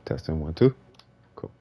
Testing 1, 2. Cool.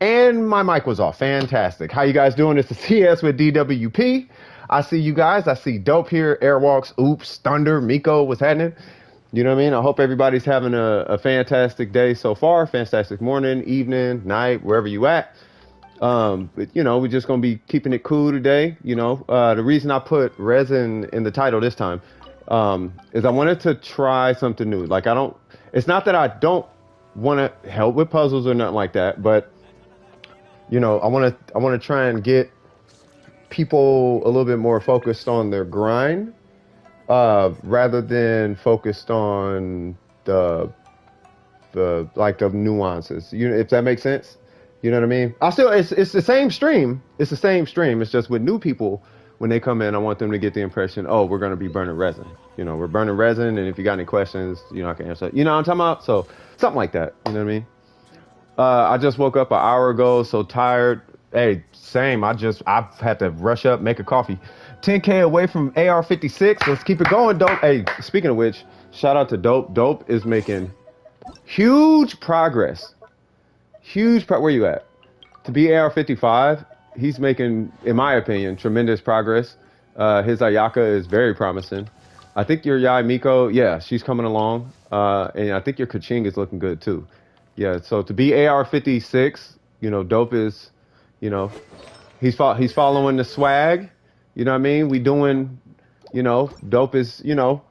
And my mic was off. Fantastic. How you guys doing? It's the CS with DWP. I see you guys. I see Dope here, Airwalks, Oops, Thunder, Miko. What's happening? You know what I mean? I hope everybody's having a fantastic day so far. Fantastic morning, evening, night, wherever you at. But, you know, we're just going to be keeping it cool today. You know, the reason I put Resin in the title this time is I wanted to try something new. Like, it's not that I don't want to help with puzzles or nothing like that, but you know, I want to try and get people a little bit more focused on their grind, rather than focused on the nuances. If that makes sense, you know what I mean. It's the same stream. It's the same stream. It's just with new people when they come in, I want them to get the impression, oh, we're gonna be burning resin. You know, we're burning resin, and if you got any questions, you know, I can answer. You know what I'm talking about? So something like that. You know what I mean? I just woke up an hour ago, so tired. Hey, same. I've had to rush up, make a coffee. 10K away from AR56. Let's keep it going, Dope. Hey, speaking of which, shout out to Dope. Dope is making huge progress. Where you at? To be AR55, he's making, in my opinion, tremendous progress. His Ayaka is very promising. I think your Yai Miko, yeah, she's coming along. And I think your Kaching is looking good too. Yeah, so to be AR56, you know, Dope is, you know, he's following the swag. You know what I mean? We doing, you know, Dope is, you know,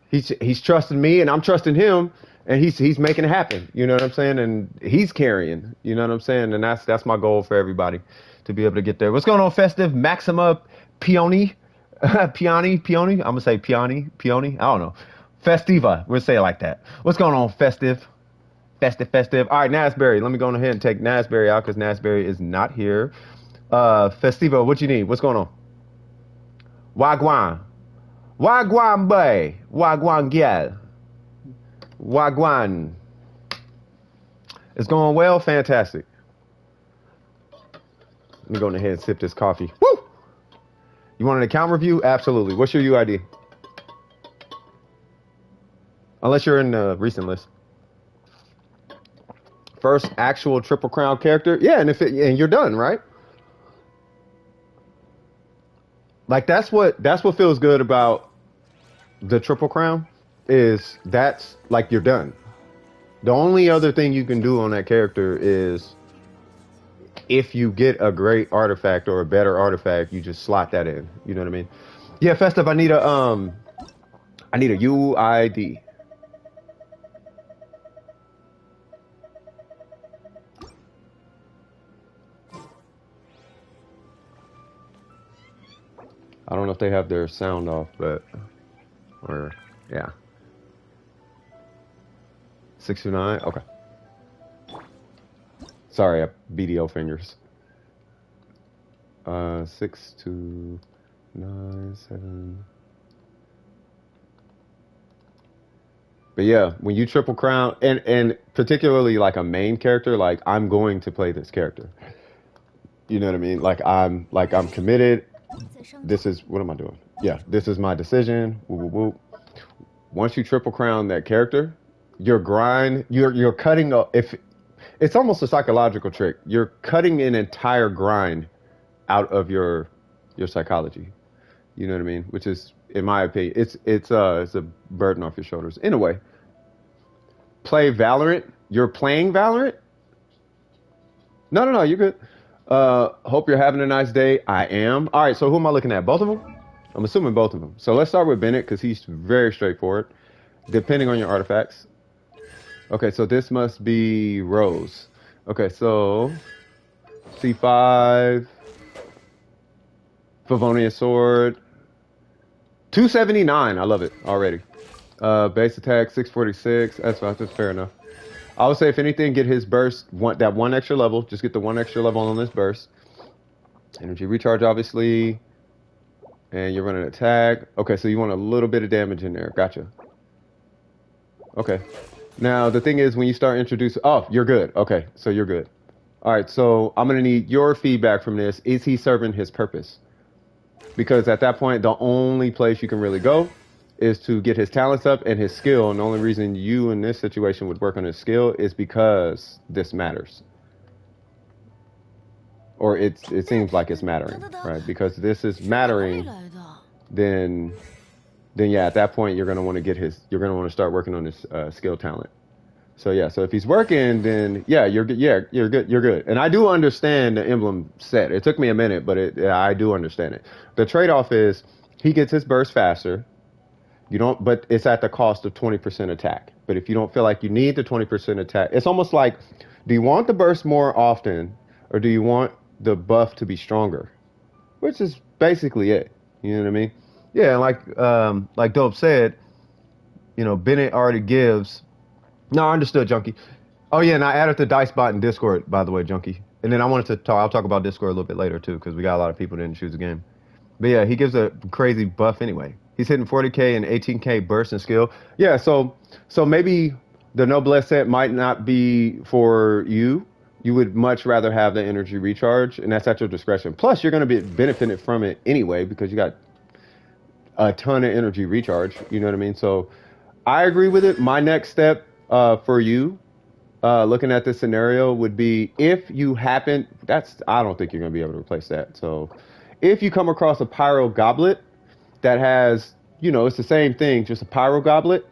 he's trusting me and I'm trusting him, and he's making it happen. You know what I'm saying? And he's carrying. You know what I'm saying? And that's my goal for everybody, to be able to get there. What's going on, Festive? Maxima Peony, Peony. I'm gonna say Peony. I don't know. Festiva. We'll say it like that. What's going on, Festive? Festive. All right, Nasberry. Let me go ahead and take Nasberry out because Nasberry is not here. Festivo, what you need? What's going on? Wagwan. Wagwan boy. Wagwan gal. Wagwan. It's going well? Fantastic. Let me go ahead and sip this coffee. Woo! You want an account review? Absolutely. What's your UID? Unless you're in the recent list. First actual Triple Crown character, yeah, and you're done, right? Like that's what feels good about the Triple Crown, is that's like you're done. The only other thing you can do on that character is if you get a great artifact or a better artifact, you just slot that in. You know what I mean? Yeah, Festive, I need a UID. I don't know if they have their sound off, or yeah. 629, okay. Sorry, BDO fingers. 6297. But yeah, when you triple crown, and particularly like a main character, like I'm going to play this character. You know what I mean? Like I'm committed. This is what am I doing? Yeah, this is my decision. Woo, woo, woo. Once you triple crown that character, your grind, you're cutting a, if it's almost a psychological trick. You're cutting an entire grind out of your psychology. You know what I mean? Which is, in my opinion, it's a burden off your shoulders. In a way, play Valorant. You're playing Valorant? No, you're good. Hope you're having a nice day. I am. All right, so who am I looking at? Both of them? I'm assuming both of them. So let's start with Bennett because he's very straightforward, depending on your artifacts. Okay, so this must be Rose. Okay, so C5, Favonius Sword, 279. I love it already. Base attack 646. That's fair enough. I would say if anything, get his burst that one extra level. Just get the one extra level on this burst. Energy recharge, obviously, and you're running attack. Okay, so you want a little bit of damage in there. Gotcha. Okay. Now the thing is, when you start introducing, oh, you're good. Okay, so you're good. All right, so I'm gonna need your feedback from this. Is he serving his purpose? Because at that point, the only place you can really go is to get his talents up and his skill. And the only reason you in this situation would work on his skill is because this matters. Or it seems like it's mattering, right? Because this is mattering, then yeah, at that point you're gonna want to start working on his skill talent. So yeah, so if he's working, then yeah, you're good. And I do understand the emblem set. It took me a minute, but I do understand it. The trade-off is he gets his burst faster. But it's at the cost of 20% attack. But if you don't feel like you need the 20% attack, it's almost like, do you want the burst more often, or do you want the buff to be stronger? Which is basically it. You know what I mean? Yeah, like Dope said, Bennett already gives. No, I understood, Junkie. Oh yeah, and I added the dice bot in Discord, by the way, Junkie. And then I wanted to talk. I'll talk about Discord a little bit later too, because we got a lot of people that didn't choose the game. But yeah, he gives a crazy buff anyway. He's hitting 40k and 18k burst and skill. Yeah, so maybe the Noblesse set might not be for you. You would much rather have the energy recharge, and that's at your discretion. Plus, you're going to be benefiting from it anyway because you got a ton of energy recharge. You know what I mean? So I agree with it. My next step for you, looking at this scenario, would be if you happen. I don't think you're going to be able to replace that. So if you come across a pyro goblet that has, it's the same thing, just a pyro goblet,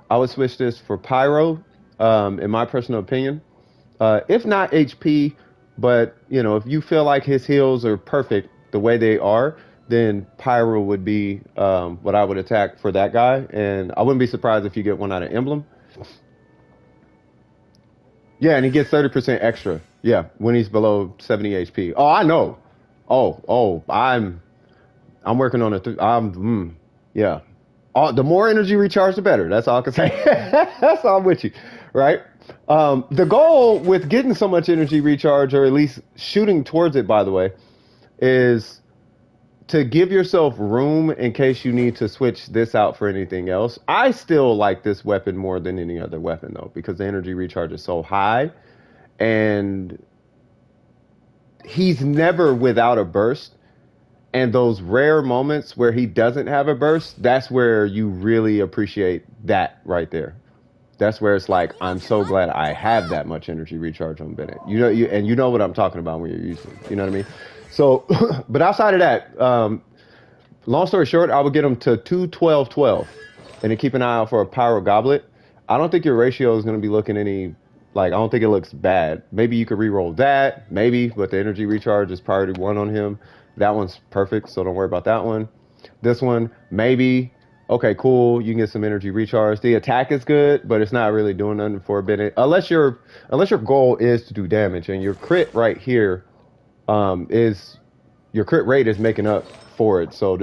I would switch this for pyro, in my personal opinion. If not HP, but, if you feel like his heals are perfect the way they are, then pyro would be what I would attack for that guy. And I wouldn't be surprised if you get one out of Emblem. Yeah, and he gets 30% extra. Yeah, when he's below 70 HP. Oh, I know. Oh, I'm working on it. Yeah. The more energy recharge, the better. That's all I can say. That's all I'm with you, right? The goal with getting so much energy recharge, or at least shooting towards it, by the way, is to give yourself room in case you need to switch this out for anything else. I still like this weapon more than any other weapon, though, because the energy recharge is so high, and he's never without a burst. And those rare moments where he doesn't have a burst, that's where you really appreciate that right there. That's where it's like, I'm so glad I have that much energy recharge on Bennett. And you know what I'm talking about when you're using it. You know what I mean? So, but outside of that, long story short, I would get him to 2-12-12, and then keep an eye out for a pyro goblet. I don't think your ratio is going to be looking I don't think it looks bad. Maybe you could re-roll that, maybe, but the energy recharge is priority 1 on him. That one's perfect, so don't worry about that one. This one, maybe. Okay, cool. You can get some energy recharge. The attack is good, but it's not really doing nothing for Bennett. Unless your goal is to do damage, and your crit right here is your crit rate is making up for it. So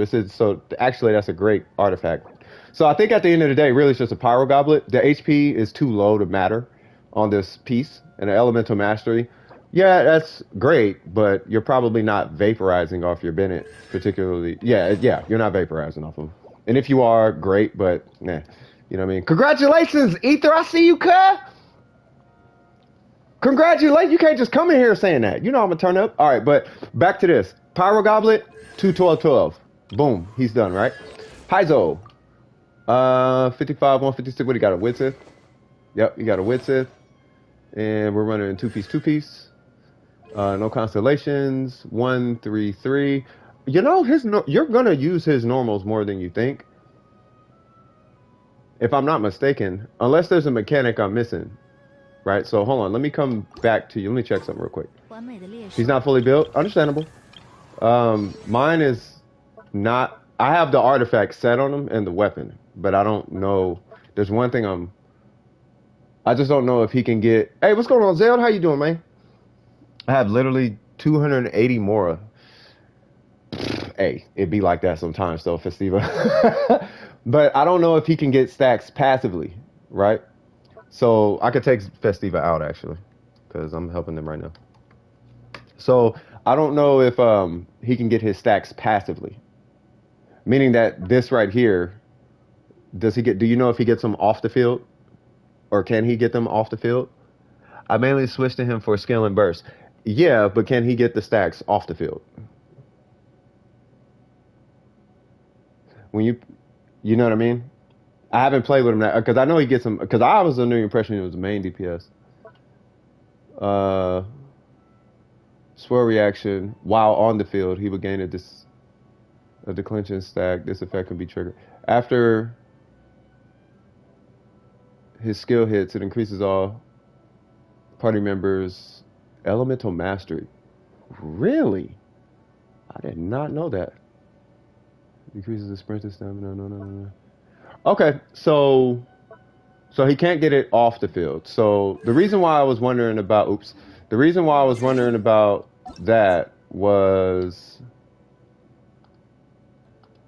actually that's a great artifact. So I think at the end of the day, really it's just a pyro goblet. The HP is too low to matter on this piece, and the elemental mastery. Yeah, that's great, but you're probably not vaporizing off your Bennett particularly. Yeah, you're not vaporizing off him. And if you are, great, but nah. You know what I mean? Congratulations, Ether. I see you, cuz. Congratulations. You can't just come in here saying that. You know I'm going to turn up. All right, but back to this. Pyro Goblet, 21212. Boom. He's done, right? Heizou. 55, 156. What do you got? A Widsith? Yep, you got a Widsith. And we're running two-piece. No constellations. 133. You know, you're going to use his normals more than you think. If I'm not mistaken. Unless there's a mechanic I'm missing. Right, so hold on. Let me come back to you. Let me check something real quick. He's not fully built. Understandable. Mine is not. I have the artifact set on him and the weapon, but I don't know. There's one thing I just don't know if he can get. Hey, what's going on, Zeld? How you doing, man? I have literally 280 Mora. Hey, it'd be like that sometimes, though, Festiva. But I don't know if he can get stacks passively, right? So I could take Festiva out, actually, because I'm helping them right now. So I don't know if he can get his stacks passively. Meaning that this right here, do you know if he gets them off the field? Or can he get them off the field? I mainly switched to him for skill and burst. Yeah, but can he get the stacks off the field? When you know what I mean? I haven't played with him that because I know he gets them. Because I was under the impression he was the main DPS. Swirl reaction while on the field, he would gain a declension stack. This effect can be triggered after his skill hits. It increases all party members' elemental mastery. Really? I did not know that. Decreases the sprinter stamina. No. Okay, so he can't get it off the field. So the reason why I was wondering about that was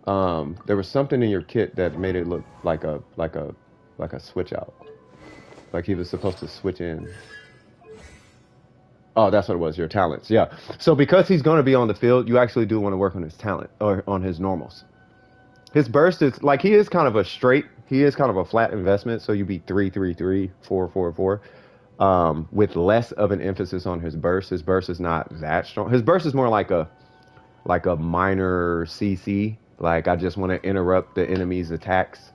there was something in your kit that made it look like a switch out. Like he was supposed to switch in. Oh, that's what it was, your talents. Yeah. So because he's going to be on the field, you actually do want to work on his talent or on his normals. His burst is like he is kind of a flat investment. So you be 3-3-3, 4-4-4, with less of an emphasis on his burst. His burst is not that strong. His burst is more like a minor CC. Like I just want to interrupt the enemy's attacks,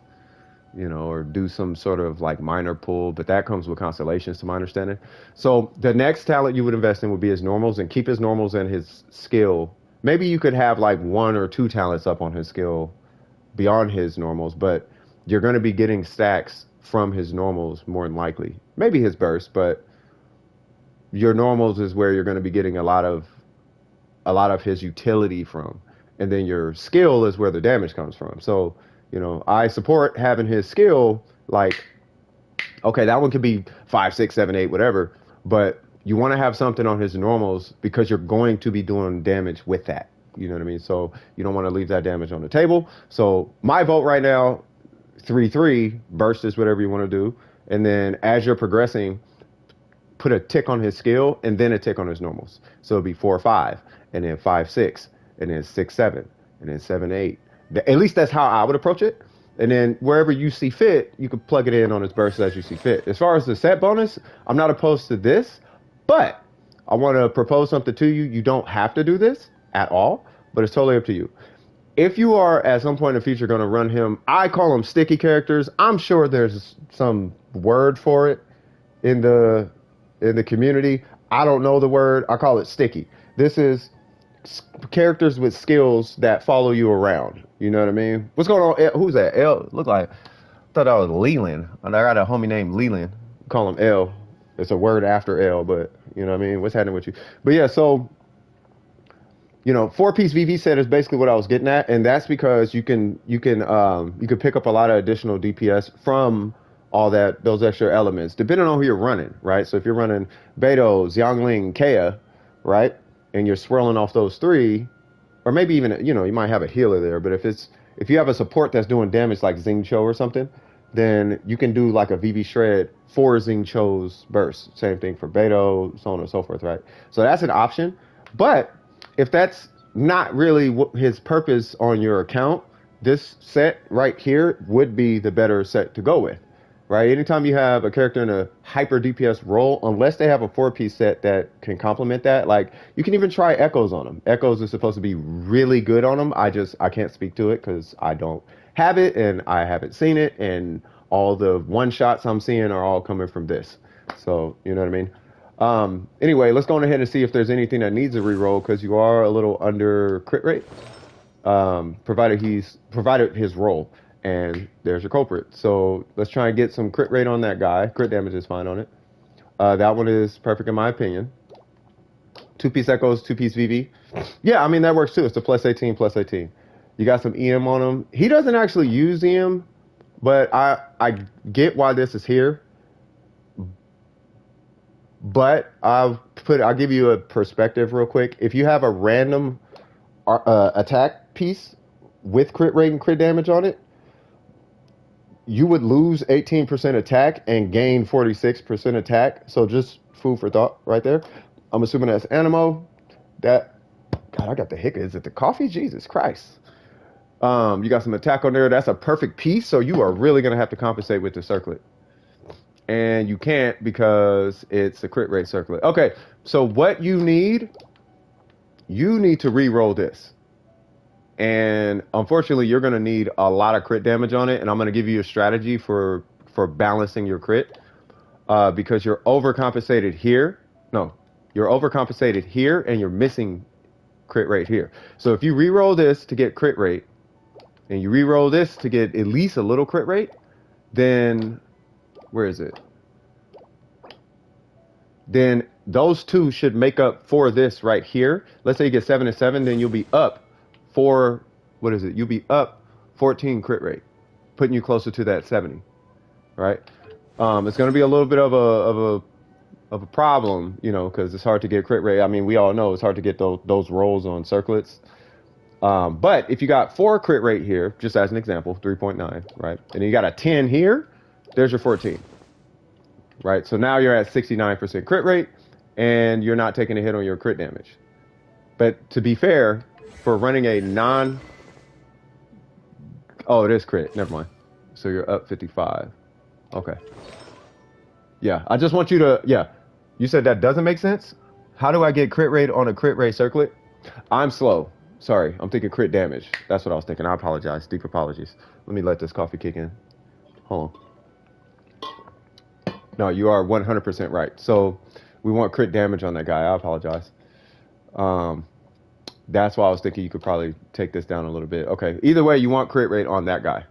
you know, or do some sort of like minor pull. But that comes with constellations, to my understanding. So the next talent you would invest in would be his normals and keep his normals and his skill. Maybe you could have like 1 or 2 talents up on his skill beyond his normals, but you're going to be getting stacks from his normals more than likely. Maybe his burst, but your normals is where you're going to be getting a lot of his utility from, and then your skill is where the damage comes from. So, you know, I support having his skill. Like, okay, that one could be 5, 6, 7, 8, whatever, but you want to have something on his normals because you're going to be doing damage with that. You know what I mean? So you don't want to leave that damage on the table. So my vote right now, 3-3, burst is whatever you want to do. And then as you're progressing, put a tick on his skill and then a tick on his normals. So it'd be 4-5, and then 5-6, and then 6-7, and then 7-8. At least that's how I would approach it. And then wherever you see fit, you can plug it in on his burst as you see fit. As far as the set bonus, I'm not opposed to this, but I want to propose something to you. You don't have to do this at all, but it's totally up to you. If you are at some point in the future going to run him, I call them sticky characters. I'm sure there's some word for it in the community. I don't know the word. I call it sticky. This is characters with skills that follow you around. You know what I mean? What's going on? Who's that? L? Look like, I thought that was Leland. I got a homie named Leland. Call him L. It's a word after L, but you know what I mean? What's happening with you? But yeah, so, you know, 4-piece VV set is basically what I was getting at, and that's because you can pick up a lot of additional DPS from all those extra elements, depending on who you're running, right? So if you're running Beidou, Xiangling, Kea, right, and you're swirling off those 3, or maybe even, you know, you might have a healer there, but if you have a support that's doing damage like Xingqiu or something, then you can do like a VV shred for Xingqiu's burst. Same thing for Beidou, so on and so forth, right? So that's an option, but if that's not really his purpose on your account, this set right here would be the better set to go with, right? Anytime you have a character in a hyper DPS role, unless they have a 4-piece set that can complement that, like you can even try Echoes on them. Echoes is supposed to be really good on them. I can't speak to it because I don't have it and I haven't seen it, and all the one shots I'm seeing are all coming from this. So you know what I mean. Anyway, let's go on ahead and see if there's anything that needs a reroll because you are a little under crit rate. Provided his roll, and there's your culprit. So let's try and get some crit rate on that guy. Crit damage is fine on it. That one is perfect in my opinion. 2-piece Echoes, 2-piece VV. Yeah, I mean that works too. It's a plus 18, plus 18. You got some EM on him. He doesn't actually use EM, but I get why this is here. But I'll give you a perspective real quick. If you have a random attack piece with crit rate and crit damage on it, you would lose 18% attack and gain 46% attack. So just food for thought right there. I'm assuming that's Animo. That, God, I got the hiccup. Is it the coffee? Jesus Christ. You got some attack on there. That's a perfect piece. So you are really going to have to compensate with the circlet. And you can't because it's a crit rate circlet. Okay, so what you need to re-roll this. And unfortunately, you're going to need a lot of crit damage on it. And I'm going to give you a strategy for balancing your crit. Because you're overcompensated here. No, you're overcompensated here and you're missing crit rate here. So if you re-roll this to get crit rate, and you re-roll this to get at least a little crit rate, then, where is it? Then those two should make up for this right here. Let's say you get 7 and 7, then you'll be up. You'll be up 14 crit rate, putting you closer to that 70, right? It's going to be a little bit of a problem, you know, because it's hard to get crit rate. I mean, we all know it's hard to get those rolls on circlets. But if you got 4 crit rate here, just as an example, 3.9, right? And you got a 10 here, there's your 14, right? So now you're at 69% crit rate, and you're not taking a hit on your crit damage. But to be fair, for running a oh, it is crit. Never mind. So you're up 55. Okay. Yeah, I just want you to, yeah. You said that doesn't make sense? How do I get crit rate on a crit rate circlet? I'm slow. Sorry, I'm thinking crit damage. That's what I was thinking. I apologize. Deep apologies. Let me let this coffee kick in. Hold on. No, you are 100% right. So we want crit damage on that guy. I apologize. That's why I was thinking you could probably take this down a little bit. Okay, either way, you want crit rate on that guy.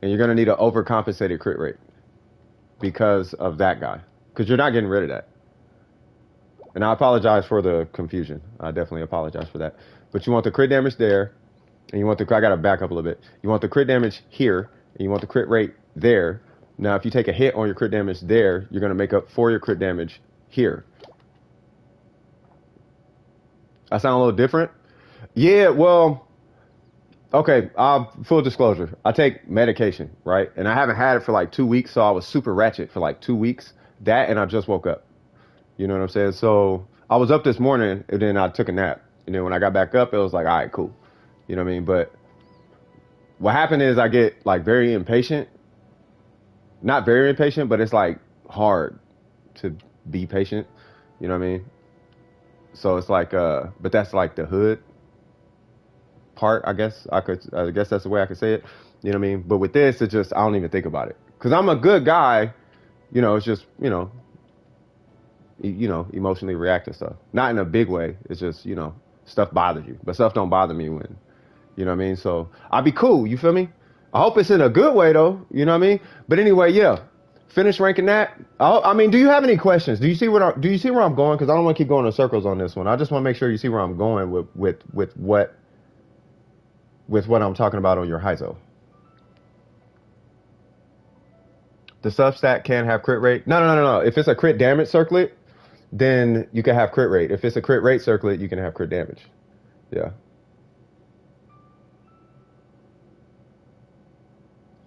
And you're going to need an overcompensated crit rate because of that guy. Because you're not getting rid of that. And I apologize for the confusion. I definitely apologize for that. But you want the crit damage there. And you want the, I got to back up a little bit. You want the crit damage here. And you want the crit rate there. Now, if you take a hit on your crit damage there, you're going to make up for your crit damage here. I sound a little different? Yeah, well, okay, full disclosure. I take medication, right? And I haven't had it for like 2 weeks, so I was super ratchet for like 2 weeks. That, and I just woke up. You know what I'm saying? So I was up this morning, and then I took a nap. And then when I got back up, it was like, all right, cool. You know what I mean? But what happened is I get like very impatient. Not very impatient, but it's like hard to be patient. You know what I mean? So it's like, but that's like the hood part, I guess. I guess that's the way I could say it. You know what I mean? But with this, it's just, I don't even think about it. Because I'm a good guy. You know, it's just, you know, emotionally react to stuff. Not in a big way. It's just, you know, stuff bothers you. But stuff don't bother me when, you know what I mean? So I'll be cool. You feel me? I hope it's in a good way, though. You know what I mean? But anyway, yeah. Finish ranking that. I mean, do you have any questions? Do you see where I'm going? Because I don't want to keep going in circles on this one. I just want to make sure you see where I'm going with what I'm talking about on your Heizou. The substat can have crit rate. No. If it's a crit damage circlet, then you can have crit rate. If it's a crit rate circlet, you can have crit damage. Yeah.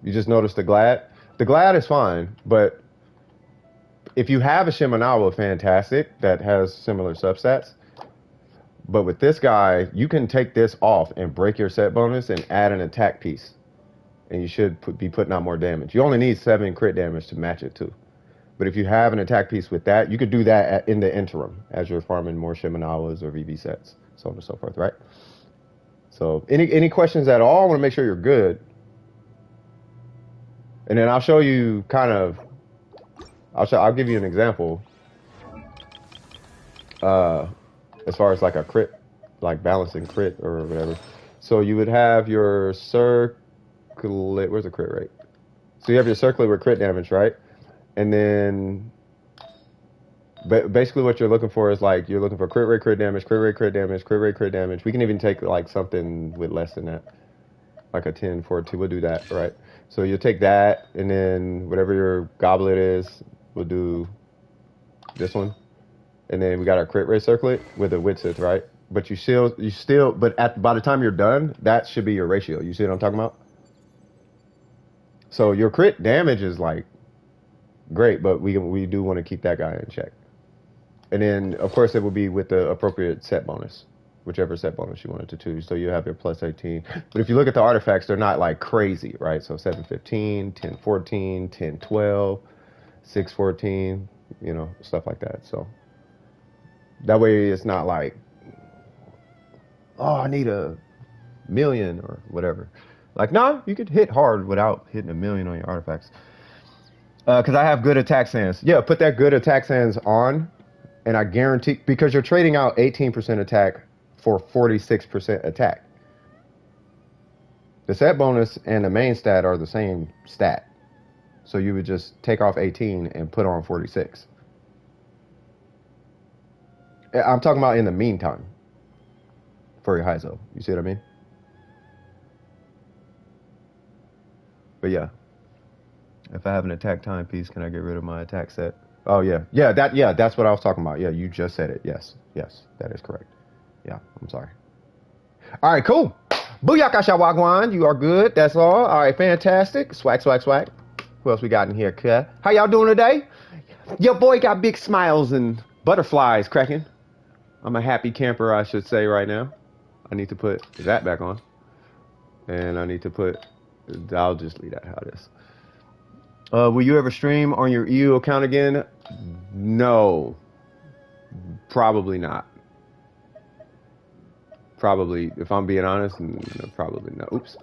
You just noticed the glad. The glad is fine, but if you have a Shimenawa, fantastic, that has similar substats. But with this guy, you can take this off and break your set bonus and add an attack piece. And you should be putting out more damage. You only need 7 crit damage to match it too. But if you have an attack piece with that, you could do that in the interim as you're farming more Shimenawas or VV sets, so on and so forth, right? So any questions at all? I want to make sure you're good. And then I'll show you kind of, I'll give you an example. As far as like a crit, like balancing crit or whatever. So you would have your where's the crit rate? So you have your circlet with crit damage, right? And then basically what you're looking for is like, you're looking for crit rate, crit damage, crit rate, crit damage, crit rate, crit damage. We can even take like something with less than that, like a 10, 4, 2. We'll do that, right? So you'll take that, and then whatever your goblet is, we'll do this one. And then we got our crit rate circlet with a Widsith, right? But by the time you're done, that should be your ratio. You see what I'm talking about? So your crit damage is like great, but we do want to keep that guy in check. And then of course it will be with the appropriate set bonus, whichever set bonus you wanted to choose. So you have your plus 18. But if you look at the artifacts, they're not like crazy, right? So 715, 1014, 1012, 614, you know, stuff like that. So that way it's not like, oh, I need 1,000,000 or whatever. Like, no, you could hit hard without hitting 1,000,000 on your artifacts. Because I have good attack sands. Yeah, put that good attack sands on, and I guarantee, because you're trading out 18% attack for 46% attack. The set bonus and the main stat are the same stat. So you would just take off 18 and put on 46. I'm talking about in the meantime for your Heizou. You see what I mean? But yeah, if I have an attack timepiece, can I get rid of my attack set? Oh yeah, that's what I was talking about. Yeah, you just said it. Yes, that is correct. Yeah, I'm sorry. All right, cool. Booyaka Shawagwan, you are good. That's all. All right, fantastic. Swag. Who else we got in here? How y'all doing today? Your boy got big smiles and butterflies cracking. I'm a happy camper, I should say, right now. I need to put that back on. And I need to put, I'll just leave that how it is. Will you ever stream on your EU account again? No. Probably not. Probably, if I'm being honest, no, probably not. Oops.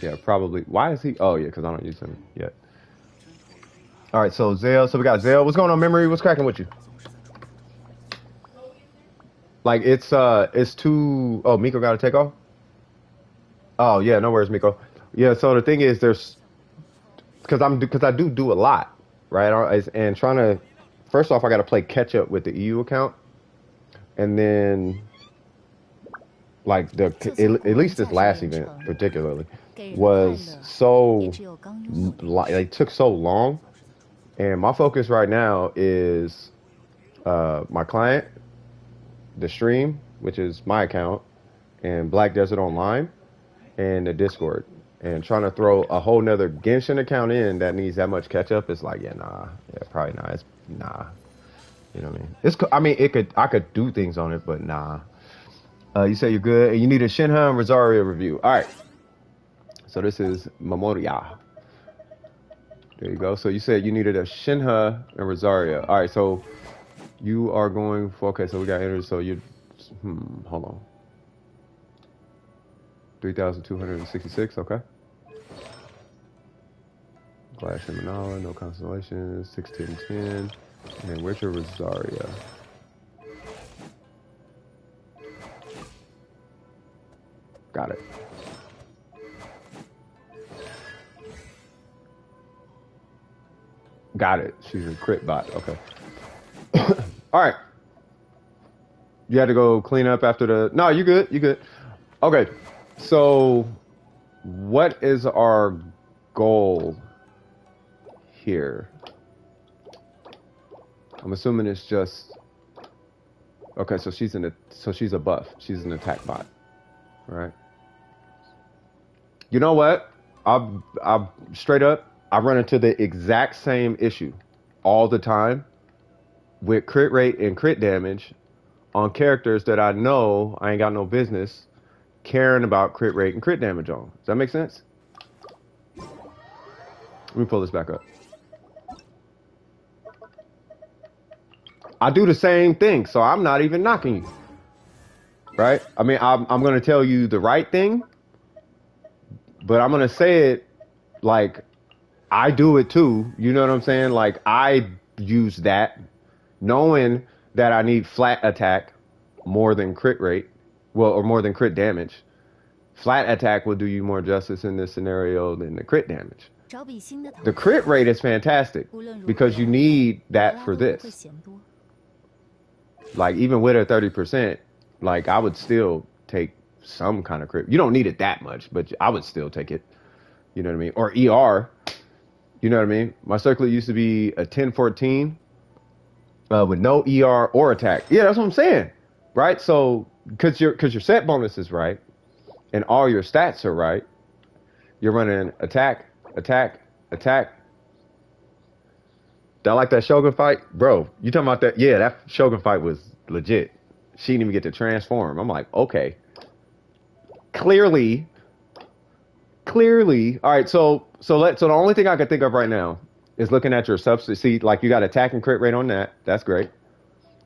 Yeah, probably. Why is he? Oh, yeah, because I don't use him yet. All right, so Zale. So we got Zale. What's going on, Memory? What's cracking with you? Like, it's too... Oh, Miko got to take off? Oh, yeah, no worries, Miko. Yeah, so the thing is, there's... Because I do a lot, right? And trying to... First off, I got to play catch-up with the EU account. And then... Like, at least this last event, particularly, was so... Like, took so long. And my focus right now is my client, the stream, which is my account, and Black Desert Online, and the Discord. And trying to throw a whole nother Genshin account in that needs that much catch up, it's like, yeah, nah. Yeah, probably not. It's nah. You know what I mean? I could do things on it, but nah. You say you're good, and you need a Shenhe and Rosaria review. All right. So this is Memoria. There you go. So you said you needed a Shenhe and Rosaria. All right, so you are going for, okay, so we got entered, so you, hold on. 3,266, okay. Glass Shimanala, no constellations, 61010. And where's your Rosaria? Got it. Got it. She's a crit bot. Okay. All right. You had to go clean up after the... No, you good. You good. Okay. So what is our goal here? I'm assuming it's just... Okay, so she's a buff. She's an attack bot. All right. You know what? I'm straight up, I run into the exact same issue all the time with crit rate and crit damage on characters that I know I ain't got no business caring about crit rate and crit damage on. Does that make sense? Let me pull this back up. I do the same thing, so I'm not even knocking you. Right? I mean, I'm going to tell you the right thing, but I'm going to say it like I do it too. You know what I'm saying? Like I use that knowing that I need flat attack more than crit rate, well, or more than crit damage. Flat attack will do you more justice in this scenario than the crit damage. The crit rate is fantastic because you need that for this. Like even with a 30%, like I would still take some kind of crit. You don't need it that much, but I would still take it. You know what I mean? Or ER. You know what I mean? My circlet used to be a 10-14 with no ER or attack. Yeah, that's what I'm saying. Right? So because your set bonus is right and all your stats are right, you're running attack, attack, attack. I like that Shogun fight. Bro, you talking about that? Yeah, that Shogun fight was legit. She didn't even get to transform. I'm like, okay. Clearly. All right, so the only thing I can think of right now is looking at your substats. See, like you got attack and crit rate on that. That's great.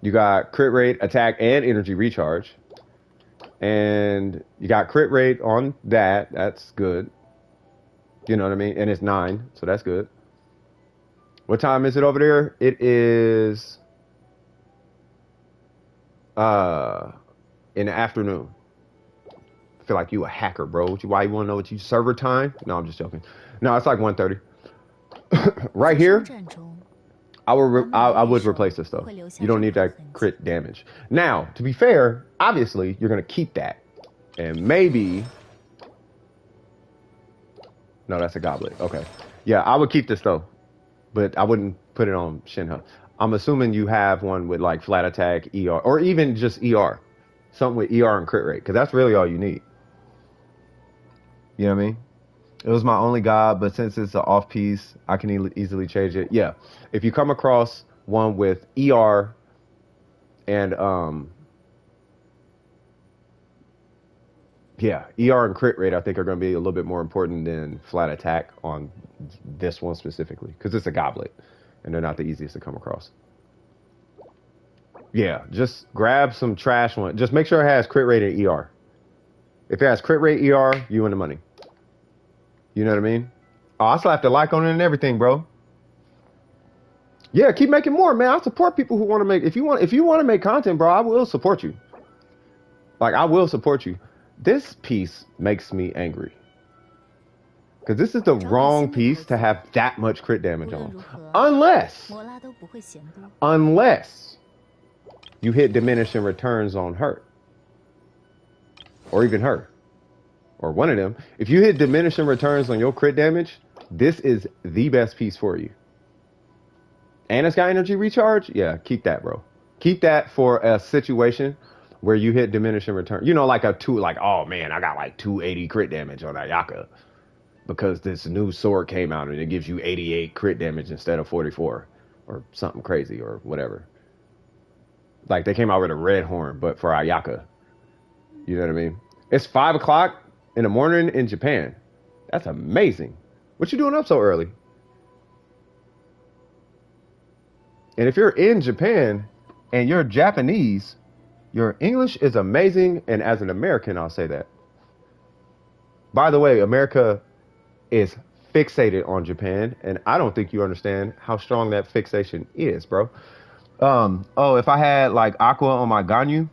You got crit rate, attack, and energy recharge. And you got crit rate on that. That's good. You know what I mean? And it's 9, so that's good. What time is it over there? It is in the afternoon. I feel like you a hacker, bro. Why you want to know what you server time? No, I'm just joking. No, it's like 1:30. Right here, I would replace this though. You don't need that crit damage. Now, to be fair, obviously you're gonna keep that, and maybe. No, that's a goblet. Okay, yeah, I would keep this though, but I wouldn't put it on Shenhe. I'm assuming you have one with like flat attack, ER, or even just ER, something with ER and crit rate, because that's really all you need. You know what I mean? It was my only god, but since it's an off piece, I can easily change it. Yeah, if you come across one with ER and yeah, ER and crit rate, I think are going to be a little bit more important than flat attack on this one specifically, because it's a goblet, and they're not the easiest to come across. Yeah, just grab some trash one. Just make sure it has crit rate and ER. If it has crit rate, ER, you win the money. You know what I mean? Oh, I slapped a like on it and everything, bro. Yeah, keep making more, man. I support people who want to make. If you want to make content, bro, I will support you. Like I will support you. This piece makes me angry because this is the wrong piece to have that much crit damage on, unless you hit diminishing returns on her, or even her. Or one of them. If you hit diminishing returns on your crit damage, this is the best piece for you. And it's got energy recharge? Yeah, keep that, bro. Keep that for a situation where you hit diminishing return. You know, like oh man, I got like 280 crit damage on Ayaka. Because this new sword came out and it gives you 88 crit damage instead of 44. Or something crazy or whatever. Like they came out with a red horn, but for Ayaka. You know what I mean? It's 5 o'clock in the morning in Japan. That's amazing. What you doing up so early? And if you're in Japan and you're Japanese, your English is amazing. And as an American, I'll say that. By the way, America is fixated on Japan. And I don't think you understand how strong that fixation is, bro. Oh, if I had like Aqua on my Ganyu.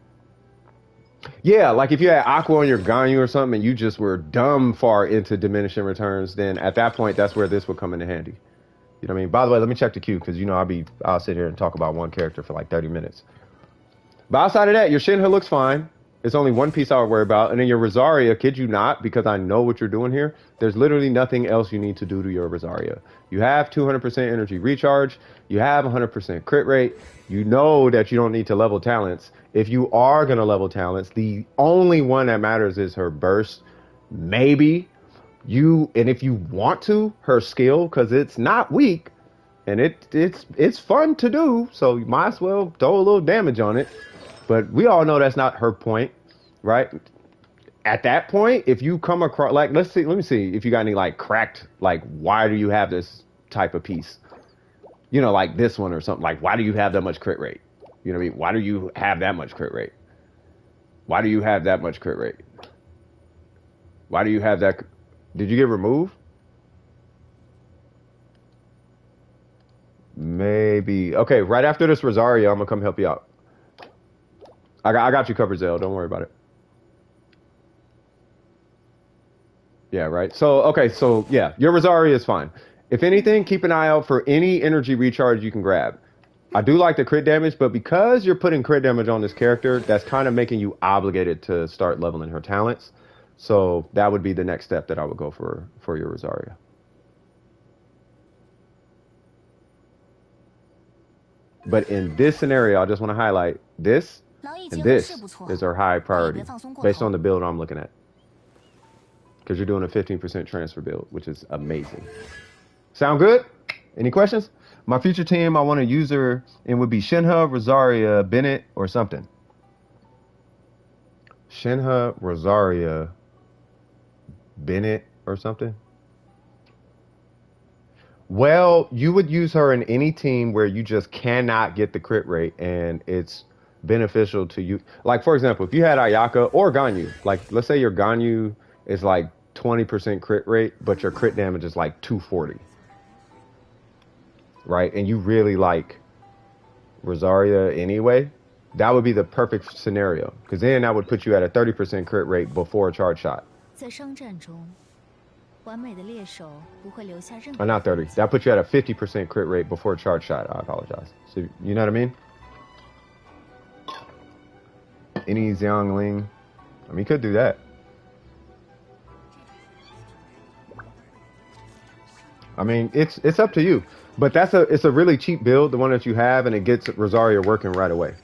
Yeah, like if you had Aqua on your Ganyu or something and you just were dumb far into diminishing returns, then at that point, that's where this would come into handy. You know what I mean? By the way, let me check the queue because, you know, I'll sit here and talk about one character for like 30 minutes. But outside of that, your Shenhe looks fine. It's only one piece I would worry about. And then your Rosaria, kid you not, because I know what you're doing here. There's literally nothing else you need to do to your Rosaria. You have 200% energy recharge. You have 100% crit rate. You know that you don't need to level talents. If you are going to level talents, the only one that matters is her burst. Maybe and if you want to, her skill, because it's not weak. And it's fun to do. So you might as well throw a little damage on it. But we all know that's not her point, right? At that point, if you come across, like, let me see if you got any, like, cracked, like, why do you have this type of piece? You know, like this one or something. Like, why do you have that much crit rate? You know what I mean? Why do you have that much crit rate? Why do you have that much crit rate? Why do you have that? Did you get removed? Maybe. Okay, right after this Rosaria, I'm gonna come help you out. I got you covered, Zell. Don't worry about it. Yeah, right. So, okay, so yeah, your Rosaria is fine. If anything, keep an eye out for any energy recharge you can grab. I do like the crit damage, but because you're putting crit damage on this character, that's kind of making you obligated to start leveling her talents. So that would be the next step that I would go for your Rosaria. But in this scenario, I just want to highlight this and this is our high priority based on the build I'm looking at. Because you're doing a 15% transfer build, which is amazing. Sound good? Any questions? My future team, I want a user, it would be Shenhe, Rosaria, Bennett, or something. Shenhe, Rosaria, Bennett, or something? Well, you would use her in any team where you just cannot get the crit rate and it's beneficial to you. Like, for example, if you had Ayaka or Ganyu, like, let's say your Ganyu is like 20% crit rate, but your crit damage is like 240. Right? And you really like Rosaria anyway, that would be the perfect scenario. Because then that would put you at a 30% crit rate before a charge shot. Or not 30. That puts you at a 50% crit rate before a charge shot. I apologize. So, you know what I mean? Any Xiangling. I mean, you could do that. I mean, it's up to you. But it's a really cheap build, the one that you have, and it gets Rosaria working right away.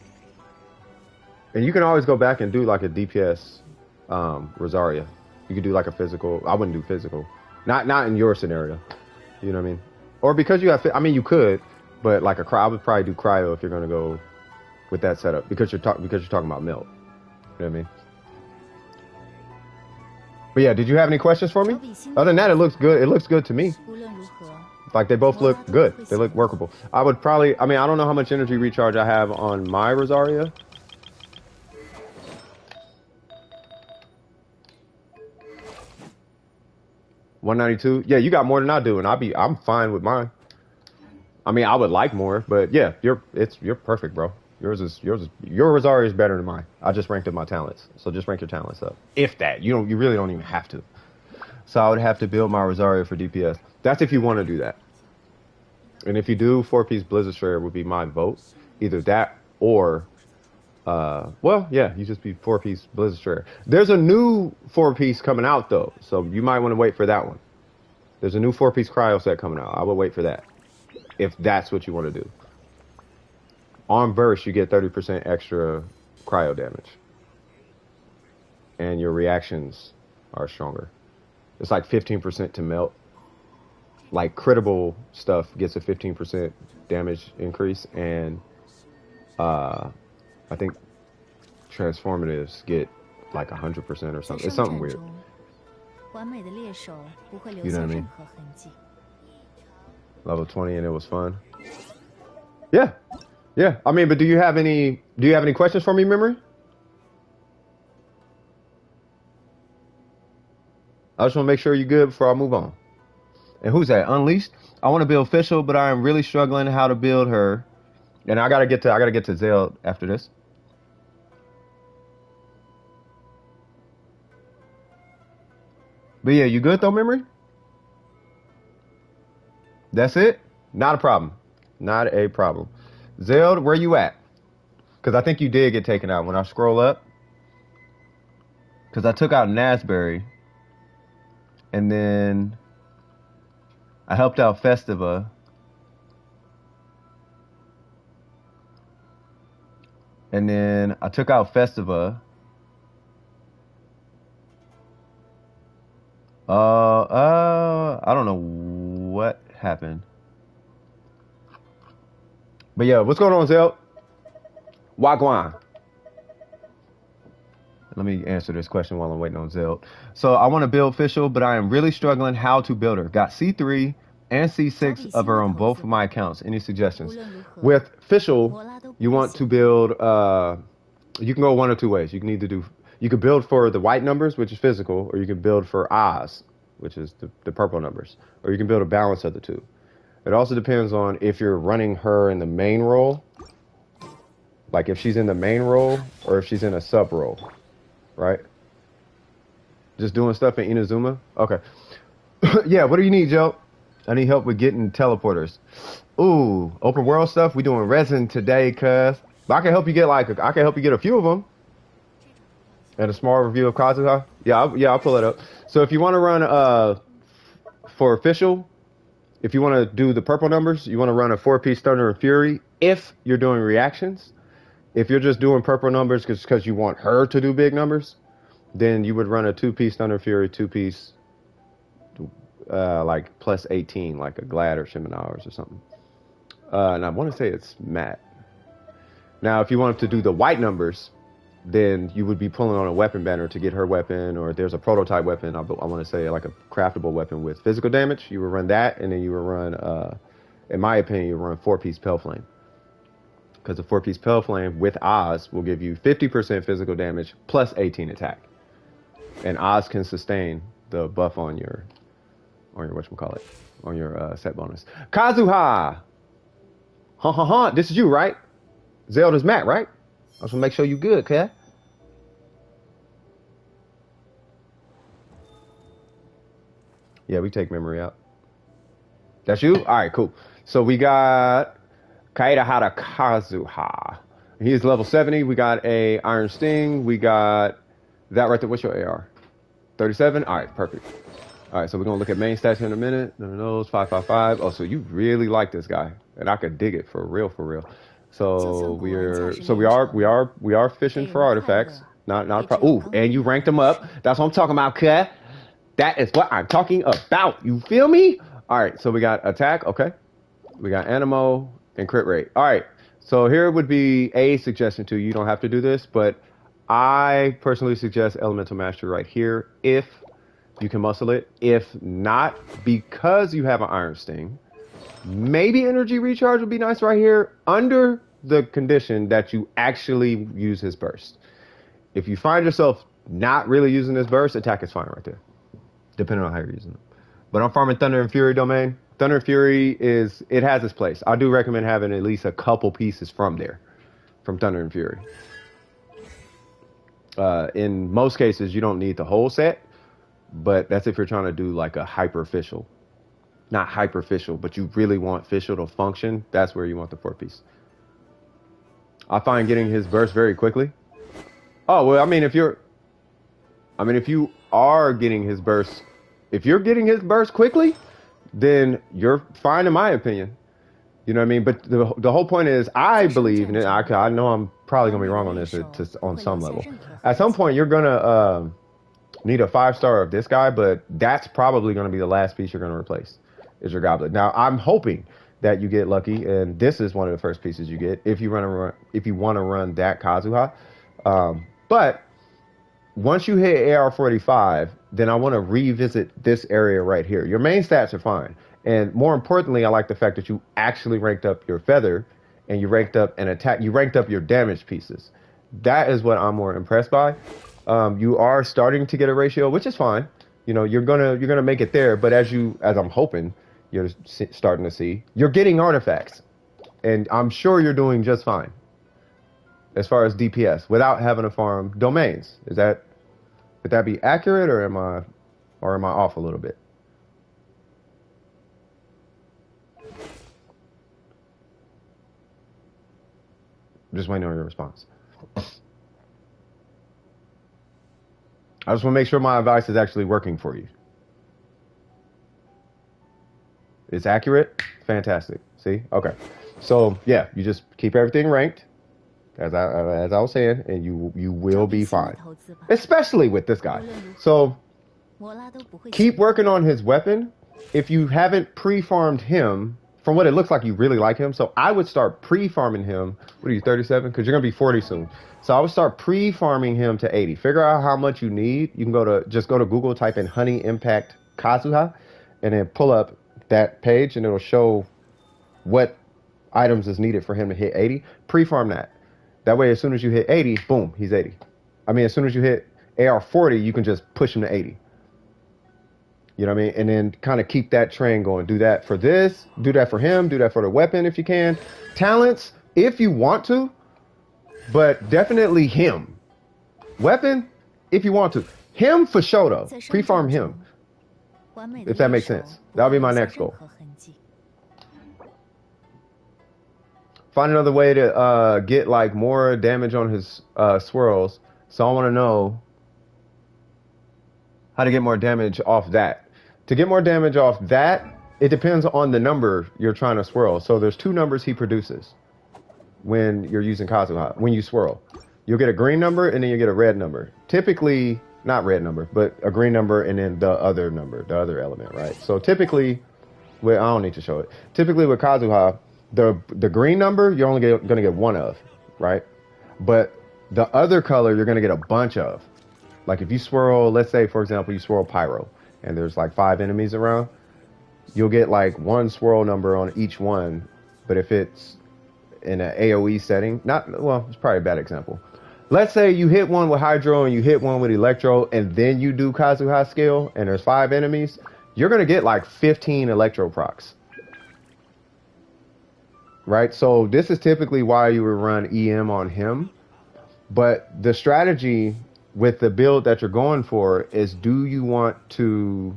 And you can always go back and do like a DPS Rosaria. You could do like a physical. I wouldn't do physical. Not in your scenario. You know what I mean? Or because you have, I mean, you could, but like I would probably do cryo if you're gonna go with that setup because you're talking about melt. You know what I mean? But yeah, did you have any questions for me? Other than that, it looks good. It looks good to me. Like they both look good. They look workable. I would probably, I mean, I don't know how much energy recharge I have on my Rosaria. $192. Yeah, you got more than I do, and I'm fine with mine. I mean, I would like more, but yeah, you're perfect, bro. Your Rosaria is better than mine. I just ranked up my talents, so just rank your talents up. If that, you really don't even have to. So I would have to build my Rosaria for DPS. That's if you want to do that. And if you do, 4-piece Blizzard Shredder would be my vote. Either that or, well, yeah, you just be 4-piece Blizzard Shredder. There's a new 4-piece coming out though, so you might want to wait for that one. There's a new 4-piece cryo set coming out. I would wait for that, if that's what you want to do. On burst, you get 30% extra cryo damage, and your reactions are stronger. It's like 15% to melt. Like critical stuff gets a 15% damage increase, and I think transformatives get like 100% or something. It's something weird. You know what I mean? Level 20 and it was fun. Yeah. Yeah. I mean, but do you have any questions for me, Memory? I just want to make sure you're good before I move on. And who's that? Unleashed? I want to build Fischl, but I am really struggling how to build her. And I gotta get to Zell after this. But yeah, you good though, Memory? That's it? Not a problem. Not a problem. Zell, where you at? Because I think you did get taken out when I scroll up. Because I took out Nasbury. And then I helped out Festiva. And then I took out Festiva. I don't know what happened. But yeah, what's going on, Zell? Wagwan. Let me answer this question while I'm waiting on Zeld. So I want to build Fischl, but I am really struggling how to build her. Got C3 and C6 of her on both of my accounts. Any suggestions? With Fischl, you want to build, you can go one of two ways. You can either do, you can build for the white numbers, which is physical, or you can build for Oz, which is the purple numbers, or you can build a balance of the two. It also depends on if you're running her in the main role, like if she's in the main role or if she's in a sub role, right? Just doing stuff in Inazuma? Okay. Yeah, what do you need, Joe? I need help with getting teleporters. Ooh, open world stuff. We doing Resin today, cuz. But I can help you get I can help you get a few of them. And a small review of Kazuha. Yeah, I'll pull it up. So if you want to run for Fischl, if you want to do the purple numbers, you want to run a 4-piece Thunder and Fury if you're doing reactions. If you're just doing purple numbers because you want her to do big numbers, then you would run a 2-piece Thunder and Fury, 2-piece like plus 18, like a Glad or Shimanowers or something. And I want to say it's matte. Now, if you wanted to do the white numbers, then you would be pulling on a weapon banner to get her weapon, or if there's a prototype weapon, I want to say like a craftable weapon with physical damage, you would run that, and then you would run, in my opinion, you would run 4-piece Pale Flame. Because the 4-piece Pale Flame with Oz will give you 50% physical damage plus 18 attack. And Oz can sustain the buff on your whatchamacallit, on your set bonus. Kazuha! This is you, right? Zelda's Matt, right? I just want to make sure you good, okay? Yeah, we take memory out. That's you? All right, cool. So we got Kaedahara Kazuha. He's level 70. We got a Iron Sting. We got that right there. What's your AR? 37? All right, perfect. All right, so we're going to look at main stats in a minute. None of those. 555. Oh, so you really like this guy. And I could dig it for real, for real. So we are fishing for artifacts. Not a problem. Ooh, and you ranked them up. That's what I'm talking about, cut. That is what I'm talking about. You feel me? All right, so we got attack. Okay. We got animo and crit rate. All right. So here would be a suggestion to you. You don't have to do this, but I personally suggest Elemental Mastery right here if you can muscle it. If not, because you have an Iron Sting, maybe Energy Recharge would be nice right here under the condition that you actually use his burst. If you find yourself not really using this burst, attack is fine right there, depending on how you're using it. But I'm farming Thunder and Fury domain. Thunder and Fury it has its place. I do recommend having at least a couple pieces from there, from Thunder and Fury. In most cases, you don't need the whole set, but that's if you're trying to do like a hyper Fischl. Not hyper Fischl, but you really want Fischl to function. That's where you want the 4-piece. I find getting his burst very quickly. Oh, well, if you are getting his burst, if you're getting his burst quickly, then you're fine in my opinion. You know what I mean? But the whole point is, I believe, and I know I'm probably going to be wrong on this on some level. At some point, you're going to need a 5-star of this guy, but that's probably going to be the last piece you're going to replace, is your Goblet. Now, I'm hoping that you get lucky, and this is one of the first pieces you get if you want to run that Kazuha. But once you hit AR45, then I want to revisit this area right here. Your main stats are fine. And more importantly, I like the fact that you actually ranked up your feather and you ranked up an attack. You ranked up your damage pieces. That is what I'm more impressed by. You are starting to get a ratio, which is fine. You know, you're gonna make it there. But as I'm hoping, you're starting to see, you're getting artifacts, and I'm sure you're doing just fine as far as DPS without having to farm domains. Would that be accurate, or am I off a little bit? Just waiting on your response. I just want to make sure my advice is actually working for you. It's accurate? Fantastic. See? Okay. So, yeah, you just keep everything ranked, as I was saying, and you will be fine. Especially with this guy. So, keep working on his weapon. If you haven't pre-farmed him from what it looks like, you really like him. So I would start pre-farming him. What are you, 37? Because you're gonna be 40 soon. So I would start pre-farming him to 80. Figure out how much you need. You can go to Google, type in Honey Impact Kazuha, and then pull up that page, and it'll show what items is needed for him to hit 80. Pre-farm that. That way, as soon as you hit 80, boom, he's 80. I mean, as soon as you hit AR40, you can just push him to 80. You know what I mean? And then kind of keep that train going. Do that for this. Do that for him. Do that for the weapon if you can. Talents, if you want to. But definitely him. Weapon, if you want to. Him for sure, though. Pre-farm him. If that makes sense. That'll be my next goal. Find another way to get like more damage on his swirls. So I want to know how to get more damage off that. To get more damage off that, it depends on the number you're trying to swirl. So there's 2 numbers he produces when you're using Kazuha, when you swirl. You'll get a green number and then you get a red number. Typically, not red number, but a green number and then the other number, the other element, right? So typically, I don't need to show it. Typically with Kazuha, the green number, you're only going to get 1 of, right? But the other color, you're going to get a bunch of. Like if you swirl, let's say, for example, you swirl Pyro, and there's like 5 enemies around, you'll get like 1 swirl number on each one. But if it's in an AoE setting, it's probably a bad example. Let's say you hit one with Hydro and you hit one with Electro, and then you do Kazuha skill, and there's 5 enemies, you're going to get like 15 Electro procs. Right? So this is typically why you would run EM on him. But the strategy with the build that you're going for is, do you want to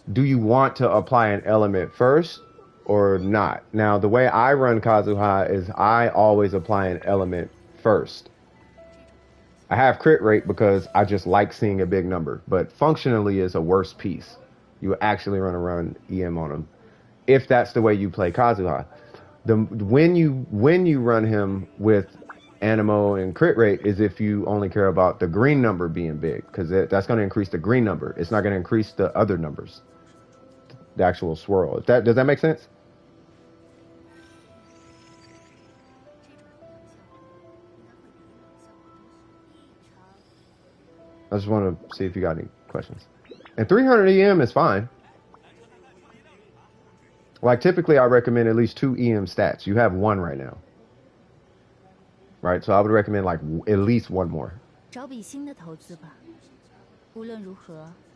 apply an element first or not? Now, the way I run Kazuha is I always apply an element first. I have crit rate because I just like seeing a big number, but functionally is a worse piece. You actually run EM on him if that's the way you play Kazuha. When you run him with Animo and crit rate is if you only care about the green number being big, because that's going to increase the green number. It's not going to increase the other numbers, the actual swirl. Does that make sense? I just want to see if you got any questions. And 300 EM is fine. Like typically I recommend at least 2 EM stats. You have 1 right now. Right, so I would recommend like at least 1 more.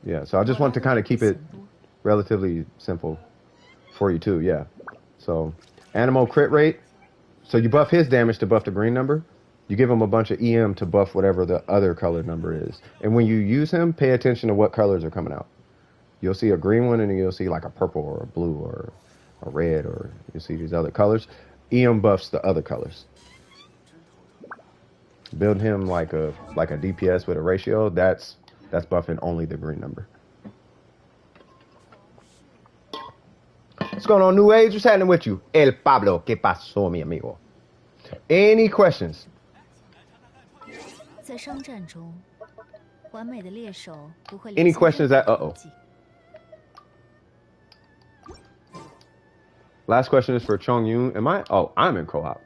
Yeah, so I just want to kind of keep it relatively simple for you too, yeah. So, Animo crit rate. So you buff his damage to buff the green number. You give him a bunch of EM to buff whatever the other color number is. And when you use him, pay attention to what colors are coming out. You'll see a green one and then you'll see like a purple or a blue or a red, or you'll see these other colors. EM buffs the other colors. Build him like a DPS with a ratio. That's buffing only the green number. What's going on, New Age? What's happening with you? El Pablo, ¿qué pasó, mi amigo? Any questions? Any questions that Last question is for Chongyun. I'm in co-op.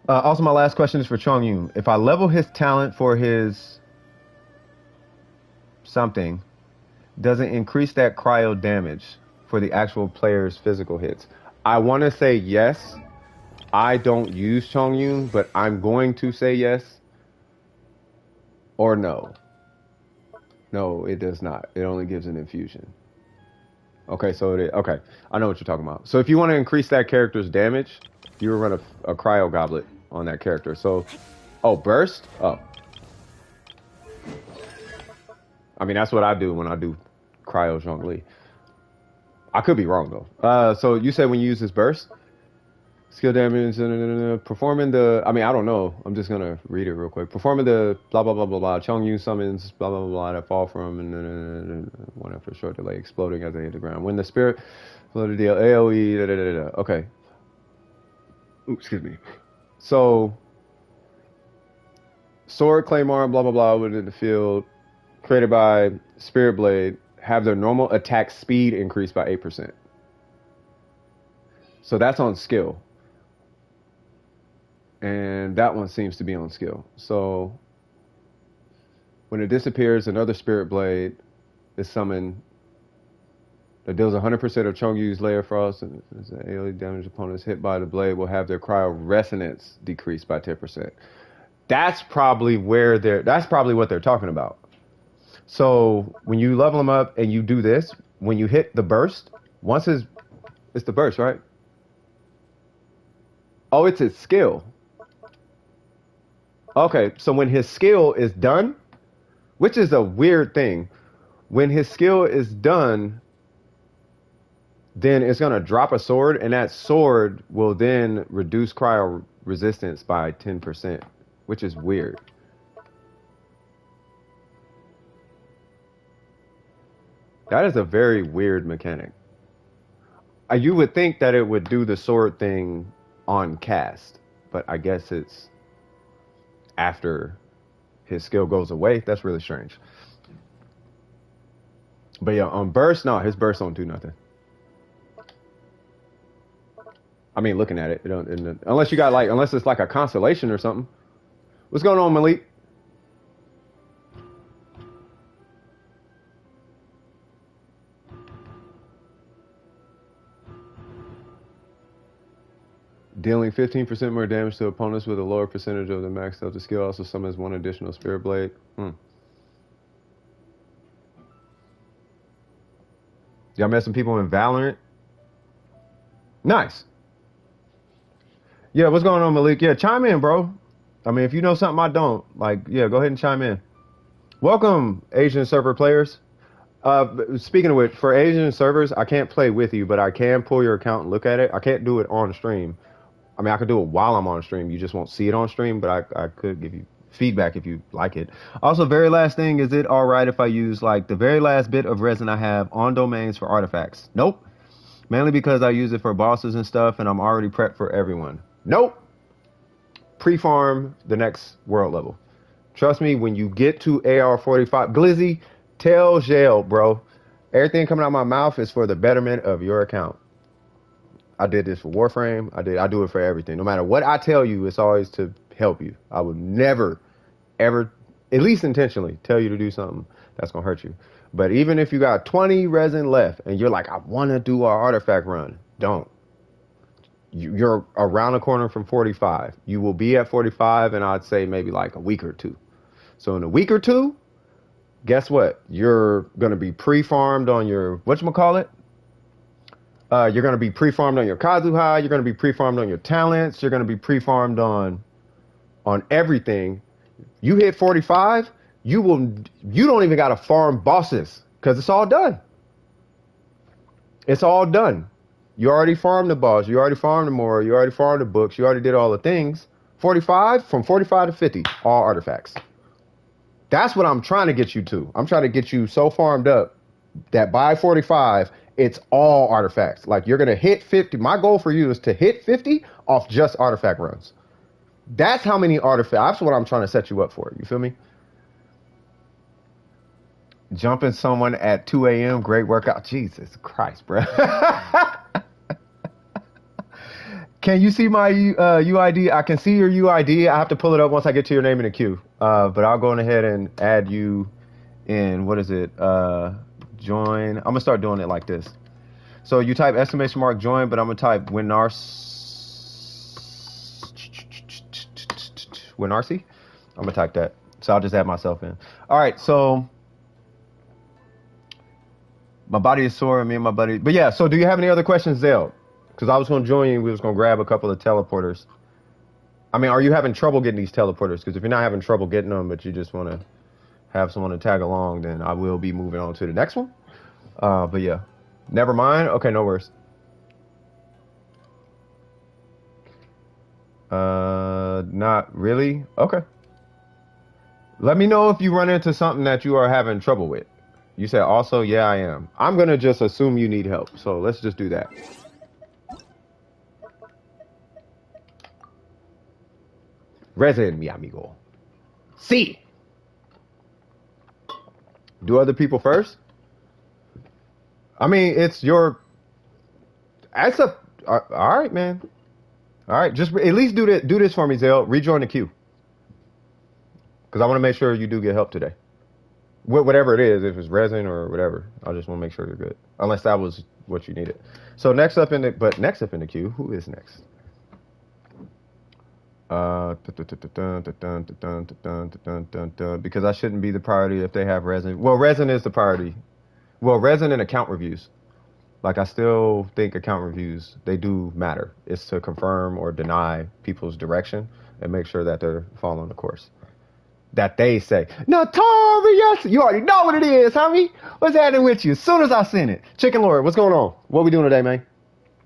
Also, my last question is for Chongyun. If I level his talent for his something, does it increase that cryo damage for the actual player's physical hits? I want to say yes. I don't use Chongyun, but I'm going to say yes or no. No, it does not. It only gives an infusion. Okay, so okay, I know what you're talking about. So if you want to increase that character's damage, you will run a cryo goblet on that character. So, burst? Oh. I mean, that's what I do when I do cryo Zhongli. I could be wrong, though. So you said when you use this burst? Skill damage, performing the, I don't know. I'm just going to read it real quick. Performing the blah, blah, blah, blah, blah. Chongyun summons blah, blah, blah, blah that fall from, and one after a short delay, exploding as they hit the ground. When the spirit, floated deal, AoE, da, da, da, da. Okay. Oops, excuse me. So, sword, claymore, blah, blah, blah, within the field, created by Spirit Blade, have their normal attack speed increased by 8%. So that's on skill. And that one seems to be on skill. So when it disappears, another spirit blade is summoned that deals 100% of Chongyu's layer frost and AoE damage opponents hit by the blade will have their cryo resonance decreased by 10%. That's probably what they're talking about. So when you level them up and you do this, when you hit the burst, it's the burst, right? Oh, it's his skill. Okay, so when his skill is done, which is a weird thing, when his skill is done, then it's going to drop a sword, and that sword will then reduce cryo resistance by 10%, which is weird. That is a very weird mechanic. You would think that it would do the sword thing on cast, but I guess it's after his skill goes away. That's really strange. But yeah, on burst, no, his burst don't do nothing. I mean, looking at it, unless you got unless it's like a constellation or something. What's going on, Malik? Dealing 15% more damage to opponents with a lower percentage of the max of the skill also summons one additional spirit blade. Y'all met some people in Valorant? Nice. Yeah, what's going on, Malik? Yeah, chime in, bro. I mean, if you know something I don't, yeah, go ahead and chime in. Welcome, Asian server players. Speaking of which, for Asian servers, I can't play with you, but I can pull your account and look at it. I can't do it on stream. I mean, I could do it while I'm on stream. You just won't see it on stream, but I could give you feedback if you like it. Also, very last thing, is it all right if I use the very last bit of resin I have on domains for artifacts? Nope. Mainly because I use it for bosses and stuff, and I'm already prepped for everyone. Nope. Pre-farm the next world level. Trust me, when you get to AR45, Glizzy, tell Jail, bro. Everything coming out of my mouth is for the betterment of your account. I did this for Warframe. I do it for everything. No matter what I tell you, it's always to help you. I would never, ever, at least intentionally, tell you to do something that's going to hurt you. But even if you got 20 resin left and you're like, I want to do our artifact run, don't. You're around the corner from 45. You will be at 45 and I'd say maybe a week or two. So in a week or two, guess what? You're going to be pre-farmed on your, whatchamacallit? You're going to be pre-farmed on your Kazuha. You're going to be pre-farmed on your talents. You're going to be pre-farmed on everything. You hit 45, you don't even got to farm bosses because it's all done. It's all done. You already farmed the boss. You already farmed the Mora. You already farmed the books. You already did all the things. 45, from 45 to 50, all artifacts. That's what I'm trying to get you to. I'm trying to get you so farmed up that by 45, it's all artifacts. You're going to hit 50. My goal for you is to hit 50 off just artifact runs. That's how many artifacts. That's what I'm trying to set you up for. You feel me? Jumping someone at 2 a.m. Great workout. Jesus Christ, bro. Can you see my UID? I can see your UID. I have to pull it up once I get to your name in the queue. But I'll go ahead and add you in. What is it? Join. I'm going to start doing it like this. So you type !join, but I'm going to type Winarcy. I'm going to type that. So I'll just add myself in. All right. So my body is sore, me and my buddy. But yeah, so do you have any other questions, Zell? Because I was going to join you. We was going to grab a couple of teleporters. I mean, are you having trouble getting these teleporters? Because if you're not having trouble getting them, but you just want to have someone to tag along, then I will be moving on to the next one. But yeah, never mind. Okay, no worries. Not really. Okay. Let me know if you run into something that you are having trouble with. You said also, yeah, I am. I'm going to just assume you need help. So let's just do that. Resin, mi amigo. See. Do other people first? I mean, it's your. All right, man. All right, just at least do this for me, Zell. Rejoin the queue because I want to make sure you do get help today. Whatever it is, if it's resin or whatever, I just want to make sure you're good. Unless that was what you needed. So next up in the queue, who is next? Because I shouldn't be the priority if they have resin. Well, resin is the priority. Well, resin and account reviews. Like, I still think account reviews, they do matter. It's to confirm or deny people's direction and make sure that they're following the course that they say. Notorious! You already know what it is, homie. What's happening with you? As soon as I send it. Chicken Lord, what's going on? What we doing today, man?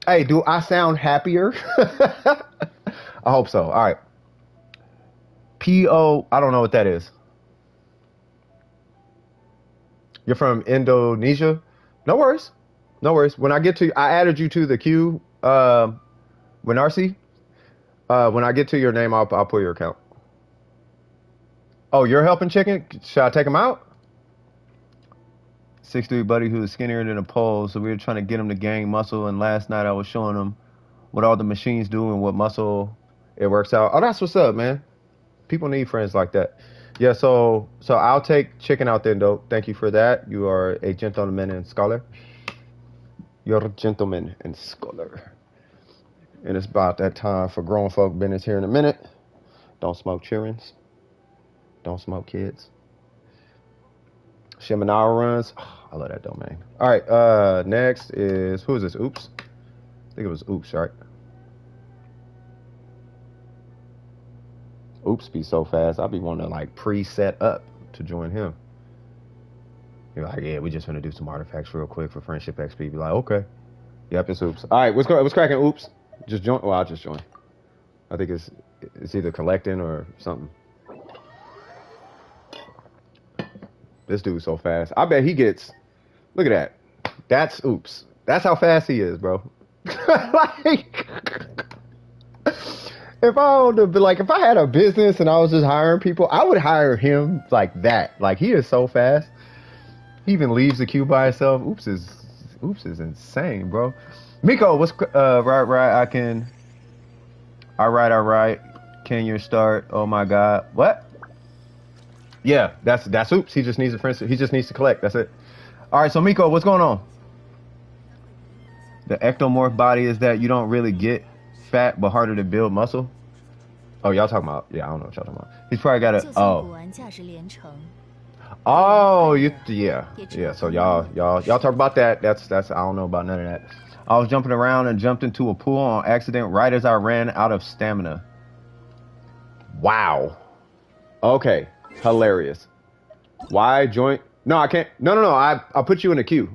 Hey, do I sound happier? I hope so. All right. P.O. I don't know what that is. You're from Indonesia? No worries. No worries. When I get to, I added you to the queue, Winarsi. When I get to your name, I'll pull your account. Oh, you're helping Chicken? Should I take him out? 6'3" buddy who is skinnier than a pole, so we were trying to get him to gain muscle, and last night I was showing him what all the machines do and what muscle it works out. Oh, that's what's up, man. People need friends like that. Yeah, so I'll take Chicken out then, though. Thank you for that. You are a gentleman and scholar. You're a gentleman and scholar. And it's about that time for grown folk business here in a minute. Don't smoke childrens. Don't smoke kids. Shimanara runs. Oh, I love that domain. All right, next is, who is this? Oops. I think it was Oops, right? Oops be so fast. I'll be wanting to like pre-set up to join him. You're like, yeah, we just gonna do some artifacts real quick for friendship XP. Be like, okay. Yep, it's Oops. All right, what's cracking? Oops. Just join. Well, I'll just join. I think it's either collecting or something. This dude's so fast. I bet he gets. Look at that. That's Oops. That's how fast he is, bro. Like, if I had a business and I was just hiring people, I would hire him like that. Like, he is so fast. He even leaves the queue by himself. Oops is insane, bro. Miko, what's right? I can. All right. Can you start? Oh my God, what? Yeah, that's Oops. He just needs a friend. He just needs to collect. That's it. All right, so Miko, what's going on? The ectomorph body is that you don't really get fat, but harder to build muscle. Oh, y'all talking about? Yeah, I don't know what y'all talking about. He's probably got a. Oh, yeah. So y'all talk about that. That's. I don't know about none of that. I was jumping around and jumped into a pool on accident right as I ran out of stamina. Wow. Okay. Hilarious. Why join? No, I can't. No. I'll put you in a queue.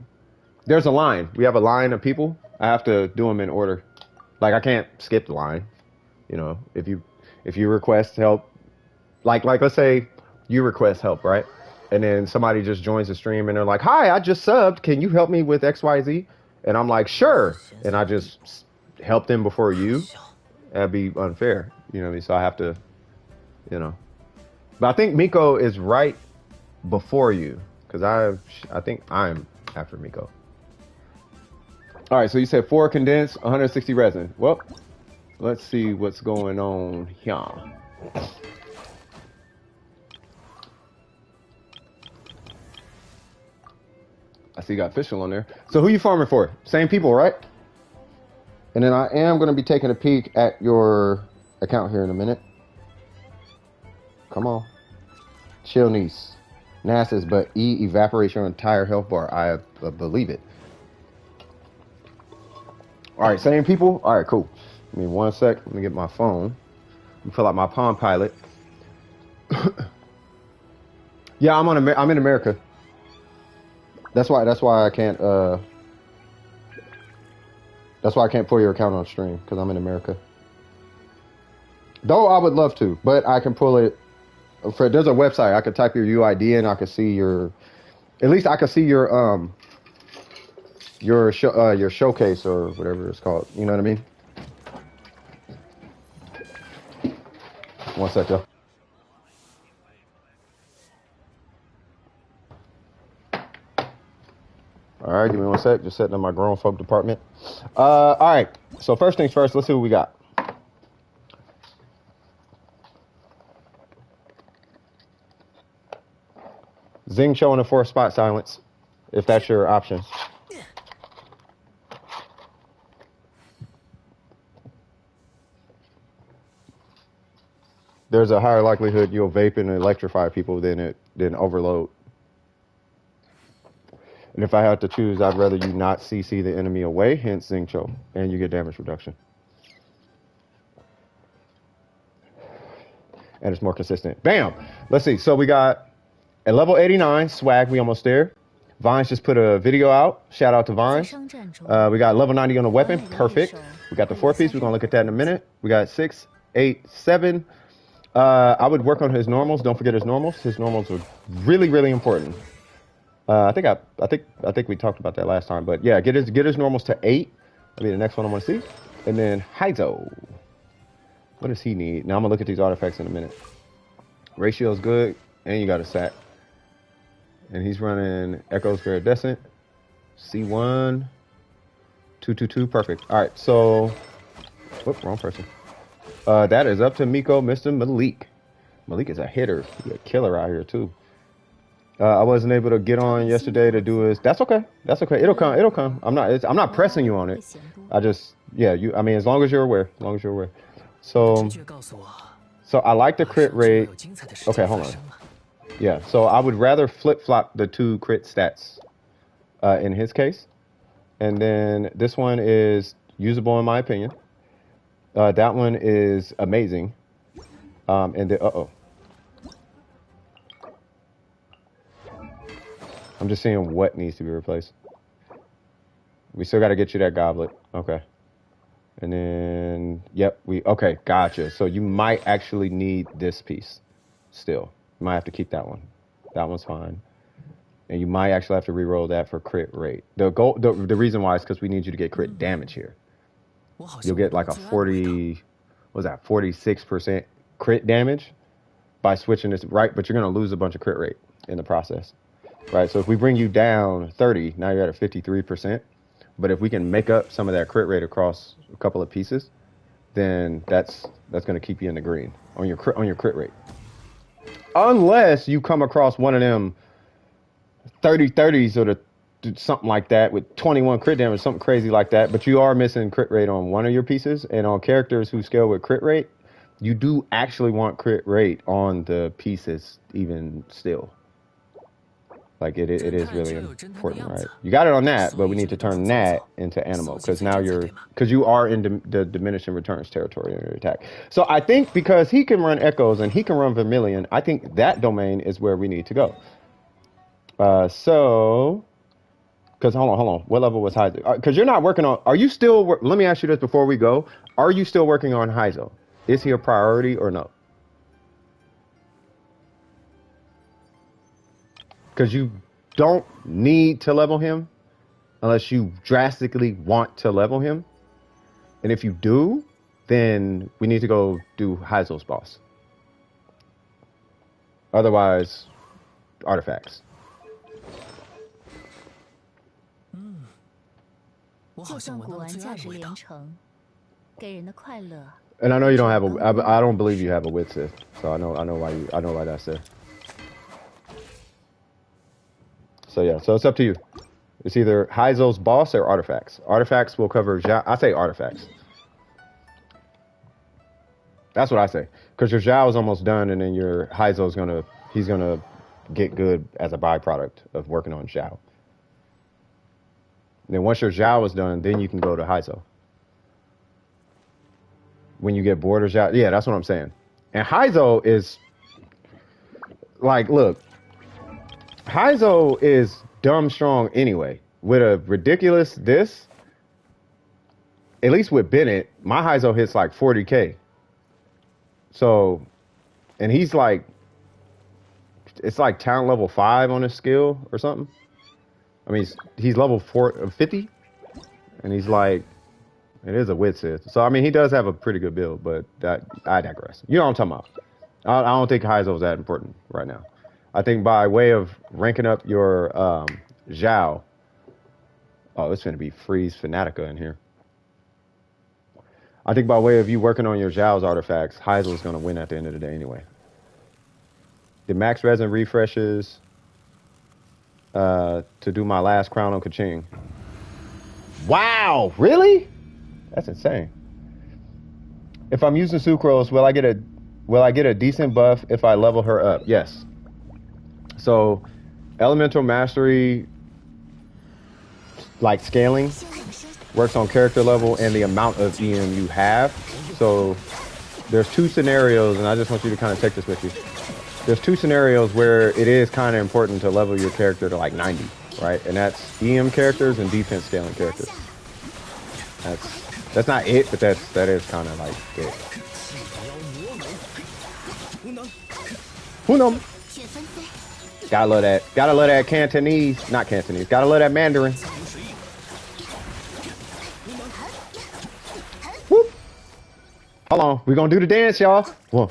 There's a line. We have a line of people. I have to do them in order. Like, I can't skip the line. You know, if you request help, like let's say you request help, right? And then somebody just joins the stream and they're like, "Hi, I just subbed. Can you help me with XYZ?" And I'm like, "Sure." And I just help them before you. That'd be unfair. You know what I mean? So I have to, you know. But I think Miko is right before you, because I think I'm after Miko. All right, so you said 4 condensed, 160 resin. Well, let's see what's going on here. I see you got Fischl on there. So who you farming for? Same people, right? And then I am going to be taking a peek at your account here in a minute. Come on. Chill, niece. NASA's, but E evaporates your entire health bar. I believe it. All right, same people? All right, cool. Give me 1 sec. Let me get my phone. Let me pull out my Palm Pilot. Yeah, I'm in America. That's why I can't that's why I can't pull your account on stream, because I'm in America. Though I would love to, but I can pull it. There's a website. I could type your UID in. I could see your. At least I could see your showcase or whatever it's called. You know what I mean? 1 sec, y'all. All right, give me 1 sec. Just setting up my grown folk department. All right. So first things first, let's see what we got. Zing Cho and a 4-spot silence, if that's your option. There's a higher likelihood you'll vape and electrify people than overload. And if I had to choose, I'd rather you not CC the enemy away, hence Zing Cho, and you get damage reduction. And it's more consistent. Bam! Let's see. So we got at level 89, swag, we almost there. Vines just put a video out. Shout out to Vines. We got level 90 on the weapon. Perfect. We got the 4-piece. We're going to look at that in a minute. We got 6, 8, 7. I would work on his normals. Don't forget his normals. His normals are really, really important. I think we talked about that last time. But yeah, get his normals to 8. That'll be the next one I want to see. And then Heizou. What does he need? Now I'm going to look at these artifacts in a minute. Ratio is good. And you got a sack. And he's running Echoes Viridescent. C1. 222. Perfect. All right. So, whoop, wrong person. That is up to Miko, Mr. Malik. Malik is a hitter. He's a killer out here too. I wasn't able to get on yesterday to do his. That's okay. That's okay. It'll come. It'll come. I'm not pressing you on it. I just, yeah. I mean, as long as you're aware. As long as you're aware. So I like the crit rate. Okay, hold on. Yeah. So I would rather flip flop the 2 crit stats, in his case, and then this one is usable in my opinion. That one is amazing. And then, I'm just seeing what needs to be replaced. We still got to get you that goblet. Okay. And then, yep, okay, gotcha. So you might actually need this piece still. You might have to keep that one. That one's fine. And you might actually have to re-roll that for crit rate. The reason why is because we need you to get crit damage here. You'll get like a 46% crit damage by switching this, right? But you're going to lose a bunch of crit rate in the process, right? So if we bring you down 30, now you're at a 53%. But if we can make up some of that crit rate across a couple of pieces, then that's going to keep you in the green on your crit rate. Unless you come across one of them 30/30s or something like that with 21 crit damage, something crazy like that, but you are missing crit rate on one of your pieces, and on characters who scale with crit rate, you do actually want crit rate on the pieces even still. Like it is really important, right? You got it on that, but we need to turn that into animal because now you are in the diminishing returns territory in your attack. So I think because he can run echoes and he can run vermilion, I think that domain is where we need to go. So, because hold on, what level was Heizou? Because you're not working on. Are you still? Let me ask you this before we go. Are you still working on Heizou? Is he a priority or no? Because you don't need to level him unless you drastically want to level him. And if you do, then we need to go do Heizou's boss. Otherwise, artifacts. And I know you don't have I don't believe you have a wit Sith, so I know why that's there. So yeah, so it's up to you. It's either Heizou's boss or artifacts. Artifacts will cover Zhao. I say artifacts. That's what I say. Because your Zhao is almost done, and then your Heizou's he's gonna get good as a byproduct of working on Zhao. And then once your Zhao is done, then you can go to Heizou. When you get bored of Zhao, yeah, that's what I'm saying. And Heizou is like, look. Heizou is dumb strong anyway. With a ridiculous this, at least with Bennett, my Heizou hits like 40k. So, and he's like, it's like talent level 5 on his skill or something. I mean, he's level 50, and he's like, it is a wit Sith. So, I mean, he does have a pretty good build, but I digress. You know what I'm talking about. I don't think Heizou is that important right now. I think by way of ranking up your Zhao, Oh, it's gonna be Freeze Fanatica in here. I think by way of you working on your Zhao's artifacts, Heizou is gonna win at the end of the day anyway. The max resin refreshes to do my last crown on Kaching. Wow, really? That's insane. If I'm using sucrose, will I get a decent buff if I level her up? Yes. So, elemental mastery, like scaling, works on character level and the amount of EM you have. So, there's two scenarios, and I just want you to kind of take this with you. There's two scenarios where it is kind of important to level your character to like 90, right? And that's EM characters and defense scaling characters. That's not it, but that is kind of like it. Hunam. Gotta love that. Gotta love that Cantonese. Not Cantonese. Gotta love that Mandarin. Whoop. Hold on. We're gonna do the dance, y'all. One,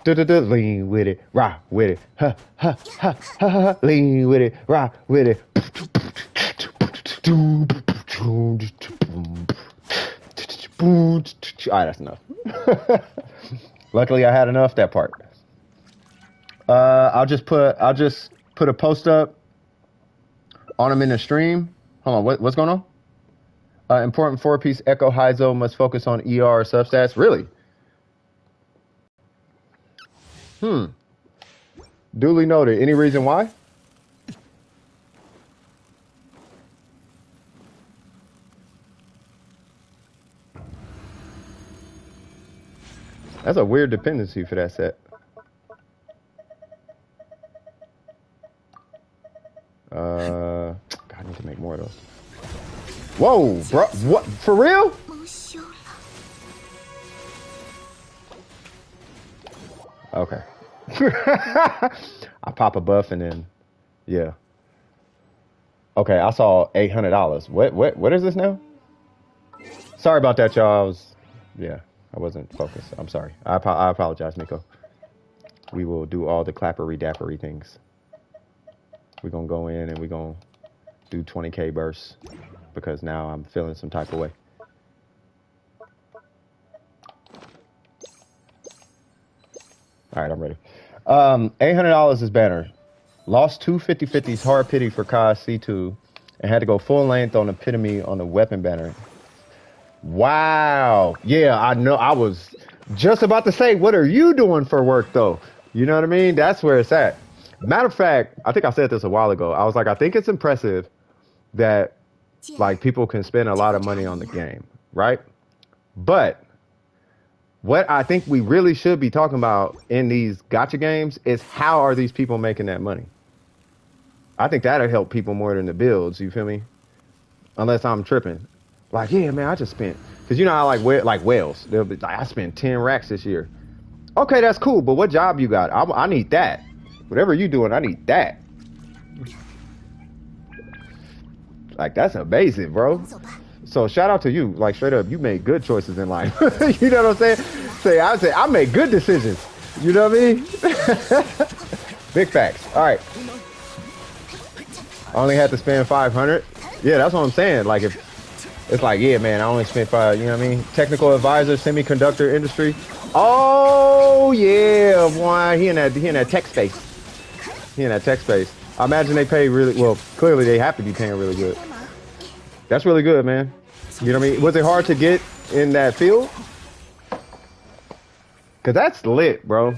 lean with it. Rock with it. Ha, ha, ha, ha, ha. Lean with it. Rock with it. Alright, that's enough. Luckily I had enough that part. I'll just put a post up on them in the stream. Hold on, what's going on? Important 4-piece Echo Heizou must focus on ER substats. Really? Duly noted. Any reason why? That's a weird dependency for that set. God, I need to make more of those. Whoa, bro. What? For real? Okay. I pop a buff and then, yeah. Okay, I saw $800. What is this now? Sorry about that, y'all. I wasn't focused. I'm sorry. I apologize, Nico. We will do all the clappery dappery things. We're gonna go in and we're gonna do 20K bursts because now I'm feeling some type of way. All right, I'm ready. $800 is banner. Lost two 50/50s hard pity for Kaz C2 and had to go full length on epitome on the weapon banner. Wow. Yeah, I know. I was just about to say, what are you doing for work though? You know what I mean? That's where it's at. Matter of fact, I think I said this a while ago. I was like, I think it's impressive that like people can spend a lot of money on the game, right? But what I think we really should be talking about in these gacha games is how are these people making that money? I think that'll help people more than the builds, you feel me? Unless I'm tripping. Like, yeah, man, I just spent, because you know how like whales, they'll be like, I spent 10 racks this year. Okay, that's cool, but what job you got? I need that. Whatever you doing, I need that. Like, that's amazing, bro. So shout out to you. Like, straight up, you made good choices in life. You know what I'm saying? I would say I made good decisions. You know what I mean? Big facts. All right. I only had to spend 500. Yeah, that's what I'm saying. Like, if it's like, yeah, man, I only spent 5. You know what I mean? Technical advisor, semiconductor industry. Oh yeah, boy, he in that tech space. He in that tech space. I imagine they pay really well. Clearly, they have to be paying really good. That's really good, man. You know what I mean? Was it hard to get in that field? Cause that's lit, bro.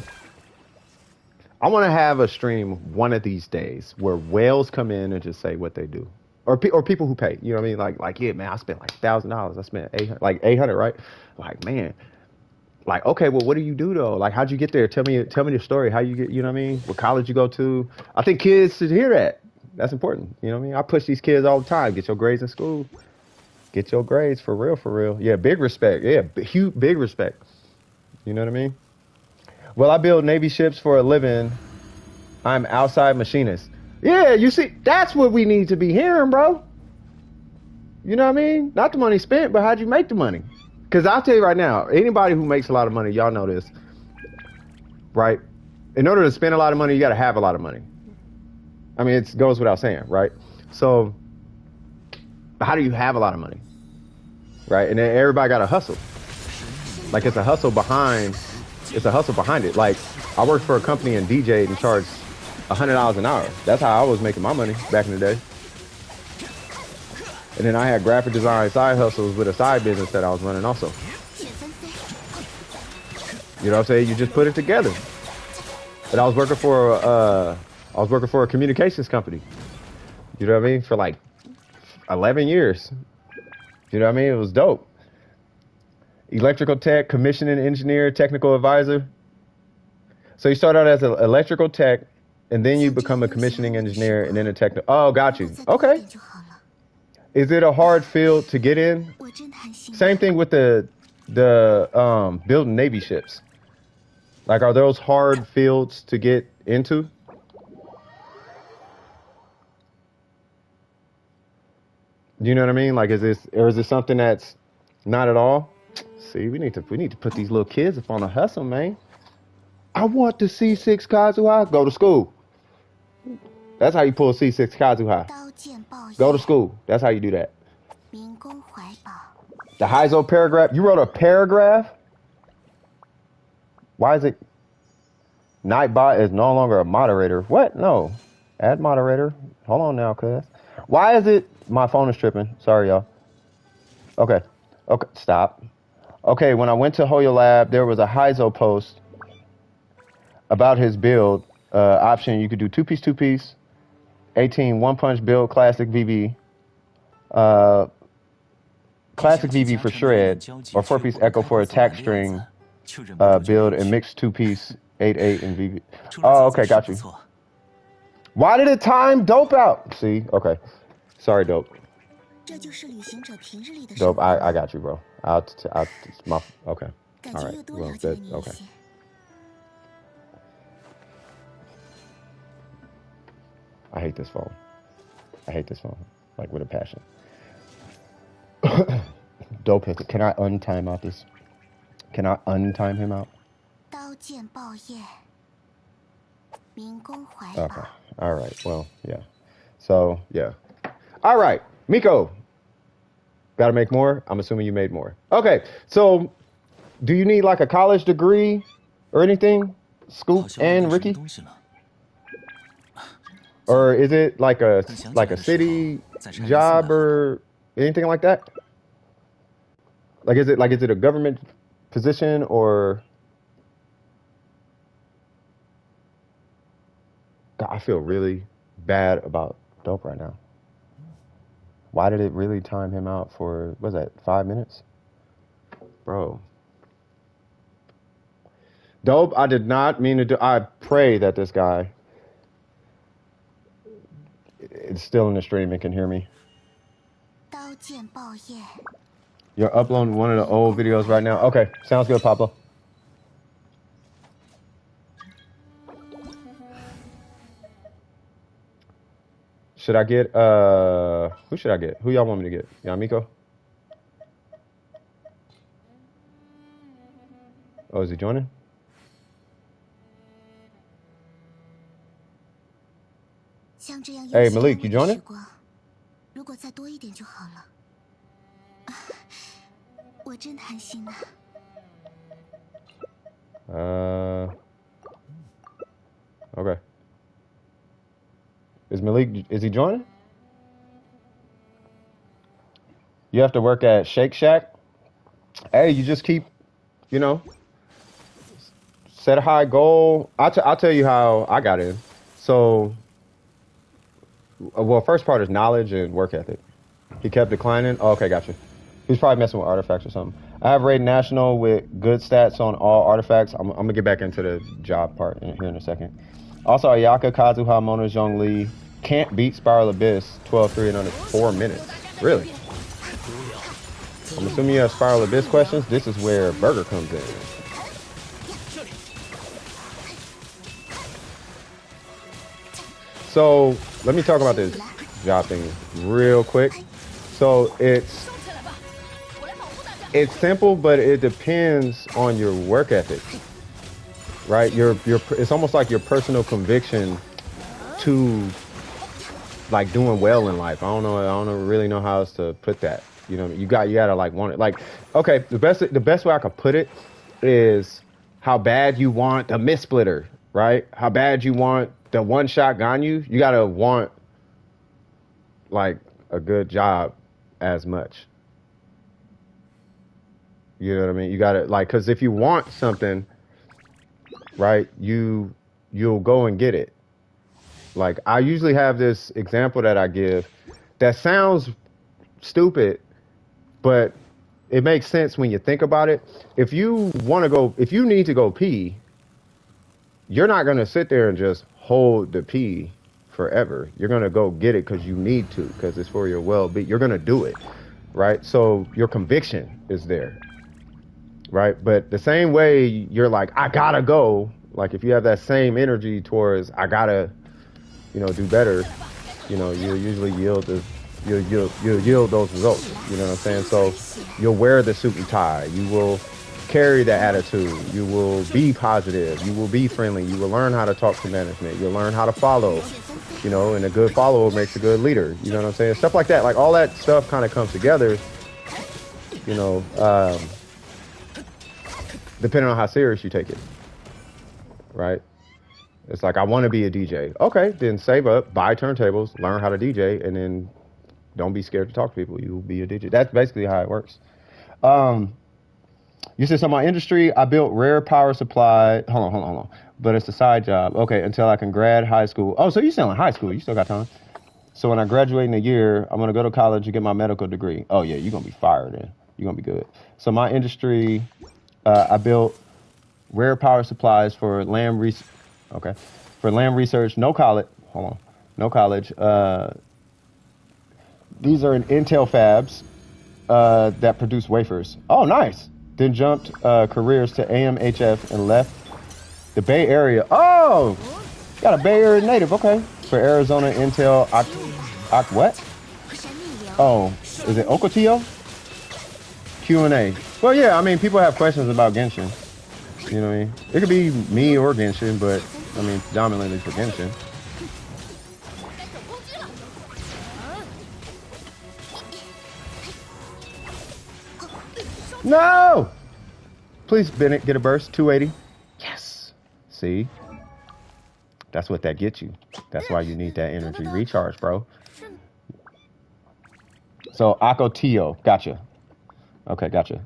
I want to have a stream one of these days where whales come in and just say what they do, or people who pay. You know what I mean? Like yeah, man, I spent like $1,000. I spent 800, right? Like, man. Like, okay, well, what do you do though? Like, how'd you get there? Tell me the story. How you get, you know what I mean? What college you go to? I think kids should hear that. That's important. You know what I mean? I push these kids all the time. Get your grades in school. Get your grades for real, for real. Yeah, big respect. Yeah, huge, big respect. You know what I mean? Well, I build Navy ships for a living. I'm outside machinist. Yeah, you see, that's what we need to be hearing, bro. You know what I mean? Not the money spent, but how'd you make the money? Because I'll tell you right now, anybody who makes a lot of money, y'all know this, right? In order to spend a lot of money, you got to have a lot of money. I mean, it goes without saying, right? So How do you have a lot of money? Right? And then everybody got to hustle. Like it's a hustle behind it. Like I worked for a company and DJ'd and charged $100 an hour. That's how I was making my money back in the day. And then I had graphic design side hustles with a side business that I was running also. You know what I'm saying? You just put it together. But I was working for a communications company. You know what I mean? For like 11 years. You know what I mean? It was dope. Electrical tech, commissioning engineer, technical advisor. So you start out as an electrical tech, and then you become a commissioning engineer, and then a technical. Oh, got you. Okay. Is it a hard field to get in? Same thing with the building Navy ships. Like, are those hard fields to get into? You know what I mean? Like, is this something that's not at all? See, we need to put these little kids up on a hustle, man. I want the C6 Kazuha. Go to school. That's how you pull C6 Kazuha. Go to school. That's how you do that. The Heizou paragraph. You wrote a paragraph? Why is it Nightbot is no longer a moderator? What? No. Add moderator. Hold on now, cuz. Why is it my phone is tripping? Sorry, y'all. Okay. Okay, stop. Okay, when I went to Hoyo Lab, there was a Heizou post about his build option. You could do two-piece, 18 one-punch build, classic VV. Classic VV for shred, or 4-piece echo for attack string build, and mixed 2-piece 8-8 and VV. Oh, okay, got you. Why did it time Dope out? See, okay. Sorry, Dope. Dope, I got you, bro. Okay. All right. Well, okay. I hate this phone. Like with a passion. Dope hits it. Can I untime out this? Can I untime him out? Okay. All right. Well, yeah. So, yeah. All right. Miko. Got to make more? I'm assuming you made more. Okay. So, do you need like a college degree or anything? Scoop and Ricky? Or is it like a city job or anything like that? Like is it a government position or? God, I feel really bad about Dope right now. Why did it really time him out for, what was that, 5 minutes? Bro. Dope, I did not mean to do, I pray that this guy is still in the stream and can hear me. You're uploading one of the old videos right now? Okay, sounds good, Pablo. Should I get, who should I get? Who y'all want me to get? Yamiko? Oh, is he joining? Hey, Malik, you joining? Okay. Is Malik, is he joining? You have to work at Shake Shack? Hey, you just keep, you know, set a high goal. I'll tell you how I got in. So, well, first part is knowledge and work ethic. He kept declining. Oh, okay, gotcha. He's probably messing with artifacts or something. I have Raid National with good stats on all artifacts. I'm going to get back into the job part here in a second. Also, Ayaka, Kazuha, Mona, Zhongli can't beat Spiral Abyss 12-3 in under 4 minutes. Really? I'm assuming you have Spiral Abyss questions. This is where Burger comes in. So, let me talk about this job thing real quick. So, it's simple, but it depends on your work ethic. Right? It's almost like your personal conviction to like doing well in life. I don't really know how else to put that. You know, you gotta like want it. Like, okay, the best way I could put it is how bad you want the mist splitter, right? How bad you want the one shot Ganyu. You gotta want like a good job as much. You know what I mean? You gotta like, cause if you want something, right, you'll go and get it. Like I usually have this example that I give that sounds stupid, but it makes sense when you think about it. If you need to go pee, you're not gonna sit there and just hold the pee forever. You're gonna go get it because you need to, because it's for your well-being. You're gonna do it, right? So your conviction is there, right? But the same way you're like, I gotta go. Like if you have that same energy towards, I gotta, do better. You'll usually you'll yield those results. You know what I'm saying? So you'll wear the suit and tie. You will carry the attitude. You will be positive. You will be friendly. You will learn how to talk to management. You'll learn how to follow. And a good follower makes a good leader. You know what I'm saying? Stuff like that. Like all that stuff kind of comes together. Depending on how serious you take it. Right? It's like, I want to be a DJ. Okay, then save up, buy turntables, learn how to DJ, and then don't be scared to talk to people. You'll be a DJ. That's basically how it works. You said, so my industry, I built rare power supply. Hold on. But it's a side job. Okay, until I can grad high school. Oh, so you're still in high school. You still got time. So when I graduate in a year, I'm going to go to college and get my medical degree. Oh, yeah, you're going to be fired then. You're going to be good. So my industry, I built rare power supplies for land research. Okay. For land research, no college. Hold on. No college. These are in Intel fabs that produce wafers. Oh, nice. Then jumped careers to AMHF and left the Bay Area. Oh, got a Bay Area native. Okay. For Arizona Intel. What? Oh, is it Ocotillo? Q&A. Well, yeah, I mean, people have questions about Genshin. You know what I mean? It could be me or Genshin, but I mean, predominantly for Genshin. No! Please, Bennett, get a burst. 280. Yes. See? That's what that gets you. That's why you need that energy recharge, bro. So, Akotio. Gotcha. Okay, gotcha.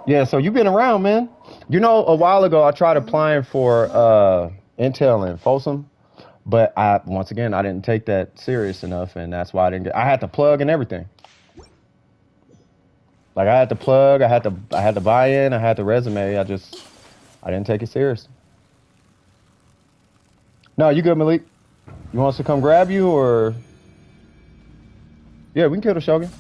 Yeah, so you've been around, man. A while ago, I tried applying for Intel and Folsom, but once again, I didn't take that serious enough, and that's why I had to plug and everything. Like, I had to plug, I had to buy in, I had the resume, I didn't take it serious. No, you good, Malik? You want us to come grab you, or? Yeah, we can kill the Shogun.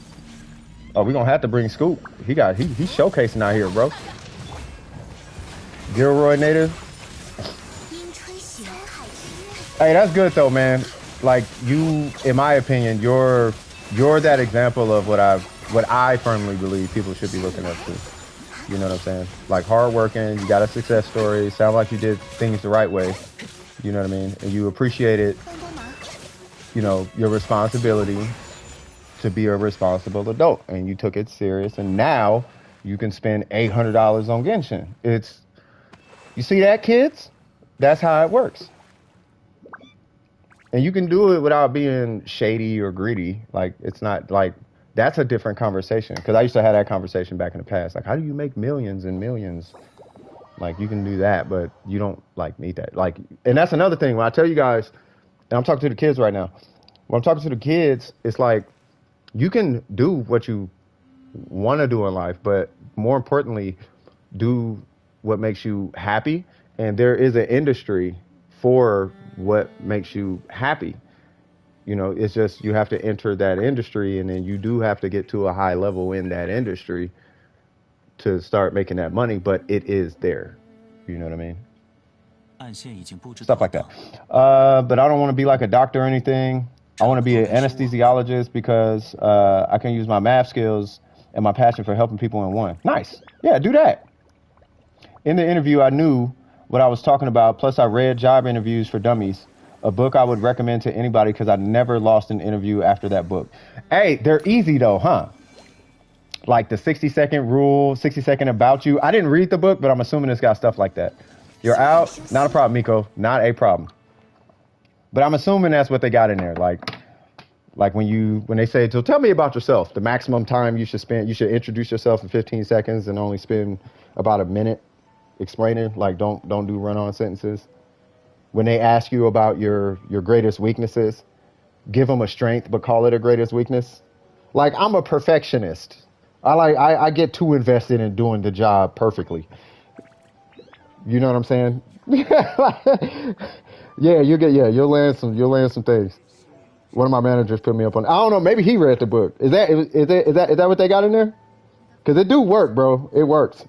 Oh, we're gonna have to bring Scoop. He's showcasing out here, bro. Gilroy native. Hey, that's good though, man. Like you, in my opinion, you're that example of what I firmly believe people should be looking up to. You know what I'm saying? Like hardworking, you got a success story, sound like you did things the right way. You know what I mean? And you appreciated, your responsibility to be a responsible adult, and you took it serious, and now you can spend $800 on Genshin. You see that, kids? That's how it works. And you can do it without being shady or greedy. Like, it's not like, that's a different conversation. Because I used to have that conversation back in the past. Like, how do you make millions and millions? Like, you can do that, but you don't, need that. Like, and that's another thing. When I tell you guys, and I'm talking to the kids right now. When I'm talking to the kids, it's like, you can do what you want to do in life, but more importantly, do what makes you happy. And there is an industry for what makes you happy. It's just you have to enter that industry, and then you do have to get to a high level in that industry to start making that money, but it is there. You know what I mean? Stuff like that. But I don't want to be like a doctor or anything. I want to be an anesthesiologist because I can use my math skills and my passion for helping people in one. Nice. Yeah, do that. In the interview, I knew what I was talking about. Plus, I read Job Interviews for Dummies, a book I would recommend to anybody because I never lost an interview after that book. Hey, they're easy though, huh? Like the 60-second rule, 60-second about you. I didn't read the book, but I'm assuming it's got stuff like that. You're out. Not a problem, Miko. Not a problem. But I'm assuming that's what they got in there. Like when they say, so tell me about yourself, the maximum time you should introduce yourself in 15 seconds and only spend about a minute explaining. Like don't do run-on sentences. When they ask you about your greatest weaknesses, give them a strength, but call it a greatest weakness. Like, I'm a perfectionist. I get too invested in doing the job perfectly. You know what I'm saying? Yeah, you'll land some things. One of my managers put me up on. I don't know. Maybe he read the book. Is that what they got in there? Because it do work, bro. It works.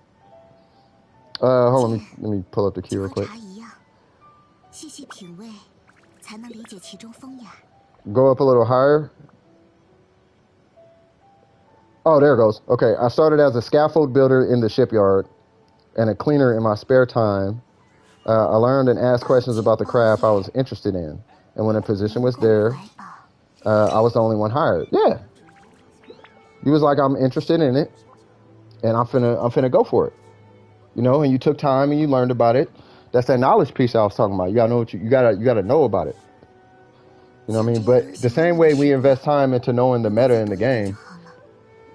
Hold on. Let me pull up the key real quick. Go up a little higher. Oh, there it goes. Okay, I started as a scaffold builder in the shipyard and a cleaner in my spare time. I learned and asked questions about the craft I was interested in. And when a position was there, I was the only one hired. Yeah. He was like, I'm interested in it, and I'm finna go for it. You know, and you took time and you learned about it. That's that knowledge piece I was talking about. You gotta know you gotta know about it. You know what I mean? But the same way we invest time into knowing the meta in the game,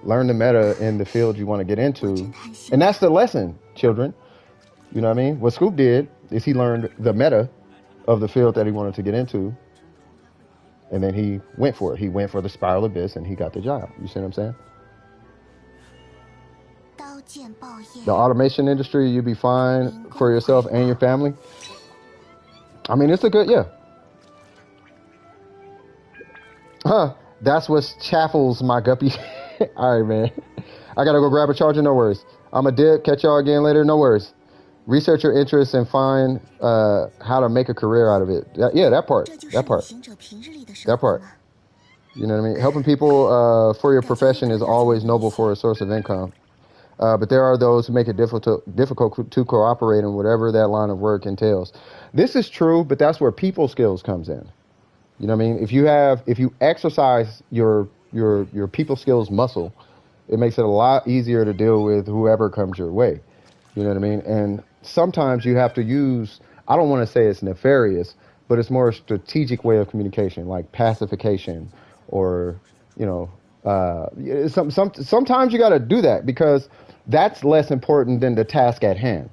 learn the meta in the field you want to get into. And that's the lesson, children. You know what I mean? What Scoop did is he learned the meta of the field that he wanted to get into. And then he went for it. He went for the Spiral Abyss and he got the job. You see what I'm saying? The automation industry, you'd be fine for yourself and your family. I mean, it's a good, yeah. Huh. That's what chaffles my guppy. All right, man. I gotta go grab a charger. No worries. I'm a dip. Catch y'all again later. No worries. Research your interests and find how to make a career out of it. Yeah, that part. You know what I mean? Helping people for your profession is always noble for a source of income. But there are those who make it difficult to cooperate in whatever that line of work entails. This is true, but that's where people skills comes in. You know what I mean? If you exercise your people skills muscle, it makes it a lot easier to deal with whoever comes your way. You know what I mean? And sometimes you have to use, I don't want to say it's nefarious, but it's more a strategic way of communication, like pacification or, you know, sometimes you got to do that because that's less important than the task at hand.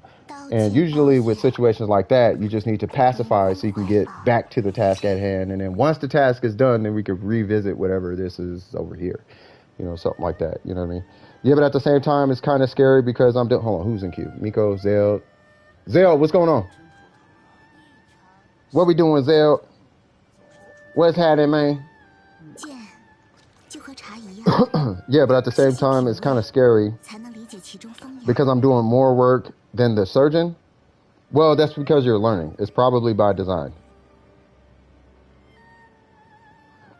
And usually with situations like that, you just need to pacify so you can get back to the task at hand. And then once the task is done, then we could revisit whatever this is over here. You know, something like that. You know what I mean? Yeah, but at the same time, it's kind of scary because hold on, who's in queue? Miko, Zell. Zell, what's going on? What we doing, Zell? What's happening, man? Yeah, but at the same time, it's kind of scary because I'm doing more work than the surgeon. Well, that's because you're learning. It's probably by design.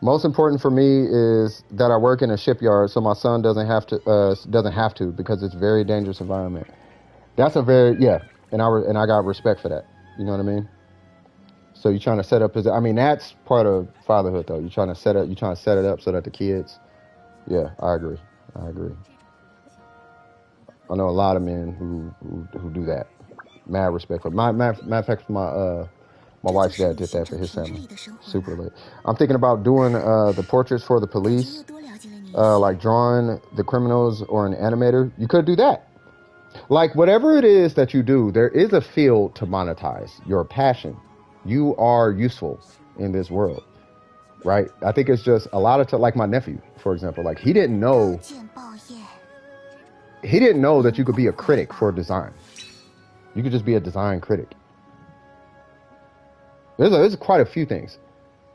Most important for me is that I work in a shipyard, so my son doesn't have to because it's a very dangerous environment. That's a very and I got respect for that. You know what I mean? So you're trying to set up that's part of fatherhood though. You're trying to set it up so that the kids. Yeah, I agree. I know a lot of men who do that. Mad respect for matter of fact, my wife's dad did that for his family. Super lit. I'm thinking about doing the portraits for the police, like drawing the criminals or an animator. You could do that. Like whatever it is that you do, there is a field to monetize your passion. You are useful in this world, right? I think it's just a lot of like my nephew, for example, like he didn't know that you could be a critic for design. You could just be a design critic. There's quite a few things,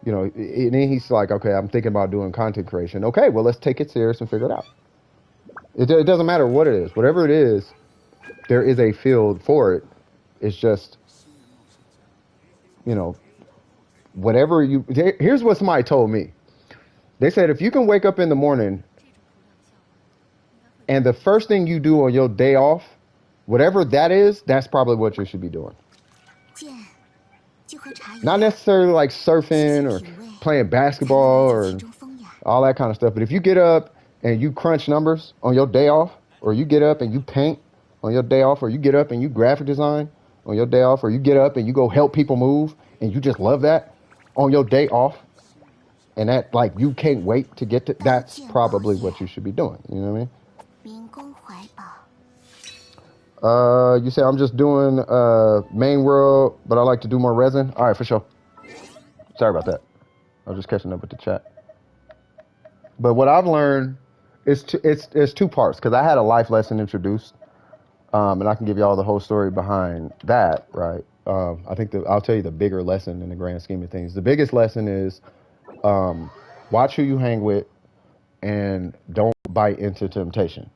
you know, and then he's like, okay, I'm thinking about doing content creation. Okay, well, let's take it serious and figure it out. It doesn't matter what it is. Whatever it is, there is a field for it. It's just, you know, here's what somebody told me. They said, if you can wake up in the morning and the first thing you do on your day off, whatever that is, that's probably what you should be doing. Not necessarily like surfing or playing basketball or all that kind of stuff. But if you get up and you crunch numbers on your day off, or you get up and you paint on your day off, or you get up and you graphic design on your day off, or you get up and you go help people move and you just love that on your day off, and that like you can't wait to get to, that's probably what you should be doing. You know what I mean? You say I'm just doing main world, but I like to do more resin. All right, for sure. Sorry about that. I was just catching up with the chat. But what I've learned is it's two parts, because I had a life lesson introduced, and I can give you all the whole story behind that, right? I think I'll tell you the bigger lesson in the grand scheme of things. The biggest lesson is watch who you hang with and don't bite into temptation,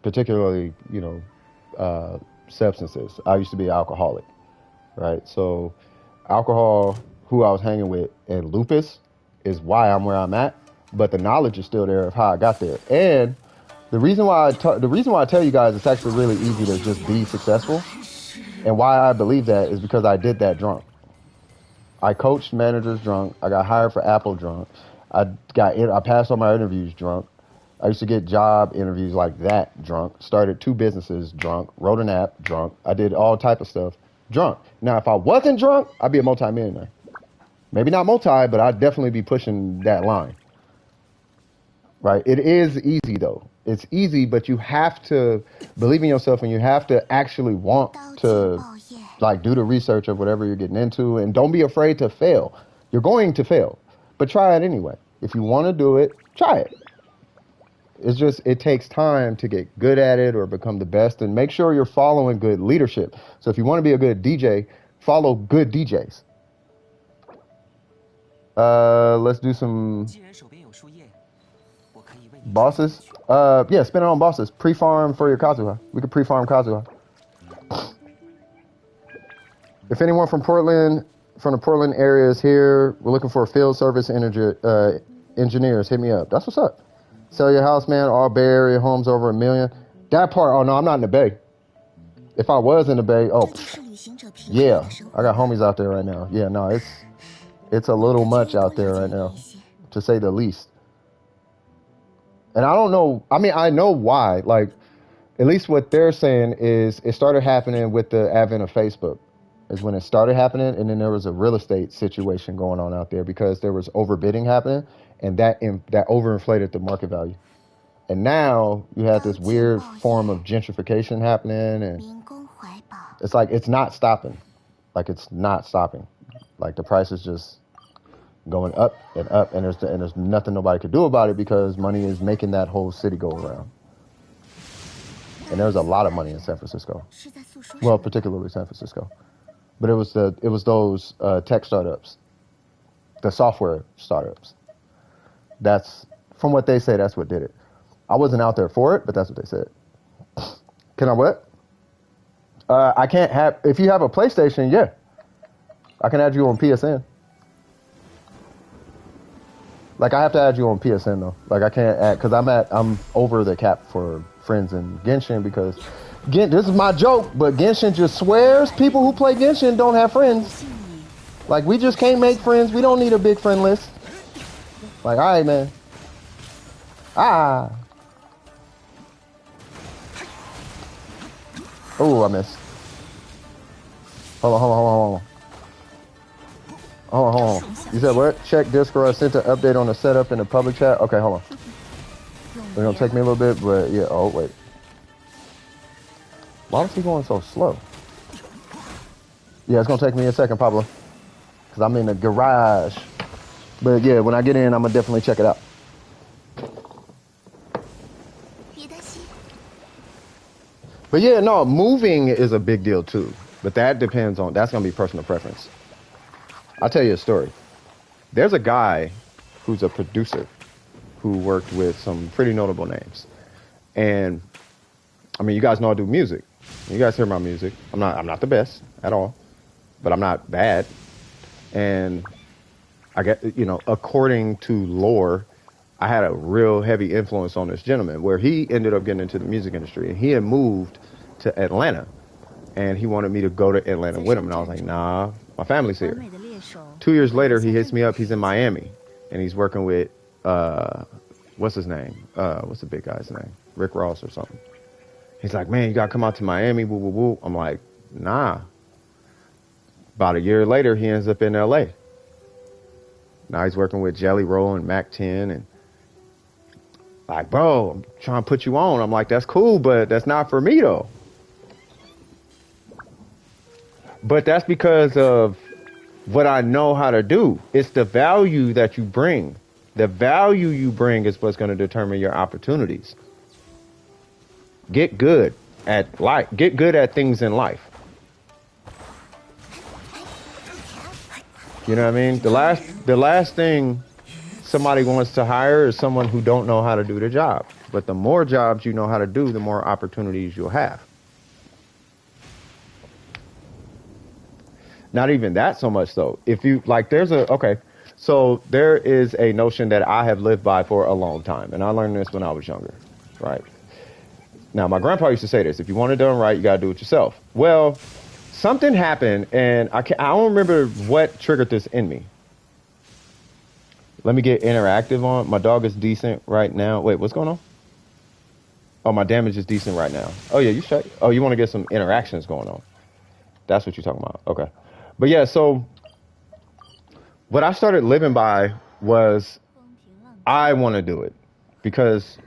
particularly, substances. I used to be an alcoholic, right? So alcohol, who I was hanging with, and lupus is why I'm where I'm at, but the knowledge is still there of how I got there. And the reason why I tell you guys it's actually really easy to just be successful, and why I believe that, is because I did that drunk. I coached managers drunk. I got hired for Apple drunk. I passed all my interviews drunk. I used to get job interviews like that drunk. Started 2 businesses drunk. Wrote an app drunk. I did all type of stuff drunk. Now, if I wasn't drunk, I'd be a multi-millionaire. Maybe not multi, but I'd definitely be pushing that line. Right? It is easy, though. It's easy, but you have to believe in yourself, and you have to actually want to do the research of whatever you're getting into, and don't be afraid to fail. You're going to fail, but try it anyway. If you want to do it, try it. It's just, it takes time to get good at it or become the best, and make sure you're following good leadership. So if you want to be a good DJ, follow good DJs. Let's do some bosses. Yeah, spin it on bosses. Pre-farm for your Kazuha. We could pre-farm Kazuha. If anyone from the Portland area is here, we're looking for field service engineers. Hit me up. That's what's up. Sell your house, man. All Bay Area homes over $1 million. That part, oh no, I'm not in the Bay. If I was in the Bay, oh, yeah. I got homies out there right now. Yeah, no, it's a little much out there right now, to say the least. And I don't know, I mean, I know why. Like, at least what they're saying is it started happening with the advent of Facebook. Is when it started happening, and then there was a real estate situation going on out there because there was overbidding happening, and that overinflated the market value. And now you have this weird form of gentrification happening, and it's like it's not stopping. Like, it's not stopping. Like, the price is just going up and up, and there's nothing nobody could do about it, because money is making that whole city go around. And there's a lot of money in San Francisco. Well, particularly San Francisco. But it was those tech startups, the software startups. That's, from what they say, that's what did it. I wasn't out there for it, but that's what they said. Can I what? I can't have, if you have a PlayStation, yeah. I can add you on PSN. Like, I have to add you on PSN though. Like, I can't add, because I'm over the cap for friends in Genshin, because this is my joke, but Genshin just swears people who play Genshin don't have friends. Like, we just can't make friends. We don't need a big friend list. Like, all right, man. Ah. Oh, I missed. Hold on. Hold on. You said what? Check Discord. I sent an update on the setup in the public chat. Okay, hold on. It's gonna take me a little bit, but yeah. Oh, wait. Why is he going so slow? Yeah, it's gonna take me a second, Pablo, because I'm in the garage. But yeah, when I get in, I'm gonna definitely check it out. But yeah, no, moving is a big deal too. But that depends on, that's gonna be personal preference. I'll tell you a story. There's a guy who's a producer who worked with some pretty notable names. And I mean, you guys know I do music. You guys hear my music. I'm not the best at all, but I'm not bad. And I get, according to lore, I had a real heavy influence on this gentleman, where he ended up getting into the music industry, and he had moved to Atlanta, and he wanted me to go to Atlanta with him. And I was like, nah, My family's here. 2 years later, he hits me up. He's in Miami, and he's working with what's his name? What's the big guy's name? Rick Ross or something. He's like, man, you gotta come out to Miami. Woo woo woo. I'm like, nah. About a year later, he ends up in LA. Now he's working with Jelly Roll and Mac 10 and like, bro, I'm trying to put you on. I'm like, that's cool, but that's not for me though. But that's because of what I know how to do. It's the value that you bring. The value you bring is what's going to determine your opportunities. Get good at life. Get good at things in life. You know what I mean? The last thing somebody wants to hire is someone who don't know how to do the job. But the more jobs you know how to do, the more opportunities you'll have. Not even that so much though. If you like, so there is a notion that I have lived by for a long time, and I learned this when I was younger, right? Now, my grandpa used to say this: if you want it done right, you gotta do it yourself. Well, something happened, and I don't remember what triggered this in me. Let me get interactive on. My dog is decent right now. Wait, what's going on? Oh, my damage is decent right now. Oh yeah, you straight. Oh, you want to get some interactions going on? That's what you're talking about. Okay. But yeah, so what I started living by was I want to do it. Because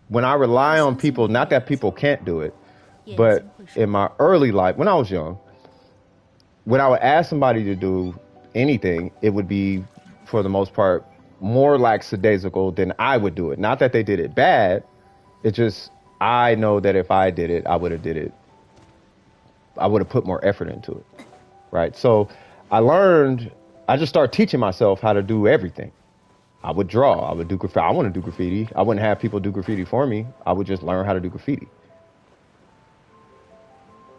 when I rely on people, not that people can't do it, but in my early life, when I was young, when I would ask somebody to do anything, it would be, for the most part, more lackadaisical than I would do it. Not that they did it bad. It's just, I know that if I did it, I would have did it. I would have put more effort into it. Right. So I just started teaching myself how to do everything. I would draw. I would do graffiti. I want to do graffiti. I wouldn't have people do graffiti for me. I would just learn how to do graffiti.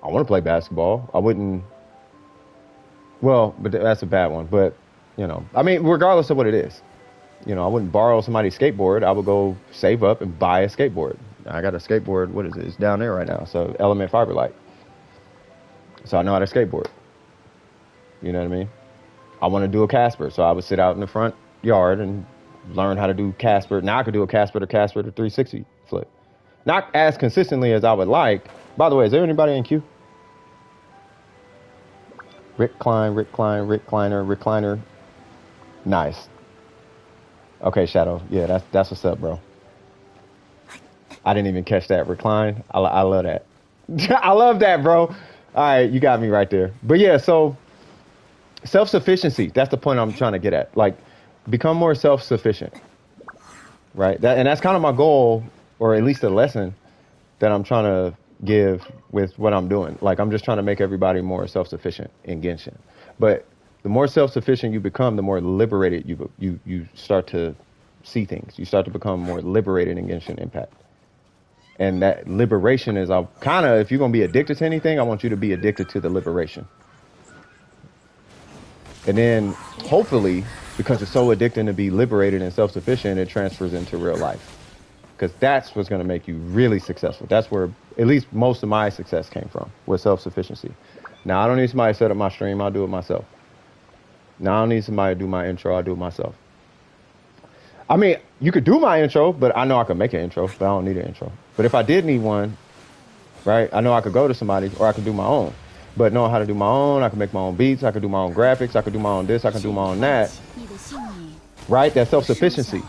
I want to play basketball. I wouldn't. Well, but that's a bad one. But, you know, I mean, regardless of what it is, you know, I wouldn't borrow somebody's skateboard. I would go save up and buy a skateboard. I got a skateboard. What is it? It's down there right now. So Element Fiberlight. So I know how to skateboard. You know what I mean? I want to do a Casper, so I would sit out in the front yard and learn how to do Casper. Now I could do a Casper to 360 flip. Not as consistently as I would like. By the way, is there anybody in queue? Rick Kleiner. Nice. Okay, Shadow. Yeah, that's what's up, bro. I didn't even catch that. Recline. I love that. I love that, bro. All right, you got me right there. But yeah, so self-sufficiency, that's the point I'm trying to get at. Like, become more self-sufficient, right? And that's kind of my goal, or at least a lesson that I'm trying to give with what I'm doing. Like, I'm just trying to make everybody more self-sufficient in Genshin. But the more self-sufficient you become, the more liberated you start to see things. You start to become more liberated in Genshin Impact. And that liberation is, if you're going to be addicted to anything, I want you to be addicted to the liberation. And then, hopefully, because it's so addicting to be liberated and self-sufficient, it transfers into real life. Because that's what's going to make you really successful. That's where, at least most of my success came from, was self-sufficiency. Now, I don't need somebody to set up my stream. I'll do it myself. Now, I don't need somebody to do my intro. I'll do it myself. I mean, you could do my intro, but I know I could make an intro, but I don't need an intro. But if I did need one, right, I know I could go to somebody, or I could do my own. But knowing how to do my own, I can make my own beats, I can do my own graphics, I can do my own this, I can do my own that. Right? That's self-sufficiency.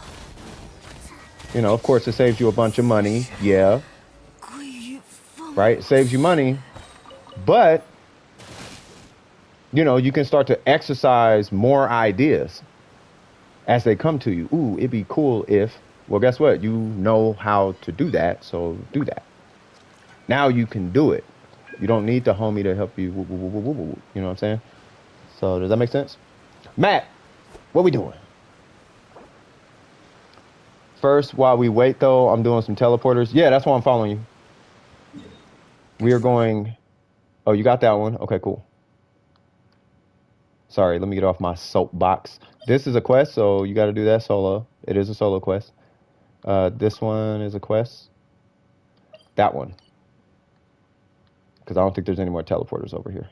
You know, of course, it saves you a bunch of money. Yeah. Right? It saves you money. But, you know, you can start to exercise more ideas as they come to you. Ooh, it'd be cool if, well, guess what? You know how to do that, so do that. Now you can do it. You don't need the homie to help you. You know what I'm saying? So does that make sense? Matt, what we doing? First, while we wait, though, I'm doing some teleporters. Yeah, that's why I'm following you. We are going... Oh, you got that one? Okay, cool. Sorry, let me get off my soapbox. This is a quest, so you got to do that solo. It is a solo quest. This one is a quest. That one. Because I don't think there's any more teleporters over here.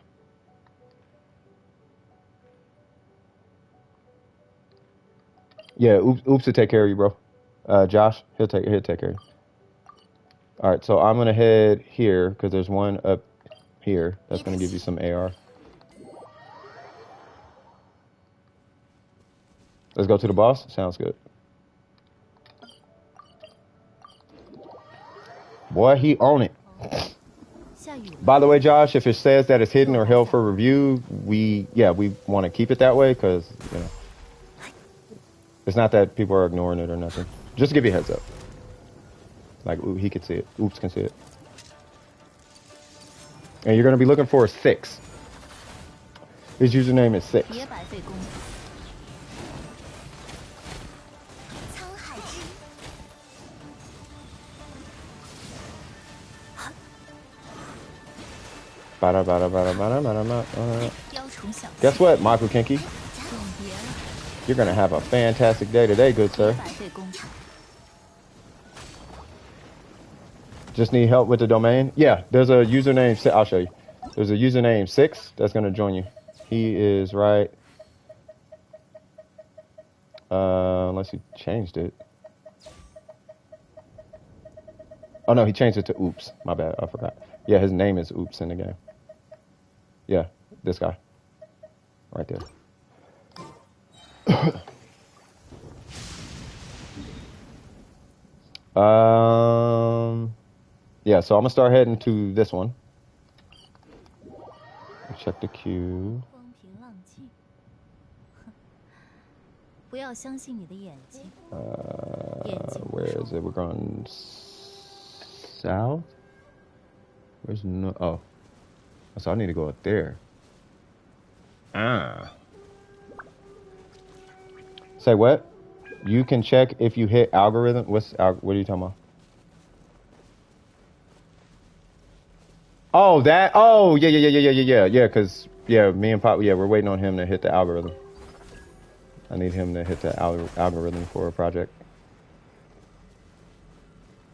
Yeah, oops will take care of you, bro. Josh, he'll take care of you. All right, so I'm gonna head here because there's one up here that's gonna give you some AR. Let's go to the boss. Sounds good. Boy, he on it. By the way, Josh, if it says that it's hidden or held for review, we want to keep it that way because, you know, it's not that people are ignoring it or nothing. Just to give you a heads up. Like, he can see it. Oops can see it. And you're going to be looking for a 6. His username is 6. Guess what, Michael Kinky? You're going to have a fantastic day today, good sir. Just need help with the domain? Yeah, there's a username. I'll show you. There's a username 6 that's going to join you. He is right. Unless he changed it. Oh, no, he changed it to Oops. My bad. I forgot. Yeah, his name is Oops in the game. Yeah, this guy. Right there. Yeah, so I'm gonna start heading to this one. Check the queue. Where is it? We're going south? Where's no? Oh, so I need to go up there. Say what? You can check if you hit algorithm. What are you talking about? Oh, that. Oh, yeah. Cause me and Pop. Yeah, we're waiting on him to hit the algorithm. I need him to hit the algorithm for a project.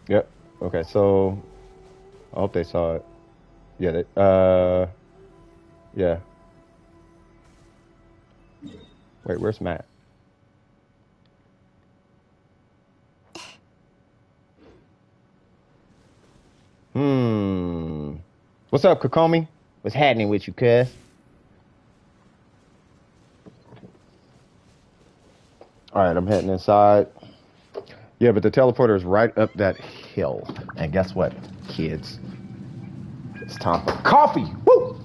Yep. Okay. So I hope they saw it. Yeah. Yeah. Wait, where's Matt? What's up, Kokomi? What's happening with you, cuz? All right, I'm heading inside. Yeah, but the teleporter is right up that hill. And guess what, kids? It's time for coffee. Woo!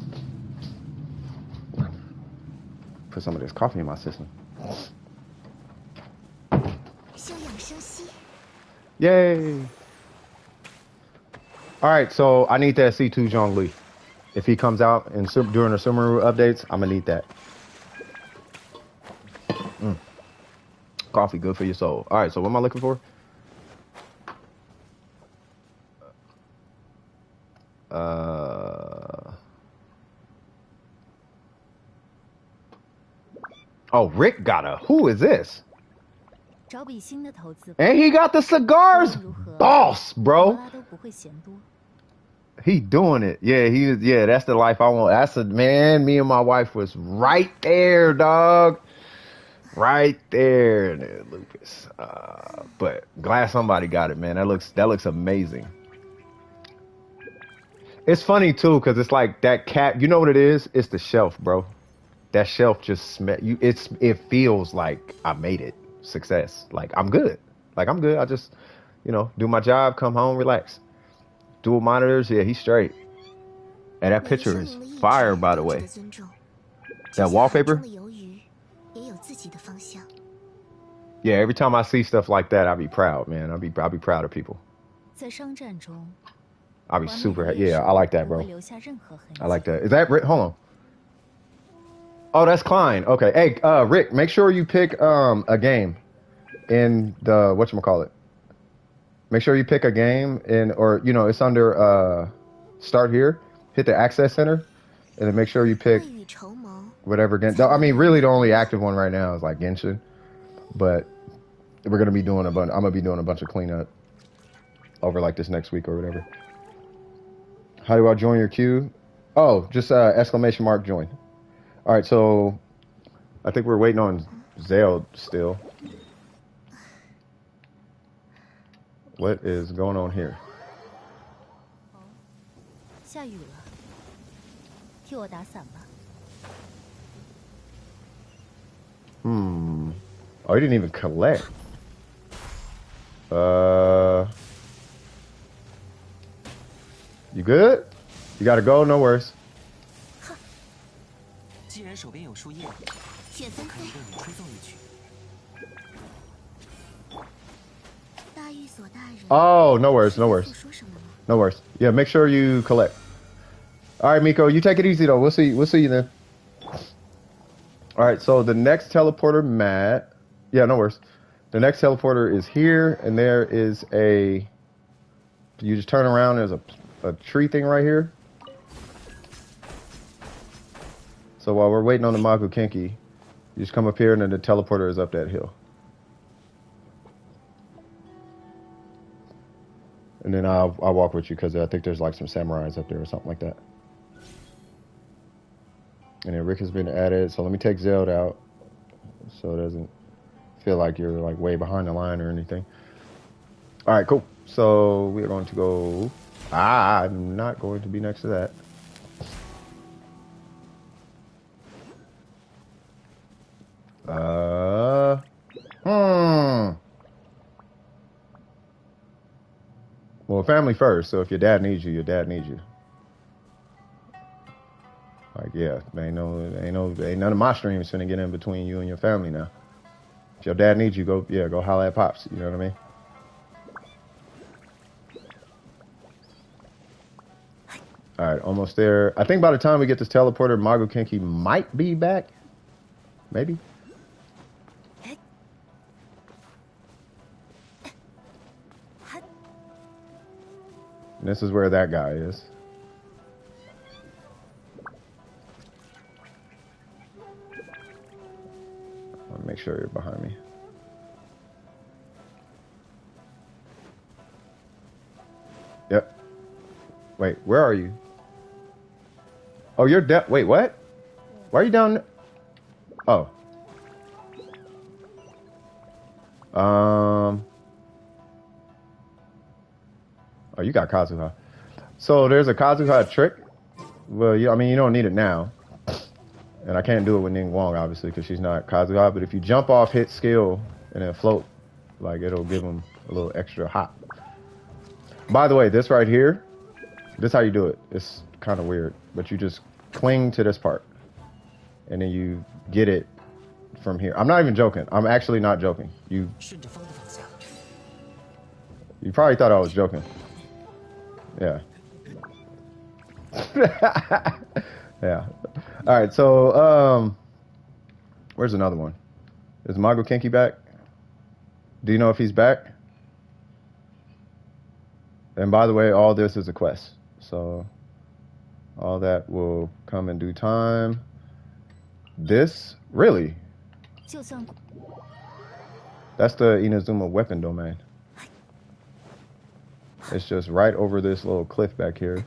Put some of this coffee in my system. Yay! All right, so I need that C2 Zhongli. If he comes out and during the Sumeru updates, I'm gonna need that. Coffee, good for your soul. All right, so what am I looking for? Oh, Rick got a. Who is this? And he got the cigars, boss, bro. He doing it. Yeah, he was. Yeah, that's the life I want. That's a man. Me and my wife was right there, dog. Right there, Lucas. But glad somebody got it, man. That looks amazing. It's funny too, cause it's like that cat. You know what it is? It's the shelf, bro. That shelf just smell. It feels like I made it. Success. Like I'm good. I just, do my job, come home, relax. Dual monitors. Yeah, he's straight. And that picture is fire, by the way. That wallpaper. Yeah, every time I see stuff like that, I'll be proud, man. I'll be proud of people. I'll be super. Yeah, I like that, bro. I like that. Is that Rick? Hold on. Oh, that's Klein. Okay. Hey, Rick, make sure you pick a game in the whatchamacallit. Make sure you pick a game or it's under start here. Hit the access center, and then make sure you pick whatever game. I mean, really, the only active one right now is like Genshin, but we're gonna be doing I'm gonna be doing a bunch of cleanup over like this next week or whatever. How do I join your queue? Oh, just exclamation mark join. All right, so I think we're waiting on Zale still. What is going on here? Hmm. Oh, he didn't even collect. You good? You gotta go? No worries. Oh, no worries, no worries. No worries. Yeah, make sure you collect. All right, Miko, you take it easy though. We'll see you then. All right, so the next teleporter, Matt. Yeah, no worries. The next teleporter is here, and there is a. You just turn around. There's a tree thing right here. So while we're waiting on the Magu Kenki, you just come up here, and then the teleporter is up that hill. And then I'll walk with you because I think there's like some samurais up there or something like that. And then Rick has been added. So let me take Zeld out so it doesn't feel like you're like way behind the line or anything. All right, cool. So we're going to go. I'm not going to be next to that. Well, family first. So if your dad needs you, your dad needs you. Like, yeah, ain't none of my streams finna get in between you and your family now. If your dad needs you, go holler at Pops. You know what I mean? All right, almost there. I think by the time we get this teleporter, Magu Kenki might be back. Maybe. And this is where that guy is. I'll make sure you're behind me. Yep. Wait, where are you? Oh, you're down. Wait, what? Why are you down? Oh. Oh, you got Kazuha. So there's a Kazuha trick. Well, I mean, you don't need it now. And I can't do it with Ning Wong, obviously, because she's not Kazuha. But if you jump off, hit skill, and then float, like, it'll give them a little extra hop. By the way, this right here, this is how you do it. It's kind of weird. But you just cling to this part. And then you get it from here. I'm not even joking. I'm actually not joking. You probably thought I was joking. Yeah. Yeah. All right, so where's another one? Is Magu Kenki back? Do you know if he's back? And by the way, all this is a quest. So all that will come in due time. This? Really? That's the Inazuma weapon domain. It's just right over this little cliff back here.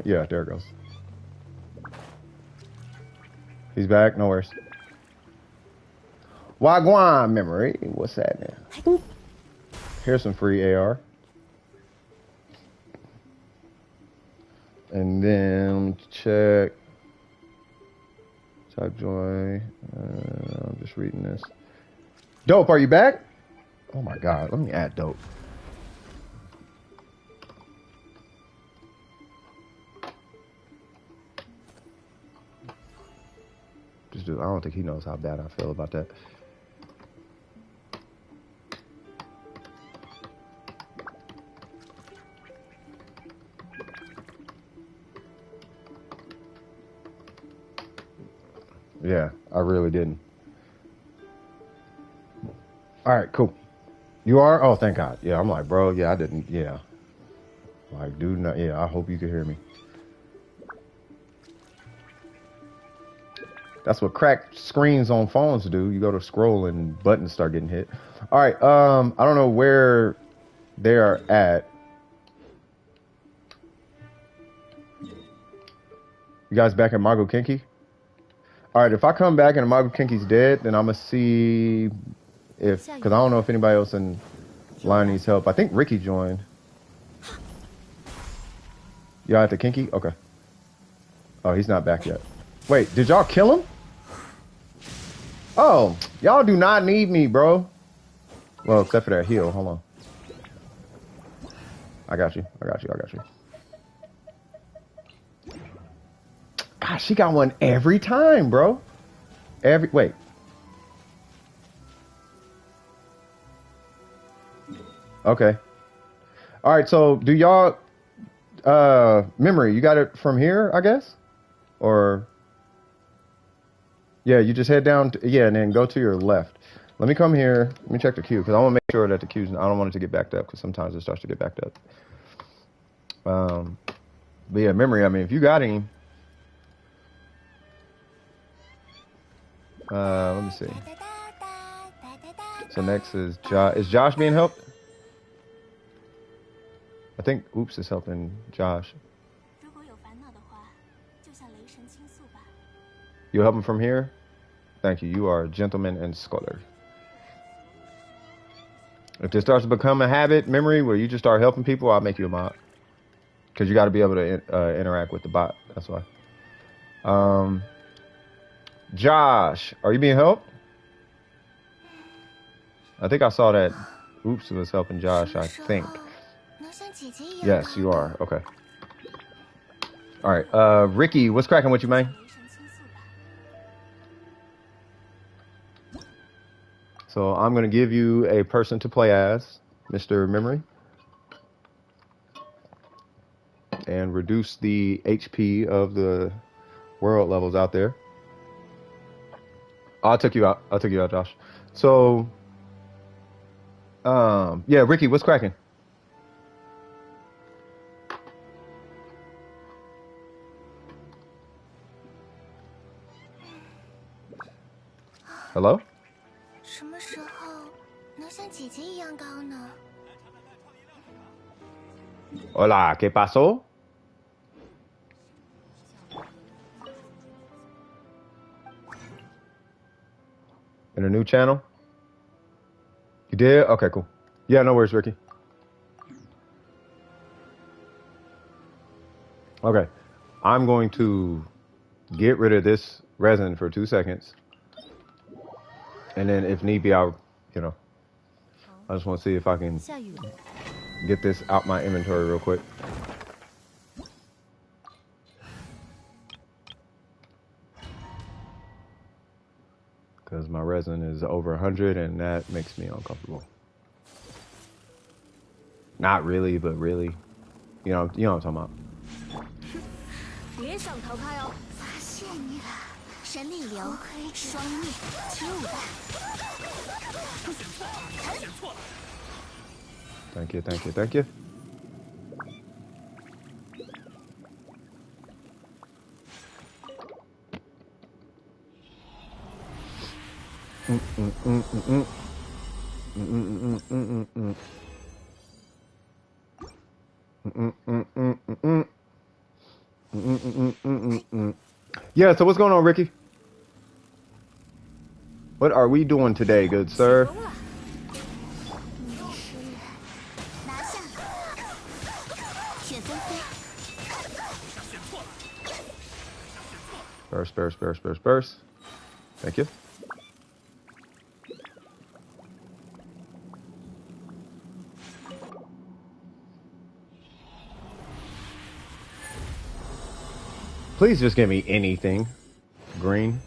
Yeah, there it goes. He's back, no worries. Wagwan memory. What's that now? Boop. Here's some free AR. And then check. Type joy. I'm just reading this. Dope, are you back? Oh my god, let me add Dope. Just do. I don't think he knows how bad I feel about that. Yeah, I really didn't. All right, cool. You are? Oh, thank God. Yeah, I'm like, bro, yeah, I didn't. Yeah. Like, dude, not, yeah, I hope you can hear me. That's what cracked screens on phones do. You go to scroll and buttons start getting hit. All right, I don't know where they are at. You guys back in Mago Kinky? All right, if I come back and Mago Kinky's dead, then I'm gonna see if, because I don't know if anybody else in line needs help. I think Ricky joined. Y'all at the Kinky? Okay. Oh, he's not back yet. Wait, did y'all kill him? Oh, y'all do not need me, bro. Well, except for that heal. Hold on. I got you. I got you. I got you. Gosh, she got one every time, bro. Wait. Okay. All right, so do y'all memory, you got it from here, I guess? Or yeah, you just head down yeah, and then go to your left. Let me come here. Let me check the queue because I want to make sure that the queue's, I don't want it to get backed up because sometimes it starts to get backed up. But yeah, memory, I mean, if you got him, let me see. So next is Josh. Is Josh being helped? I think Oops is helping Josh. You'll help him from here? Thank you. You are a gentleman and scholar. If this starts to become a habit, memory, where you just start helping people, I'll make you a mod. Because you got to be able to interact with the bot. That's why. Josh, are you being helped? I think I saw that Oops was helping Josh, I think. Yes, you are. Okay. All right. Ricky, what's cracking with you, man? So I'm going to give you a person to play as, Mr. Memory. And reduce the HP of the world levels out there. Oh, I took you out. I took you out, Josh. So, yeah, Ricky, what's cracking? Hello? Hola, ¿qué pasó? In a new channel? You did? Okay, cool. Yeah, no worries, Ricky. Okay. I'm going to get rid of this resin for 2 seconds. And then if need be, I'll, I just want to see if I can get this out my inventory real quick. Because my resin is over 100 and that makes me uncomfortable. Not really, but really. You know what I'm talking about. Thank you, thank you, thank you. Yeah, so what's going on, Ricky? What are we doing today, good sir? Burst. Thank you. Please just give me anything. Green.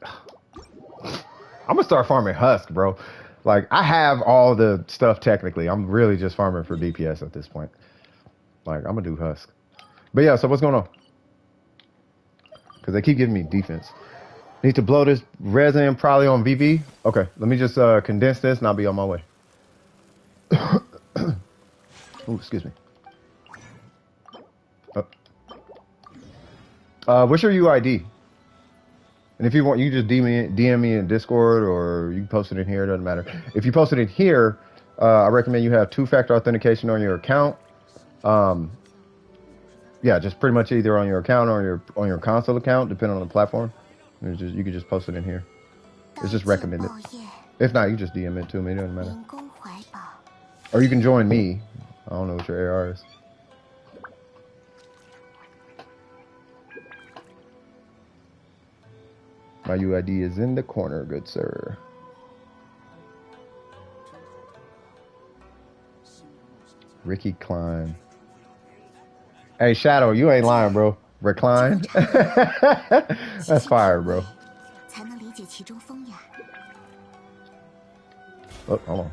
I'm gonna start farming husk, bro. Like, I have all the stuff technically. I'm really just farming for DPS at this point. Like, I'm gonna do husk. But yeah, so what's going on? Because they keep giving me defense. Need to blow this resin probably on VV. Okay, let me just condense this and I'll be on my way. Ooh, excuse me. What's your UID? And if you want, you can just DM me in Discord or you can post it in here. It doesn't matter. If you post it in here, I recommend you have 2-factor authentication on your account. Yeah, just pretty much either on your account or on your console account, depending on the platform. You could just post it in here. It's just recommended. If not, you just DM it to me. It doesn't matter. Or you can join me. I don't know what your AR is. My UID is in the corner, good sir. Ricky Klein. Hey, Shadow, you ain't lying, bro. Recline. That's fire, bro. Oh, hold on.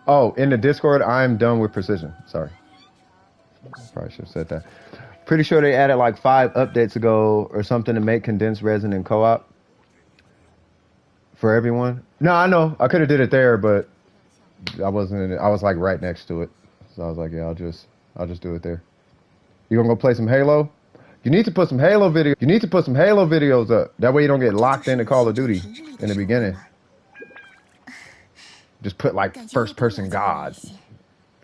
Oh, in the Discord, I'm done with precision. Sorry. Probably should have said that. Pretty sure they added like 5 updates ago or something to make condensed resin in co-op for everyone. No, I know. I could have did it there, but I wasn't. I was like right next to it, so I was like, yeah, I'll just do it there. You gonna go play some Halo? You need to put some Halo video. You need to put some Halo videos up. That way you don't get locked into Call of Duty in the beginning. Just put like first person God.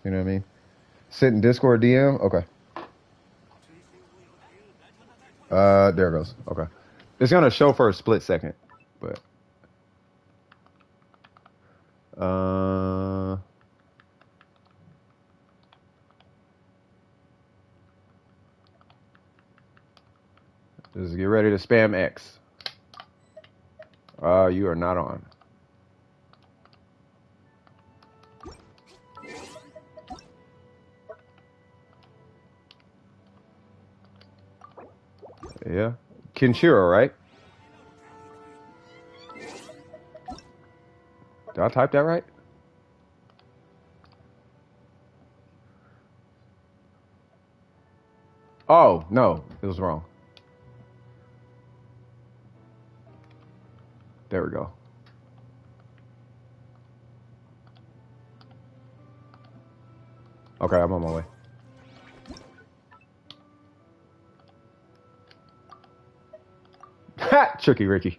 You know what I mean? Sit in Discord DM. Okay. There it goes. Okay. It's gonna show for a split second, but just get ready to spam X. You are not on. Yeah. Kinshiro, right? Did I type that right? Oh, no. It was wrong. There we go. Okay, I'm on my way. Ha! Tricky Ricky.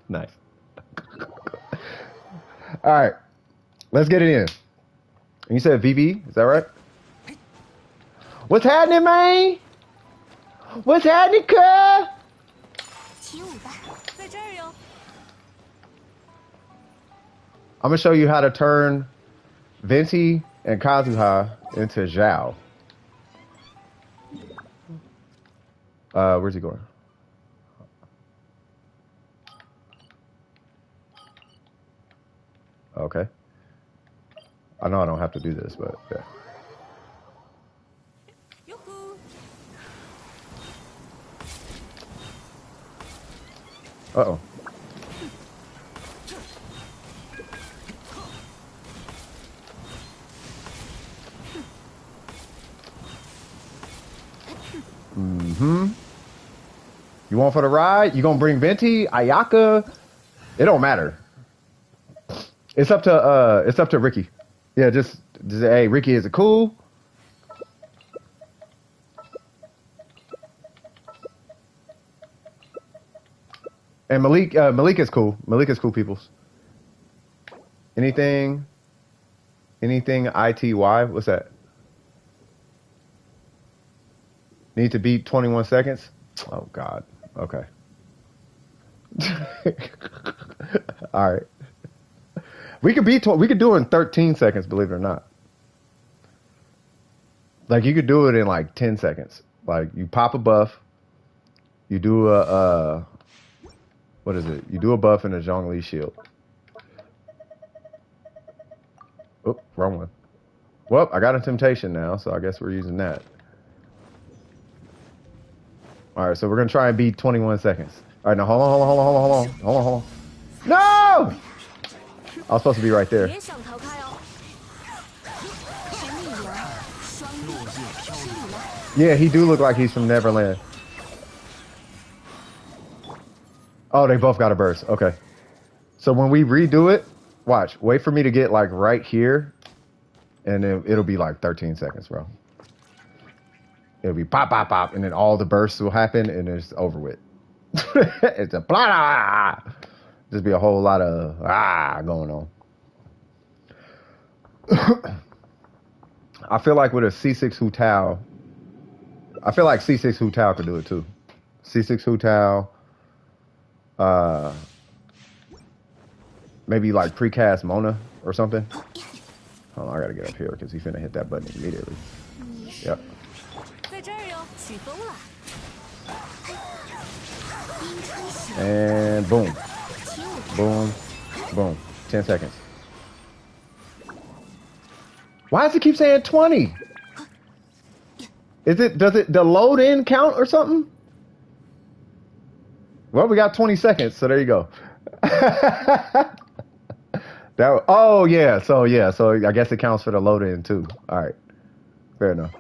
Nice. All right. Let's get it in. You said VV, is that right? What's happening, man? What's happening, cuz? I'm gonna show you how to turn Venti and Kazuha into Zhao. Where's he going? Okay. I know I don't have to do this, but yeah. Uh-oh. Mm-hmm. You want for the ride? You gonna bring Venti, Ayaka? It don't matter. It's up to Ricky. Yeah, just hey, Ricky, is it cool? And Malik is cool. Malik is cool, peoples. Anything ITY? What's that? Need to beat 21 seconds? Oh God. Okay. All right. We could do it in 13 seconds, believe it or not. Like you could do it in like 10 seconds. Like you pop a buff, you do a what is it? You do a buff and a Zhongli shield. Oh, wrong one. Well, I got a temptation now, so I guess we're using that. All right, so we're gonna try and beat 21 seconds. All right, now hold on. No! I was supposed to be right there. Yeah, he do look like he's from Neverland. Oh, they both got a burst. Okay. So when we redo it, watch. Wait for me to get like right here, and then it'll be like 13 seconds, bro. It'll be pop, pop, pop, and then all the bursts will happen, and it's over with. It's a blah. Just be a whole lot of going on. I feel like with a C6 Hu Tao, I feel like C6 Hu Tao could do it too. C6 Hu Tao, maybe like precast Mona or something. Hold on, I gotta get up here because he's finna hit that button immediately. Yep. And boom. Boom. Boom. 10 seconds. Why does it keep saying 20? Does the load in count or something? Well, we got 20 seconds, so there you go. So I guess it counts for the load in too. All right, fair enough.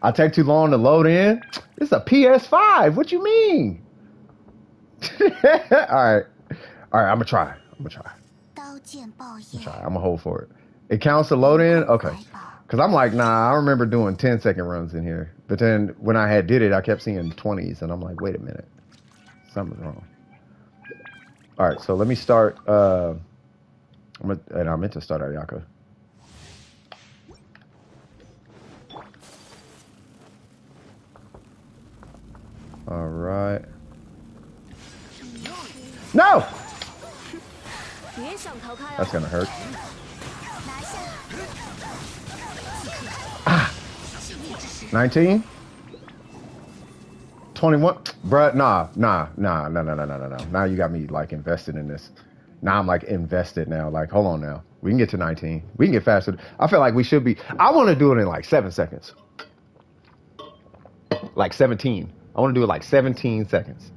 I take too long to load in. It's a PS5. What you mean? All right. I'm gonna try. I'm gonna hold for it. It counts the load in. Okay. Because I'm like, nah, I remember doing 10-second runs in here. But then when I did it, I kept seeing 20s. And I'm like, wait a minute. Something's wrong. All right, so let me start. And I meant to start Ayaka. All right. No! That's going to hurt. 19? 21? Bruh, nah. Now you got me like invested in this. Now I'm like invested now. Like, hold on now. We can get to 19. We can get faster. I feel like we should be. I want to do it in like 7 seconds. Like 17. I want to do it like 17 seconds.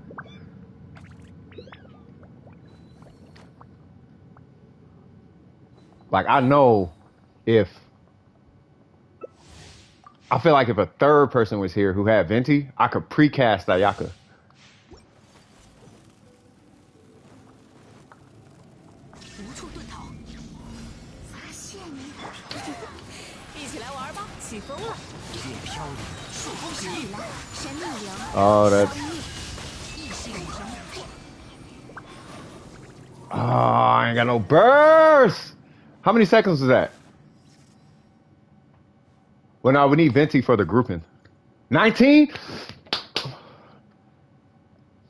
Like, I know if. I feel like if a third person was here who had Venti, I could precast Ayaka. Oh, that's... Oh, I ain't got no burst! How many seconds was that? Well, now we need Venti for the grouping. 19?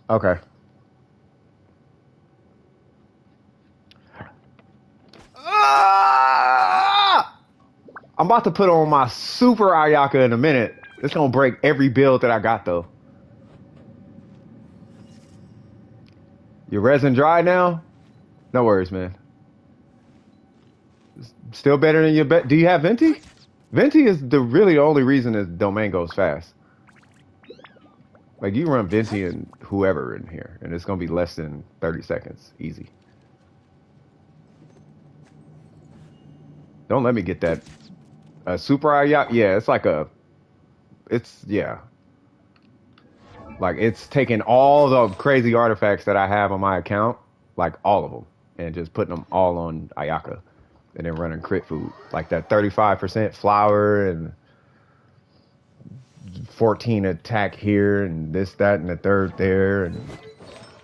Okay. I'm about to put on my super Ayaka in a minute. It's gonna break every build that I got though. Your resin dry now? No worries, man. Still better than your bet. Do you have Venti? Venti is really the only reason this domain goes fast. Like, you run Venti and whoever in here, and it's gonna be less than 30 seconds. Easy. Don't let me get that. Super Ayaka? Yeah, it's like a... yeah. Like, it's taking all the crazy artifacts that I have on my account, like all of them, and just putting them all on Ayaka. And then running crit food. Like that 35% flower and 14 attack here and this, that, and the third there. And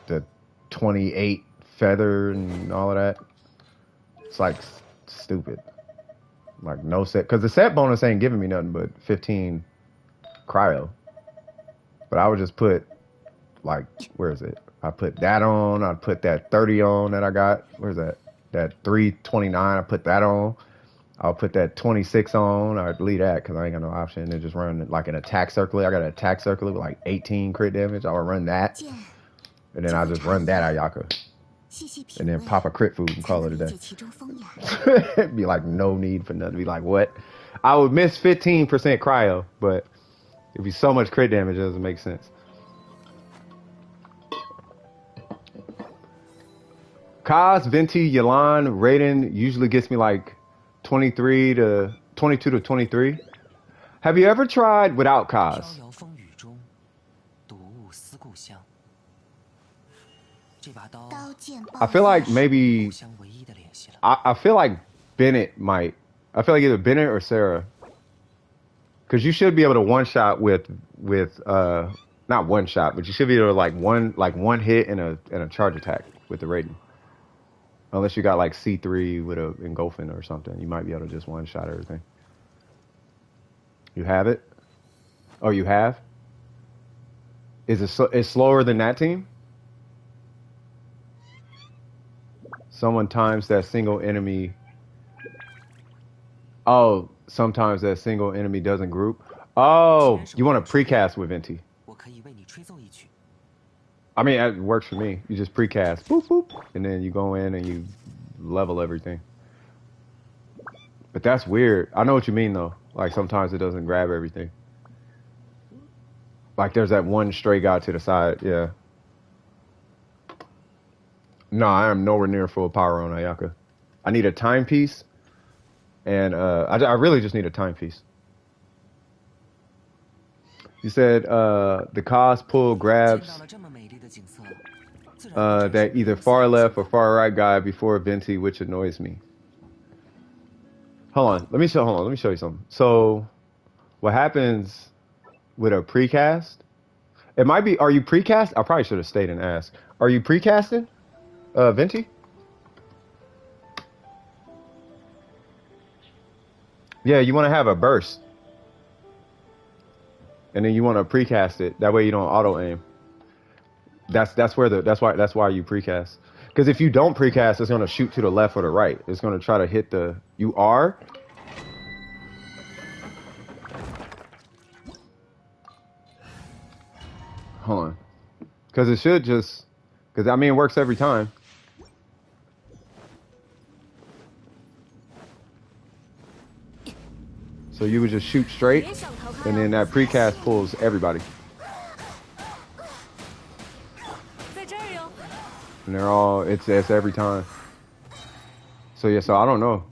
the 28 feather and all of that. It's like stupid. Like no set. Because the set bonus ain't giving me nothing but 15 cryo. But I would just put, like, where is it? I put that on. I'd put that 30 on that I got. Where's that? That 329, I put that on. I'll put that 26 on. I'd leave that because I ain't got no option. And just run like an attack circlet. I got an attack circlet with like 18 crit damage. I would run that. And then I'll just run that Ayaka. And then pop a crit food and call it a day. It'd be like no need for nothing. Be like, what? I would miss 15% cryo, but it'd be so much crit damage, it doesn't make sense. Kaz, Venti, Yelan, Raiden usually gets me like 22 to 23. Have you ever tried without Kaz? I feel like maybe... I feel like Bennett might. I feel like either Bennett or Sarah. Because you should be able to one-shot with not one shot, but you should be able to like one hit and a charge attack with the Raiden. Unless you got like C3 with a engulfing or something, you might be able to just one shot everything. You have it? Oh, you have? Is it it's slower than that team? Someone times that single enemy. Oh, sometimes that single enemy doesn't group. Oh, you want to precast with Venti. I mean, it works for me. You just precast, boop, boop, and then you go in and you level everything. But that's weird. I know what you mean, though. Like, sometimes it doesn't grab everything. Like, there's that one stray guy to the side, yeah. No, I am nowhere near full power on Ayaka. I need a timepiece, and I really just need a timepiece. You said the cause pull grabs that either far left or far right guy before Venti, which annoys me. Hold on, let me show you something. So, what happens with a precast? It might be. Are you precast? I probably should have stayed and asked. Are you precasting, Venti? Yeah, you want to have a burst, and then you want to precast it. That way you don't auto aim. That's why you precast. Because if you don't precast, it's gonna shoot to the left or the right. It's gonna try to hit the. You are. Hold on. Because it should just. Because I mean, it works every time. So you would just shoot straight, and then that precast pulls everybody. And they're all, it's every time. So yeah, so I don't know.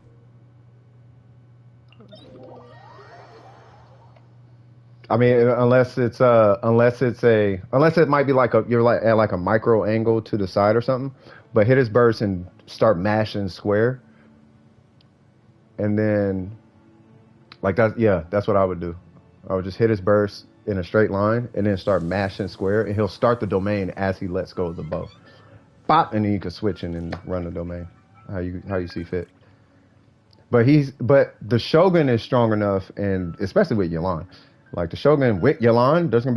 I mean, unless it might be like you're like at like a micro angle to the side or something, but hit his burst and start mashing square. And then, like that, yeah, that's what I would do. I would just hit his burst in a straight line and then start mashing square, and he'll start the domain as he lets go of the bow. Bop, and then you can switch and then run the domain how you see fit. But the Shogun is strong enough, and especially with Yelan, like the Shogun with Yelan, there's gonna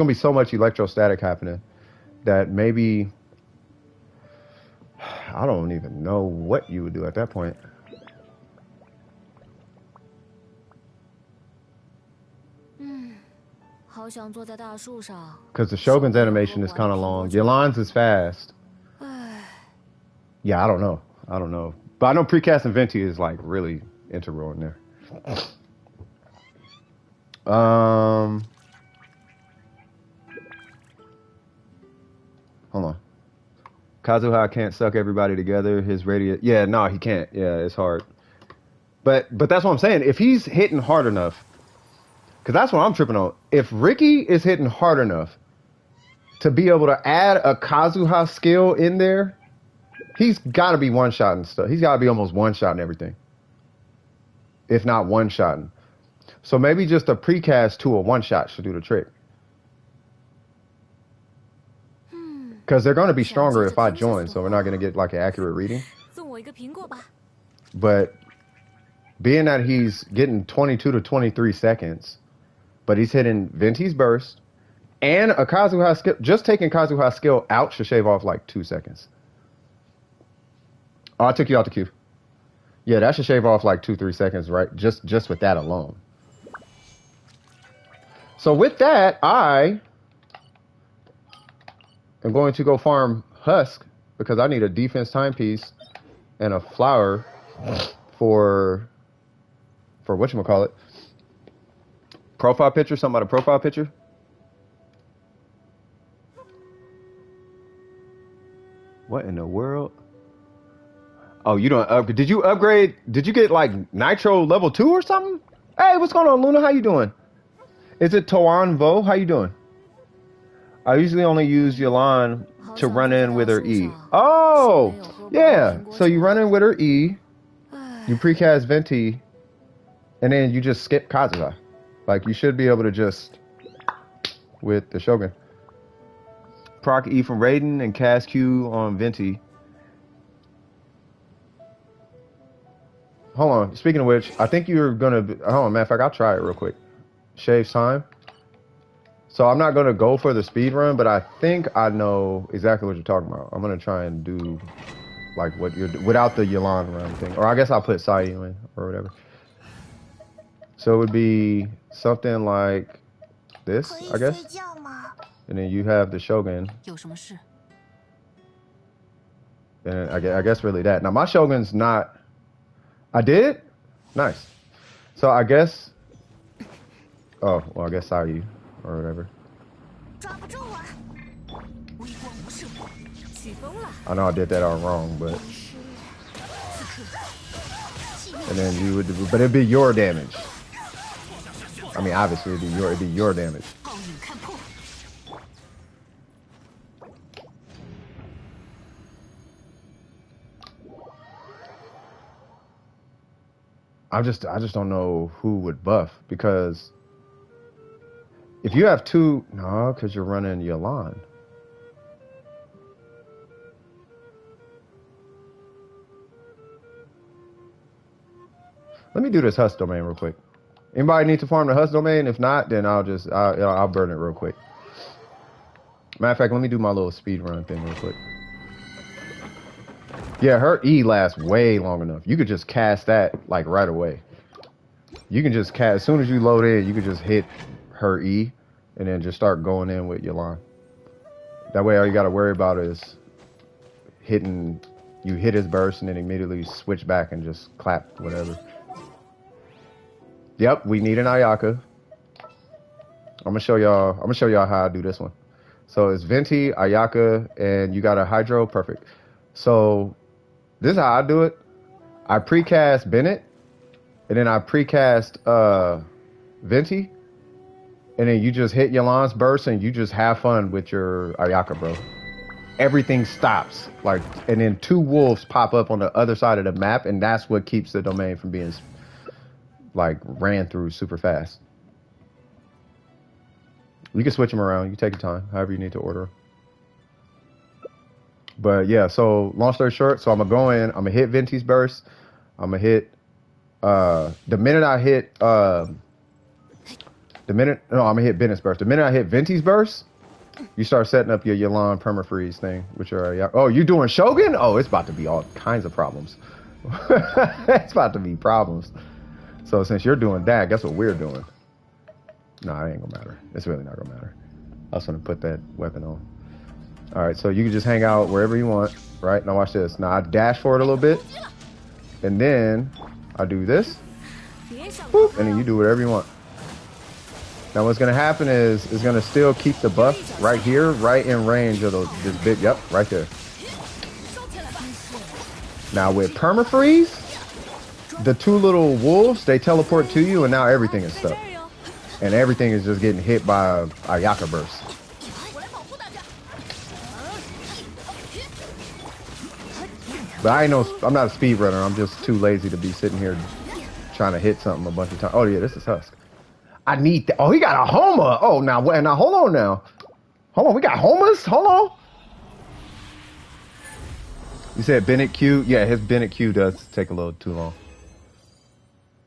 be so much electrostatic happening that maybe I don't even know what you would do at that point. Because the Shogun's animation is kind of long. Yelan's is fast. Yeah, I don't know. But I know precast and Venti is like really integral in there. Hold on. Kazuha can't suck everybody together. His radius. Yeah, no, he can't. Yeah, it's hard. But that's what I'm saying. If he's hitting hard enough. Because that's what I'm tripping on. If Ricky is hitting hard enough to be able to add a Kazuha skill in there, he's got to be one-shotting stuff. He's got to be almost one-shotting everything. If not one-shotting. So maybe just a precast to a one-shot should do the trick. Because they're going to be stronger if I join, so we're not going to get like an accurate reading. But being that he's getting 22 to 23 seconds... But he's hitting Venti's burst and a Kazuha skill. Just taking Kazuha skill out should shave off like 2 seconds. Oh, I took you out the queue. Yeah, that should shave off like 2-3 seconds, right? Just with that alone. So with that, I am going to go farm Husk because I need a defense timepiece and a flower for whatchamacallit. Profile picture? Something about a profile picture? What in the world? Oh, you don't upgrade. Did you upgrade? Did you get like Nitro level 2 or something? Hey, what's going on, Luna? How you doing? Is it Toan Vo? How you doing? I usually only use Yelan to run in with her E. Oh, yeah. So you run in with her E, you precast Venti, and then you just skip Kazuha. Like, you should be able to just with the Shogun. Proc E from Raiden and cast Q on Venti. Hold on. Speaking of which, I think you're gonna. Hold on, matter of fact, I'll try it real quick. Shaves time. So I'm not gonna go for the speed run, but I think I know exactly what you're talking about. I'm gonna try and do like what you're without the Yelan run thing, or I guess I'll put Sayu in or whatever. So it would be something like this, I guess. And then you have the Shogun. And I guess really that. Now my Shogun's not. I did? Nice. So I guess... Oh, well I guess Sayu or whatever. I know I did that all wrong, but... And then you would... But it'd be your damage. I mean, obviously it'd be your damage. I just don't know who would buff, because if you have two, no, because you're running Yelan. Let me do this Husk domain real quick. Anybody need to farm the Husk domain? If not, then I'll burn it real quick. Matter of fact, let me do my little speed run thing real quick. Yeah, her E lasts way long enough. You could just cast that like right away. You can just cast, as soon as you load in, you can just hit her E and then just start going in with Yelan. That way all you gotta worry about is hitting, you hit his burst and then immediately switch back and just clap whatever. Yep, we need an Ayaka. I'm gonna show y'all how I do this one. So it's Venti, Ayaka, and you got a Hydro, perfect. So this is how I do it. I precast Bennett, and then I precast Venti, and then you just hit Yelan's burst and you just have fun with your Ayaka, bro. Everything stops, like, and then two wolves pop up on the other side of the map, and that's what keeps the domain from being like ran through super fast. You can switch them around. You take your time, however you need to order. But yeah, so long story short, so I'm gonna go in, I'm gonna hit Venti's burst, I'm gonna hit the minute I hit I'm gonna hit Bennett's burst. The minute I hit Venti's burst, you start setting up your Yelan permafreeze thing, which are oh, you doing Shogun? Oh, it's about to be all kinds of problems. It's about to be problems. So since you're doing that, guess what we're doing? Nah, it ain't gonna matter. It's really not gonna matter. I was gonna put that weapon on. All right, so you can just hang out wherever you want, right? Now watch this. Now I dash forward a little bit, and then I do this, whoop, and then you do whatever you want. Now what's gonna happen is it's gonna still keep the buff right here, right in range of this big, yep, right there. Now with permafreeze, the two little wolves, they teleport to you, and now everything is stuck. And everything is just getting hit by a Ayaka burst. But I'm not a speedrunner. I'm just too lazy to be sitting here trying to hit something a bunch of times. Oh yeah, this is Husk. I need that. Oh, he got a Homa. Oh, now hold on now. Hold on, we got Homas? Hold on. You said Bennett Q? Yeah, his Bennett Q does take a little too long.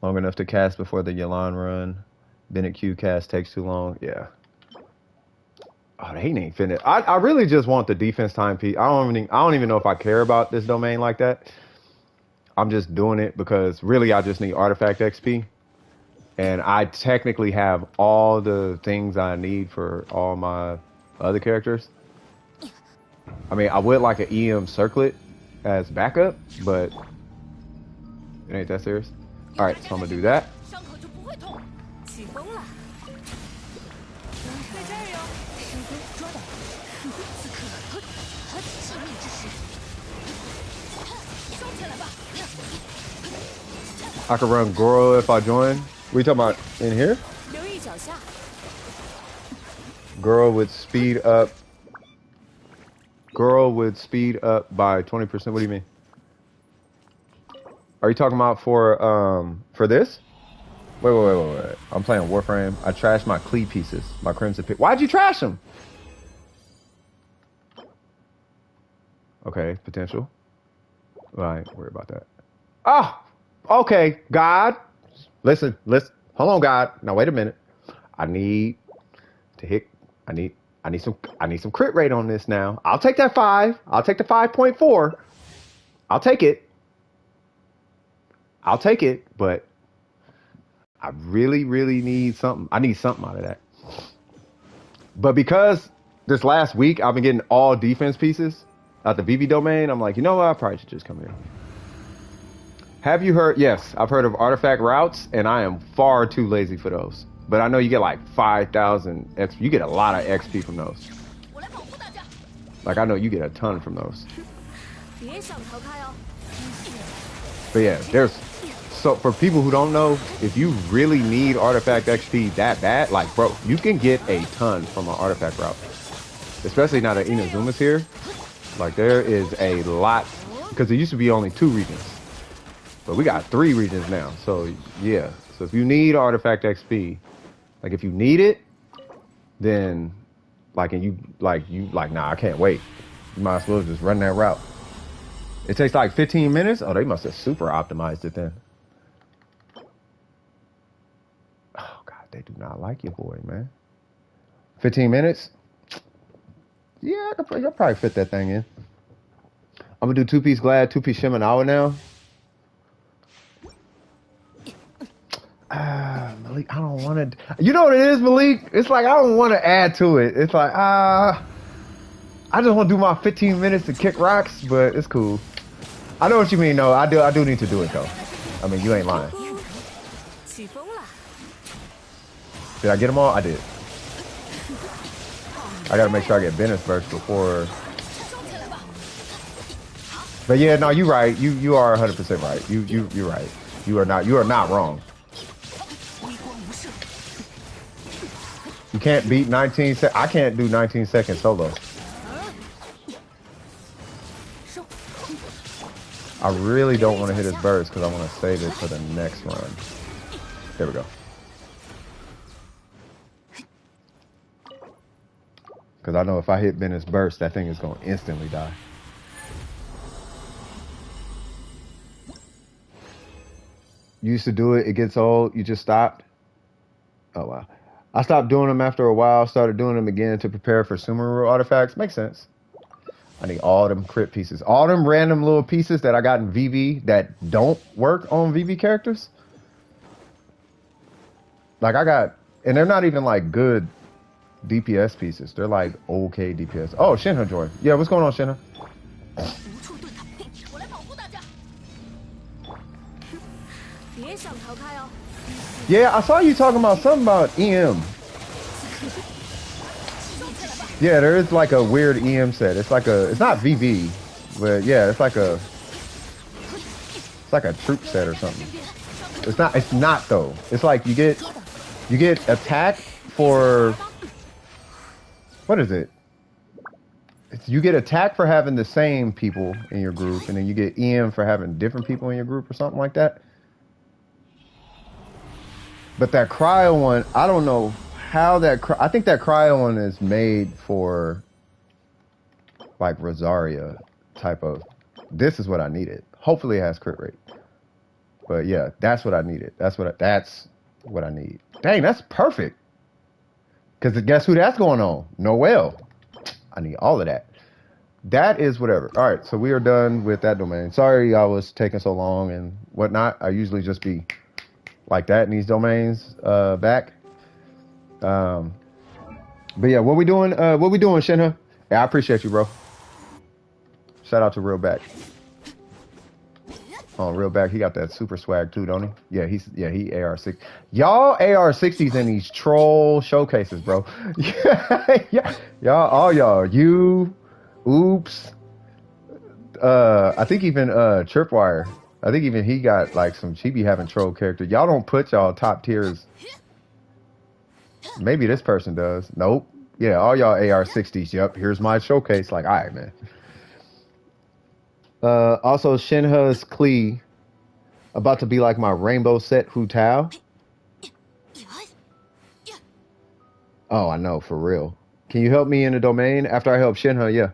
Long enough to cast before the Yelan run. Bennett Q cast takes too long. Yeah. Oh, they ain't finished. I really just want the defense time piece. I don't even know if I care about this domain like that. I'm just doing it because really I just need artifact XP. And I technically have all the things I need for all my other characters. I mean, I would like an EM circlet as backup, but it ain't that serious. All right, so I'm gonna do that. I can run Goro if I join. What are you talking about in here? Goro would speed up. Goro would speed up by 20%. What do you mean? Are you talking about for this? Wait. I'm playing Warframe. I trashed my Klee pieces, my Crimson pick. Why'd you trash them? Okay, potential. I ain't worry about that. Oh, okay, God. Listen. Hold on, God. Now wait a minute. I need to hit. I need some crit rate on this now. I'll take that 5. I'll take the 5.4. I'll take it. But I really need something. I need something out of that. But because this last week I've been getting all defense pieces out the VV domain, I'm like, you know what? I probably should just come here. Have you heard? Yes, I've heard of artifact routes, and I am far too lazy for those. But I know you get like 5,000 XP. You get a lot of XP from those. Like I know you get a ton from those. But yeah, there's so for people who don't know, if you really need artifact XP that bad, like bro, you can get a ton from an artifact route. Especially now that Inazuma's here. Like there is a lot because there used to be only 2 regions. But we got 3 regions now. So yeah. So if you need artifact XP, like if you need it, then like nah, I can't wait. You might as well just run that route. It takes like 15 minutes. Oh, they must have super optimized it then. Oh God, they do not like your boy, man. 15 minutes? Yeah, you'll probably fit that thing in. I'm gonna do 2-piece Glad, 2-piece Shimenawa now. Malik, I don't want to. You know what it is, Malik? It's like I don't want to add to it. It's like I just want to do my 15 minutes to kick rocks, but it's cool. I know what you mean, though. I do need to do it though. I mean, you ain't lying. Did I get them all? I did. I gotta make sure I get Bennett's first before. But yeah, no, you're right. You are 100% right. You're right. You are not wrong. You can't beat 19 seconds. I can't do 19 seconds solo. I really don't want to hit his burst because I want to save it for the next run. There we go. Because I know if I hit Bennett's burst, that thing is going to instantly die. You used to do it. It gets old. You just stopped. Oh, wow. I stopped doing them after a while, started doing them again to prepare for Sumeru artifacts. Makes sense. I need all them crit pieces. All them random little pieces that I got in VV that don't work on VV characters. Like I got, and they're not even like good DPS pieces. They're like okay DPS. Oh, Shenhe joined. Yeah, what's going on, Shenhe? Yeah, I saw you talking about something about EM. Yeah, there is like a weird EM set. It's like it's not VV, but yeah, it's like a troop set or something. It's not though. It's like you get attack for, what is it? You get attack for having the same people in your group, and then you get EM for having different people in your group or something like that. But that cryo one, I don't know how I think that cryo one is made for like Rosaria type of, this is what I needed. Hopefully it has crit rate. But yeah, that's what I needed. That's what I need. Dang, that's perfect. Because guess who that's going on? Noel. I need all of that. That is whatever. All right, so we are done with that domain. Sorry I was taking so long and whatnot. I usually just be like that in these domains back. But yeah, what we doing, Shenhe? Yeah, I appreciate you, bro. Shout out to Real Back. Oh, Real Back, he got that super swag too, don't he? Yeah, he AR6. Y'all AR60s in these troll showcases, bro. Yeah, y'all. You, Oops. I think even Tripwire. I think even he got like some chibi having troll character. Y'all don't put y'all top tiers. Maybe this person does. Nope. Yeah, all y'all AR60s. Yep, here's my showcase. Like, all right, man. Also, Shenhe's Klee about to be like my rainbow set Hu Tao. Oh, I know, for real. Can you help me in the domain after I help Shenhe? Yeah.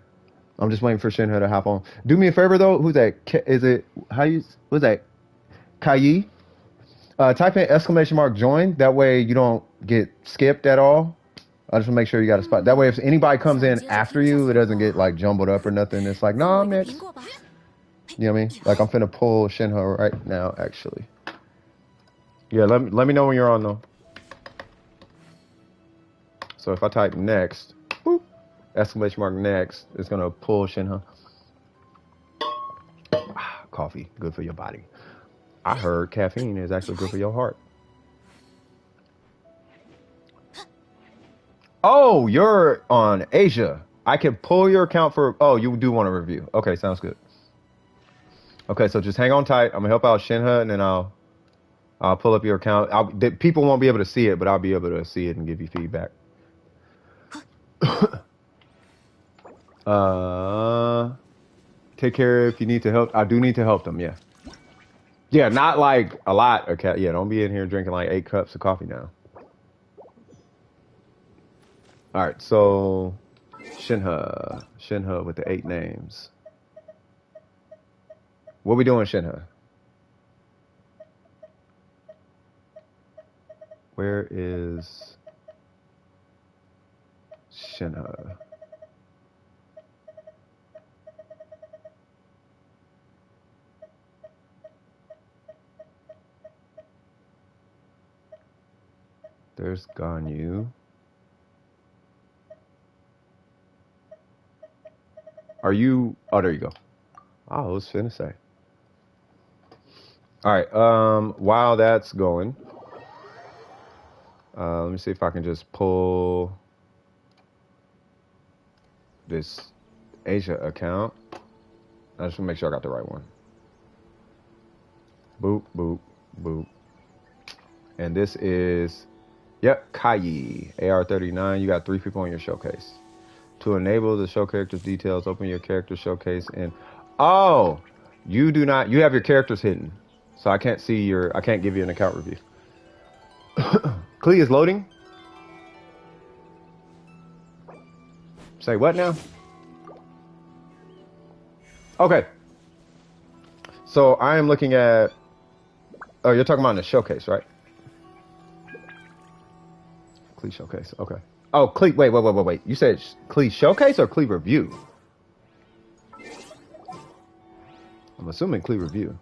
I'm just waiting for Shenhe to hop on. Do me a favor though. Who's that? Is it how you? What's that? Kai? Type in exclamation mark join. That way you don't get skipped at all. I just want to make sure you got a spot. That way if anybody comes in after you, it doesn't get like jumbled up or nothing. It's like, no, I'm next. You know what I mean? Like I'm finna pull Shenhe right now, actually. Yeah, let me know when you're on though. So if I type next, boop, exclamation mark next, it's gonna pull Shenhe. Coffee, good for your body. I heard caffeine is actually good for your heart. Oh, you're on Asia. I can pull your account for. Oh, you do want a review. Okay, sounds good. Okay, so just hang on tight. I'm gonna help out Shenhe, and then I'll pull up your account. People won't be able to see it, but I'll be able to see it and give you feedback. Take care if you need to help. I do need to help them. Yeah. Yeah, not like a lot. Okay. Yeah, don't be in here drinking like 8 cups of coffee now. All right, so Shenhe with the 8 names. What we doing, Shenhe? Where is Shenhe? There's Ganyu. Are you? Oh, there you go. Oh, I was finna say. All right. While that's going, let me see if I can just pull this Asia account. I just want to make sure I got the right one. Boop, boop, boop. And this is, yep, Kai, AR59. You got 3 people on your showcase. To enable the show characters details, open your character showcase and, oh, you do not, you have your characters hidden. So I can't see I can't give you an account review. Klee is loading. Say what now? Okay. So I am looking at, oh, you're talking about the showcase, right? Klee showcase, okay. Oh, Klee, wait. You said Klee showcase or Klee review? I'm assuming Klee review.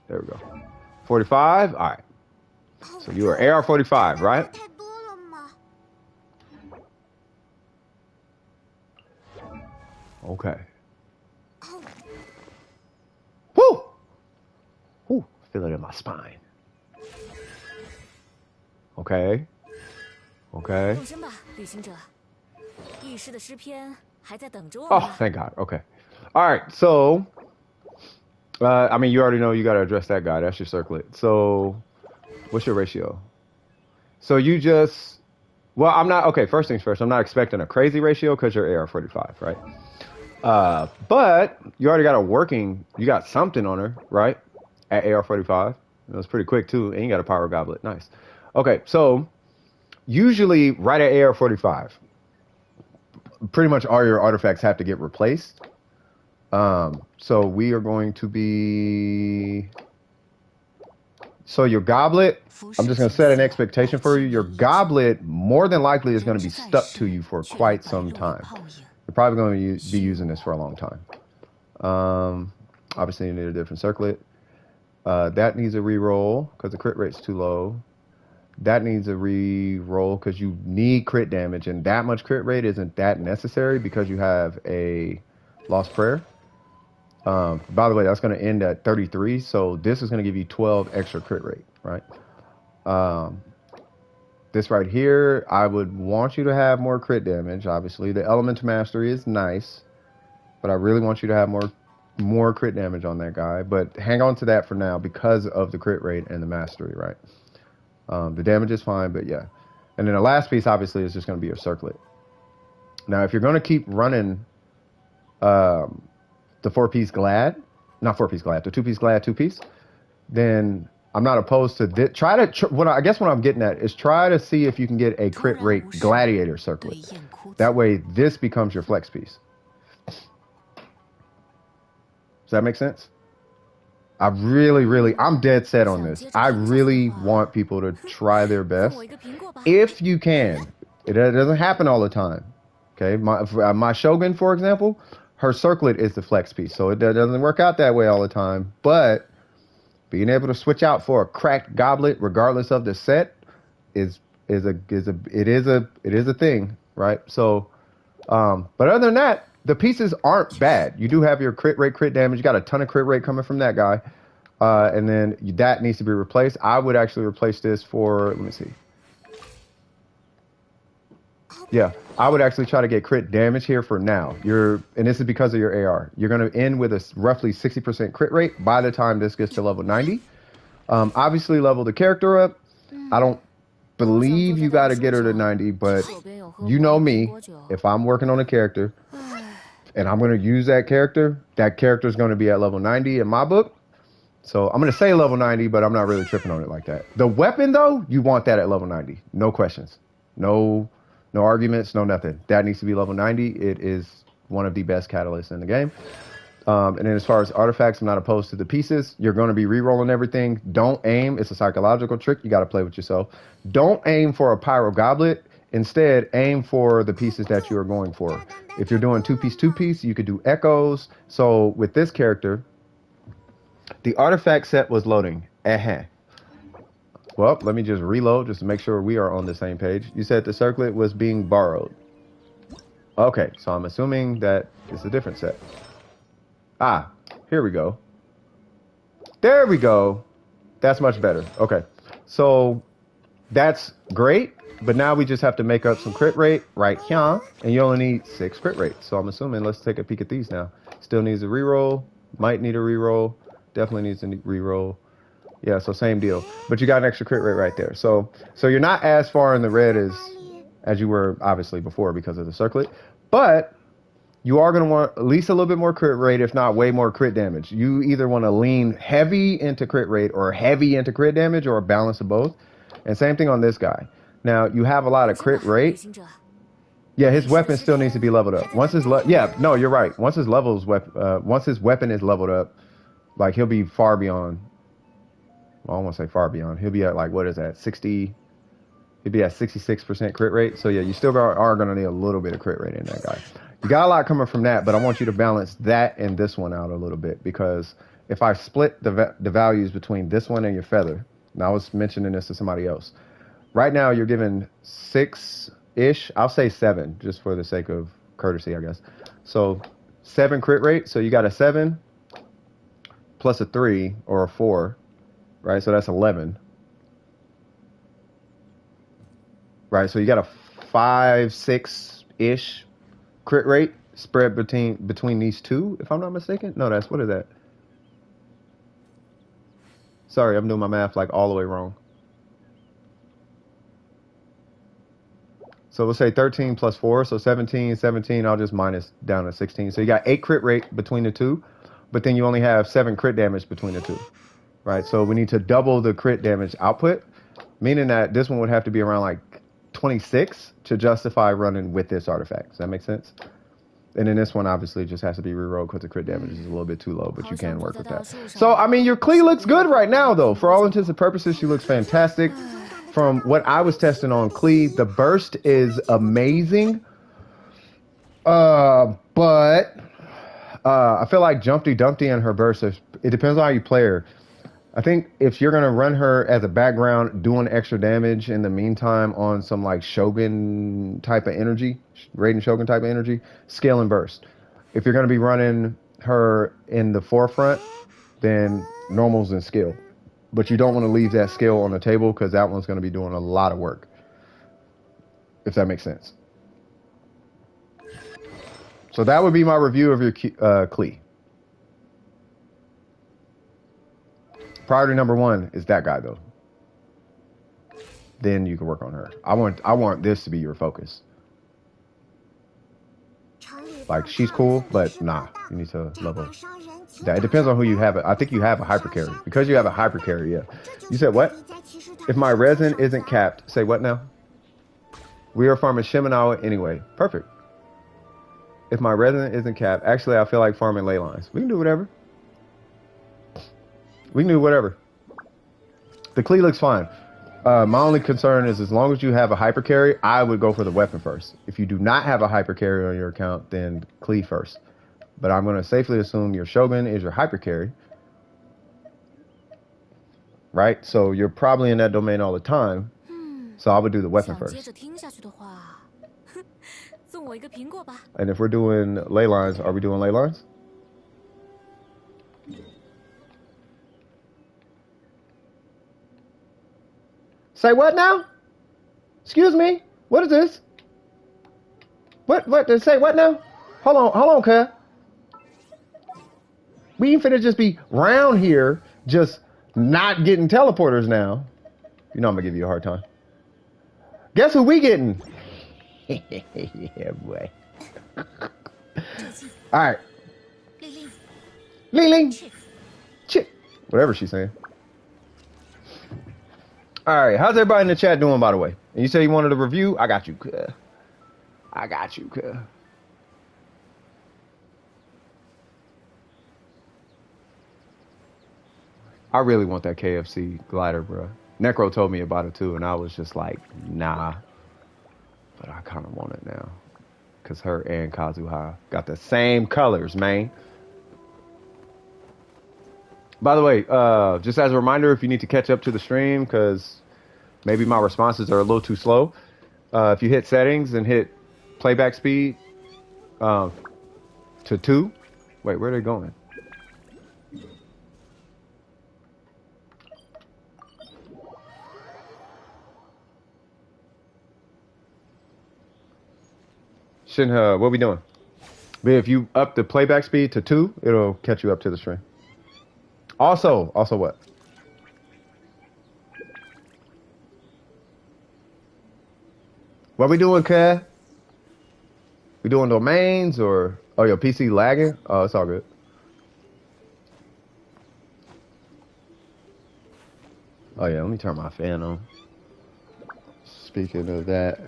There we go. 45, all right. So you are AR45, right? Okay. Woo! Woo, feel it in my spine. Okay. Okay. Oh, thank God. Okay. All right. So, I mean, you already know you got to address that guy. That's your circlet. So, what's your ratio? So you just, well, I'm not, okay, first things first. I'm not expecting a crazy ratio because you're AR45, right? But you already got you got something on her, right? At AR45. It was pretty quick, too. And you got a power goblet. Nice. Okay, so usually right at AR45, pretty much all your artifacts have to get replaced. So we are going to be, so your goblet, I'm just going to set an expectation for you. Your goblet more than likely is going to be stuck to you for quite some time. You're probably going to be using this for a long time. Obviously you need a different circlet. That needs a re-roll because the crit rate's too low. That needs a re-roll because you need crit damage, and that much crit rate isn't that necessary because you have a Lost Prayer. By the way, that's going to end at 33, so this is going to give you 12 extra crit rate, right? This right here, I would want you to have more crit damage, obviously. The Element Mastery is nice, but I really want you to have more crit damage on that guy. But hang on to that for now because of the crit rate and the mastery, right? The damage is fine, but yeah. And then the last piece, obviously, is just going to be your circlet. Now, if you're going to keep running the 4-piece Glad, not 4-piece Glad, the 2-piece Glad, 2-piece, then I'm not opposed to this. I guess what I'm getting at is try to see if you can get a crit rate gladiator circlet. That way, this becomes your flex piece. Does that make sense? I'm dead set on this. I really want people to try their best. If you can, it doesn't happen all the time. Okay, my Shogun, for example, her circlet is the flex piece, so it doesn't work out that way all the time. But being able to switch out for a cracked goblet, regardless of the set, is a thing, right? So, but other than that, the pieces aren't bad. You do have your crit rate, crit damage. You got a ton of crit rate coming from that guy, and then that needs to be replaced. I would actually replace this for. Let me see. Yeah, I would actually try to get crit damage here for now. And this is because of your AR. You're going to end with a roughly 60% crit rate by the time this gets to level 90. Obviously, level the character up. I don't believe you got to get her to 90, but you know me. If I'm working on a character and I'm going to use that character is going to be at level 90 in my book. So I'm going to say level 90, but I'm not really tripping on it like that. The weapon, though, you want that at level 90. No questions. No arguments, no nothing. That needs to be level 90. It is one of the best catalysts in the game. And then as far as artifacts, I'm not opposed to the pieces. You're going to be re-rolling everything. Don't aim. It's a psychological trick. You got to play with yourself. Don't aim for a pyro goblet. Instead, aim for the pieces that you are going for. If you're doing two-piece, you could do echoes. So with this character, the artifact set was loading. Well, let me just reload just to make sure we are on the same page. You said the circlet was being borrowed. Okay, so I'm assuming that it's a different set. Ah, here we go. There we go. That's much better. Okay, so that's great, but now we just have to make up some crit rate right here, and you only need 6 crit rate. So I'm assuming, let's take a peek at these now. Still needs a reroll, might need a reroll, definitely needs a reroll. Yeah, so same deal. But you got an extra crit rate right there. So you're not as far in the red as you were obviously before because of the circlet. But you are going to want at least a little bit more crit rate, if not way more crit damage. You either want to lean heavy into crit rate or heavy into crit damage or a balance of both. And same thing on this guy. Now, you have a lot of crit rate. Yeah, his weapon still needs to be leveled up. No, you're right. Once his weapon is leveled up, like he'll be far beyond. Well, I won't say far beyond. He'll be at like, what is that, 60? He'll be at 66% crit rate. So yeah, you still are going to need a little bit of crit rate in that guy. You got a lot coming from that, but I want you to balance that and this one out a little bit, because if I split the values between this one and your feather, and I was mentioning this to somebody else, right now you're given 6-ish. I'll say 7 just for the sake of courtesy, I guess. So 7 crit rate. So you got a 7 plus a 3 or a 4. Right, so that's 11. Right, so you got a 5, 6-ish crit rate spread between these two, if I'm not mistaken. No, what is that? Sorry, I'm doing my math like all the way wrong. So we'll say 13 plus 4, so 17. I'll just minus down to 16. So you got 8 crit rate between the two, but then you only have 7 crit damage between the two. Right, so we need to double the crit damage output, meaning that this one would have to be around like 26 to justify running with this artifact. Does that make sense? And then this one obviously just has to be rerolled because the crit damage is a little bit too low, but you can work with that. So, I mean, your Klee looks good right now, though. For all intents and purposes, she looks fantastic. From what I was testing on Klee, the burst is amazing. But I feel like Jumpty Dumpty and her burst, it depends on how you play her. I think if you're going to run her as a background, doing extra damage in the meantime on some like Shogun type of energy, Raiden Shogun type of energy, scale and burst. If you're going to be running her in the forefront, then normals and skill. But you don't want to leave that skill on the table because that one's going to be doing a lot of work. If that makes sense. So that would be my review of your Klee. Priority number 1 is that guy, though. Then you can work on her. I want this to be your focus. Like, she's cool, but nah, you need to level. That it depends on who you have. I think you have a hyper carry. Because you have a hyper carry, yeah. You said what? If my resin isn't capped, say what now? We are farming Shiminawa anyway. Perfect. If my resin isn't capped, actually I feel like farming ley lines. We can do whatever. We can do whatever. The Klee looks fine. My only concern is as long as you have a hyper carry, I would go for the weapon first. If you do not have a hyper carry on your account, then Klee first. But I'm going to safely assume your Shogun is your hyper carry. Right? So you're probably in that domain all the time. So I would do the weapon first. And if we're doing ley lines, are we doing ley lines? Say what now? Excuse me? What is this? What? Say what now? Hold on, cuz. We ain't finna just be round here, just not getting teleporters now. You know I'm gonna give you a hard time. Guess who we getting? Yeah, boy. Alright. Ling. Chip. Whatever she's saying. Alright, how's everybody in the chat doing, by the way? And you say you wanted a review? I got you, cuz. I got you, cuz. I really want that KFC glider, bro. Necro told me about it too, and I was just like, nah. But I kind of want it now. Because her and Kazuha got the same colors, man. By the way, just as a reminder, if you need to catch up to the stream, because maybe my responses are a little too slow, if you hit settings and hit playback speed to 2. Wait, where are they going? Shenhe, what we doing? But if you up the playback speed to 2, it'll catch you up to the stream. Also what? What we doing, Kat? We doing domains or your PC lagging? Oh, it's all good. Oh yeah, let me turn my fan on. Speaking of that.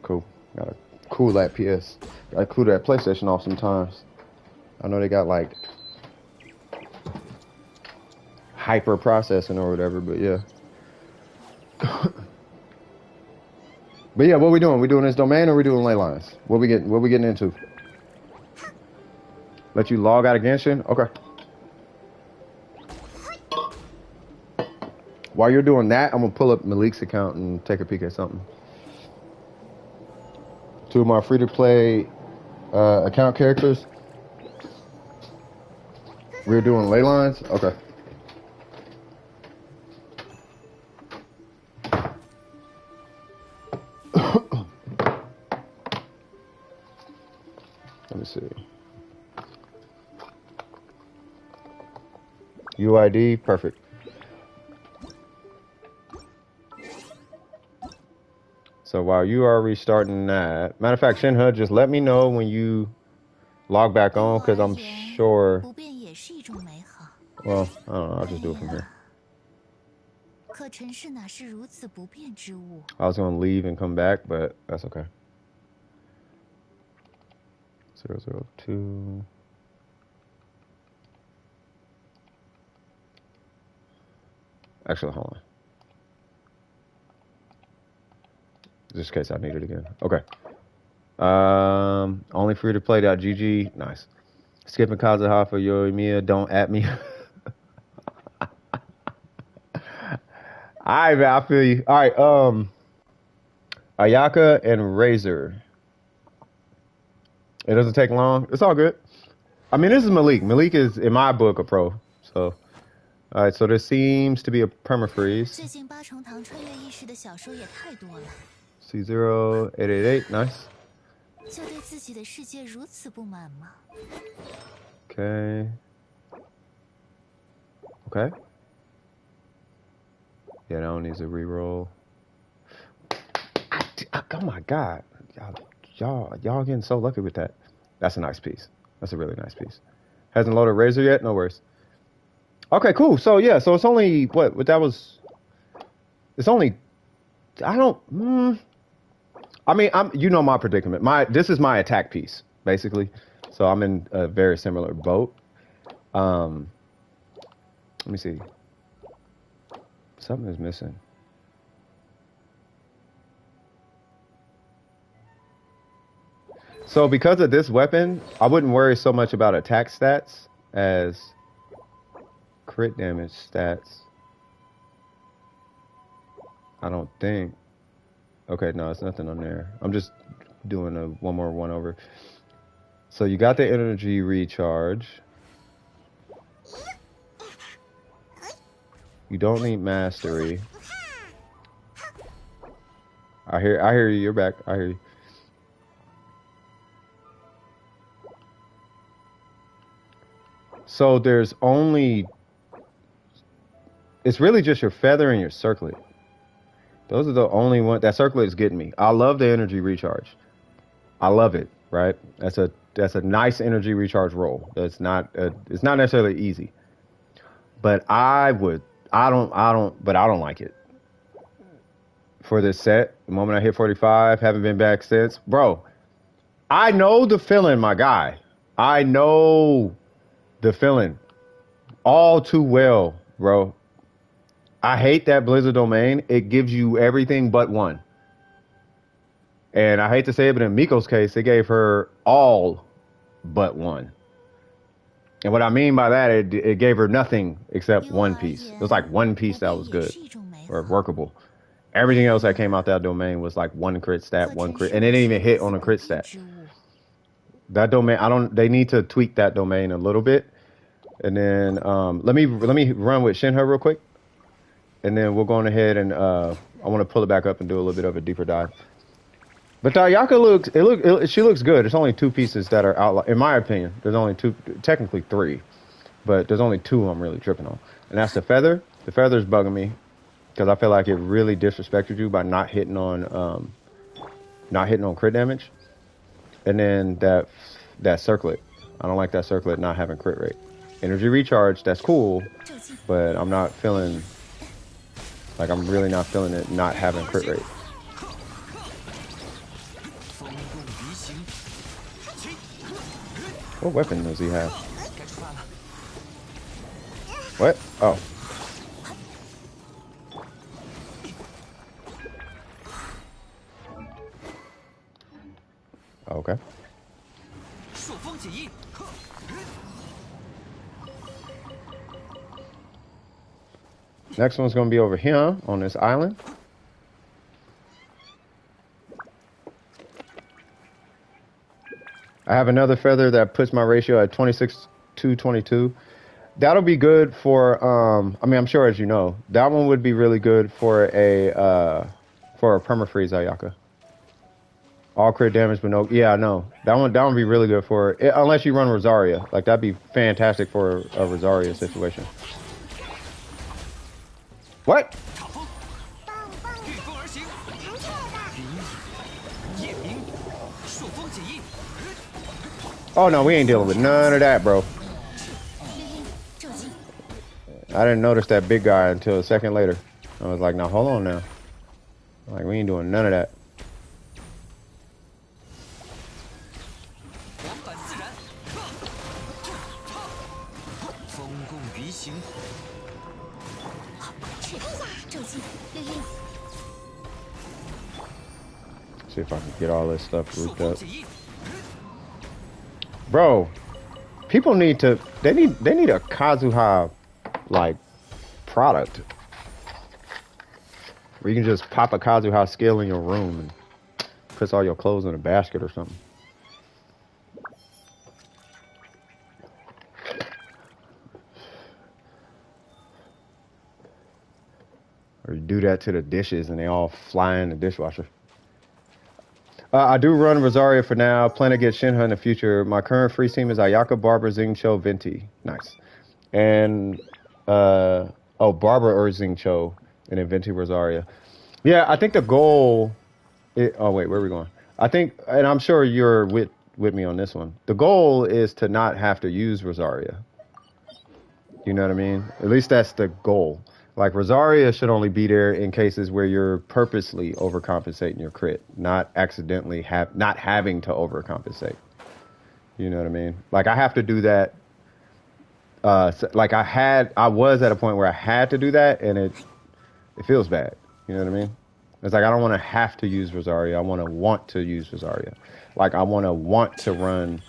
Cool. Gotta cool that PS. Gotta cool that PlayStation off sometimes. I know they got like hyper processing or whatever, but yeah. But yeah, what we doing? We doing this domain or we doing ley lines? What we getting into? Let you log out of Genshin? Okay. While you're doing that, I'm gonna pull up Malik's account and take a peek at something. 2 of my free-to-play account characters. We're doing ley lines? Okay. Let me see. UID, perfect. So while you are restarting that, matter of fact, Shenhe, just let me know when you log back on, because I'm sure. Well, I don't know. I'll just do it from here. I was going to leave and come back, but that's okay. 002. Actually, hold on. Just in case I need it again. Okay. Only free to play.gg. Nice. Skipping Kazuha for Yoimiya. Don't at me. Alright, man, I feel you. Alright, Ayaka and Razor. It doesn't take long. It's all good. I mean, this is Malik. Malik is, in my book, a pro. So, alright, so there seems to be a permafreeze. C0888, nice. Okay. Okay. Yeah, that one needs a reroll. Oh my god. Y'all y'all getting so lucky with that. That's a nice piece. That's a really nice piece. Hasn't loaded Razor yet? No worries. Okay, cool. So yeah, so it's only what that was. It's only. I don't. I mean, you know my predicament. This is my attack piece basically. So I'm in a very similar boat. Let me see. Something is missing. So because of this weapon, I wouldn't worry so much about attack stats as crit damage stats. I don't think. Okay, no, it's nothing on there. I'm just doing one more one over. So you got the energy recharge. You don't need mastery. I hear you. You're back. I hear you. So there's only. It's really just your feather and your circlet. Those are the only one. That circlet is getting me. I love the energy recharge. I love it. Right. That's a nice energy recharge roll. It's not necessarily easy. But I don't like it. For this set, the moment I hit 45, haven't been back since. Bro, I know the feeling, my guy. I know the feeling all too well, bro. I hate that Blizzard domain. It gives you everything but one. And I hate to say it, but in Miko's case, it gave her all but one. And what I mean by that, it gave her nothing except one piece. It was like one piece that was good or workable. Everything else that came out that domain was like one crit stat, one crit, and it didn't even hit on a crit stat. That domain, they need to tweak that domain a little bit. And then let me run with Shenhe real quick, and then we'll go on ahead and I want to pull it back up and do a little bit of a deeper dive. But Ayaka she looks good. There's only two pieces that are out, in my opinion. There's only two, technically three, but there's only two I'm really tripping on, and that's the feather. The feather's bugging me. Because I feel like it really disrespected you by not hitting on crit damage, and then that circlet. I don't like that circlet not having crit rate. Energy recharge, that's cool, but I'm not feeling like I'm really not feeling it not having crit rate. What weapon does he have? What? Oh. Okay. Next one's going to be over here on this island. I have another feather that puts my ratio at 26 to 22. That'll be good for, I mean, I'm sure as you know, that one would be really good for a permafreeze Ayaka. All crit damage, but no. Yeah, no. That one would be really good for it, unless you run Rosaria. Like that'd be fantastic for a Rosaria situation. What? Oh no, we ain't dealing with none of that, bro. I didn't notice that big guy until a second later. I was like, now hold on now. Like we ain't doing none of that. See if I can get all this stuff grouped up. Bro, people need to they need a Kazuha like product where you can just pop a Kazuha skill in your room and puts all your clothes in a basket or something. Or you do that to the dishes and they all fly in the dishwasher. I do run Rosaria for now. Plan to get Shenhe in the future. My current free team is Ayaka, Barber, Xingqiu, Venti. Nice. And, Barber or Xingqiu, and then Venti Rosaria. Yeah, I think the goal... oh, wait, where are we going? I think, and I'm sure you're with me on this one. The goal is to not have to use Rosaria. You know what I mean? At least that's the goal. Like Rosaria should only be there in cases where you're purposely overcompensating your crit, not accidentally not having to overcompensate. You know what I mean? Like I have to do that. Like I was at a point where I had to do that, and it feels bad. You know what I mean? It's like I don't want to have to use Rosaria. I want to use Rosaria. Like I want to run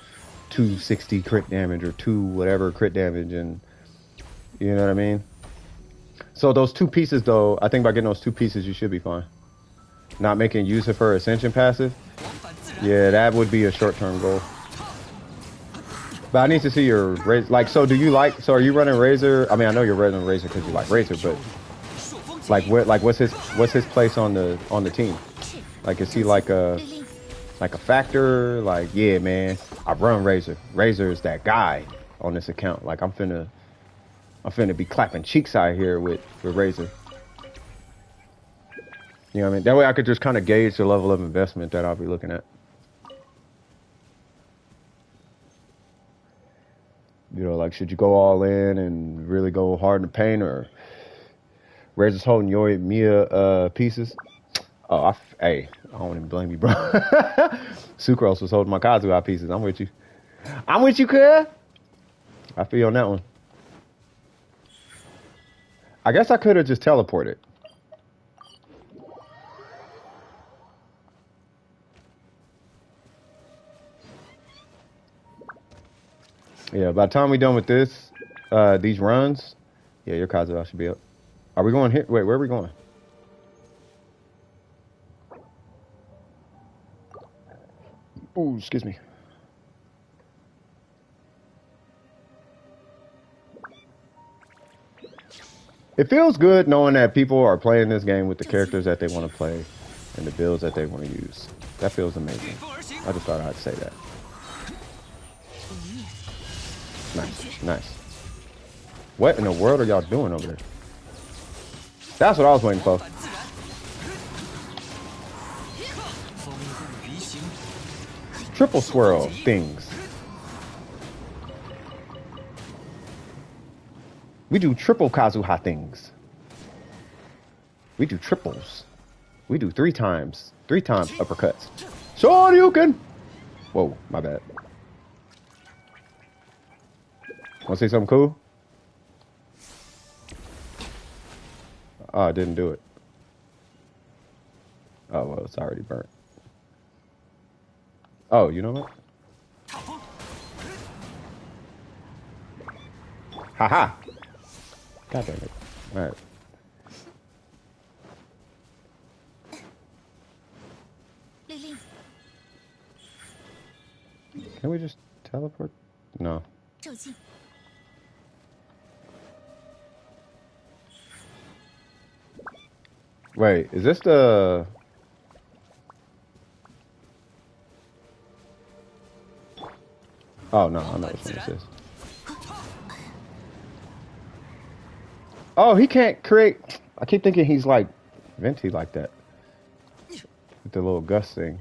260 crit damage or 2 whatever crit damage, and you know what I mean? So those 2 pieces though, I think by getting those 2 pieces you should be fine. Not making use of her ascension passive. Yeah, that would be a short-term goal. But I need to see your razor. Like, so do you like? So are you running razor? I mean, I know you're running razor because you like razor, but like, what's his place on the team? Like, is he like a factor? Like, yeah, man, I run razor. Razor is that guy on this account. Like, I'm finna be clapping cheeks out here with razor. You know what I mean? That way I could just kind of gauge the level of investment that I'll be looking at. You know, like, should you go all in and really go hard in the paint, or Razor's holding your Mia pieces? Oh, hey, I don't even blame you, bro. Sucrose was holding my Kazuha pieces. I'm with you. I'm with you, cuz. I feel you on that one. I guess I could have just teleported. Yeah, by the time we're done with this, these runs, yeah, your Kazuha should be up. Are we going here? Wait, where are we going? Ooh, excuse me. It feels good knowing that people are playing this game with the characters that they want to play and the builds that they want to use. That feels amazing. I just thought I'd say that. Nice, nice. What in the world are y'all doing over there? That's what I was waiting for. Triple swirl things. We do triple Kazuha things. We do triples. We do 3 times. 3 times uppercuts. Shoryuken! Whoa, my bad. Want to see something cool? Oh, I didn't do it. Oh, well, it's already burnt. Oh, you know what? Haha! God damn it. Alright. Can we just teleport? No. Wait, is this the... Oh, no, I know which one this is. Oh, he can't create... I keep thinking he's like Venti like that. With the little gust thing.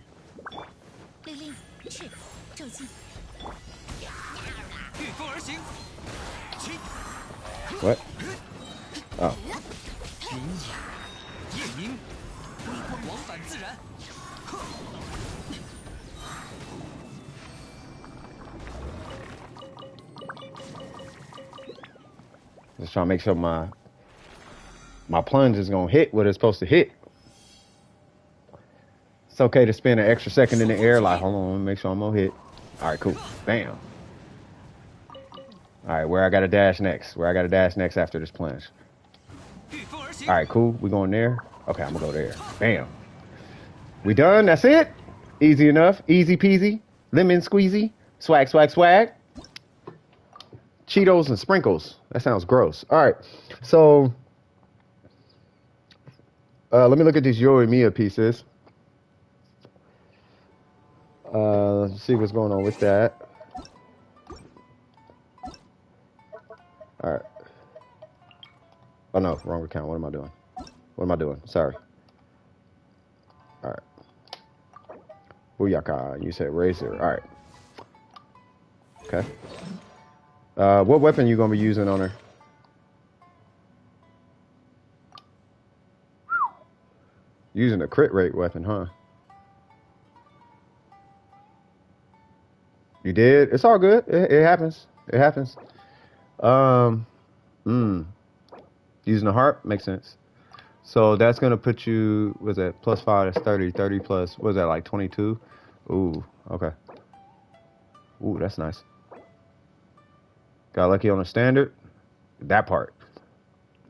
What? Oh. Just trying to make sure my plunge is gonna hit what it's supposed to hit. It's okay to spend an extra second in the air, like, hold on, let me make sure I'm gonna hit. Alright, cool. Bam. Alright, where I gotta dash next? Where I gotta dash next after this plunge? Alright, cool. We going there? Okay, I'm gonna go there. Bam. We done? That's it? Easy enough. Easy peasy. Lemon squeezy. Swag, swag, swag. Cheetos and sprinkles. That sounds gross. Alright, so... let me look at these Yoimiya pieces. Let's see what's going on with that. Alright. Oh no, wrong account. What am I doing? What am I doing? Sorry. Alright. Booyaka. You said razor. All right. Okay. What weapon you gonna be using on her? Using a crit rate weapon, huh? You did? It's all good. It happens. It happens. Um, Using a harp makes sense. So that's gonna put you. Was that +5? That's 30. 30 plus. What was that, like 22? Ooh. Okay. Ooh, that's nice. Got lucky on the standard. That part.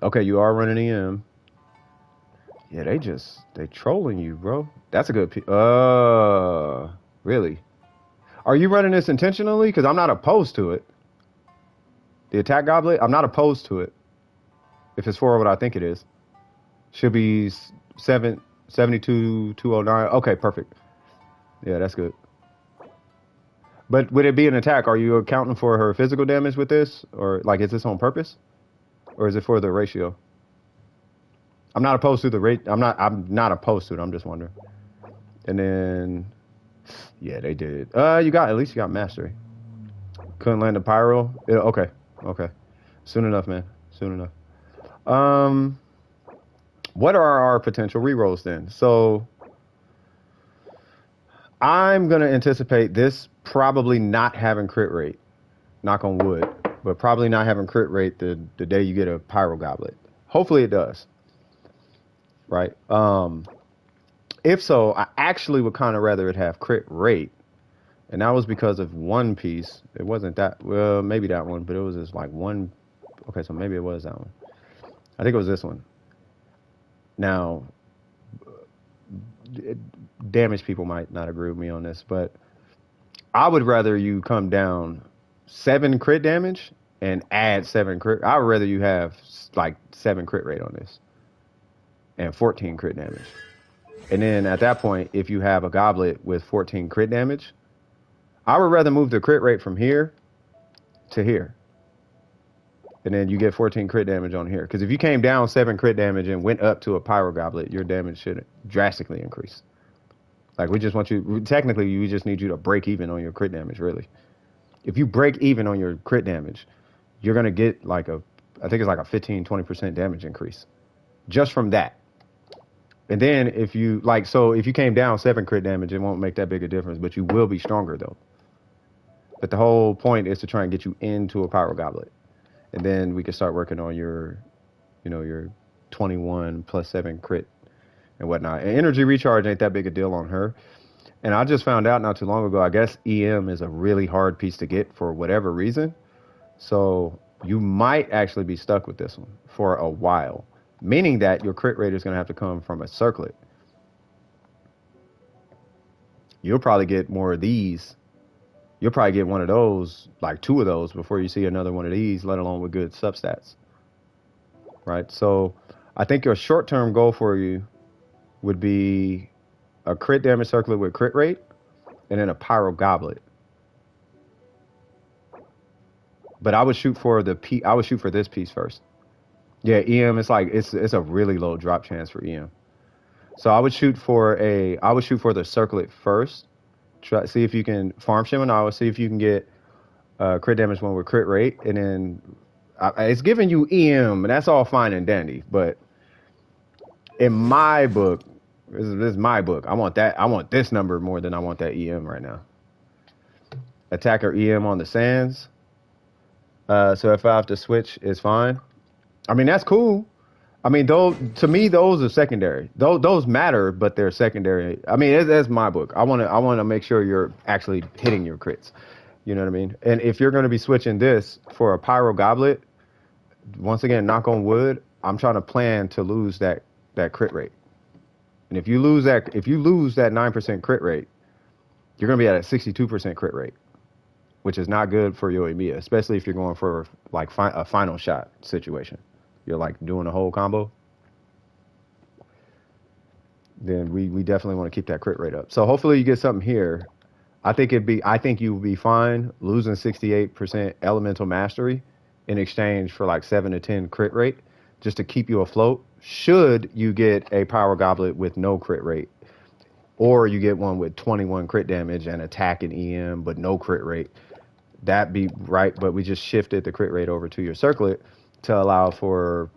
Okay, you are running EM. Yeah, they trolling you, bro. That's a good really? Are you running this intentionally? Because I'm not opposed to it. The attack goblet, I'm not opposed to it. If it's for what I think it is. Should be 72, 209. Okay, perfect. Yeah, that's good. But would it be an attack? Are you accounting for her physical damage with this? Or, like, is this on purpose? Or is it for the ratio? I'm not opposed to the rate. I'm not opposed to it. I'm just wondering. And then, yeah, they did. At least you got mastery. Couldn't land a pyro. Yeah, okay. Soon enough, man. Soon enough. What are our potential rerolls then? So I'm gonna anticipate this probably not having crit rate. Knock on wood, but probably not having crit rate the day you get a pyro goblet. Hopefully it does. Right. If so, I actually would kind of rather it have crit rate. And that was because of one piece. It wasn't that, well, maybe that one, but it was just like one. Okay, so maybe it was that one. I think it was this one. Now, damaged people might not agree with me on this, but I would rather you come down 7 crit damage and add 7 crit. I would rather you have like 7 crit rate on this and 14 crit damage. And then at that point, if you have a goblet with 14 crit damage, I would rather move the crit rate from here to here. And then you get 14 crit damage on here. Because if you came down 7 crit damage and went up to a pyro goblet, your damage should drastically increase. Like, we just want you, technically, we just need you to break even on your crit damage, really. If you break even on your crit damage, you're going to get like I think it's like a 15-20% damage increase. Just from that. And then if you, if you came down 7 crit damage, it won't make that big a difference, but you will be stronger, though. But the whole point is to try and get you into a pyro goblet. And then we can start working on your 21 plus 7 crit and whatnot. And energy recharge ain't that big a deal on her. And I just found out not too long ago, I guess EM is a really hard piece to get for whatever reason. So you might actually be stuck with this one for a while. Meaning that your crit rate is going to have to come from a circlet. You'll probably get more of these. You'll probably get one of those, like 2 of those, before you see another one of these, let alone with good substats. Right? So I think your short-term goal for you would be a crit damage circlet with crit rate, and then a pyro goblet. But I would shoot for this piece first. Yeah, EM is like it's a really low drop chance for EM. So I would shoot for the circlet first. See if you can farm Shimonao, see if you can get crit damage one with crit rate, and then it's giving you EM, and that's all fine and dandy. But in my book, this is my book. I want this number more than I want that EM right now. Attacker EM on the sands. So if I have to switch, it's fine. I mean, that's cool. I mean, to me, those are secondary. Those matter, but they're secondary. I mean, that's my book. I want to make sure you're actually hitting your crits. You know what I mean? And if you're going to be switching this for a pyro goblet, once again, knock on wood, I'm trying to plan to lose that crit rate. And if you lose that 9% crit rate, you're going to be at a 62% crit rate, which is not good for your EMEA, especially if you're going for like a final shot situation. You're like doing a whole combo. Then we definitely want to keep that crit rate up. So hopefully you get something here. I think you will be fine losing 68% elemental mastery in exchange for like 7 to 10 crit rate, just to keep you afloat. Should you get a power goblet with no crit rate, or you get one with 21 crit damage and attack and EM, but no crit rate. That'd be right, but we just shifted the crit rate over to your circlet to allow for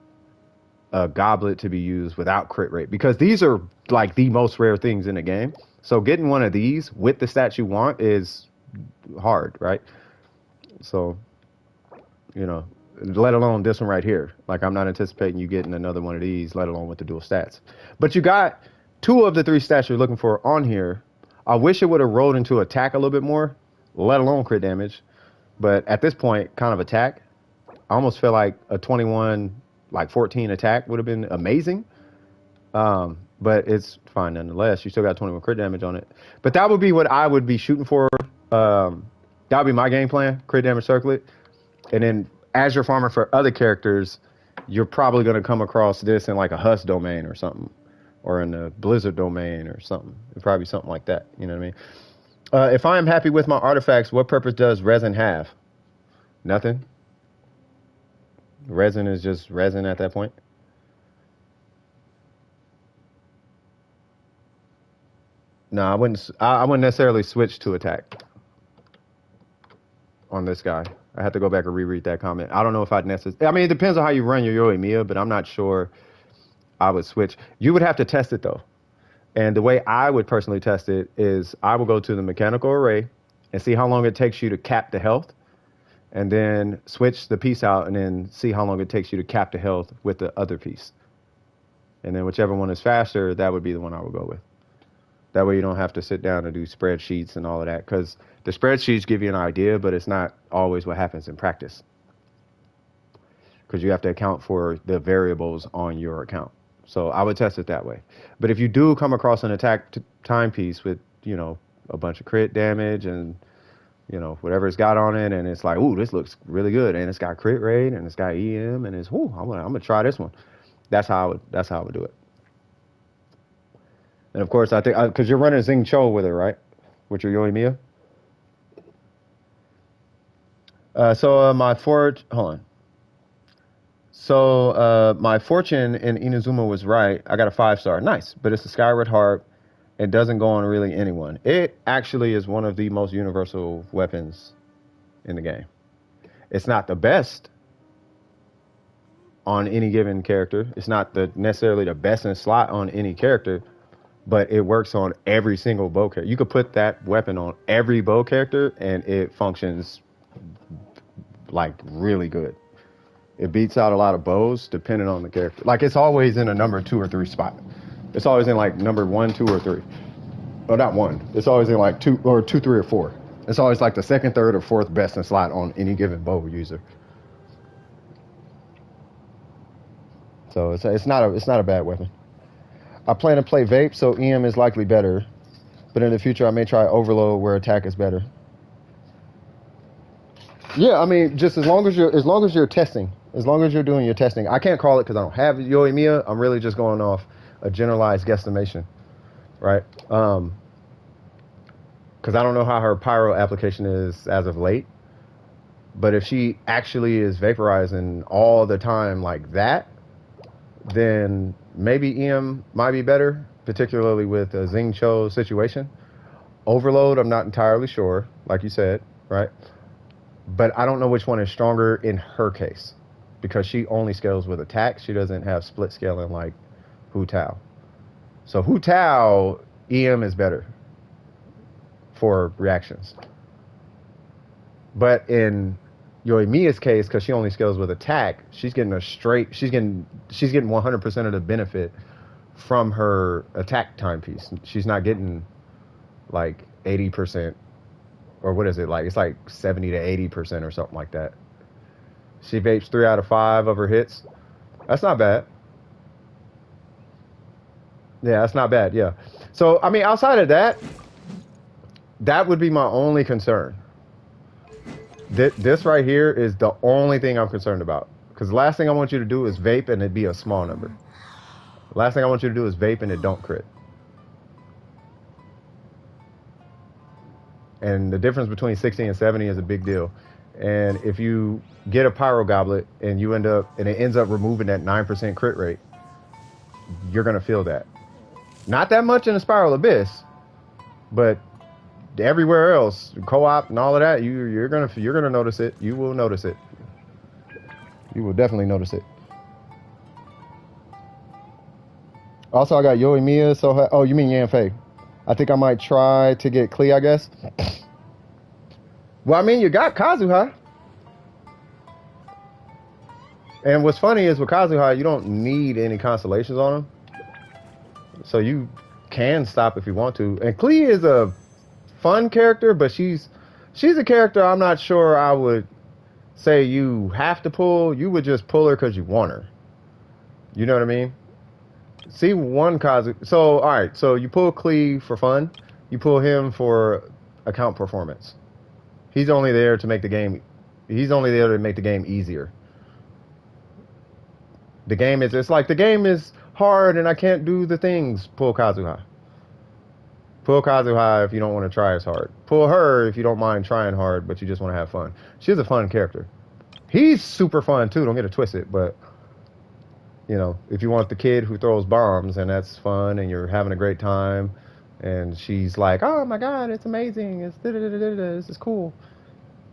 a goblet to be used without crit rate, because these are like the most rare things in the game. So getting one of these with the stats you want is hard, right? So, you know, let alone this one right here. Like, I'm not anticipating you getting another one of these, let alone with the dual stats. But you got 2 of the 3 stats you're looking for on here. I wish it would have rolled into attack a little bit more, let alone crit damage. But at this point, kind of attack. I almost feel like a 21, like 14 attack would have been amazing. But it's fine nonetheless. You still got 21 crit damage on it. But that would be what I would be shooting for. That would be my game plan, crit damage circlet. And then as you're farming for other characters, you're probably going to come across this in like a Husk domain or something. Or in the Blizzard domain or something. It'd probably be something like that. You know what I mean? If I am happy with my artifacts, what purpose does resin have? Nothing. Resin is just resin at that point. No, I wouldn't necessarily switch to attack on this guy. I have to go back and reread that comment. I don't know if I'd necessarily... I mean, it depends on how you run your Yoimiya, but I'm not sure I would switch. You would have to test it, though. And the way I would personally test it is I would go to the mechanical array and see how long it takes you to cap the health, and then switch the piece out and then see how long it takes you to cap the health with the other piece. And then whichever one is faster, that would be the one I would go with. That way you don't have to sit down and do spreadsheets and all of that, because the spreadsheets give you an idea, but it's not always what happens in practice. Because you have to account for the variables on your account. So I would test it that way. But if you do come across an attack timepiece with, you know, a bunch of crit damage and, you know, whatever it's got on it, and it's like, ooh, this looks really good, and it's got crit rate, and it's got EM, and it's, ooh, I'm gonna try this one. That's how I would do it. And of course, I think because you're running Xing Cho with it, right? With your Yoimiya. My fortune in Inazuma was right. I got a 5-star. Nice. But it's a Skyward Harp. It doesn't go on really anyone. It actually is one of the most universal weapons in the game. It's not the best on any given character. It's not necessarily the best in slot on any character, but it works on every single bow character. You could put that weapon on every bow character, and it functions like really good. It beats out a lot of bows depending on the character. Like, it's always in a number 2 or 3 spot. It's always in like number 1, 2, or 3. Oh, not 1. It's always in like 2, 3, or 4. It's always like the 2nd, 3rd, or 4th best in slot on any given bow user. So it's not a bad weapon. I plan to play Vape, so EM is likely better. But in the future, I may try Overload, where attack is better. Yeah, I mean, just as long as you're testing, as long as you're doing your testing. I can't call it because I don't have Yoimiya. I'm really just going off a generalized guesstimation, right? Because I don't know how her pyro application is as of late. But if she actually is vaporizing all the time like that, then maybe EM might be better, particularly with a Xing Cho situation. Overload, I'm not entirely sure, like you said, right? But I don't know which one is stronger in her case, because she only scales with attack. She doesn't have split scaling like Hu Tao. So Hu Tao, EM is better for reactions. But in Yoimiya's case, because she only scales with attack, she's getting 100% of the benefit from her attack timepiece. She's not getting like 80%, or what is it like? It's like 70 to 80% or something like that. She vapes 3 out of 5 of her hits. That's not bad. Yeah, that's not bad. Yeah. So I mean, outside of that, that would be my only concern. This right here is the only thing I'm concerned about. Because the last thing I want you to do is vape and it be a small number. The last thing I want you to do is vape and it don't crit. And the difference between 60 and 70 is a big deal. And if you get a pyro goblet and it ends up removing that 9% crit rate, you're going to feel that. Not that much in the Spiral Abyss, But everywhere else, co-op and all of that, you're gonna notice it. You will notice it. You will definitely notice it. Also, I got Yoimiya. So, oh, you mean Yanfei? I think I might try to get Klee, I guess. Well, I mean, you got Kazuha. And what's funny is with Kazuha, you don't need any constellations on him. So you can stop if you want to. And Klee is a fun character, but she's a character I'm not sure I would say you have to pull. You would just pull her because you want her. You know what I mean? See one Kazuha. So, all right. So you pull Klee for fun. You pull him for account performance. He's only there to make the game. He's only there to make the game easier. The game is. It's like the game is hard and I can't do the things. Pull Kazuha. Pull Kazuha if you don't want to try as hard. Pull her if you don't mind trying hard, but you just want to have fun. She's a fun character. He's super fun too. Don't get it twisted, but. You know, if you want the kid who throws bombs and that's fun and you're having a great time and she's like, oh my God, it's amazing. It's this is cool.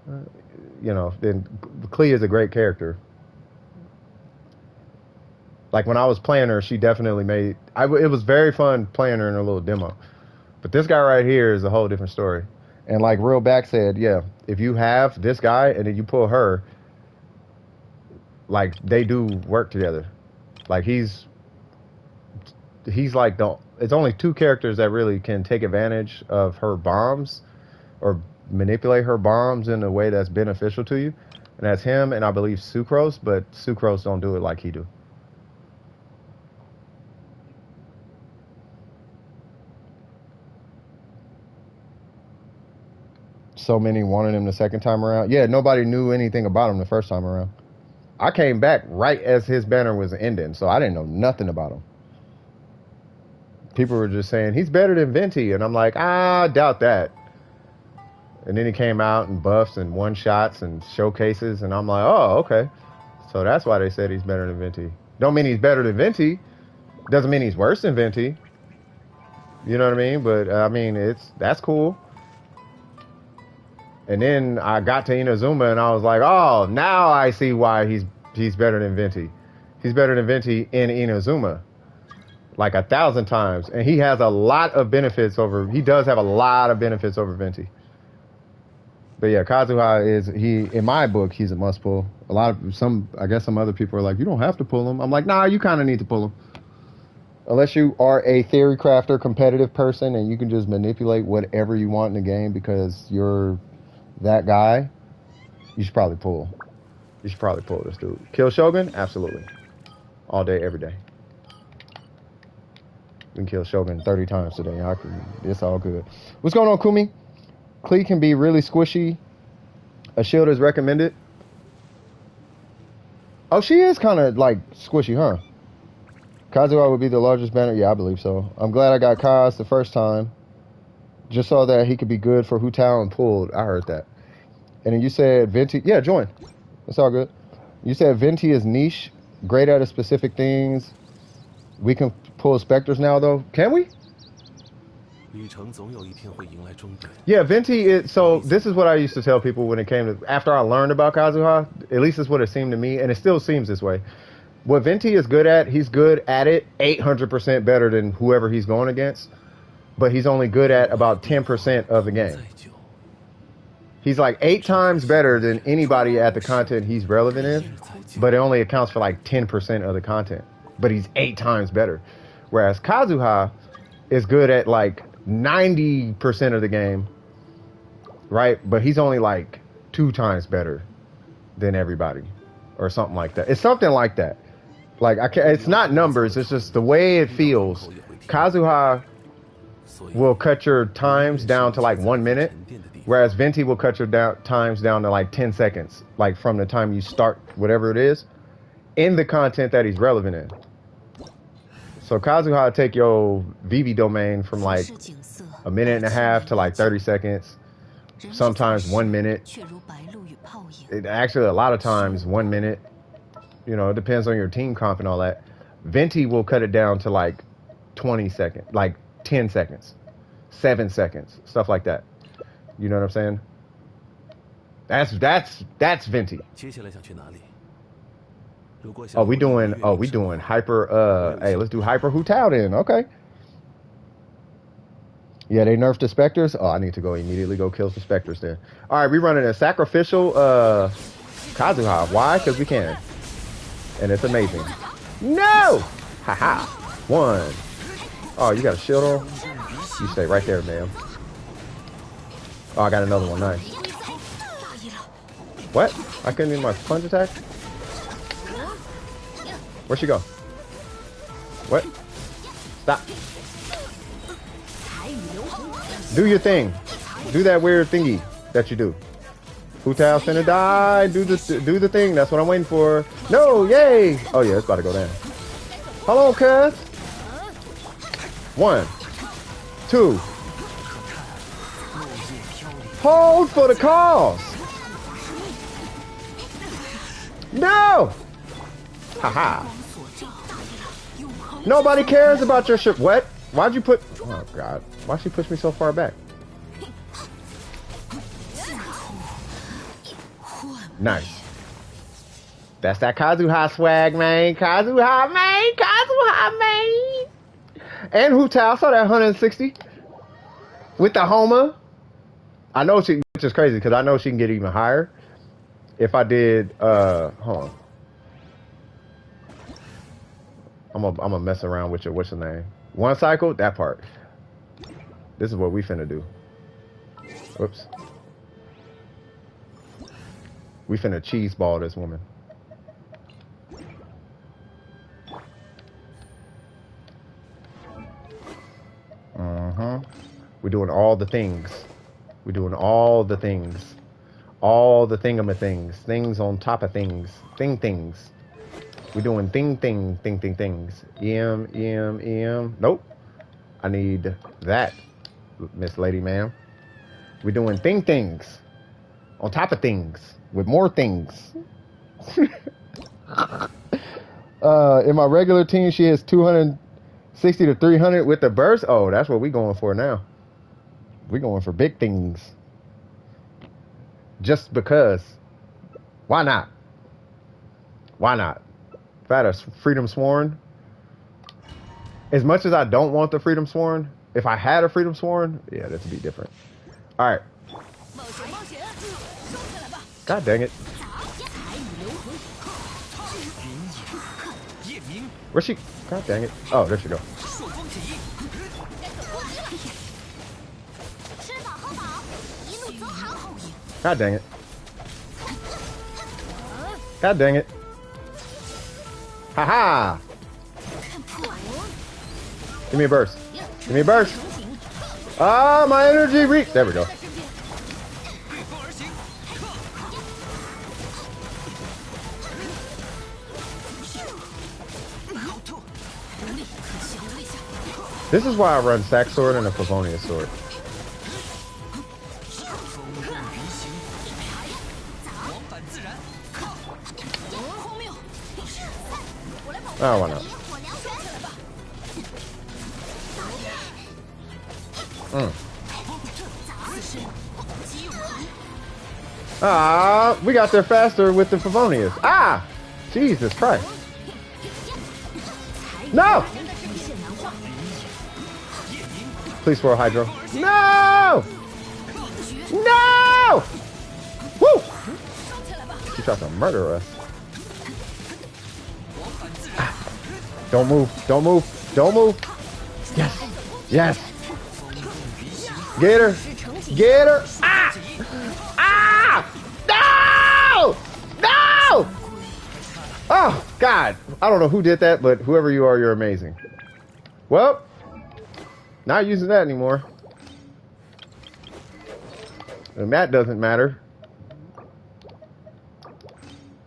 You know, then Klee is a great character. Like when I was playing her, she definitely made, it was very fun playing her in a little demo. But this guy right here is a whole different story. And like Real Back said, yeah, if you have this guy and then you pull her, like they do work together. Like he's like it's only two characters that really can take advantage of her bombs or manipulate her bombs in a way that's beneficial to you. And that's him and I believe Sucrose, but Sucrose don't do it like he do. So many wanted him the second time around. Yeah, nobody knew anything about him the first time around. I came back right as his banner was ending, so I didn't know nothing about him. People were just saying, he's better than Venti, and I'm like, I doubt that. And then he came out and buffs and one-shots and showcases, and I'm like, oh, okay. So that's why they said he's better than Venti. Don't mean he's better than Venti. Doesn't mean he's worse than Venti. You know what I mean? But, I mean, that's cool. And then I got to Inazuma and I was like, oh, now I see why he's better than Venti. He's better than Venti in Inazuma. Like 1,000 times. And he has a lot of benefits over, he does have a lot of benefits over Venti. But yeah, Kazuha is, in my book, he's a must pull. I guess some other people are like, you don't have to pull him. I'm like, nah, you kind of need to pull him. Unless you are a theory crafter, competitive person, and you can just manipulate whatever you want in the game because you're that guy, you should probably pull. You should probably pull this dude. Kill Shogun? Absolutely. All day, every day. We can kill Shogun 30 times today. It's all good. What's going on, Kumi? Klee can be really squishy. A shield is recommended. Oh, she is kind of like squishy, huh? Kazuha would be the largest banner. Yeah, I believe so. I'm glad I got Kaz the first time. Just saw that he could be good for Hu Tao and pulled. I heard that. And then you said Venti. Yeah, join. That's all good. You said Venti is niche, great at specific things. We can pull specters now, though. Can we? Yeah, Venti is. So this is what I used to tell people when it came to, after I learned about Kazuha, at least it's what it seemed to me, and it still seems this way. What Venti is good at, he's good at it 800% better than whoever he's going against. But he's only good at about 10% of the game. He's like 8 times better than anybody at the content he's relevant in, but it only accounts for like 10% of the content. But he's 8 times better. Whereas Kazuha is good at like 90% of the game, right? But he's only like 2 times better than everybody or something like that. It's something like that. Like, it's not numbers, it's just the way it feels. Kazuha will cut your times down to like 1 minute, whereas Venti will cut your times down to like 10 seconds, like from the time you start whatever it is, in the content that he's relevant in. So Kazuha take your VV domain from like 1.5 minutes to like 30 seconds, sometimes 1 minute. Actually, a lot of times 1 minute. You know, it depends on your team comp and all that. Venti will cut it down to like 20 seconds, like 10 seconds. 7 seconds, stuff like that. You know what I'm saying? That's Venti. Oh, we doing hyper. Hey, let's do hyper Hu Tao then. Okay. Yeah, they nerfed the specters. Oh, I need to go immediately go kill some specters then. All right, we running a sacrificial Kazuha. Why? Because we can, and it's amazing. No! Haha. 1. Oh, you got a shield on? You stay right there, ma'am. Oh, I got another one. Nice. What? I couldn't do my plunge attack? Where'd she go? What? Stop. Do your thing. Do that weird thingy that you do. Hu Tao's finna die. Do the thing. That's what I'm waiting for. No, yay! Oh yeah, it's about to go down. Hello, cuz. 1, 2. Hold for the cause. No! Haha. Nobody cares about your shit. What? Why'd you put... Oh, God. Why'd she push me so far back? Nice. That's that Kazuha swag, man. Kazuha, man. Kazuha, man. And Hu Tao. I saw that 160. With the Homa. I know she... Which is crazy, because I know she can get even higher. If I did... Hold on. I'm gonna mess around with your... What's your name? 1 cycle? That part. This is what we finna do. Whoops. We finna cheese ball this woman. We're doing all the things. We're doing all the things. All the thingamathings. Things on top of things. Things. We're doing things. EM. Nope. I need that, Miss Lady Ma'am. We're doing things. On top of things. With more things. In my regular team, she has 260 to 300 with the burst. Oh, that's what we're going for now. We're going for big things. Just because. Why not? Why not? If I had a Freedom Sworn, as much as I don't want the Freedom Sworn, if I had a Freedom Sworn, yeah, that'd be different. All right. God dang it. Where's she? God dang it. Oh, there she go. God dang it. God dang it. Haha! Give me a burst. Give me a burst. Ah, my energy reach. There we go. This is why I run Sack Sword and a Favonius Sword. Oh, why not? Ah, we got there faster with the Favonius. Ah! Jesus Christ. No! Please swirl Hydro. No! No! Woo! She tried to murder us. Don't move. Don't move. Don't move. Yes. Yes. Get her. Get her. Ah! Ah! No! No! Oh, God. I don't know who did that, but whoever you are, you're amazing. Well, not using that anymore. And that doesn't matter.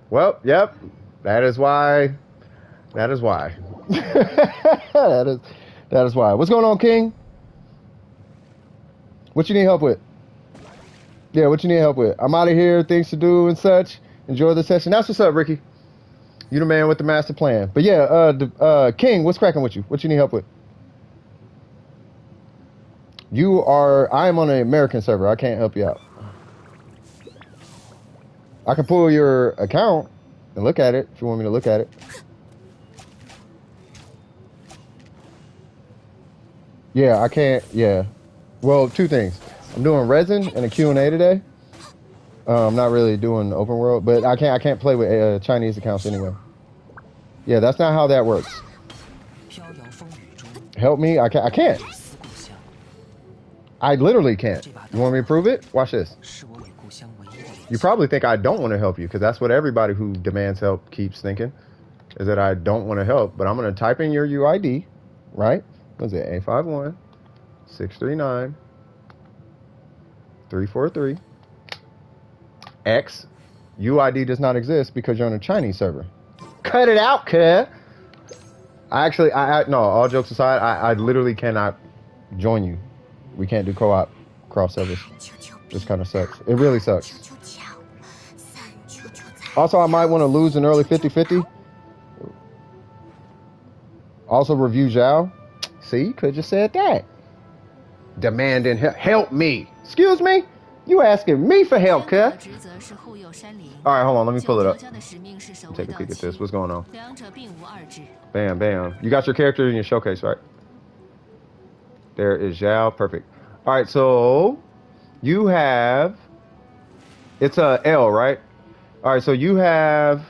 Well, yep. That is why. That is why. that is why. What's going on, King? What you need help with? Yeah, what you need help with? I'm out of here, things to do and such. Enjoy the session. That's what's up, Ricky. You the man with the master plan. But yeah, King, what's cracking with you? What you need help with? I am on an American server. I can't help you out. I can pull your account and look at it if you want me to look at it. Yeah, I can't. Yeah. Well, two things. I'm doing Resin and a Q&A today. I'm not really doing open world, but I can't play with Chinese accounts anyway. Yeah, that's not how that works. Help me? I can't. I literally can't. You want me to prove it? Watch this. You probably think I don't want to help you because that's what everybody who demands help keeps thinking, is that I don't want to help. But I'm going to type in your UID, right? What is it? A51 639 343 X. UID does not exist because you're on a Chinese server. Cut it out, cuz. No, all jokes aside, I literally cannot join you. We can't do co-op cross servers. This kind of sucks. It really sucks. Also, I might want to lose an early 50-50. Also, review Zhao. See, you could just said that. Demanding help me. Excuse me? You asking me for help, cuz? Alright, hold on. Let me pull it up. Take a peek at this. What's going on? Bam, bam. You got your character in your showcase, right? There is Zhao. Perfect. Alright, so you have... It's a L, right? Alright, so you have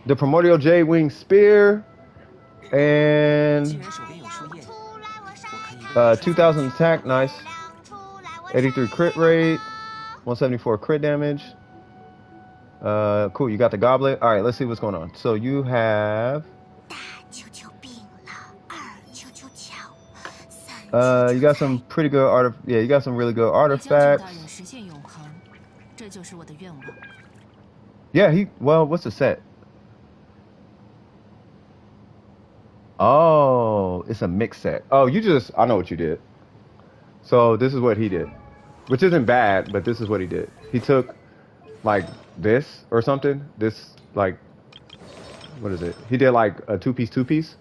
the Primordial Jade Wing Spear and 2000 attack, nice. 83 crit rate, 174 crit damage. Cool, you got the goblet. Alright, let's see what's going on. So you have you got some pretty good you got some really good artifacts. Yeah, well, what's the set? Oh, it's a mix set. Oh, I know what you did. So this is what he did, which isn't bad, but this is what he did. He took like this or something. This, like, what is it? He did like a two-piece,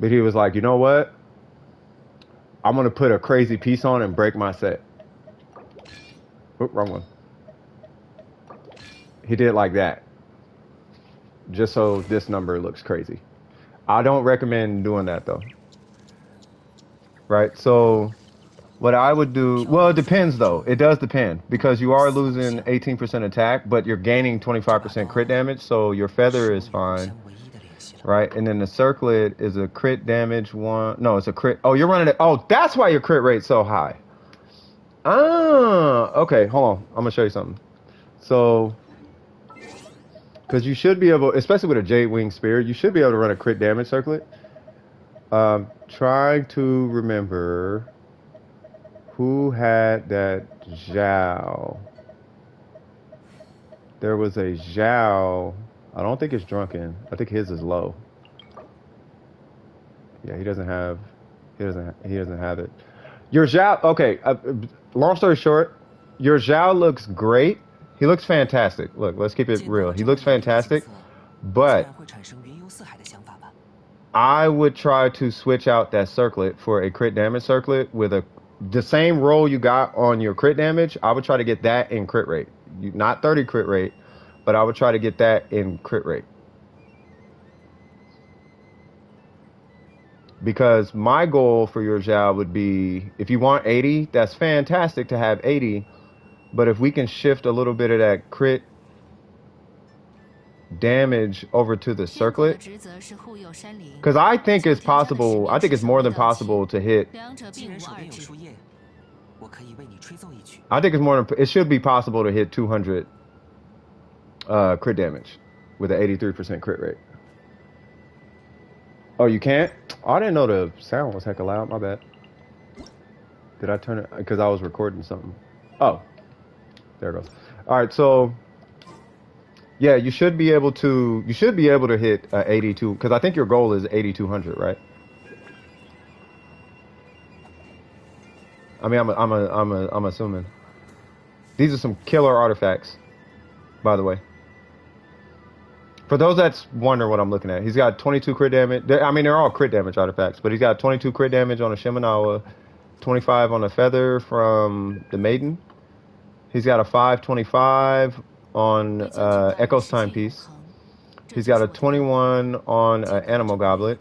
but he was like, you know what? I'm gonna put a crazy piece on and break my set. Oop, wrong one. He did like that, just so this number looks crazy. I don't recommend doing that though. Right, so what I would do, well, it depends though. It does depend, because you are losing 18% attack, but you're gaining 25% crit damage, so your feather is fine. Right, and then the circlet is a crit damage one. No, it's a crit. Oh, you're running it. Oh, that's why your crit rate's so high. Ah, okay, hold on. I'm gonna show you something. So, because you should be able, especially with a Jade Wing Spear, you should be able to run a crit damage circlet. Trying to remember who had that Zhao. There was a Zhao. I don't think it's drunken. I think his is low. Yeah, he doesn't have it. Your Zhao, okay, long story short, your Zhao looks great. He looks fantastic. Look, let's keep it real. He looks fantastic, but I would try to switch out that circlet for a crit damage circlet with the same roll you got on your crit damage. I would try to get that in crit rate. Not 30 crit rate, but I would try to get that in crit rate. Because my goal for your Zhao would be, if you want 80, that's fantastic to have 80. But if we can shift a little bit of that crit damage over to the circlet, because I think it's possible, I think it's more than possible to hit. I think it should be possible to hit 200 crit damage with an 83% crit rate. Oh, you can't? Oh, I didn't know the sound was hecka loud. My bad. Did I turn it? Because I was recording something. Oh, there it goes. All right, so yeah, you should be able to hit 82, because I think your goal is 8200, right? I mean, I'm assuming. These are some killer artifacts, by the way. For those that's wondering what I'm looking at, he's got 22 crit damage. I mean, they're all crit damage artifacts, but he's got 22 crit damage on a Shimenawa, 25 on the feather from the maiden. He's got a 525 on Echo's timepiece. He's got a 21 on Animal Goblet.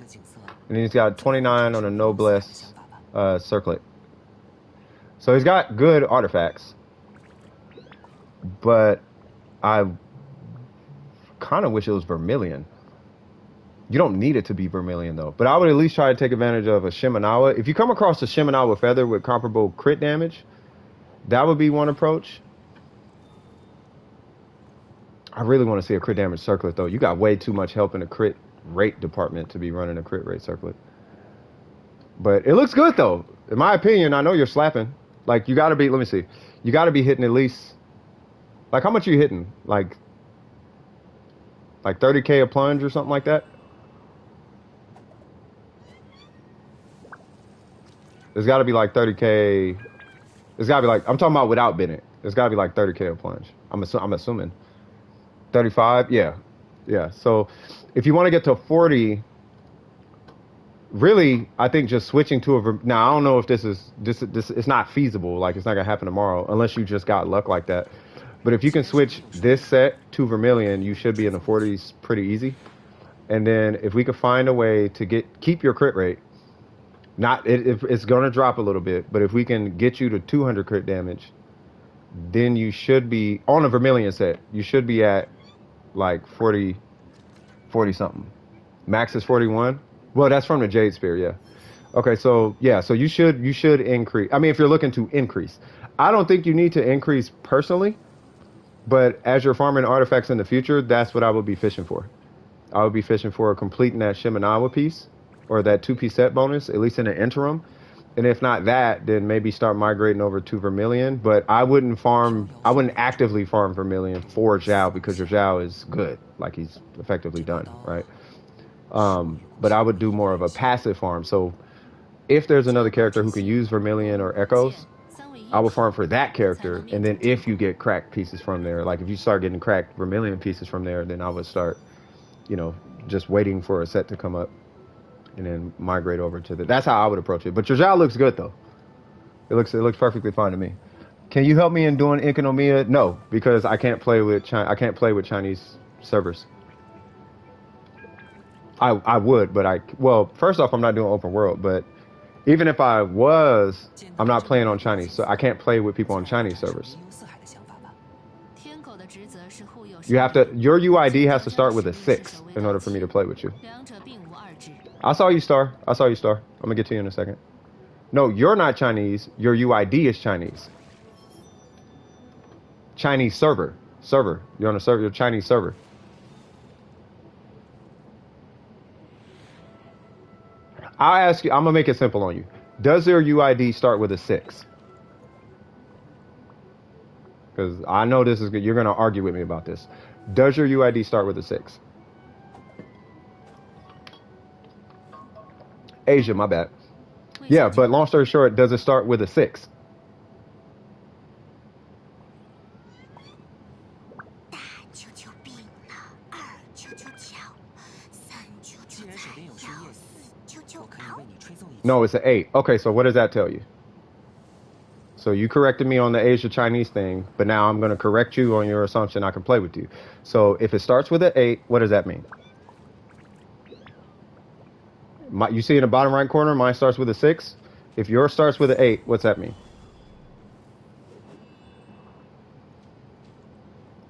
And he's got 29 on a Noblesse Circlet. So he's got good artifacts. But I kind of wish it was Vermilion. You don't need it to be Vermilion, though. But I would at least try to take advantage of a Shimenawa. If you come across a Shimenawa feather with comparable crit damage, that would be one approach. I really want to see a crit damage circlet, though. You got way too much help in the crit rate department to be running a crit rate circlet. But it looks good, though. In my opinion, I know you're slapping. Like, you got to be, let me see. You got to be hitting at least, like, how much are you hitting? Like 30K a plunge or something like that? It's got to be like 30K. It's got to be like, I'm talking about without Bennett. It's got to be like 30K a plunge. I'm assuming. 35? Yeah. Yeah. So if you want to get to 40, really, I think just switching to a, now I don't know if this it's not feasible. Like, it's not going to happen tomorrow unless you just got luck like that. But if you can switch this set to Vermilion, you should be in the 40s pretty easy. And then if we could find a way to keep your crit rate, it's going to drop a little bit, but if we can get you to 200 crit damage, then you should be, on a Vermilion set, you should be at like 40 something. Max is 41. Well, that's from the Jade Spear, yeah. Okay, so yeah, so you should increase. I mean, if you're looking to increase. I don't think you need to increase personally, but as you're farming artifacts in the future, that's what I would be fishing for. I would be fishing for completing that Shimenawa piece, or that 2-piece set bonus, at least in the interim. And if not that, then maybe start migrating over to Vermilion. But I wouldn't actively farm Vermilion for Zhao, because your Zhao is good. Like, he's effectively done, right? But I would do more of a passive farm. So if there's another character who can use Vermilion or Echoes, I would farm for that character. And then if you get cracked pieces from there, like if you start getting cracked Vermilion pieces from there, then I would start, just waiting for a set to come up. And then migrate over to that's how I would approach it. But your Zhao looks good, though. It looks perfectly fine to me. Can you help me in doing Economia? No, because I can't play with Chinese servers. I would, but well, first off, I'm not doing open world. But even if I was, I'm not playing on Chinese, so I can't play with people on Chinese servers. Your UID has to start with a 6 in order for me to play with you. I saw you, Star. I'm gonna get to you in a second. No, you're not Chinese. Your UID is Chinese. Chinese server. You're on a server. You're a Chinese server. I'll ask you. I'm gonna make it simple on you. Does your UID start with a 6? Because I know this is good. You're gonna argue with me about this. Does your UID start with a 6? Asia, my bad. Yeah, but long story short, does it start with a 6? No, it's an 8. Okay, so what does that tell you? So you corrected me on the Asia Chinese thing, but now I'm going to correct you on your assumption I can play with you. So if it starts with an 8, what does that mean? You see in the bottom right corner, mine starts with a 6. If yours starts with an 8, what's that mean?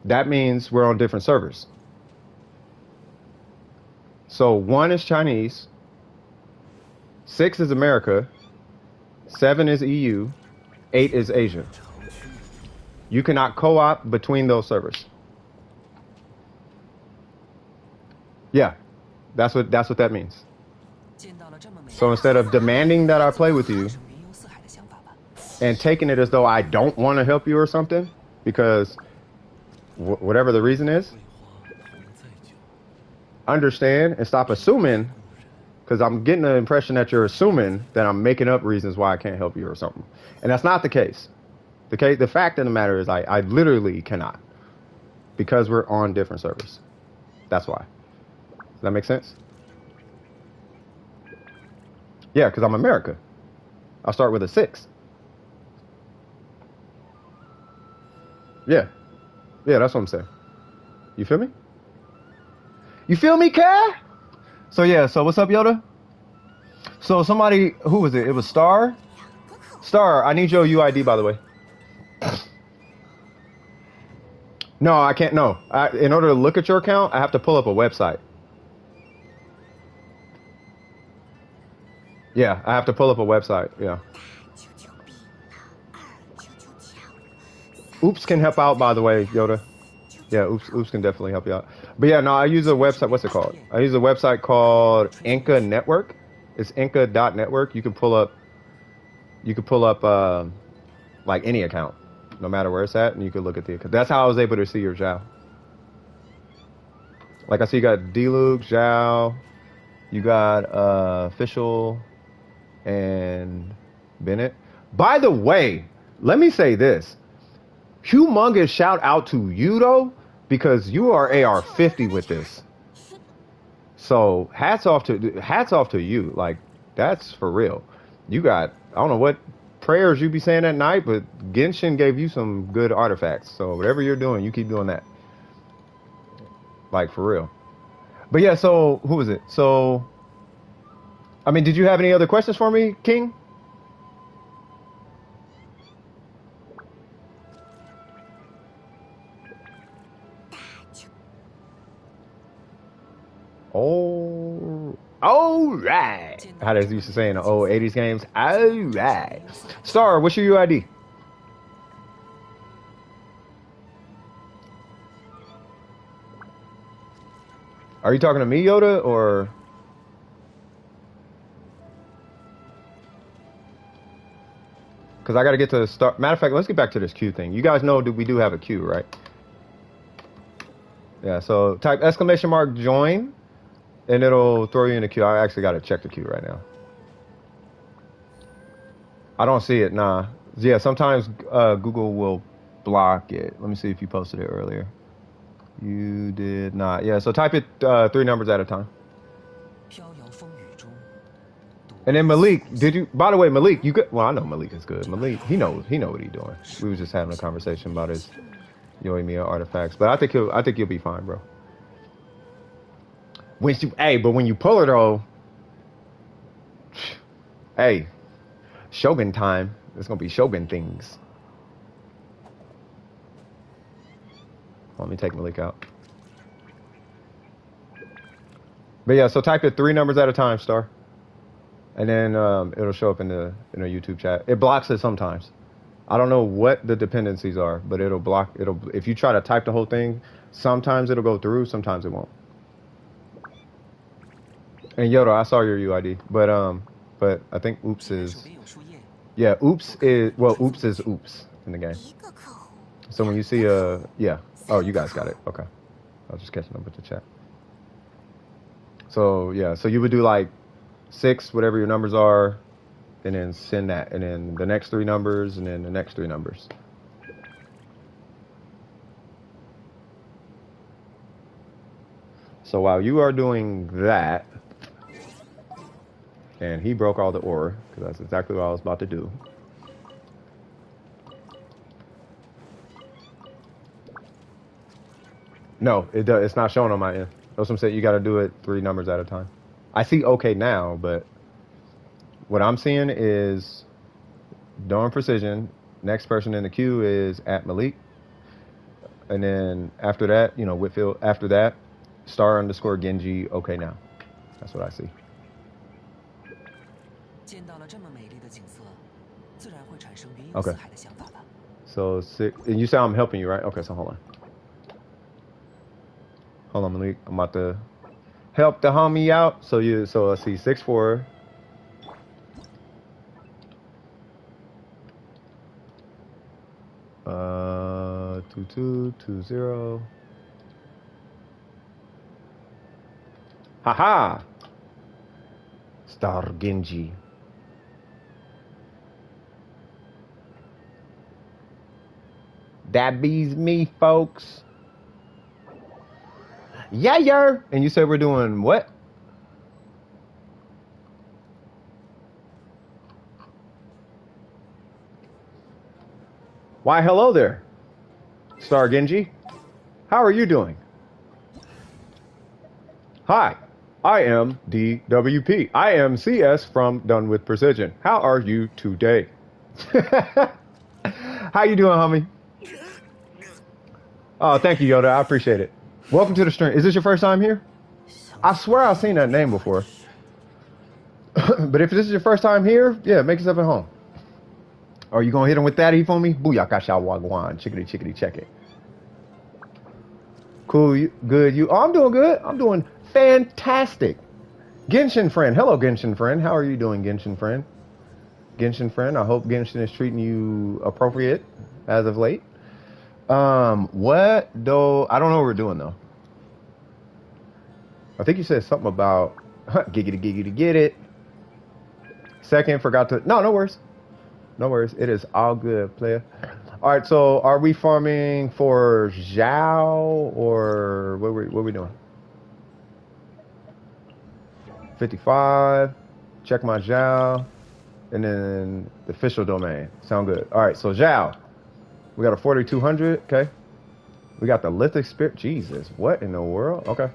That means we're on different servers. So 1 is Chinese, 6 is America, 7 is EU, 8 is Asia. You cannot co-op between those servers. Yeah, that's what that means. So instead of demanding that I play with you and taking it as though I don't want to help you or something, because whatever the reason is, understand and stop assuming, because I'm getting the impression that you're assuming that I'm making up reasons why I can't help you or something. And that's not the case. The fact of the matter is I literally cannot, because we're on different servers. That's why. Does that make sense? Yeah, because I'm America. I'll start with a 6. Yeah. Yeah, that's what I'm saying. You feel me? You feel me, Kai? So yeah, so what's up, Yoda? So somebody, who was it? It was Star? Star, I need your UID, by the way. No, I can't, no. In order to look at your account, I have to pull up a website. Yeah, I have to pull up a website, yeah. Oops can help out, by the way, Yoda. Yeah, Oops can definitely help you out. But yeah, no, I use a website, what's it called? I use a website called Inca Network. It's Inca.network. You can pull up, like any account, no matter where it's at, and you can look at the account. That's how I was able to see your Zhao. Like I see you got D-Luke, Zhao, you got Fischl, and Bennett. By the way, let me say this. Humongous shout out to you though, because you are AR50 with this. So hats off to you. Like, that's for real. You got, I don't know what prayers you be saying at night, but Genshin gave you some good artifacts. So whatever you're doing, you keep doing that. Like, for real. But yeah, so who was it? So, I mean, did you have any other questions for me, King? Oh, all right. How they used to say in the old 80s games. All right. Star, what's your UID? Are you talking to me, Yoda, or? Because I got to get to the start. Matter of fact, let's get back to this queue thing. You guys know we do have a queue, right? Yeah, so type ! Join, and it'll throw you in the queue. I actually got to check the queue right now. I don't see it, nah. Yeah, sometimes Google will block it. Let me see if you posted it earlier. You did not. Yeah, so type it 3 numbers at a time. And then Malik, did you? By the way, Malik, you good? Well, I know Malik is good. Malik, he know what he's doing. We was just having a conversation about his Yoimiya artifacts, but I think you'll be fine, bro. When you pull it though, hey, Shogun time. It's gonna be Shogun things. Let me take Malik out. But yeah, so type it 3 numbers at a time, Star. And then it'll show up in the YouTube chat. It blocks it sometimes. I don't know what the dependencies are, but it'll block. If you try to type the whole thing, sometimes it'll go through, sometimes it won't. And Yoda, I saw your UID, but I think Oops is. Yeah, Oops is Oops in the game. So when you see yeah. Oh, you guys got it. Okay. I was just catching up with the chat. So yeah, so you would do like 6, whatever your numbers are, and then send that, and then the next 3 numbers, and then the next 3 numbers. So while you are doing that, and he broke all the ore, because that's exactly what I was about to do. No, it's not showing on my end. That's what I'm saying. You got to do it 3 numbers at a time. I see okay now, but what I'm seeing is Dawn Precision. Next person in the queue is at Malik. And then after that, Whitfield. After that, *_ Genji. Okay now. That's what I see. Okay. So 6. And you say I'm helping you, right? Okay, so hold on. Hold on, Malik. I'm about to help the homie out. So let's see, 6-4. Uh, 2-2-2-0. Haha. Star Genji. That beats me, folks. Yeah. And you said we're doing what? Why, hello there, Star Genji. How are you doing? Hi, I am DWP. I am CS from Done With Precision. How are you today? How you doing, homie? Oh, thank you, Yoda. I appreciate it. Welcome to the stream. Is this your first time here? I swear I've seen that name before. But if this is your first time here, yeah, make yourself at home. Are you gonna hit him with that, for me? Booyakasha wagwan. Chickity chickity check it. Cool, you, good. You? Oh, I'm doing good. I'm doing fantastic. Genshin friend. Hello, Genshin friend. How are you doing, Genshin friend? Genshin friend. I hope Genshin is treating you appropriate as of late. What though? I don't know what we're doing though. I think you said something about giggity giggity get it. Second, forgot to. No, no worries. No worries. It is all good, player. All right. So, are we farming for Zhao or what? What we doing? 55. Check my Zhao, and then the Fischl domain. Sound good. All right. So Zhao, we got a 4200. Okay. We got the lithic spirit. Jesus, what in the world? Okay.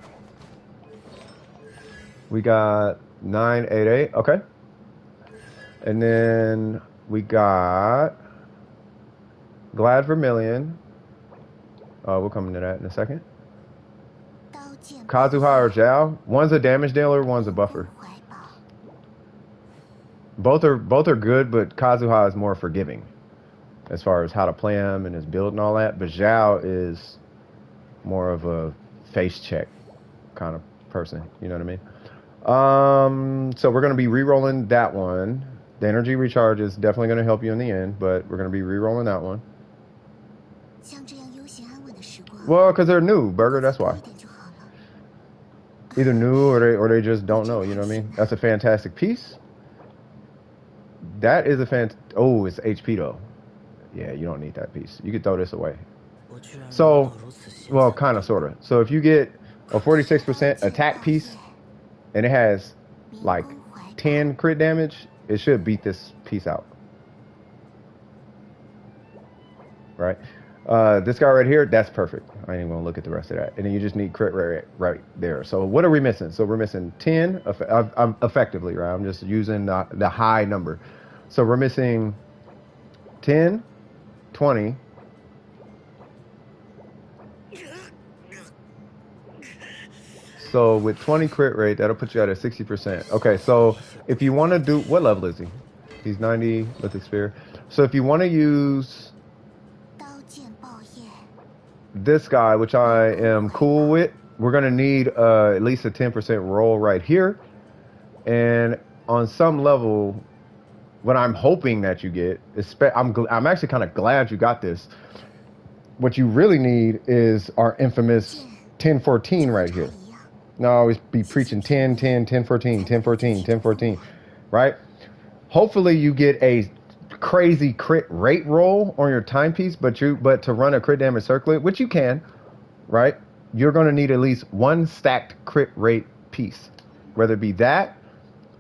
We got 988. Okay. And then we got Glad Vermilion. We'll come into that in a second. Kazuha or Zhao. One's a damage dealer, one's a buffer. Both are good, but Kazuha is more forgiving as far as how to play him and his build and all that. But Zhao is more of a face check kind of person. You know what I mean? So we're going to be re-rolling that one. The energy recharge is definitely going to help you in the end, but we're going to be re-rolling that one. Well, because they're new, Burger, that's why. Either new or they just don't know, you know what I mean? That's a fantastic piece. That is a oh, it's HP though. Yeah, you don't need that piece. You could throw this away. So, well, kind of, sort of. So if you get a 46% attack piece and it has like 10 crit damage, it should beat this piece out. Right? This guy right here, that's perfect. I ain't even gonna look at the rest of that. And then you just need crit rate right there. So what are we missing? So we're missing 10 effectively, right? I'm just using the high number. So we're missing 10, 20. So with 20 crit rate, that'll put you at a 60%. Okay, so if you want to do, what level is he? He's 90 lithic sphere. So if you want to use this guy, which I am cool with, we're going to need at least a 10% roll right here. And on some level, what I'm hoping that you get, I'm actually kind of glad you got this. What you really need is our infamous 1014 right here. Now I always be preaching 10, 10, 10, 14, 10, 14, 10, 14, right? Hopefully you get a crazy crit rate roll on your timepiece, but to run a crit damage circlet, which you can, right? You're going to need at least one stacked crit rate piece, whether it be that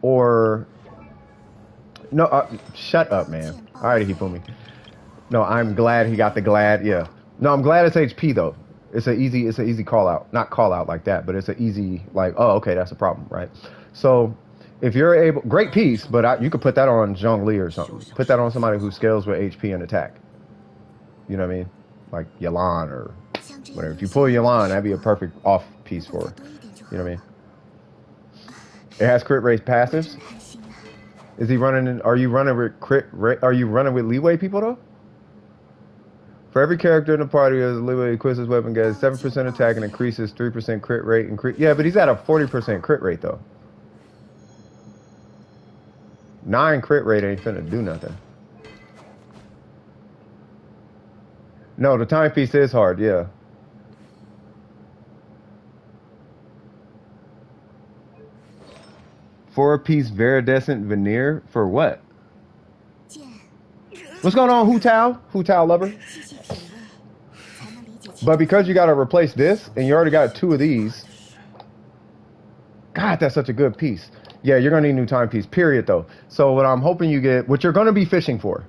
or no. Shut up, man. All right, Hifumi. No, I'm glad he got the glad. Yeah. No, I'm glad it's HP though. It's an easy call out. Not call out like that, but it's an easy like, oh, okay, that's a problem, right? So if you're able, great piece, but you could put that on Zhongli or something. Put that on somebody who scales with HP and attack. You know what I mean? Like Yalan or whatever. If you pull Yalan, that'd be a perfect off piece for her. You know what I mean? It has crit rate passives. Is he running? Are you running with crit rate? Are you running with leeway people though? For every character in the party as leeway equips his weapon gets 7% attack and increases 3% crit rate. Yeah, but he's at a 40% crit rate though. 9 crit rate ain't finna do nothing. No, the timepiece is hard, yeah. Four-piece viridescent veneer for what? What's going on, Hu Tao lover? But because you got to replace this, and you already got 2 of these, God, that's such a good piece. Yeah, you're going to need a new timepiece, period, though. So what I'm hoping you get, what you're going to be fishing for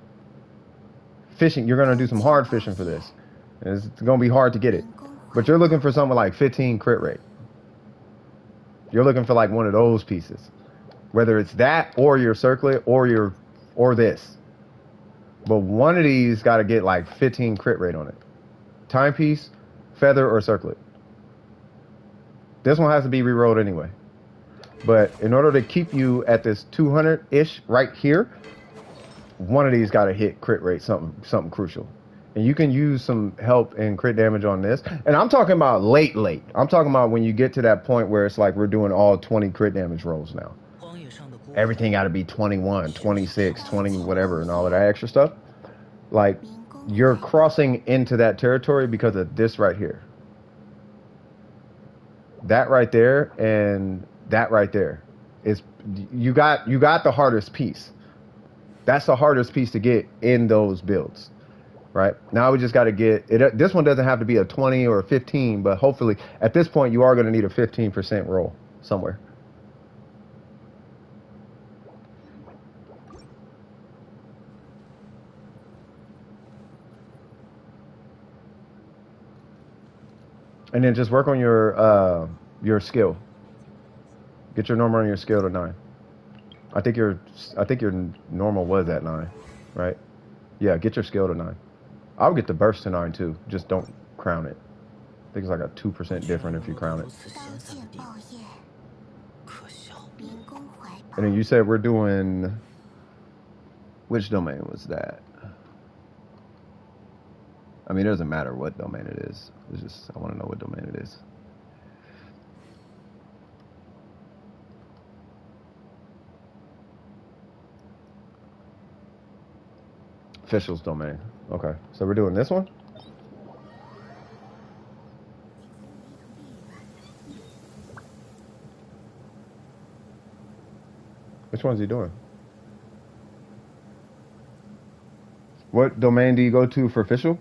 fishing. You're gonna do some hard fishing for this. And it's gonna be hard to get it. But you're looking for something like 15 crit rate. You're looking for like one of those pieces. Whether it's that or your circlet or this. But one of these got to get like 15 crit rate on it. Timepiece, feather, or circlet. This one has to be rerolled anyway. But in order to keep you at this 200-ish right here, one of these got to hit crit rate, something crucial. And you can use some help and crit damage on this. And I'm talking about late. I'm talking about when you get to that point where it's like we're doing all 20 crit damage rolls now. Everything got to be 21, 26, 20, whatever, and all of that extra stuff. Like, you're crossing into that territory because of this right here. That right there and that right there. Is you got the hardest piece. That's the hardest piece to get in those builds. Right? Now we just got to get it. This one doesn't have to be a 20 or a 15, but hopefully at this point you are going to need a 15% roll somewhere. And then just work on your skill. Get your normal on your skill to 9. I think your normal was at 9, right? Yeah, get your skill to 9. I would get the burst to 9 too. Just don't crown it. I think it's like a 2% different if you crown it. And then you said we're doing, which domain was that? I mean, it doesn't matter what domain it is. It's just, I want to know what domain it is. Fischl's domain. Okay, so we're doing this one? Which one's he doing? What domain do you go to for Fischl?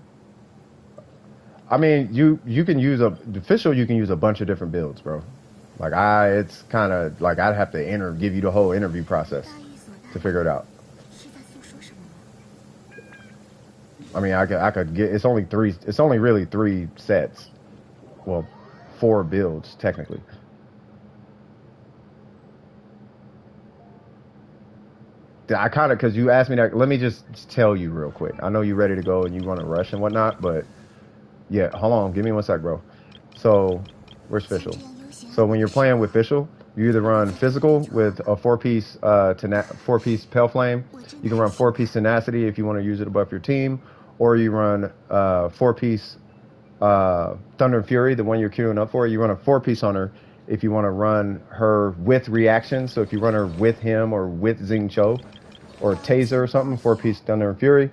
I mean, you can use Fischl. You can use a bunch of different builds, bro. Like it's kind of like I'd have to give you the whole interview process to figure it out. I mean, I could get. It's only really 3 sets. Well, 4 builds technically. I kind of, because you asked me that. Let me just tell you real quick. I know you're ready to go and you want to rush and whatnot, but. Yeah, hold on. Give me one sec, bro. So, where's Fischl? So when you're playing with Fischl, you either run physical with a 4-piece 4-piece Pale Flame. You can run 4-piece tenacity if you want to use it above your team, or you run 4-piece Thunder and Fury, the one you're queuing up for. You run a 4-piece on her if you want to run her with reaction. So if you run her with him or with Xing Cho or Taser or something, 4-piece Thunder and Fury,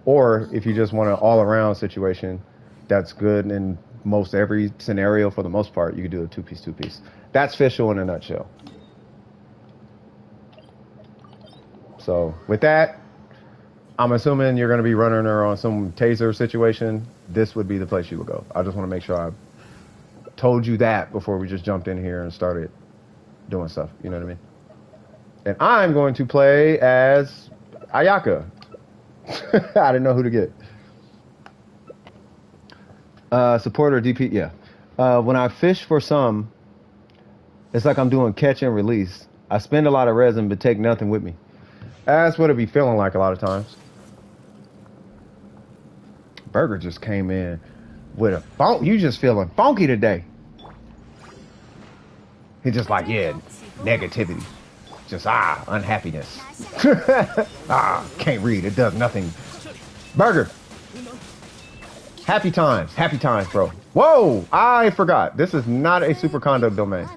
or if you just want an all-around situation. That's good in most every scenario for the most part. You could do a 2-piece. That's Fischl in a nutshell. So with that, I'm assuming you're going to be running her on some taser situation. This would be the place you would go. I just want to make sure I told you that before we just jumped in here and started doing stuff. You know what I mean? And I'm going to play as Ayaka. I didn't know who to get. Support or DP, yeah. When I fish for some, it's like I'm doing catch and release. I spend a lot of resin, but take nothing with me. That's what it be feeling like a lot of times. Burger just came in with a funk. You just feeling funky today. He's just like, yeah, negativity. Just, unhappiness. Can't read. It does nothing. Burger. Happy times, bro. Whoa, I forgot. This is not a superconduct domain.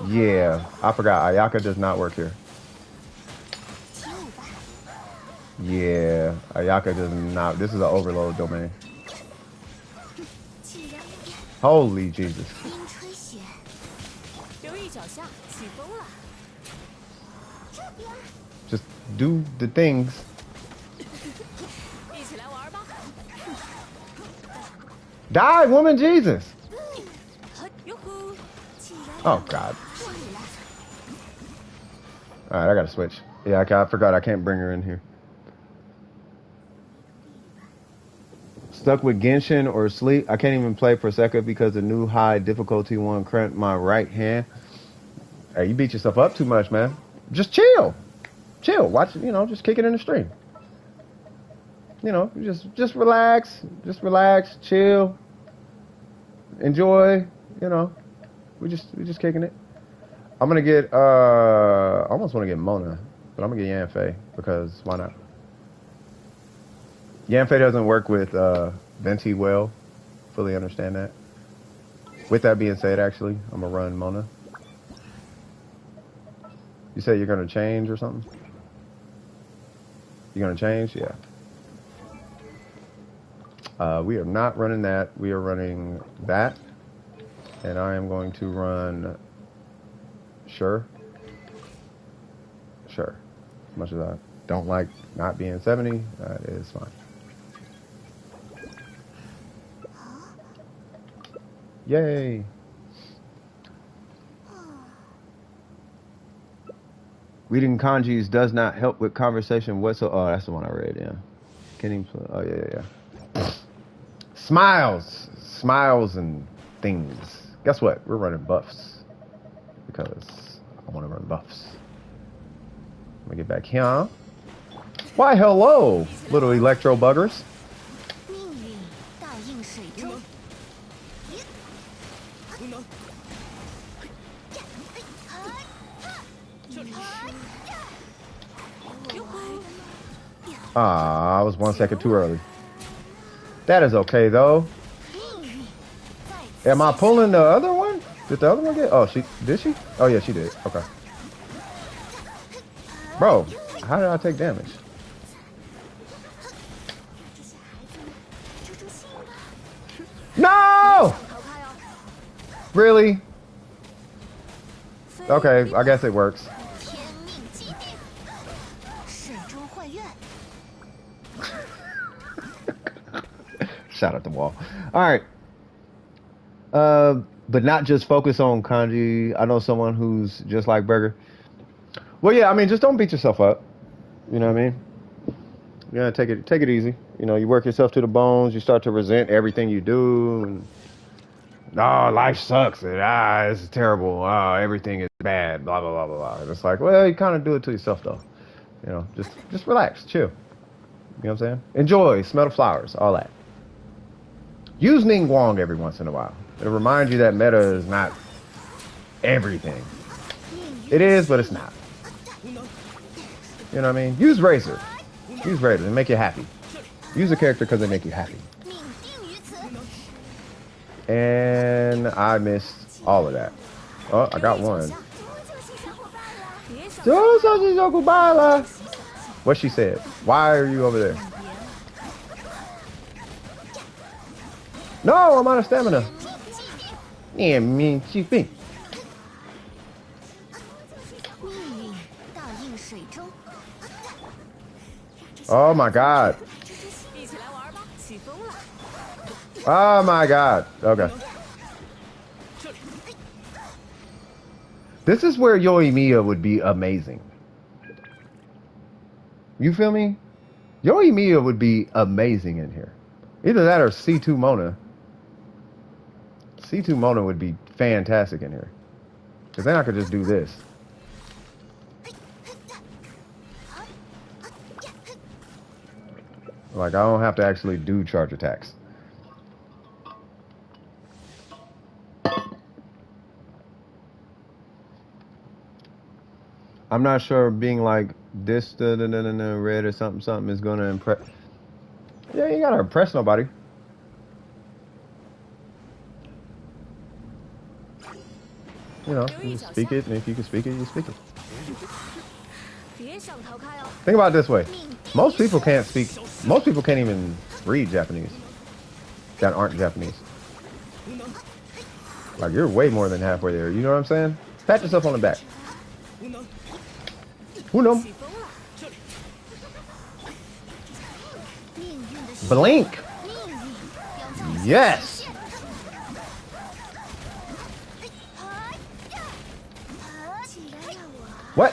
Yeah, I forgot. Ayaka does not work here. Yeah, Ayaka does not. This is an overload domain. Holy Jesus. Just do the things. Die, woman, Jesus. Oh, God. All right, I got to switch. Yeah, I forgot. I can't bring her in here. Stuck with Genshin or sleep. I can't even play Prosecco because the new high difficulty one cramped my right hand. Hey, you beat yourself up too much, man. Just chill. Chill. Watch it, you know, just kick it in the stream. You know, just relax. Just relax, chill. Enjoy, you know. We just kicking it. I'm gonna get I almost wanna get Mona, but I'm gonna get Yanfei because why not? Yanfei doesn't work with Venti well. Fully understand that. With that being said, actually, I'm gonna run Mona. You say you're gonna change or something? You're gonna change? Yeah. We are not running that. We are running that. And I am going to run Sure. As much as I don't like not being 70, that is fine. Yay. Reading kanjis does not help with conversation whatsoever. Oh, that's the one I read, yeah. Oh, yeah. Smiles and things. Guess what? We're running buffs. Because I want to run buffs. Let me get back here. Why, hello, little electro buggers. Ah, I was 1 second too early. That is okay, though. Am I pulling the other one? Did the other one get? Oh, did she? Oh, yeah, she did. Okay. Bro, how did I take damage? No! Really? Okay, I guess it works. Shout out the wall. All right. But not just focus on kanji. I know someone who's just like Burger. Well, yeah, I mean, just don't beat yourself up. You know what I mean? Yeah, take it easy. You know, you work yourself to the bones. You start to resent everything you do. And, oh, life sucks. And, this is terrible. Oh, everything is bad. Blah, blah, blah, blah, blah. And it's like, well, you kind of do it to yourself, though. You know, just relax, chill. You know what I'm saying? Enjoy, smell the flowers, all that. Use Ning Wong every once in a while. It'll remind you that meta is not everything. It is, but it's not. You know what I mean? Use Razor. Use Razor and make you happy. Use a character because they make you happy. And I missed all of that. Oh, I got one. What she said. Why are you over there? No, I'm out of stamina. Yeah, mean she think. Oh my god. Oh my god. Okay. This is where Yoimiya would be amazing. You feel me? Yoimiya would be amazing in here. Either that or C2 Mona. C2 Mona would be fantastic in here. Because then I could just do this. Like, I don't have to actually do charge attacks. I'm not sure being like this red or something is going to impress. Yeah, you got to impress nobody. You know, you speak it, and if you can speak it, you speak it. Think about it this way. Most people can't speak, most people can't even read Japanese that aren't Japanese. Like, you're way more than halfway there, you know what I'm saying? Pat yourself on the back. Uno. Blink. Yes. What?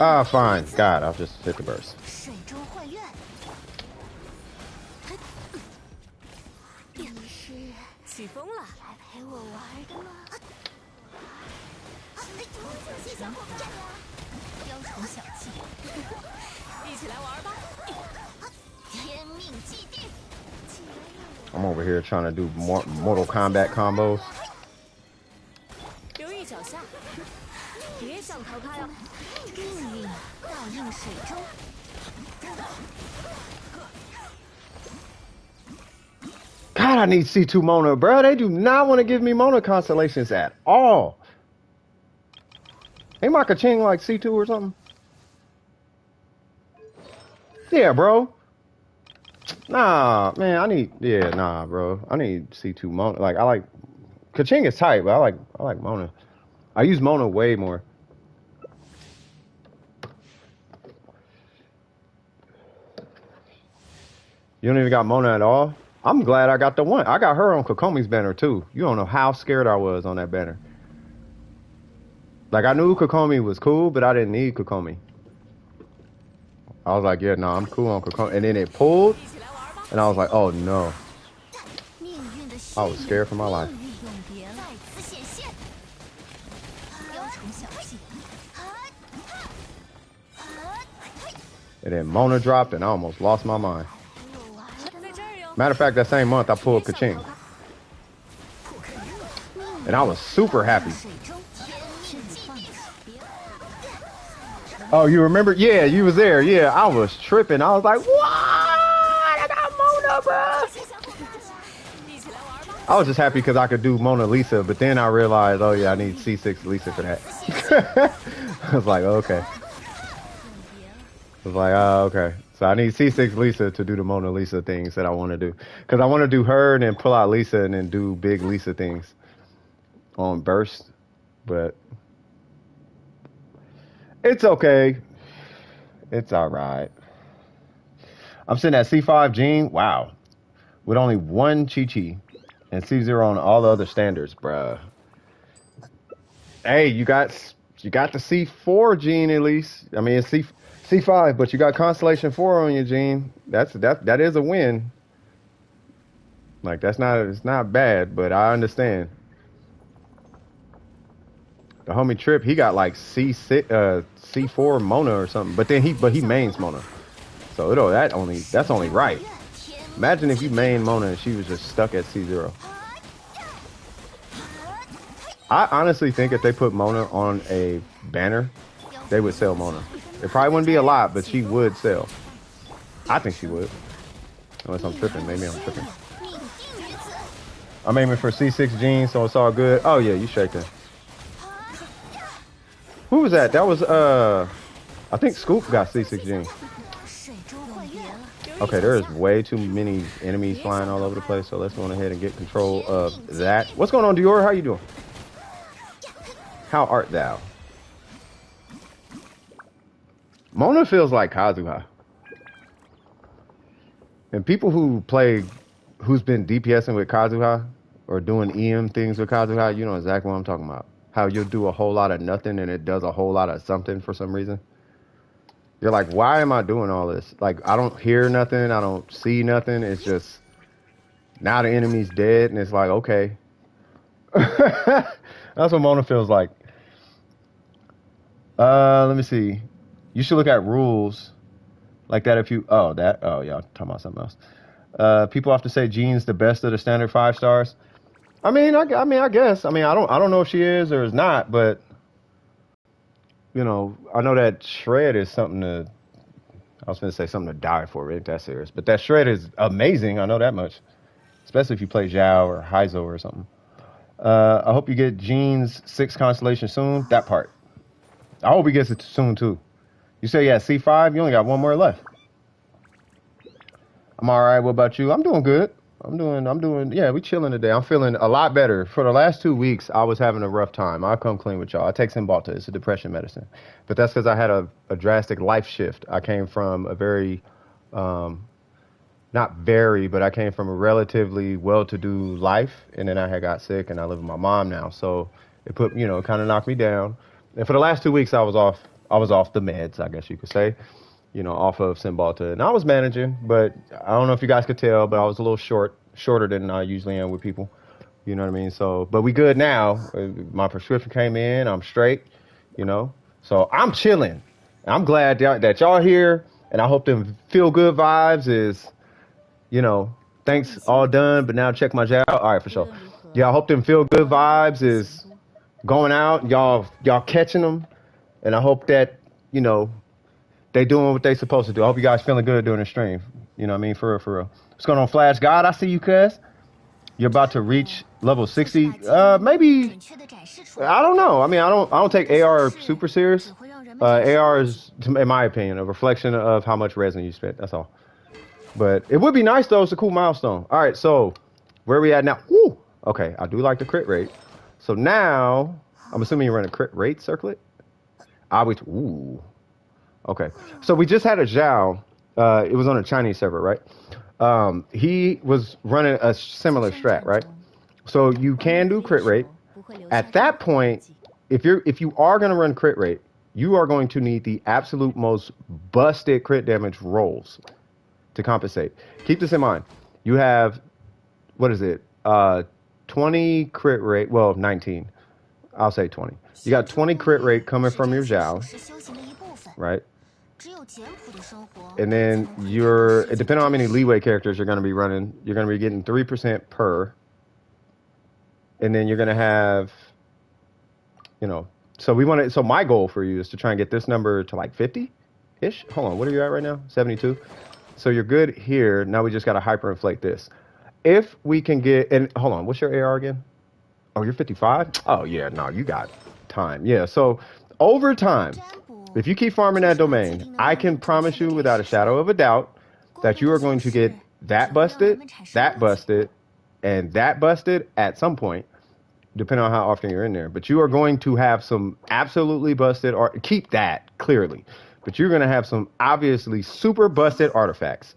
Ah, fine. God, I'll just hit the burst. 水中幻月。你是起风了，来陪我玩的吗？雕虫小技，一起来玩吧！天命祭奠。I'm over here trying to do more Mortal Kombat combos. 留意脚下，别想逃开啊！命运倒映水中。God, I need C2 Mona, bro. They do not want to give me Mona constellations at all. Ain't my Kaching like C2 or something? Yeah, bro. Nah, man, nah, bro. I need C2 Mona. Like, I like Kaching is tight, but I like Mona. I use Mona way more. You don't even got Mona at all? I'm glad I got the one. I got her on Kokomi's banner too. You don't know how scared I was on that banner. Like, I knew Kokomi was cool, but I didn't need Kokomi. I was like, yeah, no, I'm cool on Kokomi. And then it pulled, and I was like, oh no. I was scared for my life. And then Mona dropped, and I almost lost my mind. Matter of fact, that same month, I pulled Kaching. And I was super happy. Oh, you remember? Yeah, you was there. Yeah, I was tripping. I was like, what? I got Mona, bro. I was just happy because I could do Mona Lisa, but then I realized, oh yeah, I need C6 Lisa for that. I was like, okay. I was like, oh, okay. So I need C6 Lisa to do the Mona Lisa things that I want to do. Because I want to do her and then pull out Lisa and then do big Lisa things on burst. But it's okay. It's all right. I'm sitting at C5 Jean. Wow. With only one Chi-Chi and C0 on all the other standards, bruh. Hey, you got the C4 Jean at least. I mean, it's C5, but you got Constellation 4 on your Jean. That is a win. Like, it's not bad, but I understand. The homie Trip, he got like C4 Mona or something, but he mains Mona, so that's only right. Imagine if you main Mona and she was just stuck at C0. I honestly think if they put Mona on a banner, they would sell Mona. It probably wouldn't be a lot, but she would sell. I think she would, unless I'm tripping. Maybe I'm tripping. I'm aiming for C6 Jean, so it's all good. Oh yeah, you shaking. Who was that? That was, I think Scoop got C6 Jean. Okay, there is way too many enemies flying all over the place, so let's go on ahead and get control of that. What's going on, Dior? How you doing? How art thou? Mona feels like Kazuha. And people who's been DPSing with Kazuha or doing EM things with Kazuha, you know exactly what I'm talking about. How you'll do a whole lot of nothing and it does a whole lot of something for some reason. You're like, why am I doing all this? Like, I don't hear nothing. I don't see nothing. It's just, now the enemy's dead and it's like, okay. That's what Mona feels like. Let me see. You should look at rules like that if you, y'all talking about something else. People often say Jean's the best of the standard 5 stars. I mean, I guess. I mean, I don't know if she is or is not, but you know, I know that Shred is something to. I was going to say something to die for. It ain't that serious, but that Shred is amazing. I know that much, especially if you play Zhao or Heizou or something. I hope you get Jean's 6 constellation soon. That part. I hope he gets it soon too. You say yeah, C5. You only got one more left. I'm all right. What about you? I'm doing good. I'm doing, yeah, we chilling today. I'm feeling a lot better. For the last 2 weeks, I was having a rough time. I'll come clean with y'all. I take Cymbalta. It's a depression medicine. But that's because I had a drastic life shift. I came from a very, but I came from a relatively well-to-do life. And then I had got sick and I live with my mom now. So it put, it kind of knocked me down. And for the last 2 weeks, I was off I was off the meds, I guess you could say. Off of Cymbalta. And I was managing, but I don't know if you guys could tell, but I was a little shorter than I usually am with people. You know what I mean? So, but we good now. My prescription came in. I'm straight, So I'm chilling. I'm glad that y'all here, and I hope them feel good vibes is, thanks, all done, but now check my job. All right, for sure. Yeah, I hope them feel good vibes is going out, y'all catching them, and I hope that, they doing what they supposed to do. I hope you guys feeling good during the stream. You know what I mean? For real, for real. What's going on, Flash God? I see you, cuz. You're about to reach level 60. Maybe, I don't know. I mean, I don't take AR super serious. AR is, in my opinion, a reflection of how much resin you spent. That's all. But it would be nice, though. It's a cool milestone. All right, so where are we at now? Woo! Okay, I do like the crit rate. So now, I'm assuming you run a crit rate circlet? Ooh. Okay, so we just had a Zhao. It was on a Chinese server, right? He was running a similar strat, right? So you can do crit rate. At that point, if you are going to run crit rate, you are going to need the absolute most busted crit damage rolls to compensate. Keep this in mind. You have, what is it? 20 crit rate. Well, 19. I'll say 20. You got 20 crit rate coming from your Zhao, right? And then depending on how many leeway characters you're going to be running, you're going to be getting 3% per. And then you're going to have, so my goal for you is to try and get this number to like 50-ish. Hold on, what are you at right now? 72. So you're good here. Now we just got to hyperinflate this. If we can get, and hold on, what's your AR again? Oh, you're 55? Oh, yeah, no, you got time. Yeah, so over time, if you keep farming that domain, I can promise you without a shadow of a doubt that you are going to get that busted, and that busted at some point, depending on how often you're in there. But you are going to have some absolutely busted, or keep that clearly. But you're going to have some obviously super busted artifacts.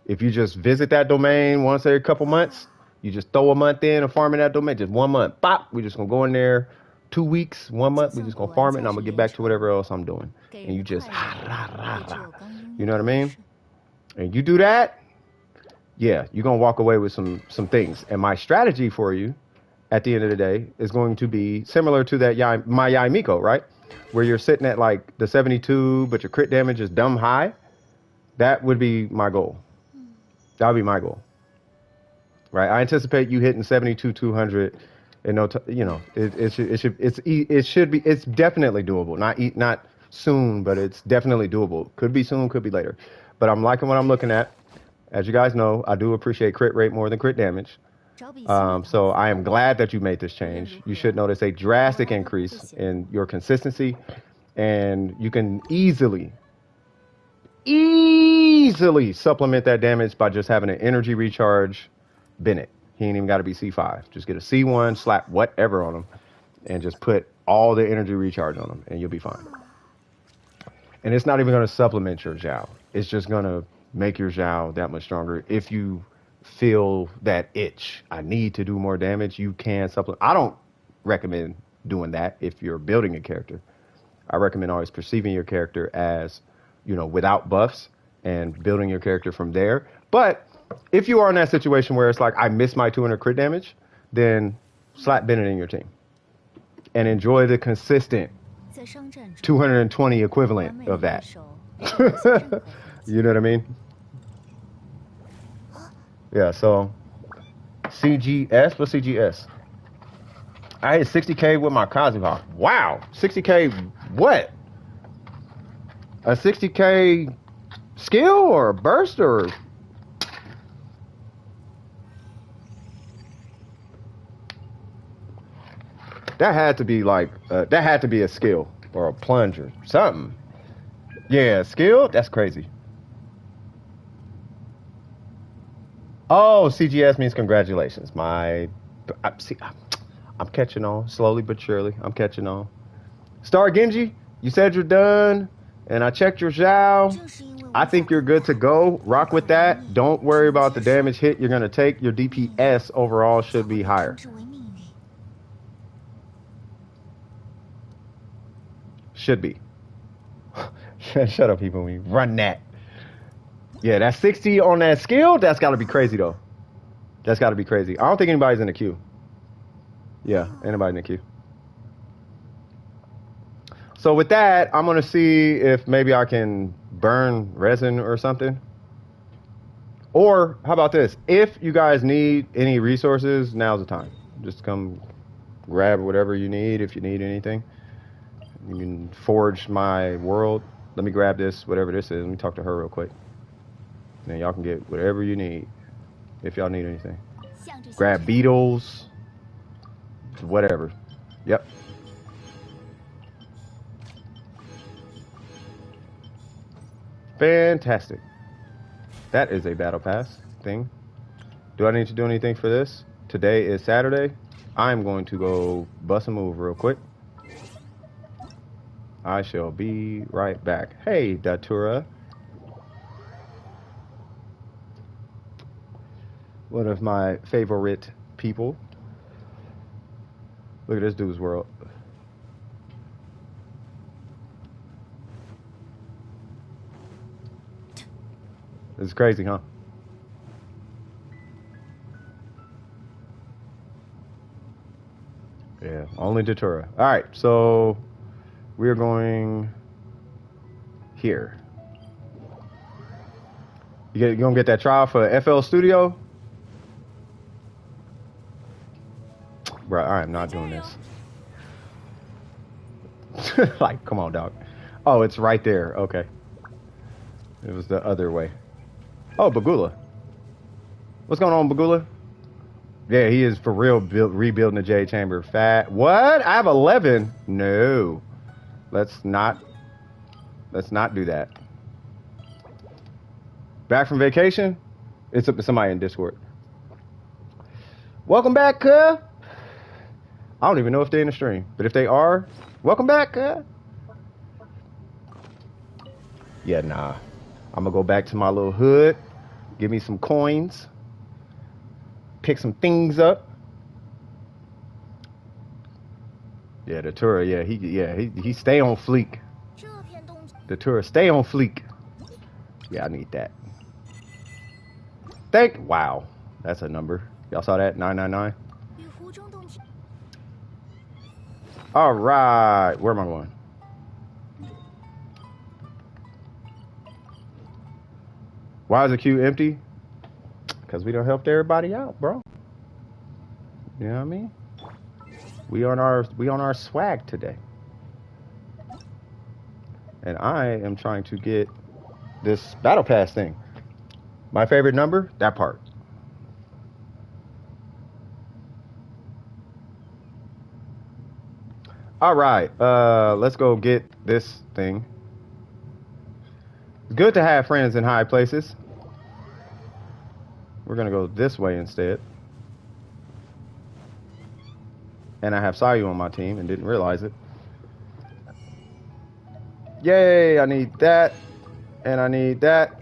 If you just visit that domain once every couple months, you just throw a month in and farming that domain, just 1 month, pop, we're just going to go in there. 2 weeks, 1 month, we're just going to farm it, and I'm going to get back to whatever else I'm doing. And you just, you know what I mean? And you do that, yeah, you're going to walk away with some things. And my strategy for you, at the end of the day, is going to be similar to that my Yai Miko, right? Where you're sitting at like the 72, but your crit damage is dumb high. That would be my goal. That would be my goal. Right? I anticipate you hitting 72, 200. And it's definitely doable. Not soon, but it's definitely doable. Could be soon, could be later. But I'm liking what I'm looking at. As you guys know, I do appreciate crit rate more than crit damage. So I am glad that you made this change. You should notice a drastic increase in your consistency, and you can easily supplement that damage by just having an energy recharge Bennett. He ain't even got to be C5. Just get a C1, slap whatever on him, and just put all the energy recharge on him, and you'll be fine. And it's not even going to supplement your Zhao. It's just going to make your Zhao that much stronger. If you feel that itch, I need to do more damage, you can supplement. I don't recommend doing that if you're building a character. I recommend always perceiving your character as, without buffs and building your character from there. But if you are in that situation where it's like, I miss my 200 crit damage, then slap Bennett in your team. And enjoy the consistent 220 equivalent of that. You know what I mean? Yeah, so CGS, what's CGS? I hit 60K with my Kazuha. Wow, 60K what? A 60K skill or a burst or... That had to be like, that had to be a skill or a plunge or something. Yeah, skill? That's crazy. Oh, CGS means congratulations. I'm catching on, slowly but surely. I'm catching on. Star Genji, you said you're done, and I checked your Zhao. I think you're good to go. Rock with that. Don't worry about the damage hit you're going to take. Your DPS overall should be higher. Should be. Shut up, people. We run that. Yeah, that 60 on that skill, that's got to be crazy, though. That's got to be crazy. I don't think anybody's in the queue. Yeah, anybody in the queue. So with that, I'm going to see if maybe I can burn resin or something. Or how about this? If you guys need any resources, now's the time. Just come grab whatever you need if you need anything. You can forge my world. Let me grab this, whatever this is. Let me talk to her real quick. And then y'all can get whatever you need if y'all need anything. Grab beetles, whatever. Yep. Fantastic. That is a battle pass thing. Do I need to do anything for this? Today is Saturday. I'm going to go bust a move real quick. I shall be right back. Hey, Datura. One of my favorite people. Look at this dude's world. This is crazy, huh? Yeah, only Datura. All right, so we're going here. You gonna get that trial for FL Studio? Bro, I am not doing this. Like, come on, dog. Oh, it's right there. Okay. It was the other way. Oh, Bagula. What's going on, Bagula? Yeah, he is for real rebuilding the Jade Chamber. Fat. What? I have 11. No. Let's not do that. Back from vacation? It's up to somebody in Discord. Welcome back, cuh. I don't even know if they're in the stream, but if they are, welcome back, cuh. Yeah, nah. I'm gonna go back to my little hood, give me some coins, pick some things up. Yeah, the tour, he stay on fleek. The tour stay on fleek. Yeah, I need that. Wow, that's a number. Y'all saw that? 999. All right, where am I going? Why is the queue empty? Because we done helped everybody out, bro. You know what I mean? We on our swag today. And I am trying to get this battle pass thing. My favorite number, that part. All right, let's go get this thing. It's good to have friends in high places. We're gonna go this way instead. And I have Sayu on my team and didn't realize it. Yay, I need that. And I need that.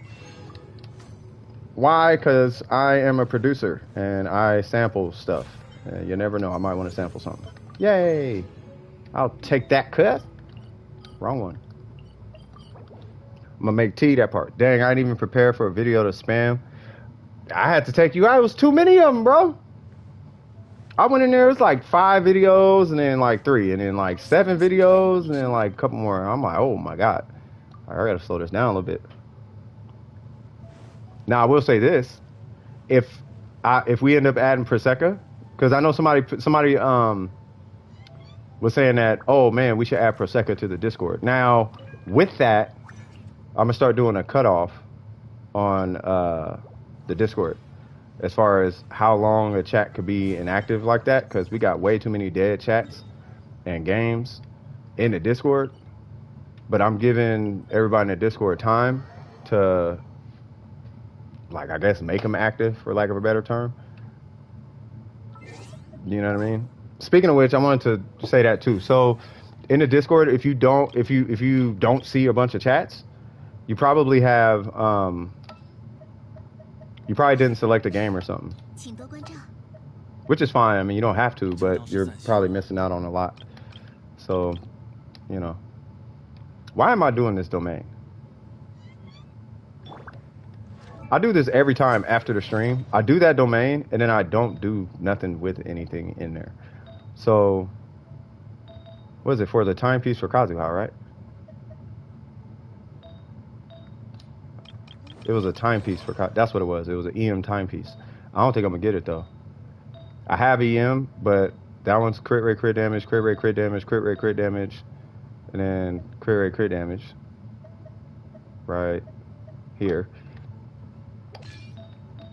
Why? Because I am a producer and I sample stuff. And you never know, I might want to sample something. Yay! I'll take that cut. Wrong one. I'm gonna make T that part. Dang, I didn't even prepare for a video to spam. I had to take you out. It was too many of them, bro. I went in there, it was like 5 videos and then like 3 and then like 7 videos and then like a couple more. I'm like, oh my God. I gotta slow this down a little bit. Now I will say this. If we end up adding Prosecco, because I know somebody was saying that, oh man, we should add Prosecco to the Discord. Now, with that, I'm gonna start doing a cutoff on the Discord as far as how long a chat could be inactive like that, because we got way too many dead chats and games in the Discord. But I'm giving everybody in the Discord time to, like, I guess make them active, for lack of a better term. You know what I mean? Speaking of which, I wanted to say that too. So in the Discord, if you don't see a bunch of chats, you probably have you probably didn't select a game or something, which is fine. I mean, you don't have to, but you're probably missing out on a lot. So, you know, Why am I doing this domain? I do this every time after the stream. I do that domain, and then I don't do nothing with anything in there. So, what is it for the timepiece for Kazuha, right? It was a timepiece for that's what it was. It was an EM timepiece. I don't think I'm gonna get it though. I have EM, but that one's crit rate, crit damage, crit rate, crit damage, crit rate, crit damage, and then crit rate, crit damage. Right here.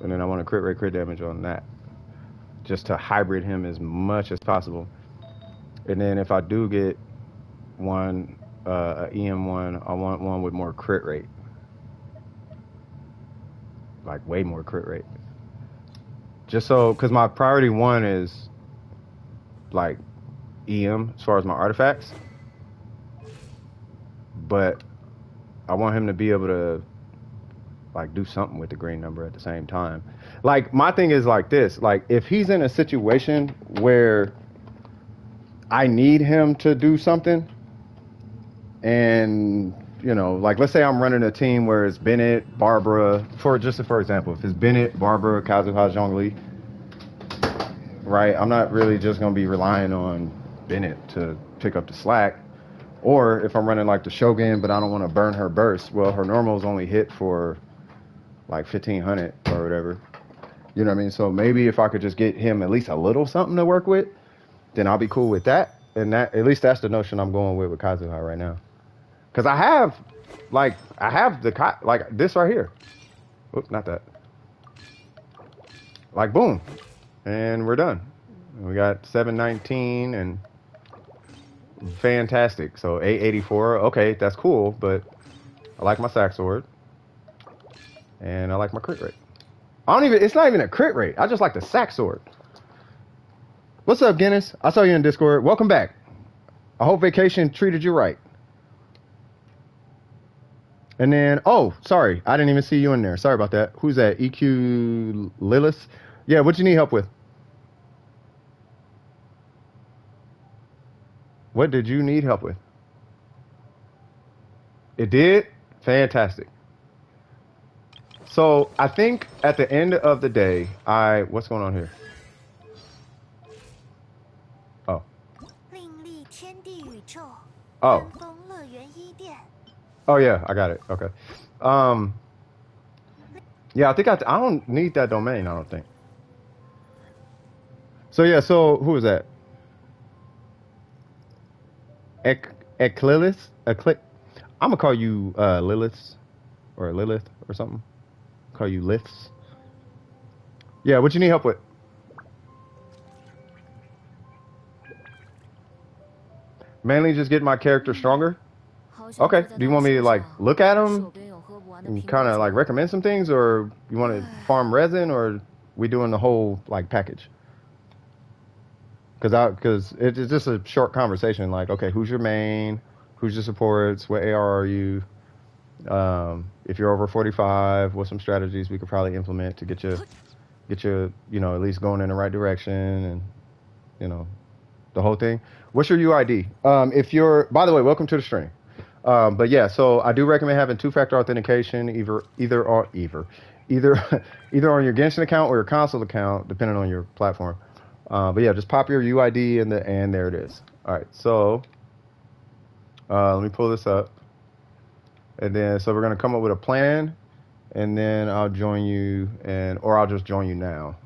And then I want to crit rate, crit damage on that. Just to hybrid him as much as possible. And then if I do get one, EM1, I want one with more crit rate. Like way more crit rate. Just so, because my priority one is like EM as far as my artifacts. But I want him to be able to like do something with the green number at the same time. Like my thing is like this, like if he's in a situation where I need him to do something, and you know, like let's say I'm running a team where it's Bennett, Barbara, for example, if it's Bennett, Barbara, Kazuha, Zhongli, right? I'm not really just gonna be relying on Bennett to pick up the slack. Or if I'm running like the Shogun, but I don't want to burn her burst, well, her normals only hit for like 1500 or whatever. You know what I mean? So maybe if I could just get him at least a little something to work with, then I'll be cool with that. And that, at least that's the notion I'm going with Kazuha right now. Because I have the, like this right here. Oops, not that. Like boom. And we're done. We got 719 and fantastic. So 884. Okay, that's cool, but I like my sack sword. And I like my crit rate. It's not even a crit rate. I just like the sack sword. What's up, Guinness? I saw you in Discord. Welcome back. I hope vacation treated you right. And then, oh, sorry. I didn't even see you in there. Sorry about that. Who's that? EQ Lilith? Yeah, what you need help with? What did you need help with? It did? Fantastic. So I think at the end of the day, what's going on here? Oh. Oh. Oh yeah, I got it. Okay. Yeah, I think I don't need that domain, I don't think. So yeah, so who is that? Eclilith? I'm gonna call you Lilith or Lilith or something. Call you Liths. Yeah, what you need help with? Mainly just getting my character stronger. Okay. Do you want me to like look at them and kind of like recommend some things, or you want to farm resin, or we doing the whole like package? Because it's just a short conversation. Like, okay, who's your main? Who's your supports? What AR are you? If you're over 45, what some strategies we could probably implement to get you, you know, at least going in the right direction, and you know, the whole thing. What's your UID? If you're, by the way, welcome to the stream. But yeah, so I do recommend having two-factor authentication, either on your Genshin account or your console account, depending on your platform. But yeah, just pop your UID and there it is. All right, so let me pull this up. And then, so we're going to come up with a plan, and then I'll join you, or I'll just join you now.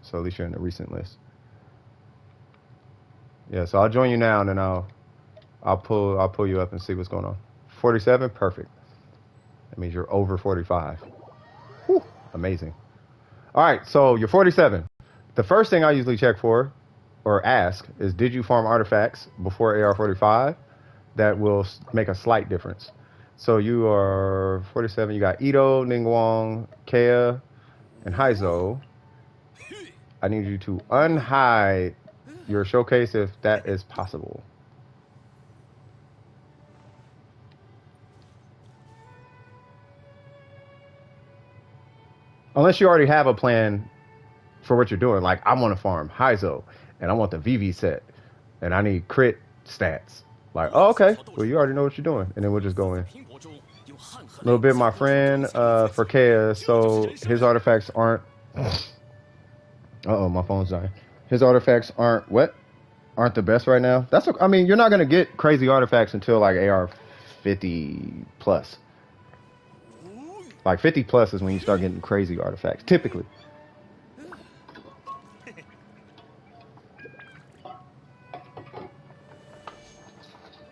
So at least you're in the recent list. Yeah, so I'll join you now, and then I'll pull you up and see what's going on. 47, perfect. That means you're over 45. Whew, amazing. All right, so you're 47. The first thing I usually check for, or ask, is did you farm artifacts before AR45? That will make a slight difference. So you are 47. You got Ito, Ningguang, Kea, and Heizou. I need you to unhide your showcase if that is possible. Unless you already have a plan for what you're doing. Like, I want to farm Heizou, and I want the VV set, and I need crit stats. Like, oh, okay, well, you already know what you're doing. And then we'll just go in. A little bit, my friend, for Kea, so his artifacts aren't... Uh-oh, my phone's dying. His artifacts aren't what? Aren't the best right now. That's I mean, you're not gonna get crazy artifacts until like AR 50 plus. Like 50 plus is when you start getting crazy artifacts, typically.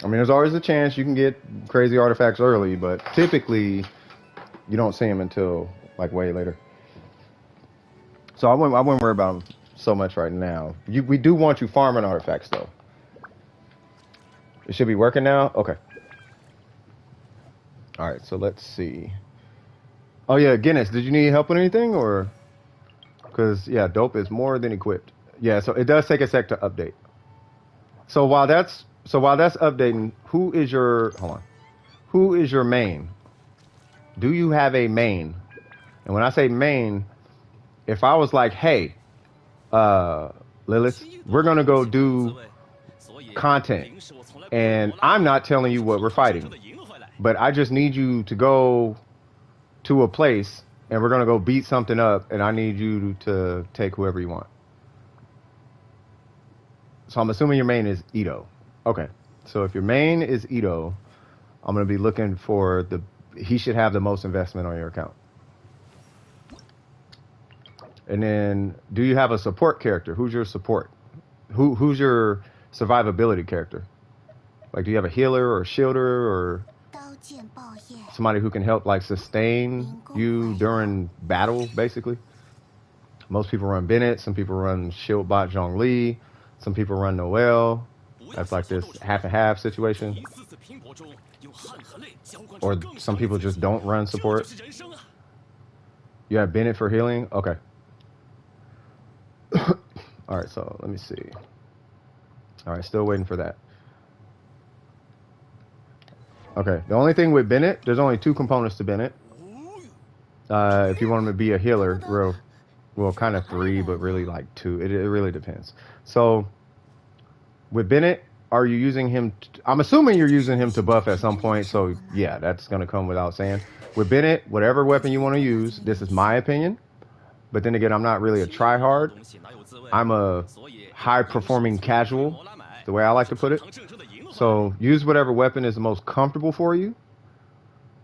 I mean, there's always a chance you can get crazy artifacts early, but typically you don't see them until like way later. So I wouldn't worry about them so much right now. We do want you farming artifacts though. It should be working now. Okay. All right. So let's see. Oh yeah, Guinness. Did you need help with anything or? Because yeah, dope is more than equipped. Yeah. So it does take a sec to update. So while that's updating, who is your main? Do you have a main? And when I say main, if I was like, hey, Lilith, we're gonna go do content, and I'm not telling you what we're fighting, but I just need you to go to a place, and we're gonna go beat something up, and I need you to take whoever you want. So I'm assuming your main is Ito. Okay. So if your main is Ito, I'm gonna be looking for he should have the most investment on your account. And then, do you have a support character? Who's your support? Who's your survivability character? Like, do you have a healer or a shielder or somebody who can help, like, sustain you during battle, basically? Most people run Bennett. Some people run Shieldbot Zhongli. Some people run Noel. That's like this half and half situation. Or some people just don't run support. You have Bennett for healing? Okay. All right, so let me see. All right, still waiting for that. Okay, the only thing with Bennett, there's only 2 components to Bennett. If you want him to be a healer, well, kind of 3, but really like 2. It really depends. So with Bennett, are you using him? I'm assuming you're using him to buff at some point. So yeah, that's going to come without saying. With Bennett, whatever weapon you want to use, this is my opinion. But then again, I'm not really a tryhard. I'm a high-performing casual, the way I like to put it. So use whatever weapon is the most comfortable for you,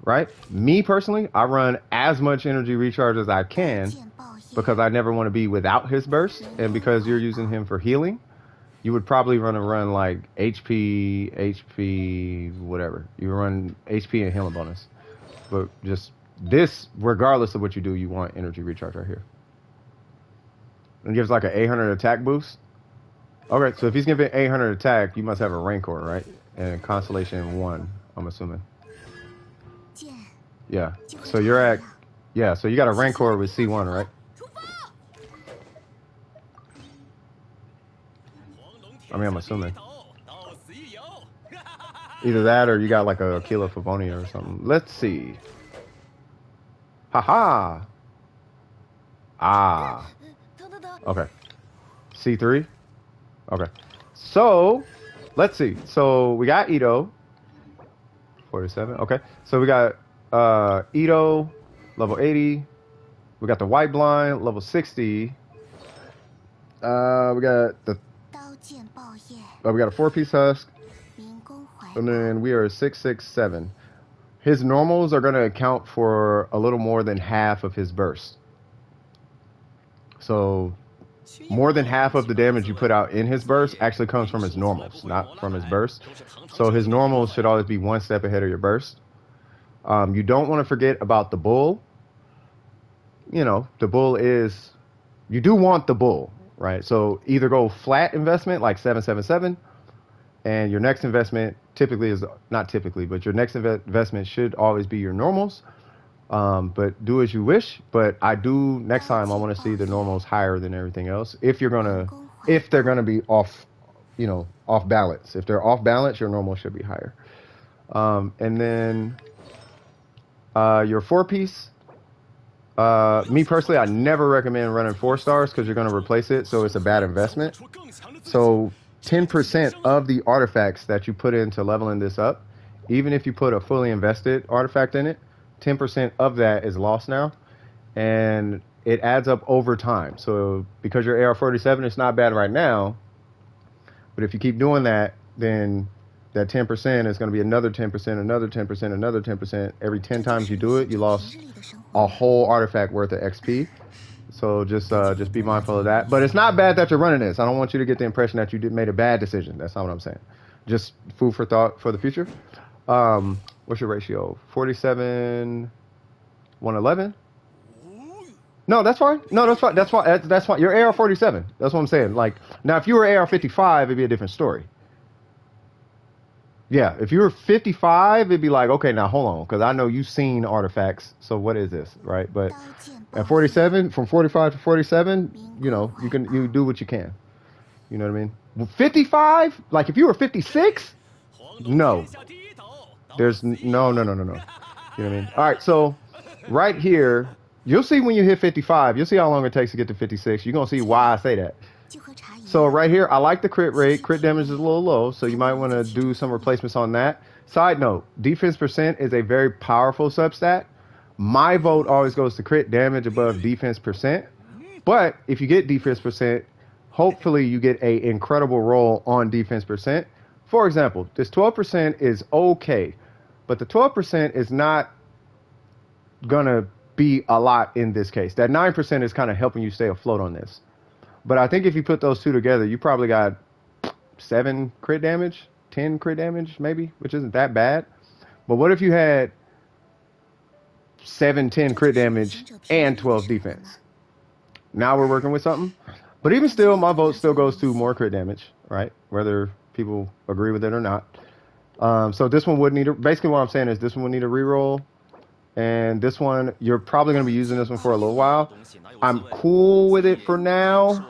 right? Me, personally, I run as much energy recharge as I can because I never want to be without his burst. And because you're using him for healing, you would probably run like HP, whatever. You run HP and healing bonus. But just this, regardless of what you do, you want energy recharge right here. And gives like an 800 attack boost. Okay, so if he's giving 800 attack, you must have a Rancor, right? And Constellation 1, I'm assuming. Yeah. So you're at... Yeah, so you got a Rancor with C1, right? I mean, I'm assuming. Either that or you got like a Aquila Favonia or something. Let's see. Haha! Ah. Okay. C3? Okay. So, let's see. So, we got Ito. 47. Okay. So, we got Ito, level 80. We got the White Blind, level 60. We got the... we got a 4-piece husk. And then we are 667. His normals are going to account for a little more than half of his burst. So... more than half of the damage you put out in his burst actually comes from his normals, not from his burst. So his normals should always be 1 step ahead of your burst. You don't want to forget about the bull. You know, the bull is... you do want the bull, right? So either go flat investment like 777, and your next investment typically is... not typically, but your next investment should always be your normals. But do as you wish. But I do, next time I want to see the normals higher than everything else. If they're gonna be off, you know, off balance. If they're off balance, your normal should be higher. And then your 4-piece. Me personally, I never recommend running 4 stars because you're gonna replace it, so it's a bad investment. So 10% of the artifacts that you put into leveling this up, even if you put a fully invested artifact in it, 10% of that is lost now. And it adds up over time. So because your AR47, it's not bad right now. But if you keep doing that, then that 10% is going to be another 10%, another 10%, another 10%. Every 10 times you do it, you lost a whole artifact worth of XP. So just be mindful of that. But it's not bad that you're running this. I don't want you to get the impression that you made a bad decision. That's not what I'm saying. Just food for thought for the future. What's your ratio? 47, 111? No, that's fine. No, that's fine. That's fine. That's fine. You're AR47. That's what I'm saying. Like, now, if you were AR55, it'd be a different story. Yeah, if you were 55, it'd be like, okay, now hold on, because I know you've seen artifacts. So what is this, right? But at 47, from 45 to 47, you know, you do what you can. You know what I mean? 55, like if you were 56, no. There's no. You know what I mean? All right, so right here, you'll see when you hit 55, you'll see how long it takes to get to 56. You're going to see why I say that. So right here, I like the crit rate. Crit damage is a little low, so you might want to do some replacements on that. Side note, defense percent is a very powerful substat. My vote always goes to crit damage above defense percent. But if you get defense percent, hopefully you get an incredible roll on defense percent. For example, this 12% is okay, but the 12% is not going to be a lot in this case. That 9% is kind of helping you stay afloat on this. But I think if you put those two together, you probably got 7 crit damage, 10 crit damage maybe, which isn't that bad. But what if you had 7, 10 crit damage and 12 defense? Now we're working with something. But even still, my vote still goes to more crit damage, right? Whether people agree with it or not. So this one would need basically what I'm saying is this one would need a reroll. And this one, you're probably going to be using this one for a little while. I'm cool with it for now,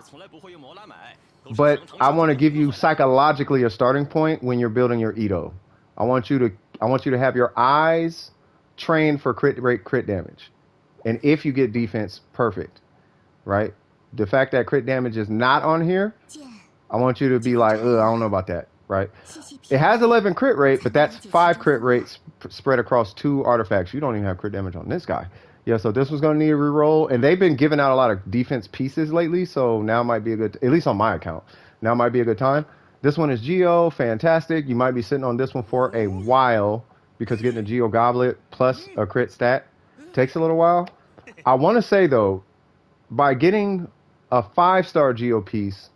but I want to give you psychologically a starting point when you're building your Edo. I want you to have your eyes trained for crit rate, crit damage. And if you get defense, perfect, right? The fact that crit damage is not on here, I want you to be like, ugh, I don't know about that, right? It has 11 crit rate, but that's 5 crit rates spread across 2 artifacts. You don't even have crit damage on this guy. Yeah, so this was going to need a reroll. And they've been giving out a lot of defense pieces lately, so now might be a good, at least on my account, now might be a good time. This one is Geo, fantastic. You might be sitting on this one for a while because getting a Geo Goblet plus a crit stat takes a little while. I want to say, though, by getting a 5-star Geo piece,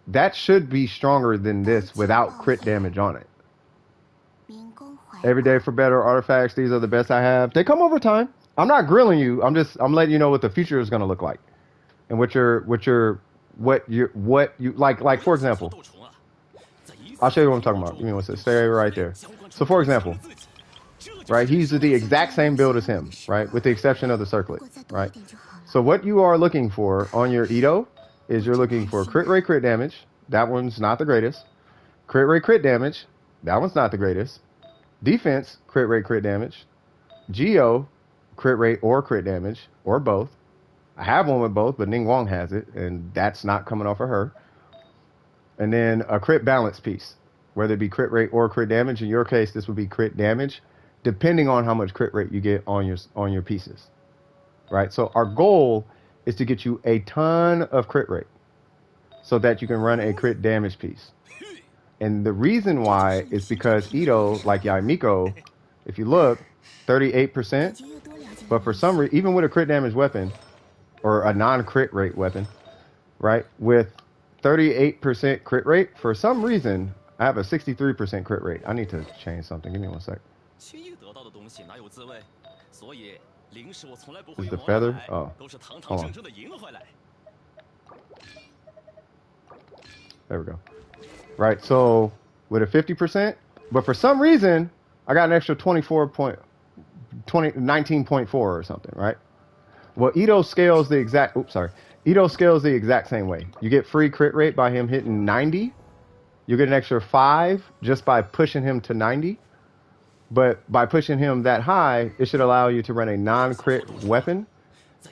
that should be stronger than this without crit damage on it. Every day for better artifacts. These are the best I have. They come over time. I'm not grilling you. I'm letting you know what the future is going to look like, and what you like. For example, I'll show you what I'm talking about. You know, stay right there. So, for example, right, he's the exact same build as him, right, with the exception of the circlet, right. So, what you are looking for on your Edo is you're looking for crit rate, crit damage. That one's not the greatest. Crit rate, crit damage. That one's not the greatest. Defense, crit rate, crit damage. Geo, crit rate or crit damage, or both. I have one with both, but Ning Wong has it, and that's not coming off of her. And then a crit balance piece, whether it be crit rate or crit damage. In your case, this would be crit damage, depending on how much crit rate you get on your pieces, right? So our goal is to get you a ton of crit rate so that you can run a crit damage piece. And the reason why is because Edo, like Yaimiko, if you look, 38%, but for some reason, even with a crit damage weapon, or a non-crit rate weapon, right, with 38% crit rate, for some reason, I have a 63% crit rate. I need to change something. Give me one sec. Is the feather? Oh, hold on. There we go. Right, so with a 50%, but for some reason, I got an extra 19.4 or something, right? Well, Edo scales the exact, Edo scales the exact same way. You get free crit rate by him hitting 90. You get an extra 5 just by pushing him to 90. But by pushing him that high, it should allow you to run a non-crit weapon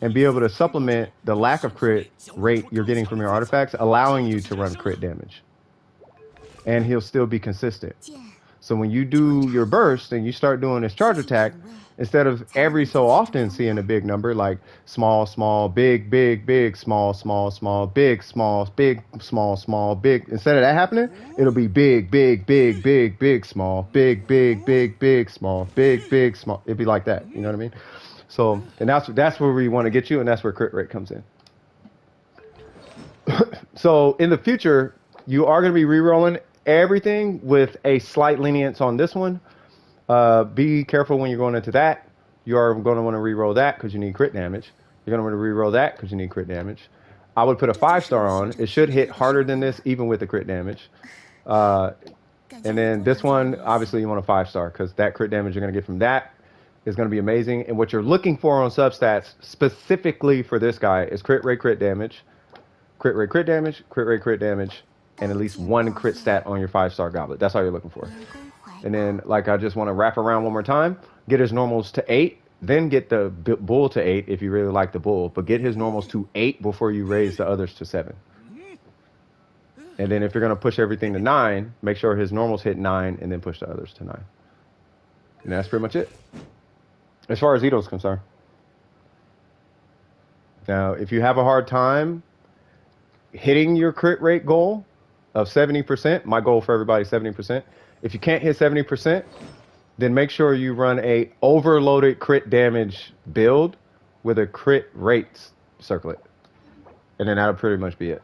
and be able to supplement the lack of crit rate you're getting from your artifacts, allowing you to run crit damage. and he'll still be consistent. So when you do your burst and you start doing this charge attack, instead of every so often seeing a big number like small, small, big, big, big, small, small, small, big, small, big, small, small, big. Instead of that happening, it'll be big, big, big, big, big, small, big, big, big, big, small, big, big, small. It'd be like that. You know what I mean? So, and that's where we want to get you, and that's where crit rate comes in. So in the future, you are going to be re-rolling everything with a slight lenience on this one. Be careful when you're going into that. You are going to want to re-roll that because you need crit damage. You're going to want to re-roll that because you need crit damage. I would put a 5-star on. It should hit harder than this, even with the crit damage. And then this one, obviously, you want a 5-star because that crit damage you're going to get from that is going to be amazing. And what you're looking for on substats, specifically for this guy, is crit rate, crit damage, crit rate, crit damage, crit rate, crit damage, and at least one crit stat on your 5-star goblet. That's all you're looking for. And then, like, I just want to wrap around one more time. Get his normals to 8, then get the bull to 8 if you really like the bull. But get his normals to 8 before you raise the others to 7. And then if you're going to push everything to 9, make sure his normals hit 9 and then push the others to 9. And that's pretty much it, as far as Ito's concerned. Now, if you have a hard time hitting your crit rate goal of 70%, my goal for everybody is 70%. If you can't hit 70%, then make sure you run a overloaded crit damage build with a crit rates circlet. And then that'll pretty much be it.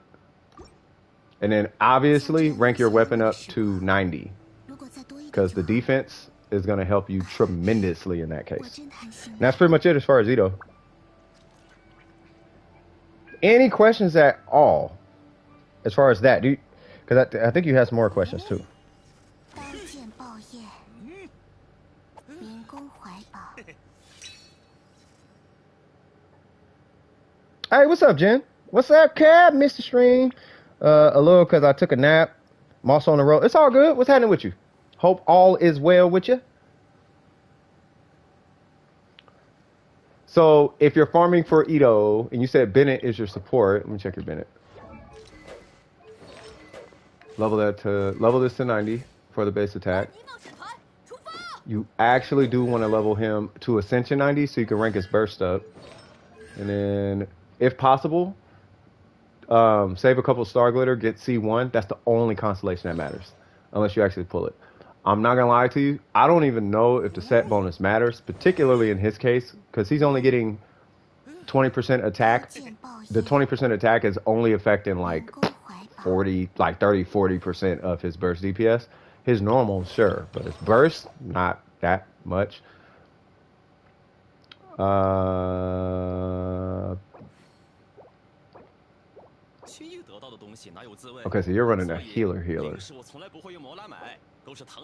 And then obviously rank your weapon up to 90. Because the defense is going to help you tremendously in that case. And that's pretty much it as far as Ito. Any questions at all as far as that? Because I think you have some more questions too. Hey, what's up, Jen? What's up, Cab, Mr. Stream? A little because I took a nap. I'm also on the road. It's all good. What's happening with you? Hope all is well with you. So if you're farming for Ito, and you said Bennett is your support, let me check your Bennett. Level this to 90 for the base attack. You actually do want to level him to Ascension 90 so you can rank his burst up. And then, if possible, save a couple Star Glitter, get C1. That's the only constellation that matters, unless you actually pull it. I'm not going to lie to you. I don't even know if the set bonus matters, particularly in his case, because he's only getting 20% attack. The 20% attack is only affecting like 30-40% of his burst DPS. His normal, sure, but his burst, not that much. Okay, so you're running a healer.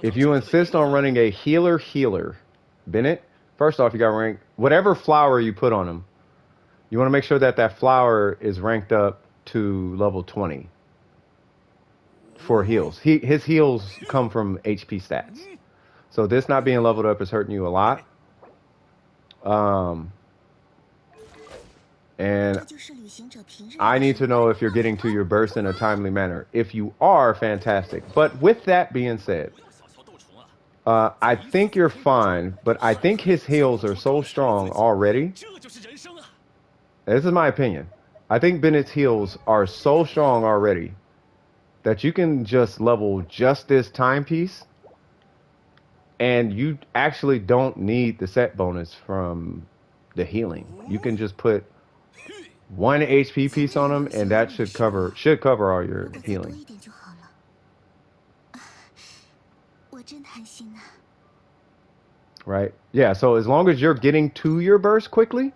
If you insist on running a healer, Bennett, first off, you got to rank whatever flower you put on him. You want to make sure that that flower is ranked up to level 20 for heals. His heals come from HP stats. So this not being leveled up is hurting you a lot. And I need to know if you're getting to your burst in a timely manner. If you are, fantastic. But with that being said, I think you're fine, but I think his heals are so strong already. This is my opinion. I think Bennett's heals are so strong already that you can just level just this timepiece, and you actually don't need the set bonus from the healing. You can just put one HP piece on him, and that should cover all your healing. Right? Yeah, so as long as you're getting to your burst quickly,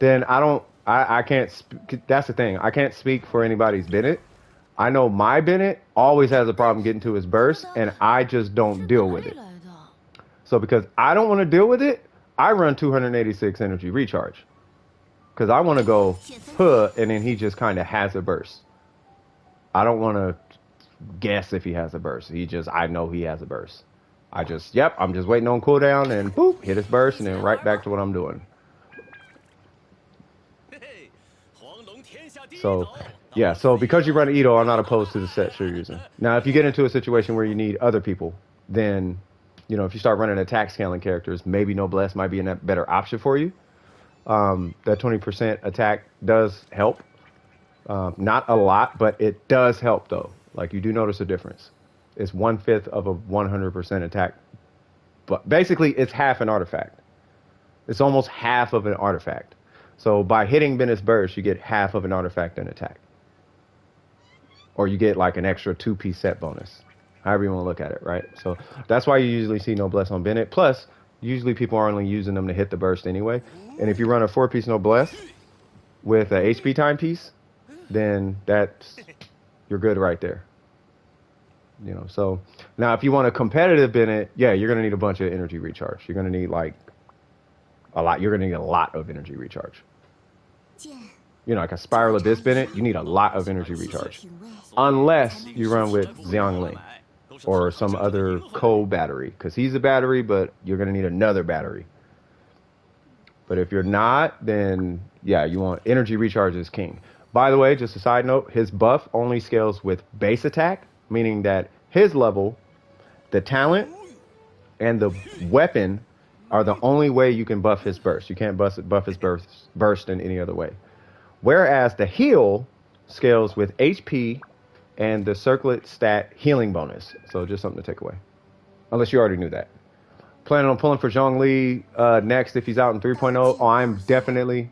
then I can't, that's the thing. I can't speak for anybody's Bennett. I know my Bennett always has a problem getting to his burst, and I just don't deal with it. So because I don't want to deal with it, I run 286 energy recharge. Because I want to go, and then he just kind of has a burst. I don't want to guess if he has a burst. I know he has a burst. I'm just waiting on cooldown, and boop, hit his burst, and then right back to what I'm doing. So, yeah, so because you run Ito, I'm not opposed to the sets you're using. Now, if you get into a situation where you need other people, then, you know, if you start running attack scaling characters, maybe Noblesse might be a better option for you. That 20% attack does help. Not a lot, but it does help, though. Like, you do notice a difference. It's 1/5 of a 100% attack. But basically, it's half an artifact. It's almost half of an artifact. So by hitting Bennett's burst, you get half of an artifact and attack. Or you get like an extra 2-piece set bonus. However you want to look at it, right? So that's why you usually see Noblesse on Bennett. Plus, usually people are only using them to hit the burst anyway. And if you run a 4-piece Noblesse with a HP timepiece, then you're good right there. You know, so now if you want a competitive Bennett, yeah, you're gonna need a bunch of energy recharge. You're gonna need like a lot. You're gonna need a lot of energy recharge. You know, like a Spiral Abyss Bennett, you need a lot of energy recharge, unless you run with Xiangling or some other co-battery, because he's a battery, but you're gonna need another battery. But if you're not, then yeah, you want energy recharge is king. By the way, just a side note, his buff only scales with base attack, meaning that his level, the talent, and the weapon are the only way you can buff his burst. You can't buff his burst in any other way. Whereas the heal scales with HP and the circlet stat healing bonus. So just something to take away. Unless you already knew that. Planning on pulling for Zhongli next if he's out in 3.0. Oh, I'm definitely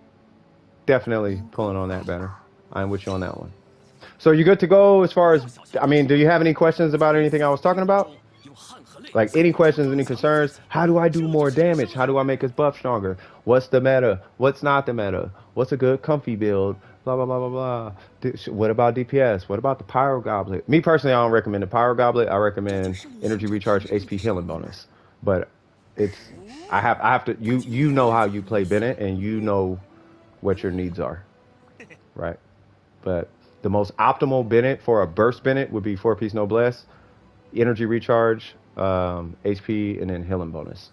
pulling on that banner. I'm with you on that one. So you good to go as far as, I mean, do you have any questions about anything I was talking about? Like any questions, any concerns? How do I do more damage? How do I make his buff stronger? What's the meta? What's not the meta? What's a good comfy build? Blah, blah, blah, blah, blah. What about DPS? What about the Pyro Goblet? Me personally, I don't recommend the Pyro Goblet. I recommend Energy Recharge HP Healing Bonus. But I have to, you know how you play Bennett and you know what your needs are, right? But the most optimal Bennett for a burst Bennett would be 4-piece Noblesse, Energy Recharge, HP, and then Healing Bonus.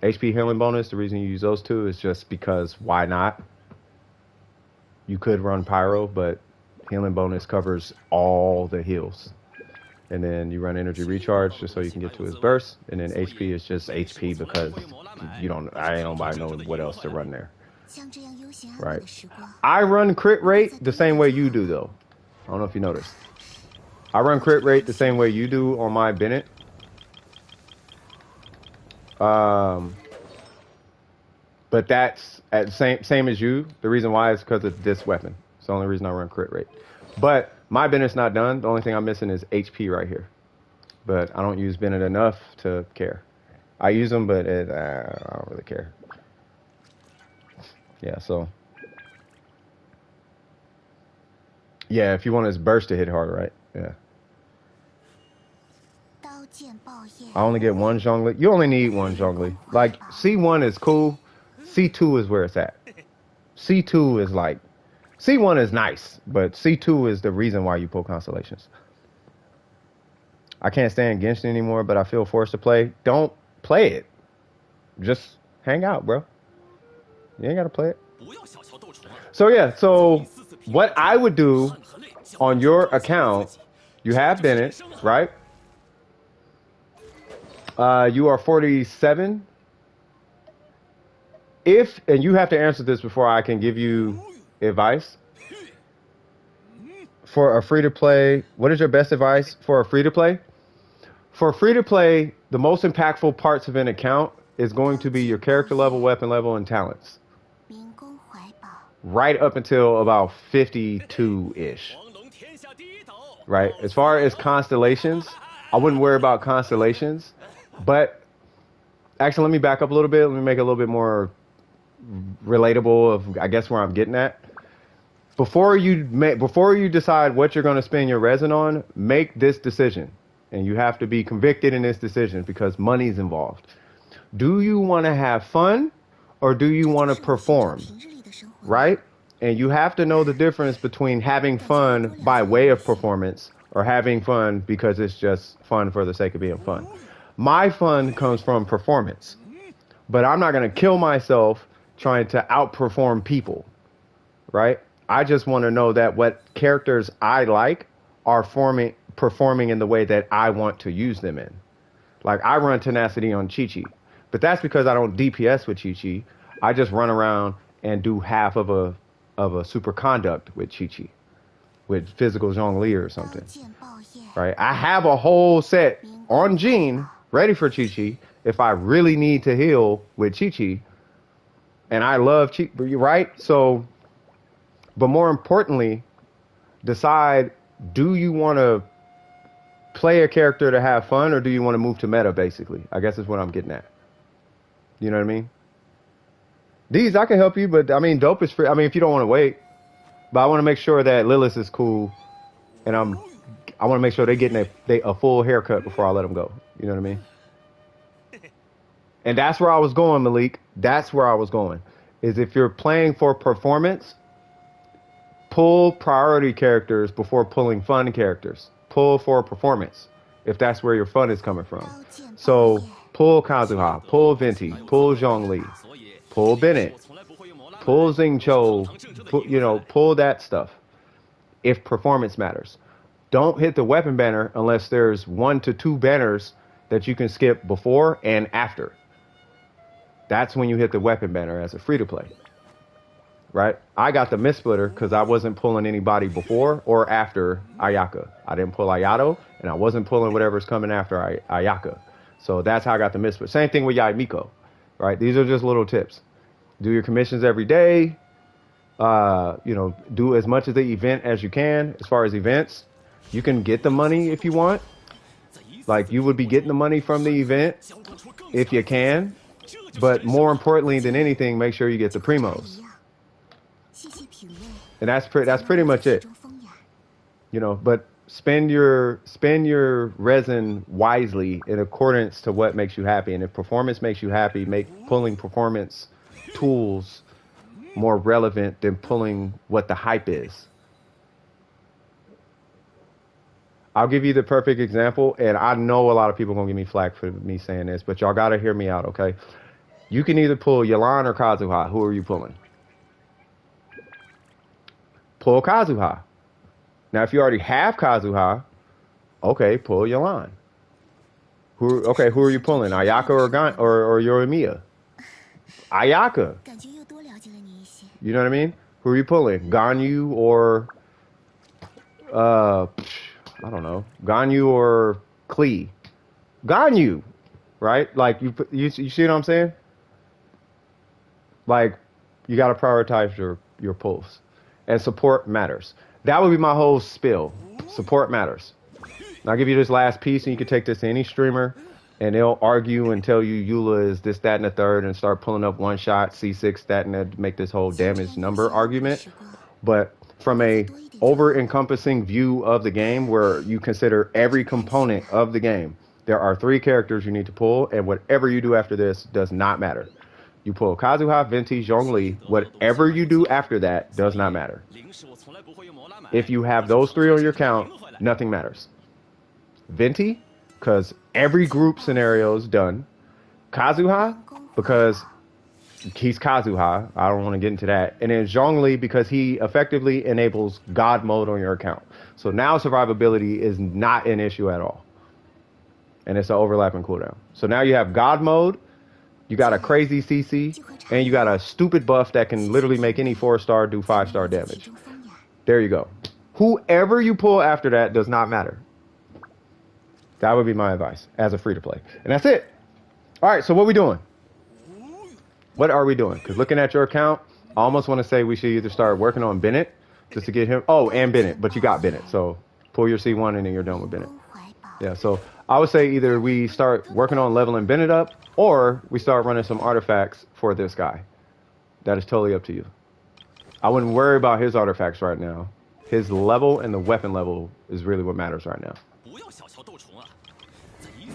HP Healing Bonus, the reason you use those two is just because why not? You could run Pyro, but Healing Bonus covers all the heals. And then you run Energy Recharge just so you can get to his burst. And then HP is just HP because I ain't nobody know what else to run there. Right. I run crit rate the same way you do, though. I don't know if you noticed. I run crit rate the same way you do on my Bennett. But that's at same as you. The reason why is because of this weapon. It's the only reason I run crit rate. But my Bennett's not done. The only thing I'm missing is HP right here. But I don't use Bennett enough to care. I use them, but I don't really care. Yeah, so. Yeah, if you want his burst to hit harder, right? Yeah. I only get one Zhongli. You only need one Zhongli. Like, C1 is cool. C2 is where it's at. C2 is like... C1 is nice, but C2 is the reason why you pull Constellations. I can't stand Genshin anymore, but I feel forced to play. Don't play it. Just hang out, bro. You ain't gotta play it. So yeah, so what I would do on your account, you have Bennett, right? You are 47. And you have to answer this before I can give you advice. For a free-to-play, what is your best advice for a free-to-play? For free-to-play, the most impactful parts of an account is going to be your character level, weapon level, and talents. Right up until about 52-ish. Right? As far as constellations, I wouldn't worry about constellations. But actually, let me back up a little bit. Let me make it a little bit more relatable of, I guess, where I'm getting at. Before you decide what you're going to spend your resin on, make this decision. And you have to be convicted in this decision because money's involved. Do you want to have fun or do you want to perform? Right? And you have to know the difference between having fun by way of performance or having fun because it's just fun for the sake of being fun. My fun comes from performance. But I'm not going to kill myself trying to outperform people. Right? I just want to know that what characters I like are performing in the way that I want to use them in. Like I run tenacity on Chi-Chi, but that's because I don't DPS with Chi-Chi. I just run around and do half of a super conduct with Chi-Chi, with physical Zhongli or something. Right? I have a whole set on Jean ready for Chi-Chi if I really need to heal with Chi-Chi. And I love Chi-Chi, right? So, but more importantly, decide, do you want to play a character to have fun or do you want to move to meta, basically? I guess is what I'm getting at. You know what I mean? These, I can help you, but I mean, dope is free. I mean, if you don't want to wait, but I want to make sure that Lilith is cool and I want to make sure they're getting a full haircut before I let them go. You know what I mean? And that's where I was going, Malik. That's where I was going. Is if you're playing for performance, pull priority characters before pulling fun characters. Pull for performance, if that's where your fun is coming from. So pull Kazuha, pull Venti, pull Zhongli, pull Bennett, pull Xingqiu, pull that stuff if performance matters. Don't hit the weapon banner unless there's 1 to 2 banners that you can skip before and after. That's when you hit the weapon banner as a free-to-play. Right? I got the Mist Splitter because I wasn't pulling anybody before or after Ayaka. I didn't pull Ayato, and I wasn't pulling whatever's coming after Ayaka. So that's how I got the Mist Splitter. Same thing with Yaimiko. Right? These are just little tips. Do your commissions every day. Do as much of the event as you can. As far as events, you can get the money if you want. Like, you would be getting the money from the event if you can. But more importantly than anything, make sure you get the primos. And that's pretty much it. But spend your resin wisely in accordance to what makes you happy. And if performance makes you happy, make pulling performance tools more relevant than pulling what the hype is. I'll give you the perfect example, and I know a lot of people are going to give me flack for me saying this, but y'all got to hear me out, okay? You can either pull Yelan or Kazuha. Who are you pulling? Pull Kazuha. Now, if you already have Kazuha, okay, pull Yelan. Who are you pulling? Ayaka or Yorimiya? Ayaka. You know what I mean? Who are you pulling? Ganyu or I don't know. Ganyu or Klee? Ganyu, right? Like you see what I'm saying? Like, you got to prioritize your pulls. And support matters. That would be my whole spiel. Support matters. And I'll give you this last piece, and you can take this to any streamer, and they'll argue and tell you Eula is this, that, and the third, and start pulling up one shot, C6, that, and that, make this whole damage number argument. But from a over-encompassing view of the game, where you consider every component of the game, there are 3 characters you need to pull, and whatever you do after this does not matter. You pull Kazuha, Venti, Zhongli. Whatever you do after that does not matter. If you have those 3 on your count, nothing matters. Venti, because every group scenario is done. Kazuha, because he's Kazuha. I don't want to get into that. And then Zhongli, because he effectively enables God mode on your account. So now survivability is not an issue at all. And it's an overlapping cooldown. So now you have God mode. You got a crazy CC, and you got a stupid buff that can literally make any 4-star do 5-star damage. There you go. Whoever you pull after that does not matter. That would be my advice as a free-to-play. And that's it. All right, so what are we doing? What are we doing? Because looking at your account, I almost want to say we should either start working on Bennett just to get him. Oh, and Bennett, but you got Bennett. So pull your C1 and then you're done with Bennett. Yeah, so I would say either we start working on leveling Bennett up, or we start running some artifacts for this guy. That is totally up to you. I wouldn't worry about his artifacts right now. His level and the weapon level is really what matters right now.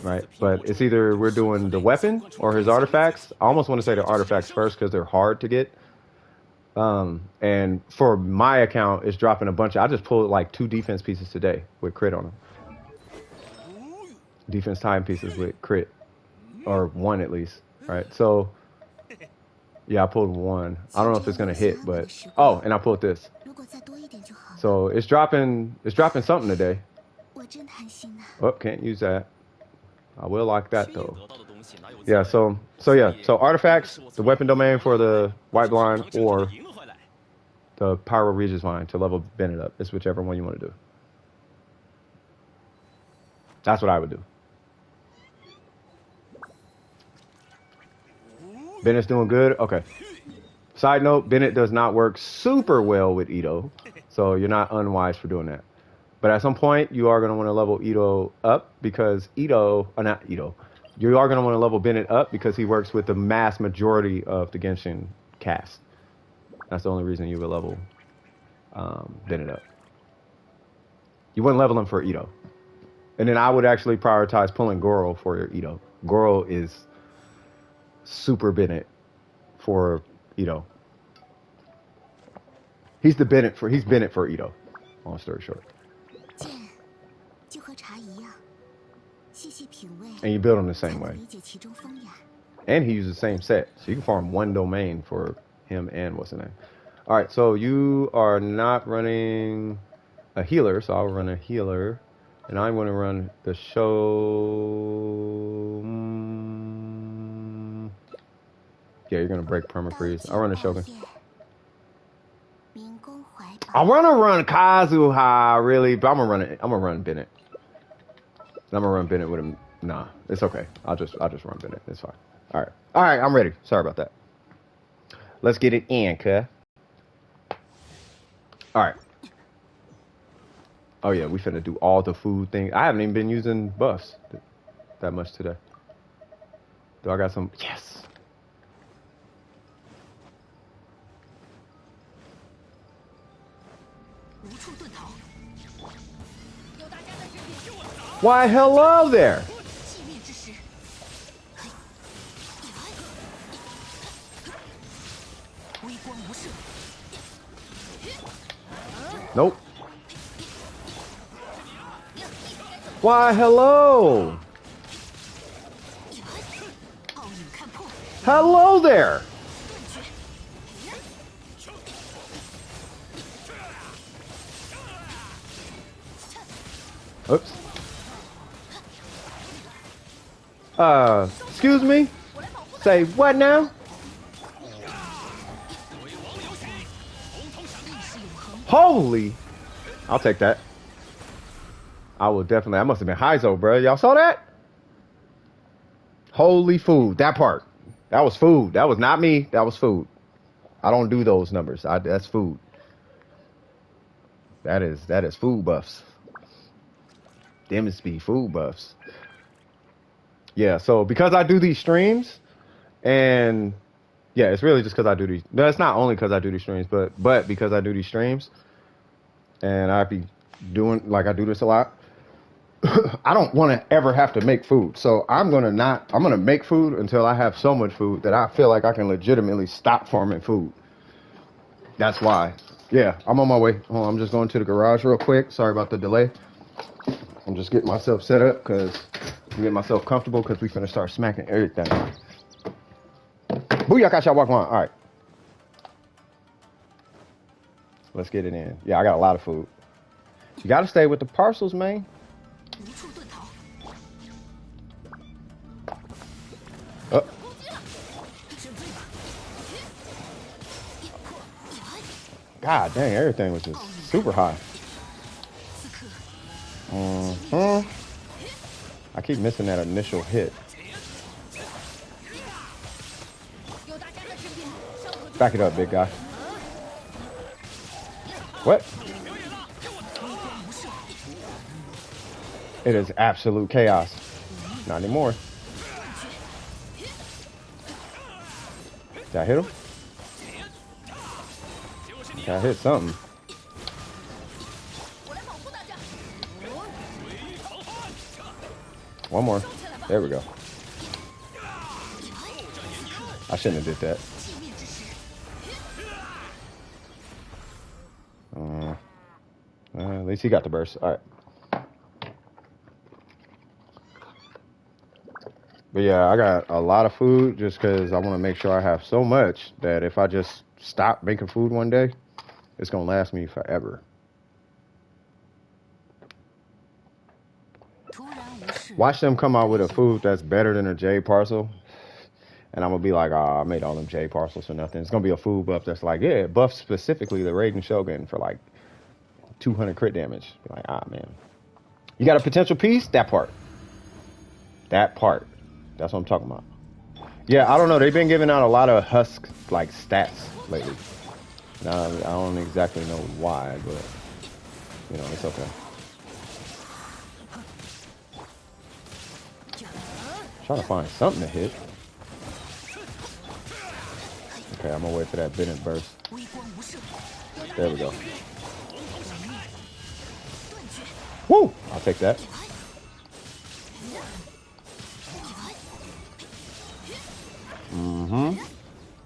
Right? But it's either we're doing the weapon or his artifacts. I almost want to say the artifacts first because they're hard to get. And for my account, it's dropping a bunch. I just pulled like 2 defense pieces today with crit on them. Defense time pieces with crit. Or 1 at least, right? So, yeah, I pulled 1. I don't know if it's going to hit, but... Oh, and I pulled this. So it's dropping something today. Oh, can't use that. I will like that though. Yeah, so artifacts, the weapon domain for the white blind or the pyro regis vine to level Bennett up. It's whichever one you want to do. That's what I would do. Bennett's doing good? Okay. Side note, Bennett does not work super well with Ito, so you're not unwise for doing that. But at some point, you are going to want to level Ito up because you are going to want to level Bennett up because he works with the mass majority of the Genshin cast. That's the only reason you would level Bennett up. You wouldn't level him for Ito. And then I would actually prioritize pulling Goro for your Ito. Goro is super Bennett for Ito. He's Bennett for Ito. Long story short. And you build him the same way. And he uses the same set. So you can farm one domain for him and what's the name. Alright, so you are not running a healer, so I'll run a healer. And I'm going to run the show. Yeah, you're going to break permafreeze. I'll run the Shogun. I want to run Kazuha, really, but I'm going to run Bennett. I'm going to run Bennett with him. Nah, it's okay. I'll just run Bennett. It's fine. All right, I'm ready. Sorry about that. Let's get it in, cuh. All right. Oh yeah, we finna do all the food thing. I haven't even been using buffs that much today. Do I got some? Yes. Why, hello there. Nope. Why, hello. Hello there. Oops. Excuse me? Say what now? Holy. I'll take that. I will definitely. That must have been Heizou, bro. Y'all saw that? Holy food. That part. That was food. That was not me. That was food. I don't do those numbers. That's food. That is food buffs. Them is be food buffs. Yeah, so because I do these streams, and yeah, it's really just because I do these. No, it's not only because I do these streams, but because I do these streams, and I be doing, like, I do this a lot. I don't want to ever have to make food, so I'm gonna make food until I have so much food that I feel like I can legitimately stop farming food. That's why. Yeah, I'm on my way. Oh, I'm just going to the garage real quick. Sorry about the delay. I'm just getting myself set up because I'm getting myself comfortable because we finna start smacking everything. Booyaka shot walk on. All right. Let's get it in. Yeah, I got a lot of food. You gotta stay with the parcels, man. Oh. God dang, everything was just super high. I keep missing that initial hit. Back it up, big guy. What? It is absolute chaos. Not anymore. Did I hit him? I hit something. One more. There we go. I shouldn't have did that. At least he got the burst. All right. But yeah, I got a lot of food just because I want to make sure I have so much that if I just stop making food one day, It's gonna last me forever. Watch them come out with a food that's better than a J parcel, and I'm gonna be like, I made all them J parcels for nothing. It's gonna be a food buff that's like, yeah, it buffs specifically the Raiden Shogun for like 200 crit damage. Be like, man. You got a potential piece? That part. That part. That's what I'm talking about. Yeah, I don't know. They've been giving out a lot of husk like stats lately. Now, I don't exactly know why, but you know, it's okay. Trying to find something to hit. Okay, I'm gonna wait for that Bennett burst. There we go. Woo! I'll take that. Mm-hmm.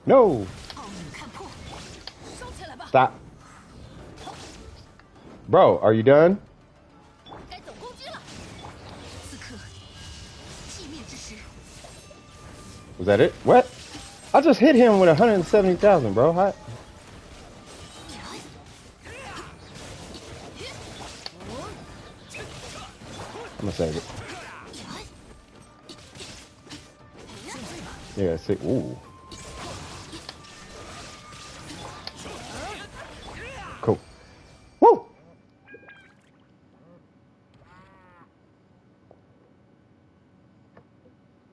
No! Stop. Bro, are you done? Was that it? What? I just hit him with 170,000, bro. I'm gonna save it. Yeah, see. Ooh. Cool. Woo!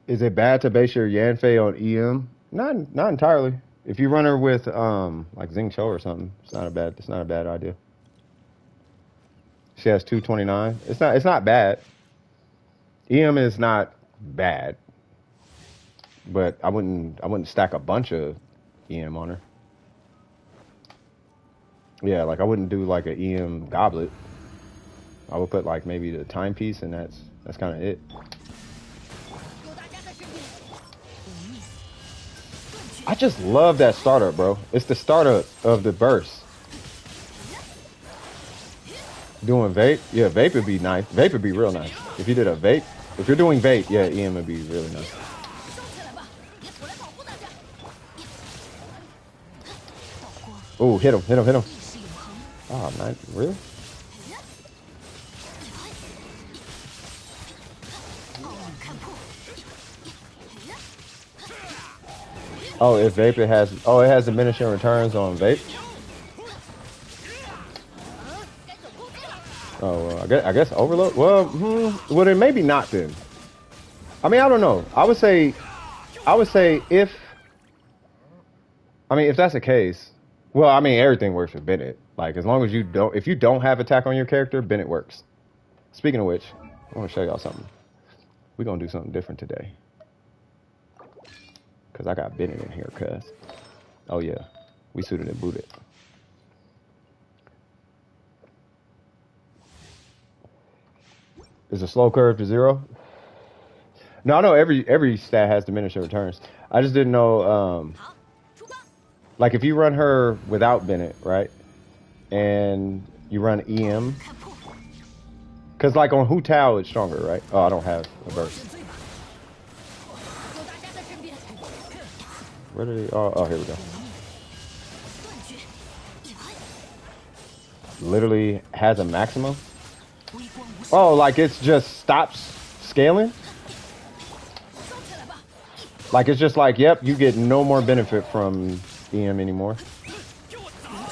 Is it bad to base your Yanfei on EM? Not entirely. If you run her with like Xing Cho or something, it's not a bad idea. She has 229. It's not bad. EM is not bad. But I wouldn't stack a bunch of EM on her. Yeah, like I wouldn't do like an EM goblet. I would put like maybe the timepiece, and that's kind of it. I just love that startup, bro. It's the startup of the burst. Doing vape? Yeah, vape would be nice. Vape would be real nice. If you did a vape, if you're doing vape, yeah, EM would be really nice. Oh, hit him. Oh, man, really? Oh, if vape it has diminishing returns on vape. Oh, I guess overload. Well, well then maybe not then. I mean, I don't know. I would say if that's the case, well, I mean everything works with Bennett. Like as long as if you don't have attack on your character, Bennett works. Speaking of which, I want to show y'all something. We're gonna do something different today. Cause I got Bennett in here, cuz. Oh yeah, we suited and booted. Is a slow curve to 0? No, I know every stat has diminishing returns. I just didn't know, like if you run her without Bennett, right? And you run EM. Cause like on Hu Tao it's stronger, right? Oh, I don't have a burst. Where did he? Oh, here we go. Literally has a maximum. Oh, like it's just stops scaling? Like it's just like, yep, you get no more benefit from EM anymore.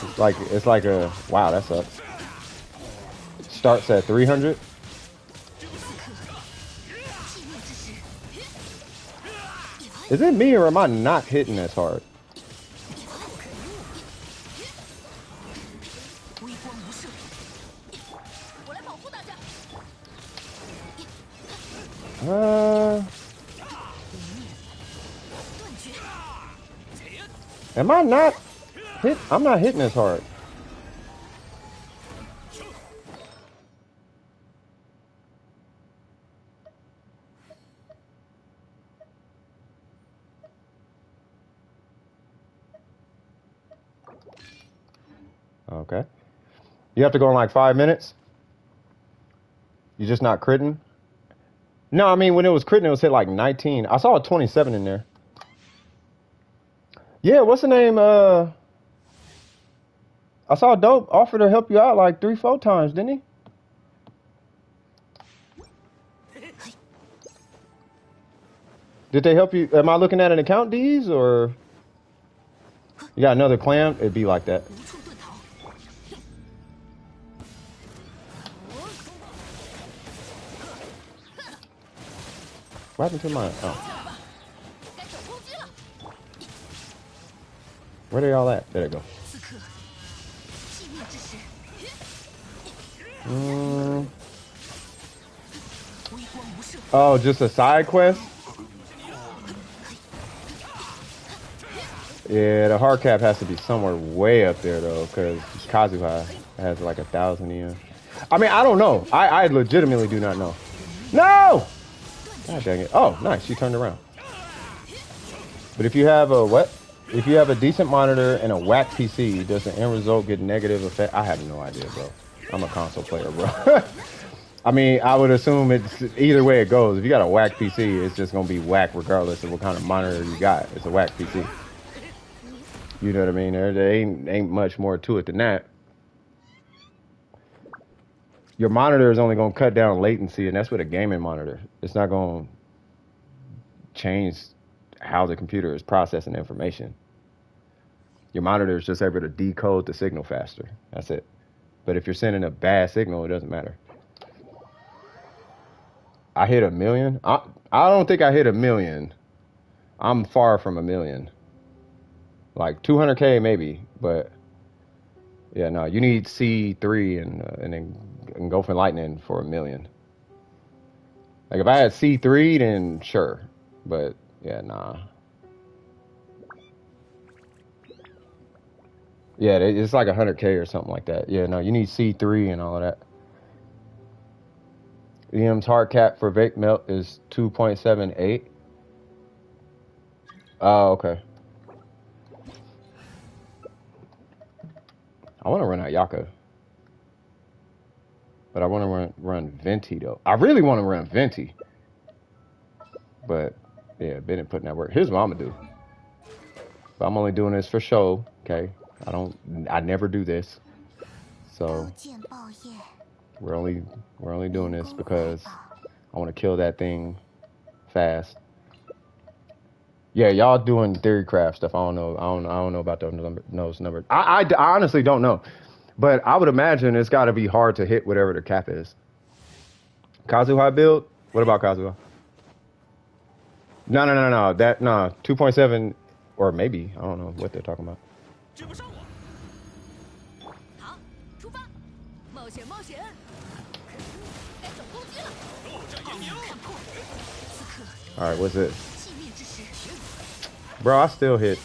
It's like a, wow, that sucks. Starts at 300. Is it me or am I not hitting as hard? Am I not hit? I'm not hitting as hard. Okay. You have to go in like 5 minutes? You're just not critting? No, I mean, when it was critting, it was hit like 19. I saw a 27 in there. Yeah, what's the name? I saw Dope offer to help you out like 3-4 times, didn't he? Did they help you? Am I looking at an account, D's, or you got another clan? It'd be like that. What happened to my? Oh, where they all at? There they go. Oh, just a side quest? Yeah, the hard cap has to be somewhere way up there though, because Kazuha has like 1,000 EM. I mean, I don't know. I legitimately do not know. No! God dang it. Oh, nice. She turned around. But if you have a what? If you have a decent monitor and a whack PC, does the end result get negative effect? I have no idea, bro. I'm a console player, bro. I mean, I would assume it's either way it goes. If you got a whack PC, it's just gonna be whack regardless of what kind of monitor you got. It's a whack PC. You know what I mean? There ain't much more to it than that. Your monitor is only gonna cut down latency, and that's with a gaming monitor. It's not gonna change how the computer is processing information. Your monitor is just able to decode the signal faster. That's it. But if you're sending a bad signal, it doesn't matter. I hit 1 million. I don't think I hit 1 million. I'm far from 1 million. Like 200K maybe, but yeah, no. You need C3 and then go for lightning for 1 million. Like if I had C3, then sure, but yeah, nah. Yeah, it's like 100K or something like that. Yeah, no, you need C3 and all of that. EM's hard cap for vape melt is 2.78. Oh, okay. I want to run Ayaka. But I want to run Venti, though. I really want to run Venti. But, yeah, Bennett putting that work. Here's what I'm going to do. But I'm only doing this for show, okay? I never do this. So, we're only doing this because I want to kill that thing fast. Yeah, y'all doing theory craft stuff. I don't know about those numbers. I honestly don't know, but I would imagine it's got to be hard to hit whatever the cap is. Kazuha build? What about Kazuha? No. That 2.7 or maybe I don't know what they're talking about. All right, what's this? Bro, I still hit.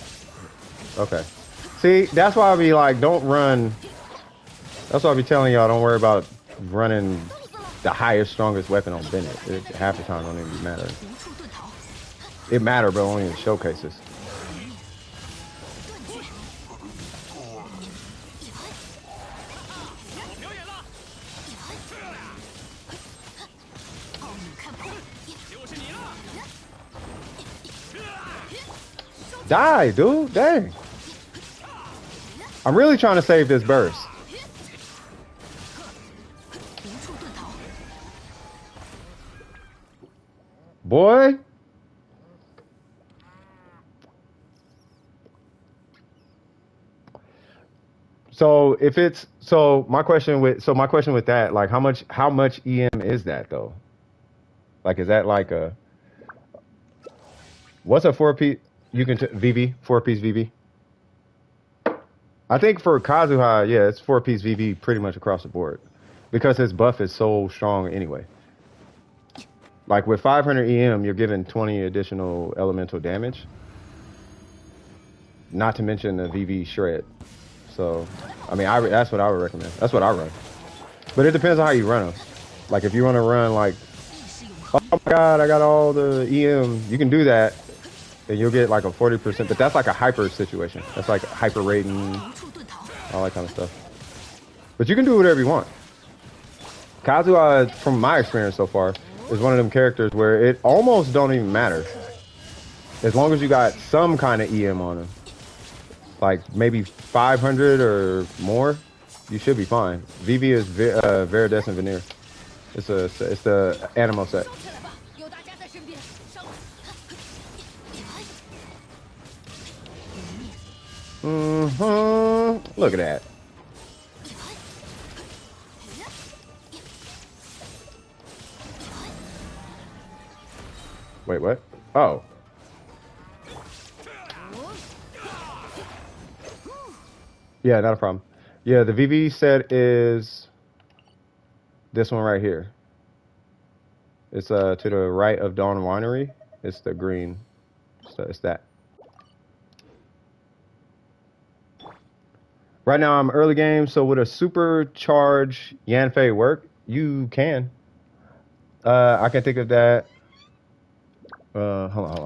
Okay. See, that's why I be like, don't run. That's why I be telling y'all, don't worry about running the highest, strongest weapon on Bennett. Half the time don't even matter. It matter, but only in showcases. Die, dude. Dang. I'm really trying to save this burst. Boy. So if it's my question with that, like how much EM is that though? Like is that like a what's a 4-piece? You can VV 4-piece VV. I think for Kazuha, yeah, it's 4-piece VV pretty much across the board because his buff is so strong anyway. Like with 500 EM, you're given 20 additional elemental damage. Not to mention the VV shred. So, I mean, that's what I would recommend. That's what I run. But it depends on how you run them. Like if you want to run like, oh my god, I got all the EM, you can do that. And you'll get like a 40%, but that's like a hyper situation. That's like hyper Raiden, all that kind of stuff. But you can do whatever you want. Kazuha, from my experience so far, is one of them characters where it almost don't even matter. As long as you got some kind of EM on him. like maybe 500 or more, you should be fine. VV is Viridescent Veneer. It's the Animo set. Look at that. Wait, what? Oh. Yeah, not a problem. Yeah, the VV set is this one right here. It's to the right of Dawn Winery. It's the green. So it's that. Right now I'm early game, so would a supercharged Yanfei work? You can. I can think of that. Hold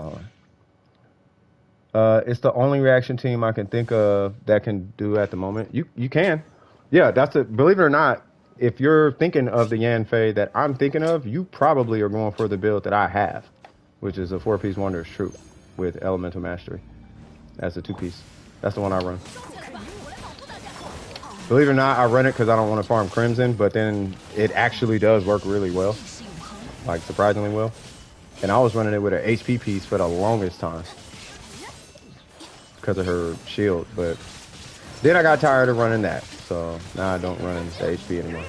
on. It's the only reaction team I can think of that can do at the moment. You can. Yeah, that's it. Believe it or not, if you're thinking of the Yanfei that I'm thinking of, you probably are going for the build that I have, which is a 4-piece Wanderer's Troop with Elemental Mastery. That's a 2-piece. That's the one I run. Believe it or not, I run it because I don't want to farm Crimson, but then it actually does work really well. Like, surprisingly well. And I was running it with an HP piece for the longest time. Because of her shield, but then I got tired of running that. So now I don't run the HP anymore.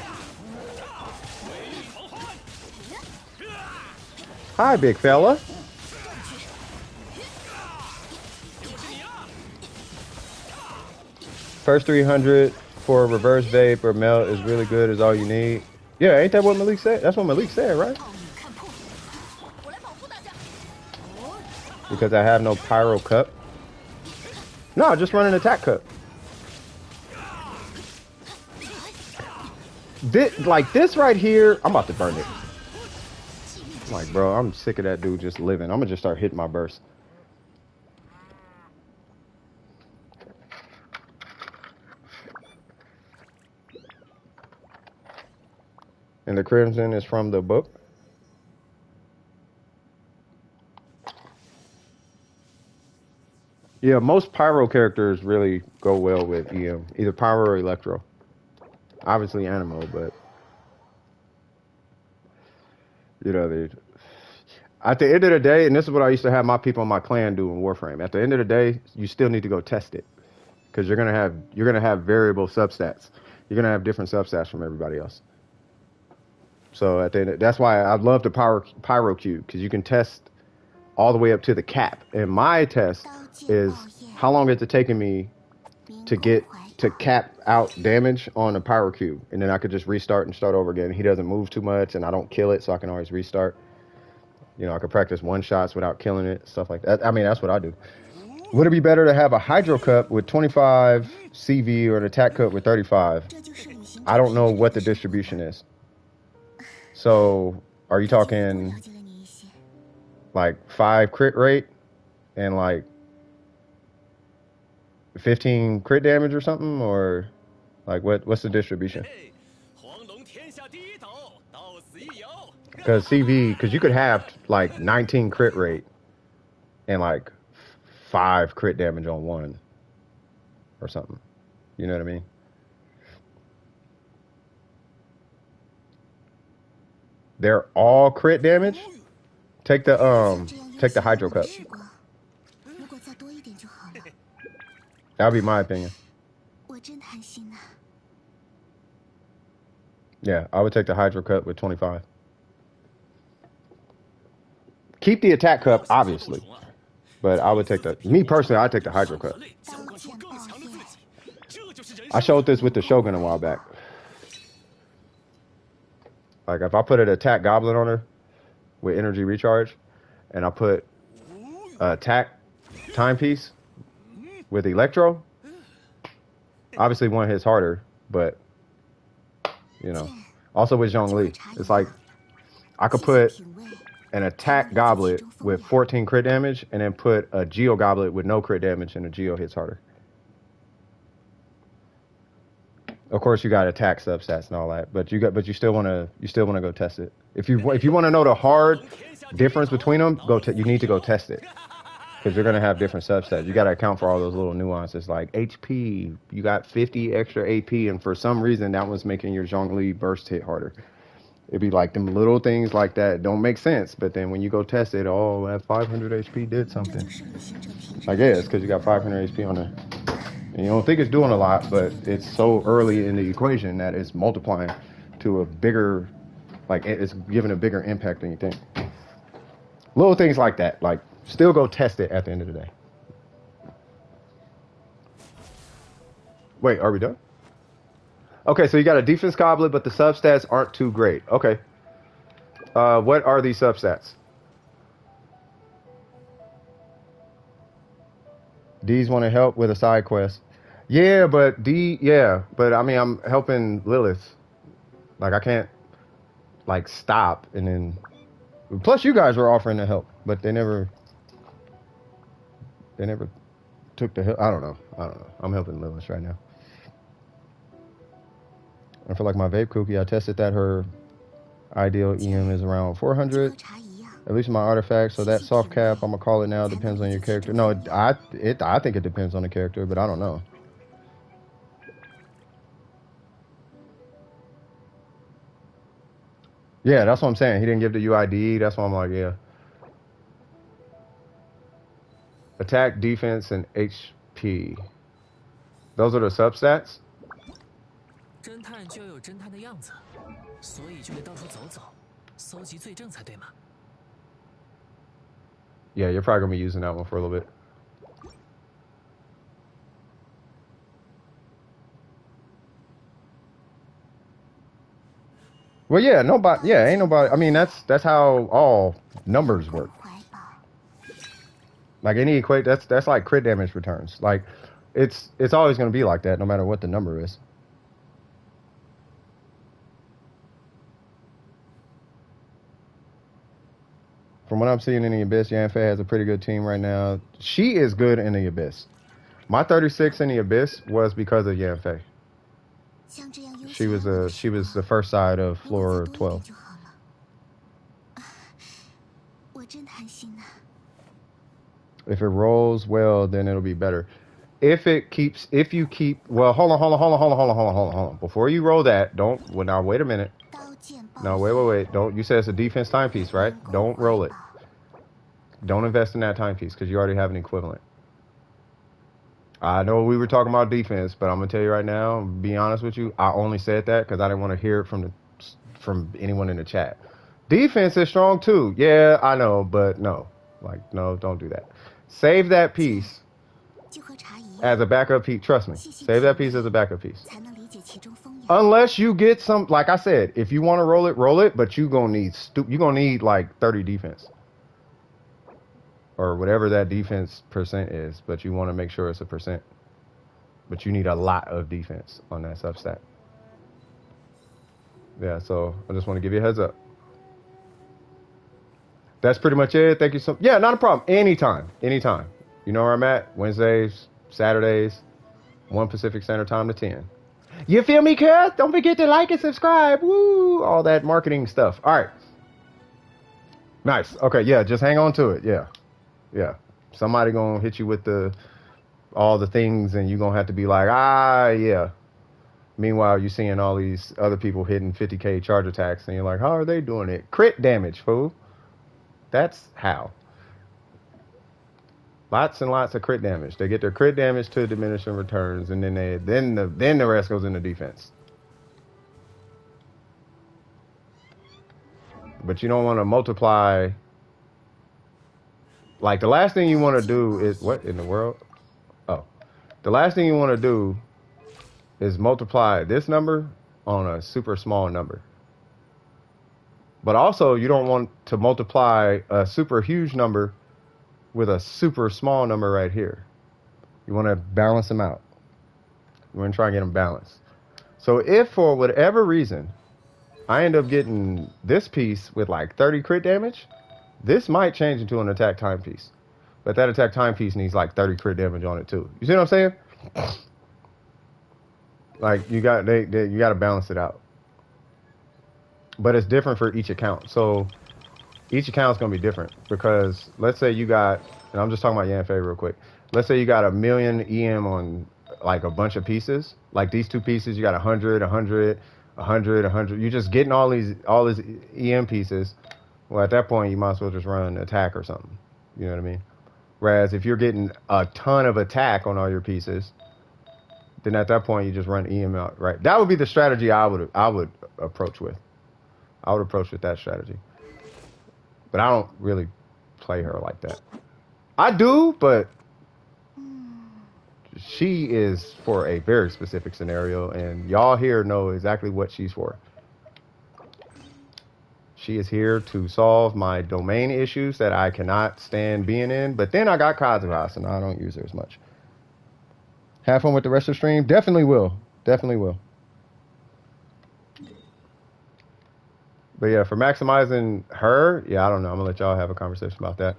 Hi, big fella. First 300 for reverse vape or melt is really good, is all you need. Yeah, ain't that what Malik said? That's what Malik said, right? Because I have no pyro cup. No, just run an attack cup. Like this right here, I'm about to burn it. Like, bro, I'm sick of that dude just living. I'm gonna just start hitting my burst. And the Crimson is from the book. Yeah, most pyro characters really go well with EM, either pyro or electro. Obviously Animo, but you know, at the end of the day, and this is what I used to have my people in my clan do in Warframe. At the end of the day, you still need to go test it because you're gonna have variable substats. You're gonna have different substats from everybody else. So at the end, that's why I love the pyro cube because you can test all the way up to the cap. And my test is how long is it taking me to get to cap out damage on a pyro cube, and then I could just restart and start over again. He doesn't move too much, and I don't kill it, so I can always restart. You know, I could practice one shots without killing it, stuff like that. I mean, that's what I do. Would it be better to have a Hydro Cup with 25 CV or an Attack Cup with 35? I don't know what the distribution is. So, are you talking like 5 crit rate and like 15 crit damage or something, or like what's the distribution? Because CV, because you could have like 19 crit rate and like 5 crit damage on one or something. You know what I mean? They're all crit damage. Take the Hydro Cup. That would be my opinion. Yeah, I would take the Hydro Cup with 25. Keep the Attack Cup, obviously. But I would take me personally, I'd take the Hydro Cup. I showed this with the Shogun a while back. Like, if I put an Attack Goblin on her with energy recharge, and I put an Attack Timepiece with Electro, obviously one hits harder, but, you know. Also with Zhongli, it's like, I could put an Attack Goblet with 14 crit damage, and then put a Geo Goblet with no crit damage, and the Geo hits harder. Of course, you got attack substats and all that, but you still want to go test it. If you want to know the hard difference between them, you need to go test it. because you're gonna have different substats. You gotta account for all those little nuances, like HP. You got 50 extra AP, and for some reason that was making your Zhongli burst hit harder. It'd be like them little things like that don't make sense, but then when you go test it, oh, that 500 HP did something. I guess because you got 500 HP on there, and you don't think it's doing a lot, but it's so early in the equation that it's multiplying to a bigger, like it's giving a bigger impact than you think. Little things like that, like still go test it at the end of the day. Wait, are we done? Okay, so you got a defense goblet, but the substats aren't too great. Okay. What are these substats? D's want to help with a side quest. Yeah, but I mean, I'm helping Lilith. Like, I can't, like, stop and then... Plus, you guys were offering to help, but they never took the help. I don't know. I'm helping Lilith right now. I feel like my vape cookie, I tested that her ideal EM is around 400. At least my artifact. So that soft cap, I'm gonna call it now, depends on your character. No, I think it depends on the character, but I don't know. Yeah, that's what I'm saying. He didn't give the UID. That's why I'm like, yeah. Attack, defense, and HP. Those are the substats? 侦探就要有侦探的样子，所以就会到处走走，搜集罪证才对嘛。Yeah, you're probably gonna be using that one for a little bit. Well, yeah, nobody. Yeah, ain't nobody. I mean, that's how all numbers work. Like any equate, that's like crit damage returns. Like, it's always gonna be like that, no matter what the number is. From what I'm seeing in the Abyss, Yanfei has a pretty good team right now. She is good in the Abyss. My 36 in the Abyss was because of Yanfei. She was the first side of floor 12. If it rolls well, then it'll be better. If you keep, well, hold on. Before you roll that, don't, well, now wait a minute. No, wait. Don't, you said it's a defense timepiece, right? Don't roll it. Don't invest in that timepiece because you already have an equivalent. I know we were talking about defense, but I'm gonna tell you right now, be honest with you, I only said that because I didn't want to hear it from anyone in the chat. Defense is strong too. Yeah, I know, but no. Like, no, don't do that. Save that piece as a backup piece. Trust me. Save that piece as a backup piece. Unless you get some, like I said, if you want to roll it, but you're gonna need like 30 defense. Or whatever that defense percent is, but you want to make sure it's a percent. But you need a lot of defense on that substat. Yeah, so I just want to give you a heads up. That's pretty much it. Thank you so much. Yeah, not a problem. Anytime. You know where I'm at? Wednesdays, Saturdays, 1 Pacific Standard Time to 10. You feel me, cuz? Don't forget to like and subscribe. Woo! All that marketing stuff. All right. Nice. Okay, yeah, just hang on to it. Yeah. Somebody gonna hit you with all the things and you're gonna have to be like, yeah. Meanwhile, you're seeing all these other people hitting 50k charge attacks and you're like, how are they doing it? Crit damage, fool. That's how. Lots and lots of crit damage. They get their crit damage to diminishing returns, and then the rest goes into defense. But you don't want to multiply. Like, the last thing you want to do is, what in the world? Oh, the last thing you want to do is multiply this number on a super small number. But also, you don't want to multiply a super huge number with a super small number right here. You want to balance them out. You want to try and get them balanced. So if for whatever reason I end up getting this piece with like 30 crit damage, this might change into an attack timepiece. But that attack timepiece needs like 30 crit damage on it too. You see what I'm saying? Like, you got to balance it out. But it's different for each account. So each account's gonna be different because let's say you got, and I'm just talking about Yanfei real quick. Let's say you got 1,000,000 EM on like a bunch of pieces, like these two pieces. You got 100, 100, 100, 100. You're just getting all these EM pieces. Well, at that point, you might as well just run attack or something. You know what I mean? Whereas if you're getting a ton of attack on all your pieces, then at that point you just run EM out, right? That would be the strategy I would approach with. I would approach with that strategy. But I don't really play her like that. I do, but she is for a very specific scenario, and y'all here know exactly what she's for. She is here to solve my domain issues that I cannot stand being in. But then I got Kazuha, so now I don't use her as much. Have fun with the rest of the stream? Definitely will. Definitely will. But yeah, for maximizing her, yeah, I don't know. I'm going to let y'all have a conversation about that.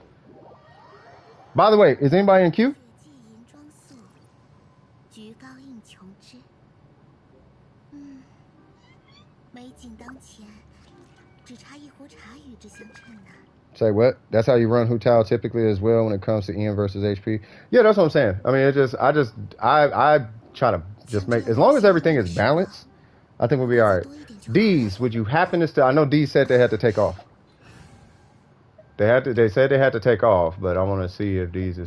By the way, is anybody in queue? Say what? That's how you run Hu Tao typically as well when it comes to EM versus HP. Yeah, that's what I'm saying. I mean, I try to just make, as long as everything is balanced, I think we'll be all right. D's, would you happen to still, I know D said they had to take off. They said they had to take off, but I want to see if D's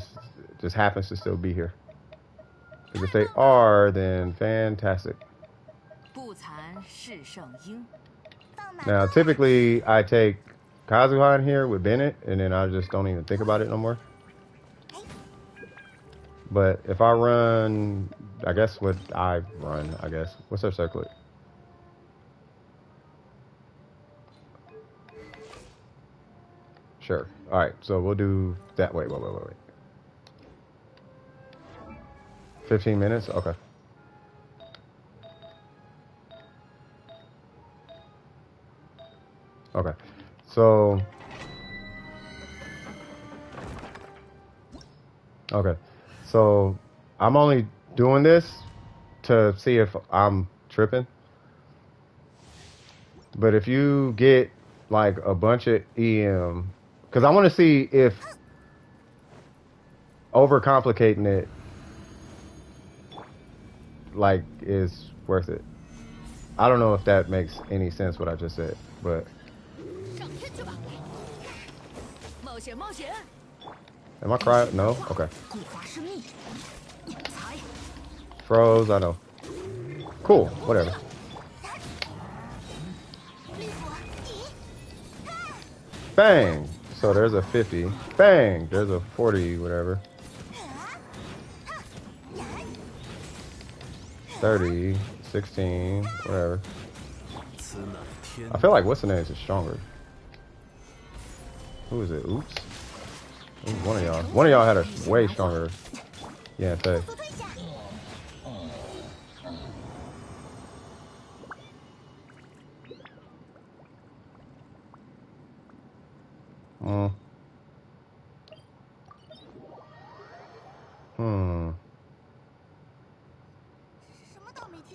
just happens to still be here. Because if they are, then fantastic. Now, typically, I take Kazuha in here with Bennett, and then I just don't even think about it no more. But if I run, I guess what I run, I guess. What's her circlet? Sure. All right, so we'll do that. Wait. 15 minutes? Okay. Okay. So, okay. So, I'm only doing this to see if I'm tripping. But if you get like a bunch of EM, because I want to see if overcomplicating it like is worth it. I don't know if that makes any sense what I just said, but am I crying? No? Okay. Froze, I know. Cool, whatever. Bang! So there's a 50. Bang! There's a 40, whatever. 30, 16, whatever. I feel like what's the name is stronger. Who is it? Oops. Ooh, one of y'all. One of y'all had a way stronger Yanfei.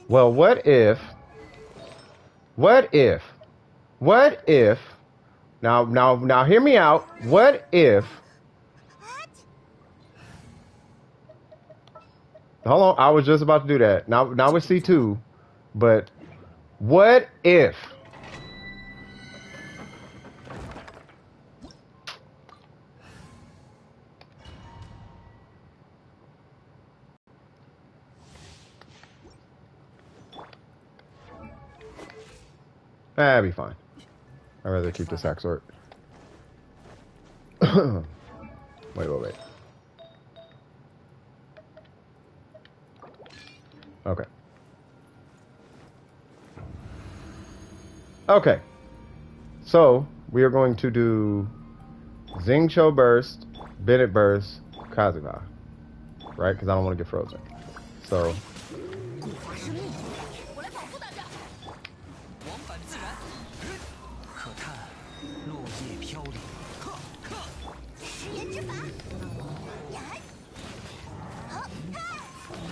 Well, what if, now hear me out. What if, hold on, I was just about to do that. Now with C2, but what if, that'd be fine. I'd rather keep the sack sort. Wait. Okay. Okay. So, we are going to do Xingqiu Burst, Bennett Burst, Kazuha. Right? Because I don't want to get frozen. So...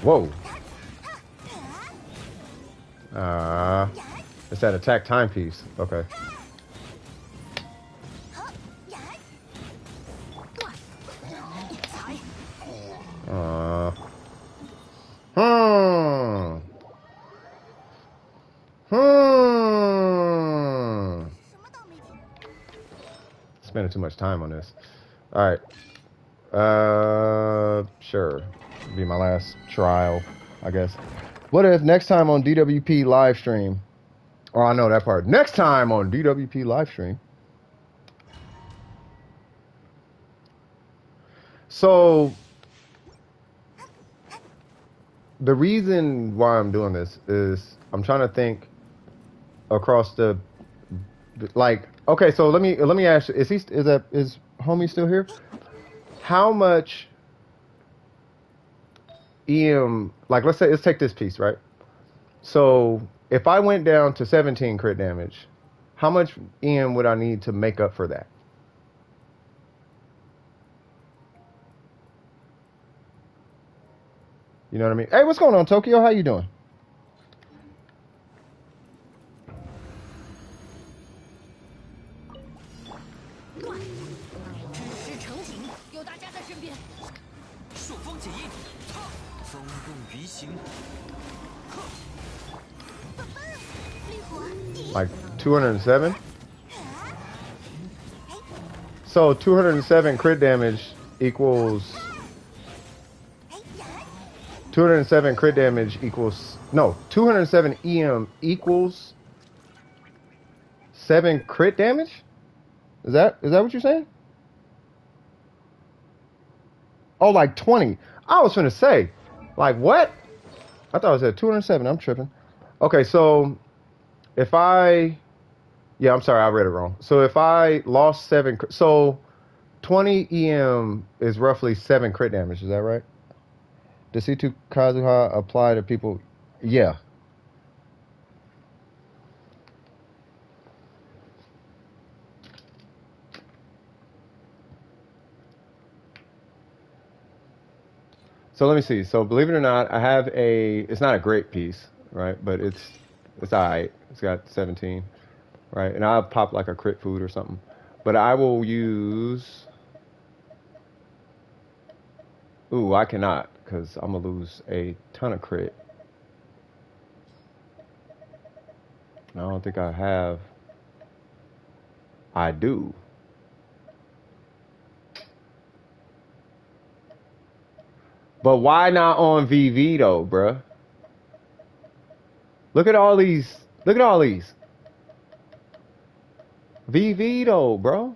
Whoa. It's that attack timepiece. Okay. spending too much time on this. All right. Sure. It'll be my last trial, I guess. What if next time on DWP live stream? Oh, I know that part. Next time on DWP live stream. So the reason why I'm doing this is I'm trying to think across the, like, okay, so let me ask you, is homie still here? How much EM, like, let's take this piece, right? So if I went down to 17 crit damage, how much EM would I need to make up for that? You know what I mean? Hey, what's going on, Tokyo? How you doing? Like 207? So 207 crit damage equals... 207 crit damage equals... No, 207 EM equals 7 crit damage? Is that what you're saying? Oh, like 20. I was finna say, like, what? I thought it said 207. I'm tripping. Okay, so if I... Yeah, I'm sorry, I read it wrong. So if I lost 7... So 20 EM is roughly 7 crit damage. Is that right? Does C2 Kazuha apply to people? Yeah. So let me see. So believe it or not, I have it's not a great piece, right? But it's all right. It's got 17, right? And I'll pop like a crit food or something. But I will use... Ooh, I cannot, because I'm going to lose a ton of crit. I don't think I have... I do. But why not on VV though, bruh? Look at all these. Look at all these. VV though, bro.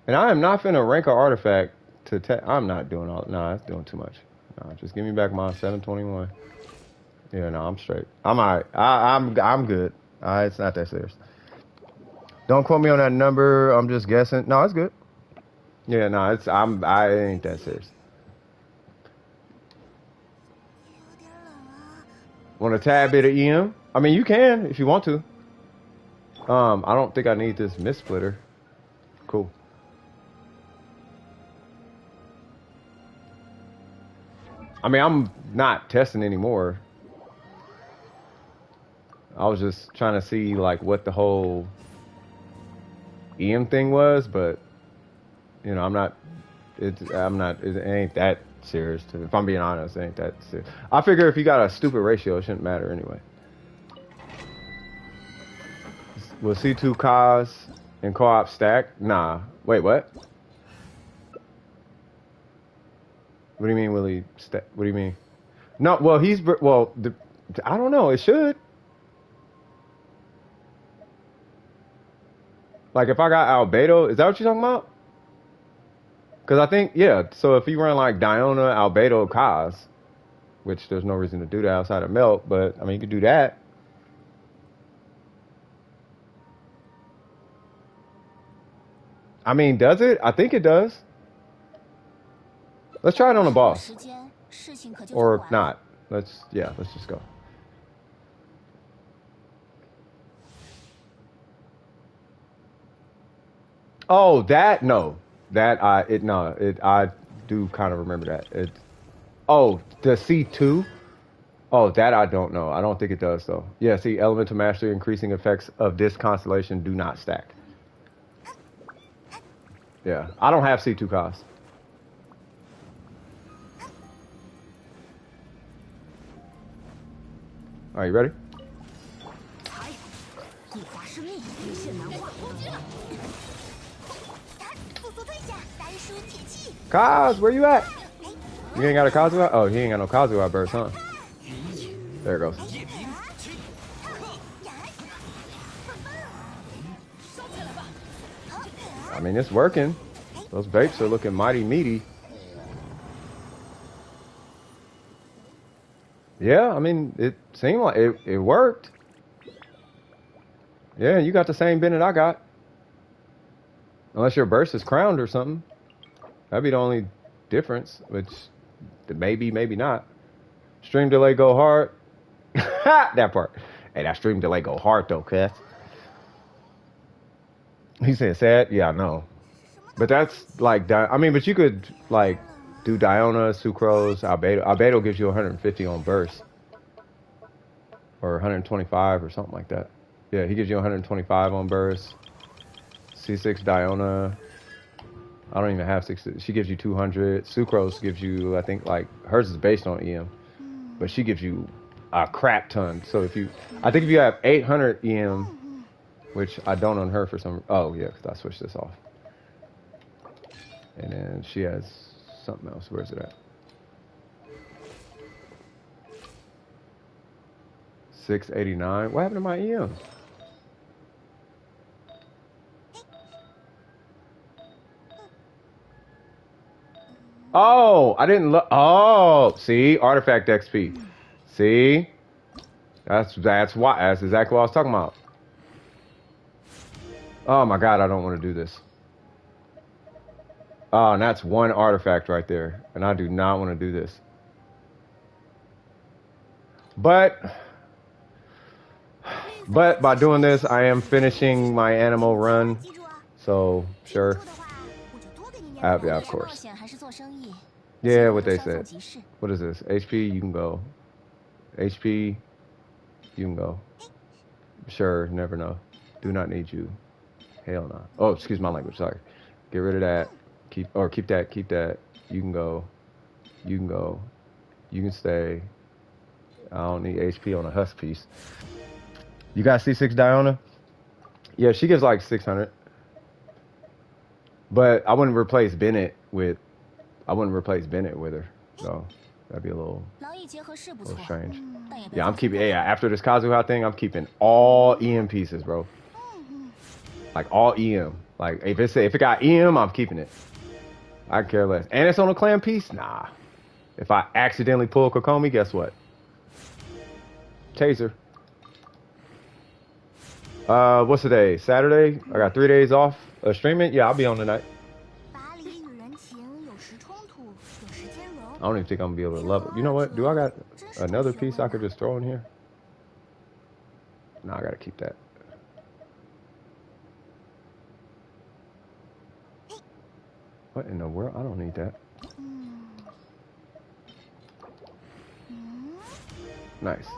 And I am not finna rank an artifact to I'm not doing all... Nah, that's doing too much. Nah, just give me back my 721. Yeah, no, I'm straight. I'm alright. I'm good. It's not that serious. Don't quote me on that number. I'm just guessing. No, it's good. Yeah, no, I ain't that serious. Want a tad bit of EM? I mean, you can if you want to. I don't think I need this mist splitter. Cool. I mean, I'm not testing anymore. I was just trying to see like what the whole EM thing was, but you know, it ain't that serious. If I'm being honest, it ain't that serious. I figure if you got a stupid ratio, it shouldn't matter anyway. Will C2 Kaz and co-op stack? Nah. Wait, what? What do you mean, will he stack? What do you mean? No, well, I don't know. It should. Like, if I got Albedo, is that what you're talking about? Because I think, yeah, so if you run like Diona, Albedo, Kaz, which there's no reason to do that outside of Melt, but I mean, you could do that. I mean, does it? I think it does. Let's try it on a boss. Or not. Let's just go. Oh, that, no. That, I do kind of remember that. Oh, the C2? Oh, that I don't know. I don't think it does, though. Yeah, see, Elemental Mastery, increasing effects of this constellation do not stack. Yeah, I don't have C2 cost. Are you ready? Kaz, where you at? You ain't got a Kazuha? Oh, he ain't got no Kazuha burst, huh? There it goes. I mean, it's working. Those Vapes are looking mighty meaty. Yeah, I mean, it seemed like it worked. Yeah, you got the same Bennett I got. Unless your burst is crowned or something. That'd be the only difference, which maybe, maybe not. Stream delay go hard. That part. Hey, that stream delay go hard though, cuz. He said sad? Yeah, I know. But that's like, I mean, but you could like do Diona, Sucrose, Albedo. Albedo gives you 150 on burst. Or 125 or something like that. Yeah, he gives you 125 on burst. C6 Diona. I don't even have 6. She gives you 200. Sucrose gives you, I think, like, hers is based on EM. But she gives you a crap ton. So if you, I think if you have 800 EM, which I don't on her for some, oh yeah, because I switched this off. And then she has something else. Where's it at? 689. What happened to my EM? Oh, I didn't look. Oh, see, artifact XP. See, that's why. That's exactly what I was talking about. Oh my God, I don't want to do this. Oh, and that's one artifact right there, and I do not want to do this. But by doing this, I am finishing my animal run. So sure. Yeah, of course. Yeah, what they said. What is this? HP, you can go. HP, you can go. Sure, never know. Do not need you. Hell no. Oh, excuse my language, sorry. Get rid of that. Keep that. You can go. You can go. You can stay. I don't need HP on a husk piece. You got C6 Diona? Yeah, she gives like 600. But I wouldn't replace Bennett with her. So that'd be a little strange. Yeah, I'm keeping. Yeah, after this Kazuha thing, I'm keeping all EM pieces, bro. Like all EM. Like if it got EM, I'm keeping it. I care less. And it's on a clan piece? Nah. If I accidentally pull Kokomi, guess what? Taser. What's today? Saturday? I got 3 days off streaming. Yeah, I'll be on tonight. I don't even think I'm gonna be able to level. You know what? Do I got another piece I could just throw in here? No, I gotta keep that. What in the world? I don't need that. Nice.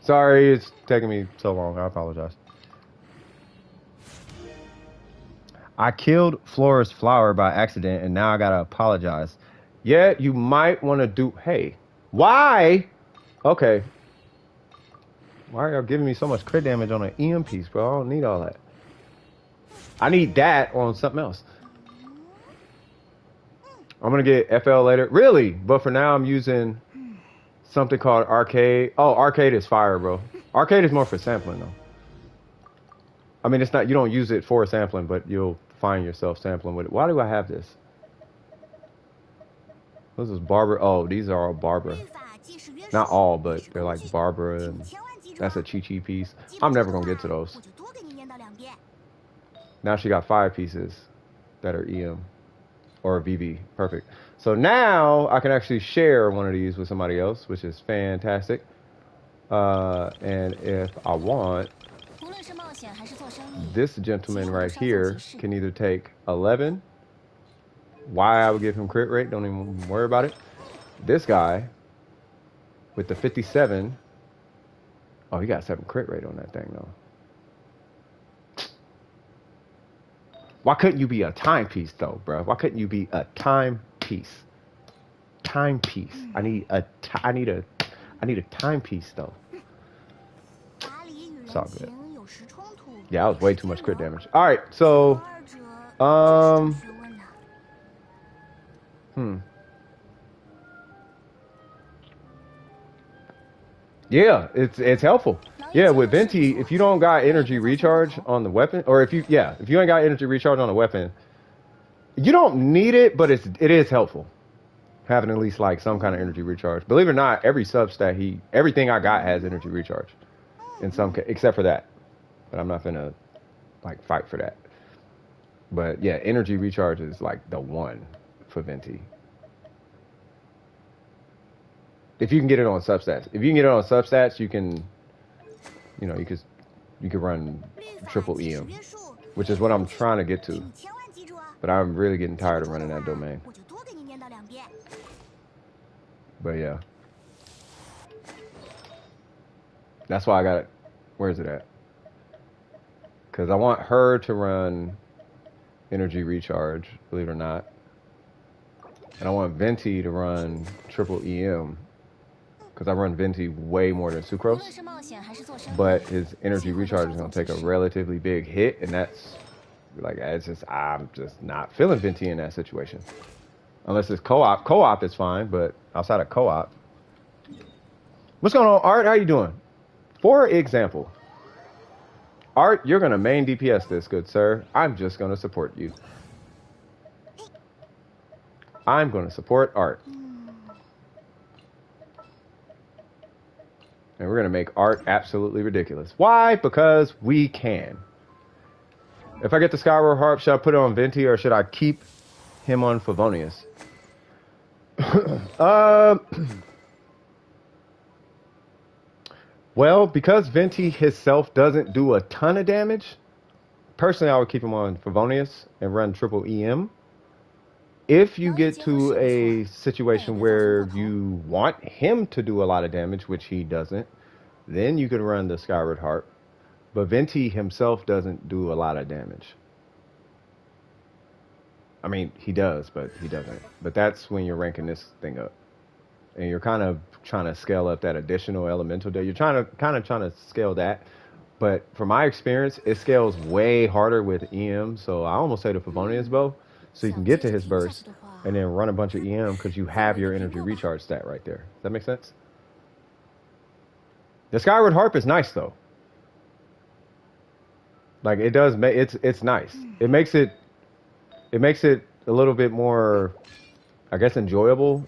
Sorry, it's taking me so long. I apologize. I killed Flora's flower by accident, and now I gotta apologize. Yeah, you might want to do... Hey, why? Okay. Why are y'all giving me so much crit damage on an EM piece, bro? I don't need all that. I need that on something else. I'm gonna get FL later. Really? But for now, I'm using something called Arcade. Oh, Arcade is fire, bro. Arcade is more for sampling, though. I mean, it's not... You don't use it for sampling, but you'll find yourself sampling with it. Why do I have this? This is Barbara. Oh, these are all Barbara. Not all, but they're like Barbara, and that's a Chi-Chi piece. I'm never gonna get to those. Now she got 5 pieces that are EM or VB. Perfect. So now I can actually share one of these with somebody else, which is fantastic. And if I want, this gentleman right here can either take 11. Why I would give him crit rate, don't even worry about it. This guy with the 57. Oh, he got 7 crit rate on that thing, though. Why couldn't you be a timepiece, though, bro? Why couldn't you be a timepiece? Timepiece. I need a timepiece, though. It's all good. Yeah, that was way too much crit damage. All right, so Um, Yeah, it's helpful. Yeah, with Venti, if you don't got energy recharge on the weapon, or if you ain't got energy recharge on the weapon, you don't need it, but it is helpful having at least like some kind of energy recharge. Believe it or not, every substat everything I got has energy recharge in some except for that. But I'm not gonna like fight for that. But yeah, energy recharge is like the one for Venti. If you can get it on substats. If you can get it on substats, you can, you could run triple EM, which is what I'm trying to get to. But I'm really getting tired of running that domain. But yeah. That's why I got it. Where is it at? Because I want her to run energy recharge, believe it or not. And I want Venti to run triple EM. Because I run Venti way more than Sucrose. But his energy recharge is going to take a relatively big hit. And that's, like, I'm just not feeling Venti in that situation. Unless it's co-op. Co-op is fine, but outside of co-op. What's going on, Art? How you doing? For example, Art, you're going to main DPS this, good sir. I'm just going to support you. I'm going to support Art. And we're going to make Art absolutely ridiculous. Why? Because we can. If I get the Skyward Harp, should I put it on Venti or should I keep him on Favonius? Well, because Venti himself doesn't do a ton of damage, personally I would keep him on Favonius and run triple EM. If you get to a situation where you want him to do a lot of damage, which he doesn't, then you could run the Skyward Harp. But Venti himself doesn't do a lot of damage. I mean, he does, but he doesn't. But that's when you're ranking this thing up. And you're kind of trying to scale up that additional elemental day. You're trying to scale that. But from my experience, it scales way harder with EM. So I almost say the Favonius bow. So you can get to his burst and then run a bunch of EM because you have your energy recharge stat right there. Does that make sense? The Skyward Harp is nice though. Like it does make it's nice. It makes it a little bit more, I guess, enjoyable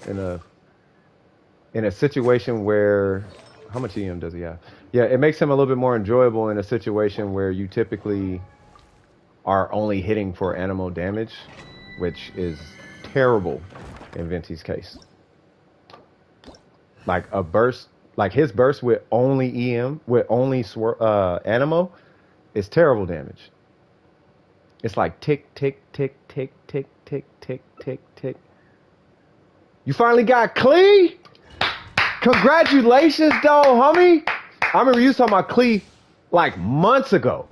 in a situation where, how much EM does he have? Yeah, it makes him a little bit more enjoyable in a situation where you typically are only hitting for animal damage, which is terrible in Venti's case. Like a burst, like his burst with only EM, with only Animo, is terrible damage. It's like tick, tick, tick, tick, tick, tick, tick, tick, tick. You finally got Klee? Congratulations, though, homie. I remember you talking about Klee like months ago.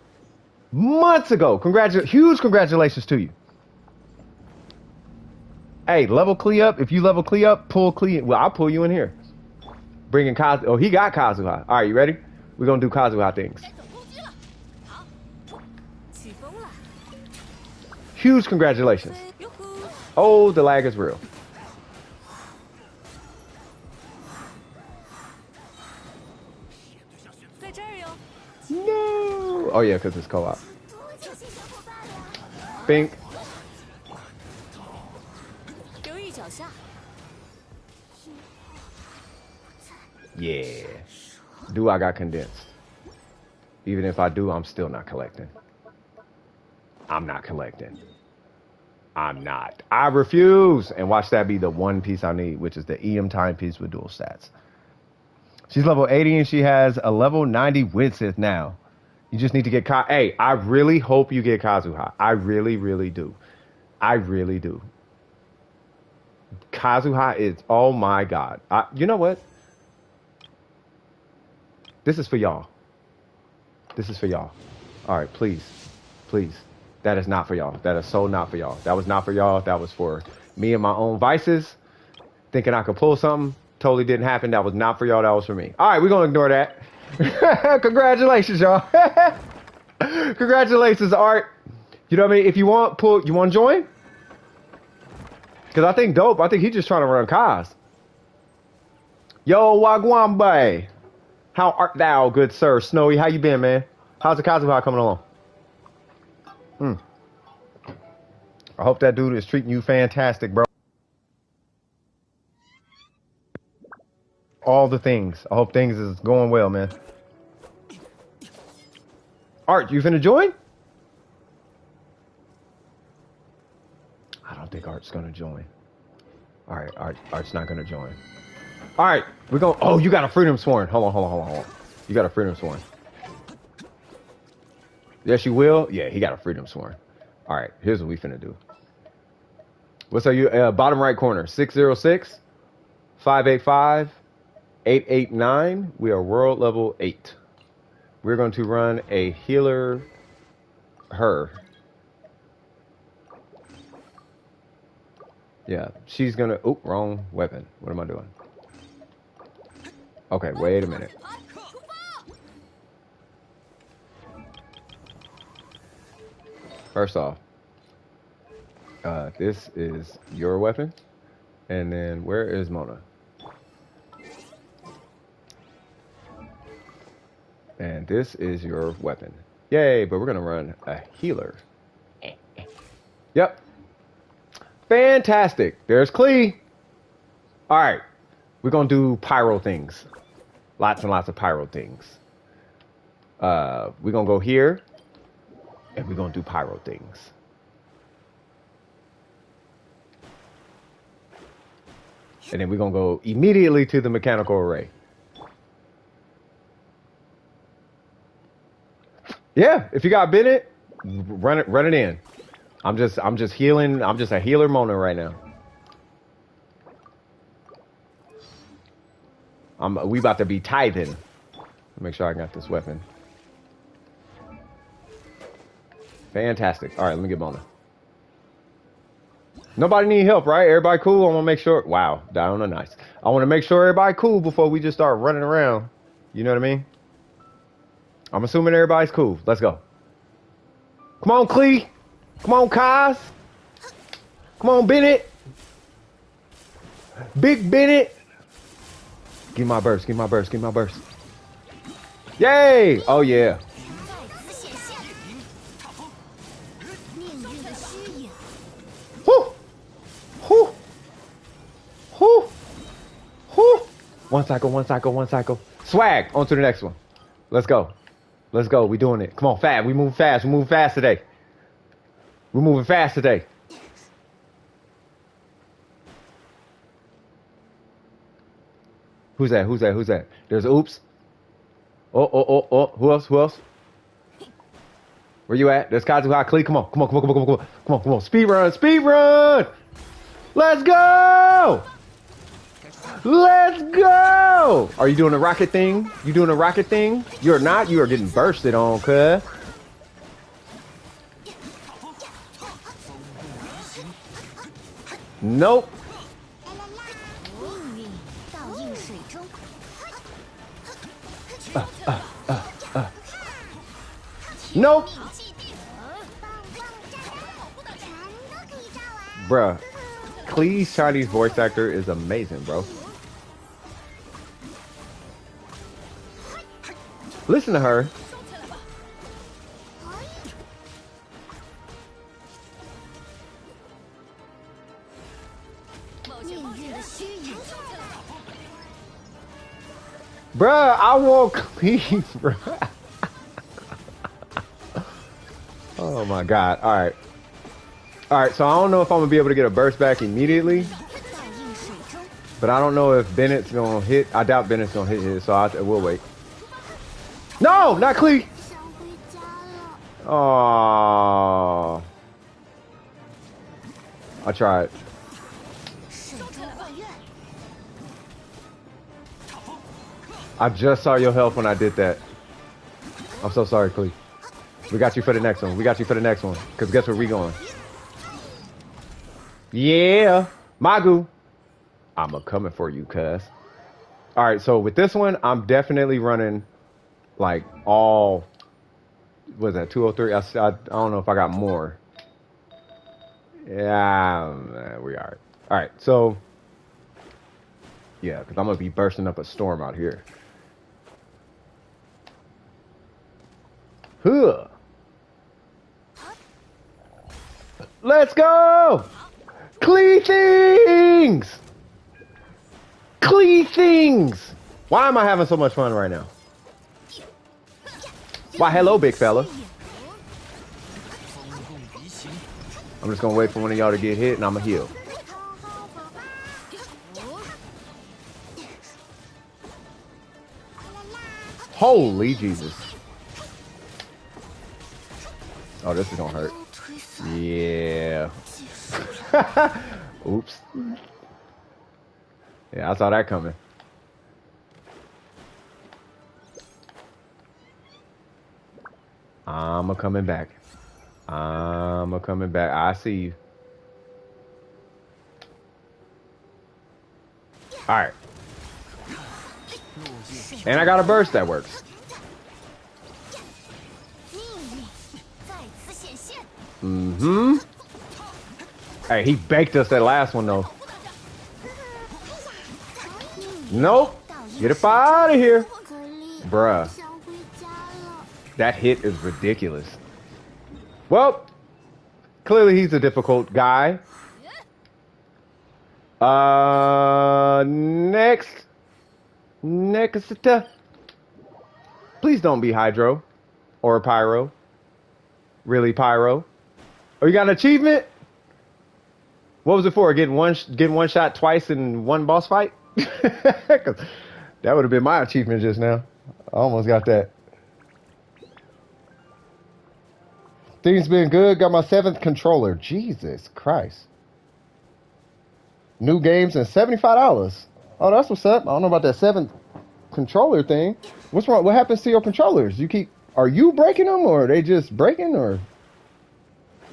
Months ago. Huge congratulations to you. Hey, level Klee up. If you level Klee up, pull Klee. Well, I'll pull you in here. Bringing Kazuha. Oh, he got Kazuha. All right, you ready? We're going to do Kazuha things. Huge congratulations. Oh, the lag is real. No. Oh, yeah, because it's co-op. Bink. Yeah. Do I got condensed? Even if I do, I'm still not collecting. I'm not collecting. I'm not. I refuse. And watch that be the one piece I need, which is the EM timepiece with dual stats. She's level 80 and she has a level 90 Widsith now. You just need to get Hey, I really hope you get Kazuha. I really, really do. I really do. Kazuha is, oh my God. You know what? This is for y'all. This is for y'all. All right, please. Please. That is not for y'all. That is so not for y'all. That was not for y'all. That was for me and my own vices. Thinking I could pull something. Totally didn't happen. That was not for y'all. That was for me. All right, we're going to ignore that. Congratulations, y'all. Congratulations, Art. You know what I mean? If you want, you want to join? Because I think he's just trying to run Kaz. Yo, Wagwambe. How art thou, good sir? Snowy, how you been, man? How's the Kazuha coming along? I hope that dude is treating you fantastic, bro. All the things. I hope things is going well, man. Art, you finna join? I don't think Art's gonna join. All right, Art's not gonna join. All right, we're going. Oh, you got a freedom sworn. Hold on. You got a freedom sworn. Yes, you will. Yeah, he got a freedom sworn. All right, here's what we finna do. What's up, you? Bottom right corner, 606 585 889. We are world level 8. We're going to run a healer. Her. Yeah, she's gonna. Oh, wrong weapon. What am I doing? Okay, wait a minute. First off, this is your weapon. And then where is Mona? And this is your weapon. Yay, but we're gonna run a healer. Yep. Fantastic. There's Klee. All right, we're gonna do pyro things. Lots and lots of pyro things. We're gonna go here, and we're gonna do pyro things. And then we're gonna go immediately to the mechanical array. Yeah, if you got Bennett, run it in. I'm just healing. I'm just a healer Mona right now. We about to be tithing. Make sure I got this weapon. Fantastic. All right, let me get Mona. Nobody need help, right? Everybody cool? I want to make sure. Wow, down on nice. I want to make sure everybody cool before we just start running around. You know what I mean? I'm assuming everybody's cool. Let's go. Come on, Klee. Come on, Kaz. Come on, Bennett. Big Bennett. Give me my burst. Give me my burst. Give me my burst. Yay! Oh, yeah. Whoo! Whoo! Whoo! Whoo! One cycle. Swag. On to the next one. Let's go. Let's go. We doing it. Come on, fast. We move fast. We move fast today. We're moving fast today. Who's that? There's Oops. Oh. Who else? Where you at? There's Kazuha. Klee. Come on. Speed run. Let's go. Are you doing a rocket thing? You're not. You are getting bursted on, cuz. Nope. Nope. Bruh. Klee's Chinese voice actor is amazing, bro. Listen to her. Bruh, I want Klee, bruh. Oh my god. Alright, so I don't know if I'm gonna be able to get a burst back immediately. But I don't know if Bennett's gonna hit. I doubt Bennett's gonna hit his, so we'll wait. No, not Klee. Oh, I tried. I just saw your health when I did that. I'm so sorry, Klee. We got you for the next one. Because guess where we going? Yeah. Magu. I'm coming for you, cuz. All right, so with this one, I'm definitely running, like, all Was that 203? I don't know if I got more. Yeah, we are. All right, so yeah, because I'm gonna be bursting up a storm out here. Huh. Let's go! Klee things! Klee things! Why am I having so much fun right now? Why, hello, big fella. I'm just gonna wait for one of y'all to get hit and I'm gonna heal. Holy Jesus. Oh, this is gonna hurt. Yeah. Oops. Yeah, I saw that coming. I'm coming back. I'm coming back. I see you. All right. And I got a burst that works. Mm-hmm. Hey, he baked us that last one, though. Nope. Get up out of here. Bruh. That hit is ridiculous. Well, clearly he's a difficult guy. Next. Please don't be Hydro or Pyro. Really, Pyro? Oh, you got an achievement? What was it for? Getting one shot twice in one boss fight? That would have been my achievement just now. I almost got that. Things been good. Got my 7th controller. Jesus Christ. New games and $75. Oh, that's what's up. I don't know about that 7th controller thing. What's wrong? What happens to your controllers? Are you breaking them or are they just breaking or?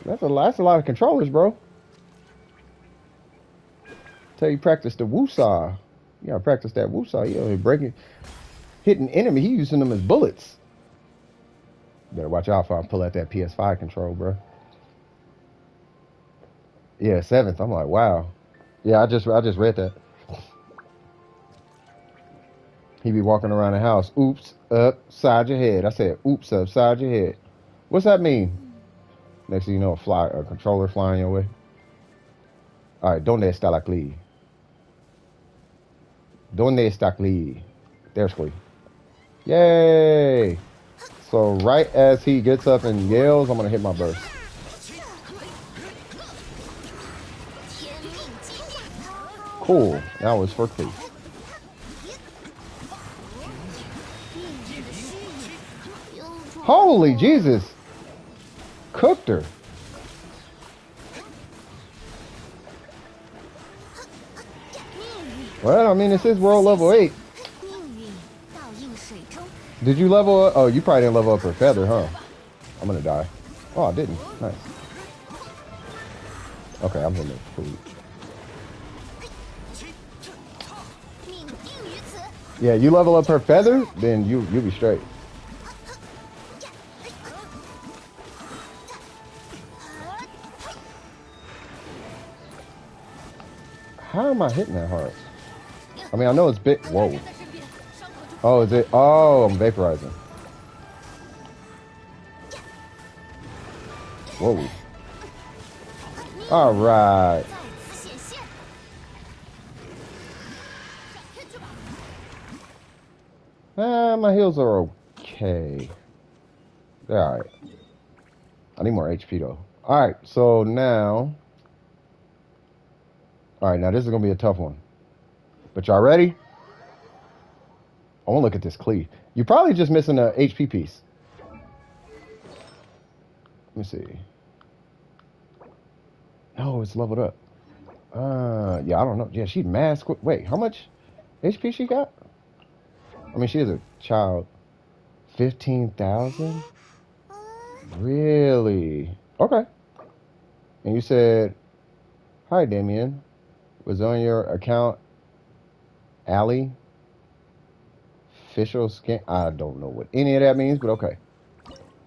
That's a lot of controllers, bro. Tell you practice the woosah. You gotta practice that woosah. You know, breaking, hitting enemy. He using them as bullets. Better watch out if I pull out that PS5 control, bro. Yeah, 7th. I'm like, wow. Yeah, I just read that. He be walking around the house. Oops, upside your head. I said, oops, upside your head. What's that mean? Next thing you know, a controller flying your way. All right, ¿dónde está la Klee? ¿Dónde está Klee? There's Klee. Yay! So right as he gets up and yells, I'm gonna hit my burst. Cool. That was for Klee. Holy Jesus! Cooked her. Well, I mean, this is world level 8. Did you level up? Oh, you probably didn't level up her feather, huh? I'm gonna die. Oh, I didn't. Nice. Okay, I'm gonna food. Yeah, you level up her feather, then you'll be straight. How am I hitting that hard? I mean, I know it's big. Whoa. Oh, is it? Oh, I'm vaporizing. Whoa. All right. My heals are okay. They're all right. I need more HP though. All right, so now. All right, now this is gonna be a tough one. But y'all ready? I want to look at this Klee. You're probably just missing a HP piece. Let me see. No, it's leveled up. Yeah, I don't know. Yeah, she's mad quick. Wait, how much HP she got? I mean, she is a child. 15,000? Really? Okay. And you said, hi, Damien. Was on your account Allie? Fischl scan. I don't know what any of that means, but okay.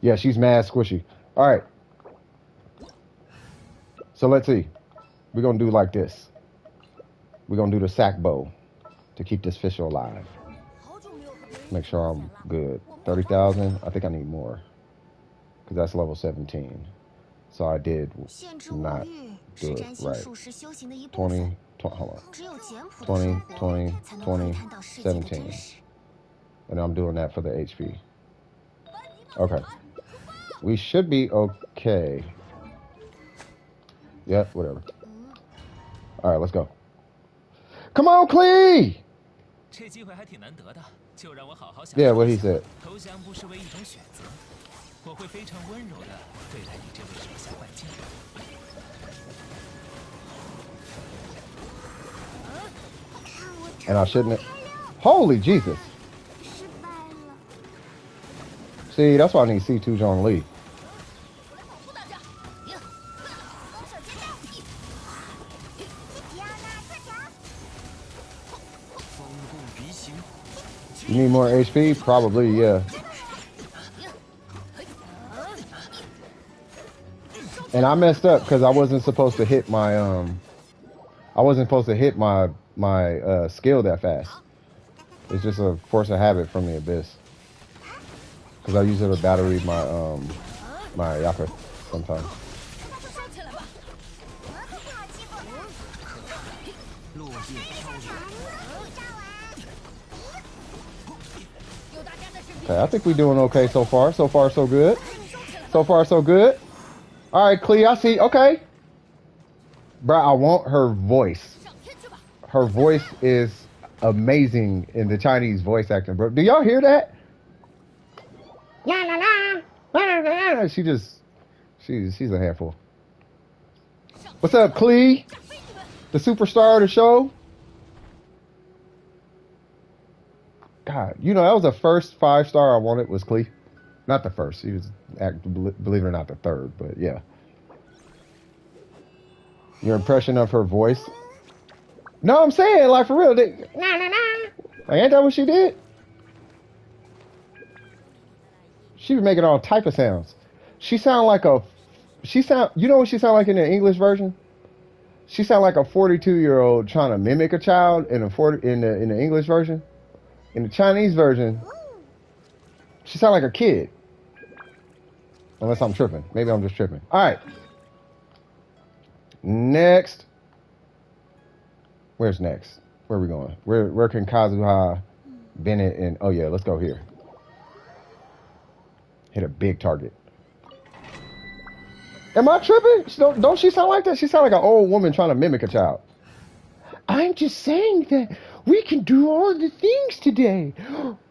Yeah, she's mad squishy. All right. So let's see. We're going to do like this. We're going to do the sack bow to keep this Fischl alive. Make sure I'm good. 30,000. I think I need more. Because that's level 17. So I did not do it right. 20, hold on. 20, 20, 20, 17. And I'm doing that for the HP. Okay. We should be okay. Yep, whatever. All right, let's go. Come on, Klee! Yeah, what he said. And I shouldn't have. Holy Jesus. See, that's why I need C2 John Lee. You need more HP? Probably, yeah. And I messed up because I wasn't supposed to hit my skill that fast. It's just a force of habit from the abyss. Because I use it to battery my my Yaka sometimes. Okay, I think we're doing okay so far. So far, so good. So far, so good. All right, Klee, I see. Okay. Bro, I want her voice. Her voice is amazing in the Chinese voice acting, bro. Do y'all hear that? La la la. La la la. She's a handful. What's up, Klee? The superstar of the show. God, you know, that was the first 5-star I wanted was Klee. Not the first. He was, believe it or not, the third, but yeah. Your impression of her voice? No, I'm saying, like, for real. Like, ain't that what she did? She was making all type of sounds. She sound like a... You know what she sound like in the English version? She sound like a 42-year-old trying to mimic a child in the English version. In the Chinese version, she sound like a kid. Unless I'm tripping. Maybe I'm just tripping. All right. Next. Where's next? Where are we going? Where can Kazuha, Bennett, and... Oh, yeah, let's go here. Hit a big target. Am I tripping? Don't she sound like that? She sound like an old woman trying to mimic a child. I'm just saying that we can do all the things today.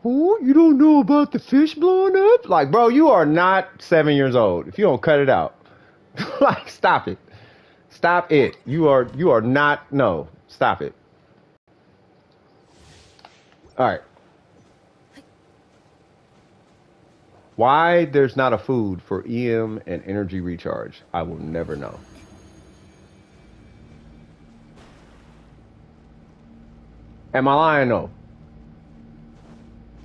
Oh, you don't know about the fish blowing up? Like, bro, you are not 7 years old. If you don't cut it out. Like, stop it. Stop it. You are not, no. Stop it. All right. Why there's not a food for EM and energy recharge, I will never know. Am I lying though?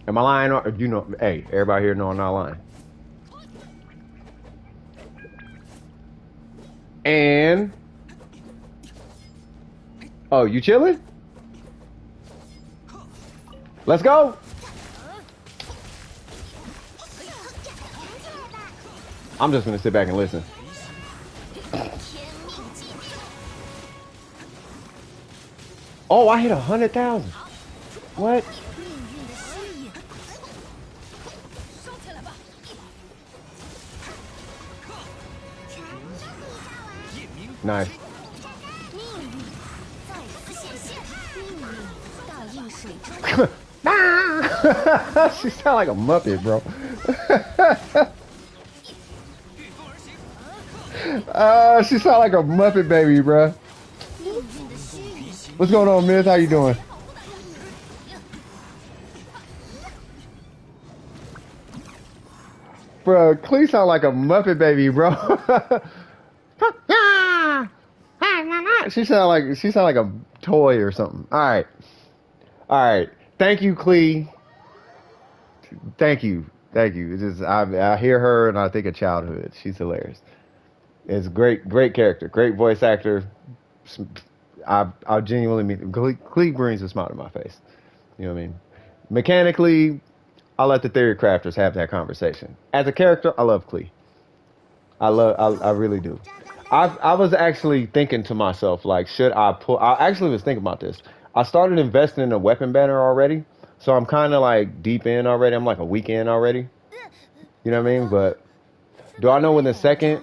Am I lying? Or, you know, hey, everybody here know I'm not lying. And oh, you chilling? Let's go. I'm just gonna sit back and listen. Oh, I hit 100,000. What? Nice. She sound like a Muppet, bro. She sound like a Muppet baby, bro. What's going on, Miz? How you doing? Bro, Klee sound like a Muppet baby, bro. She sound like a toy or something. All right. Thank you, Klee. Thank you. Thank you. It's just I hear her and I think of childhood. She's hilarious. It's great character, great voice actor. I genuinely mean Klee brings a smile to my face. You know what I mean? Mechanically, I let the theory crafters have that conversation. As a character, I love Klee. I really do. I was actually thinking to myself, like, should I pull? I actually was thinking about this. I started investing in a weapon banner already, so I'm kind of like deep in already. I'm like a week in already. You know what I mean? But do I know when the second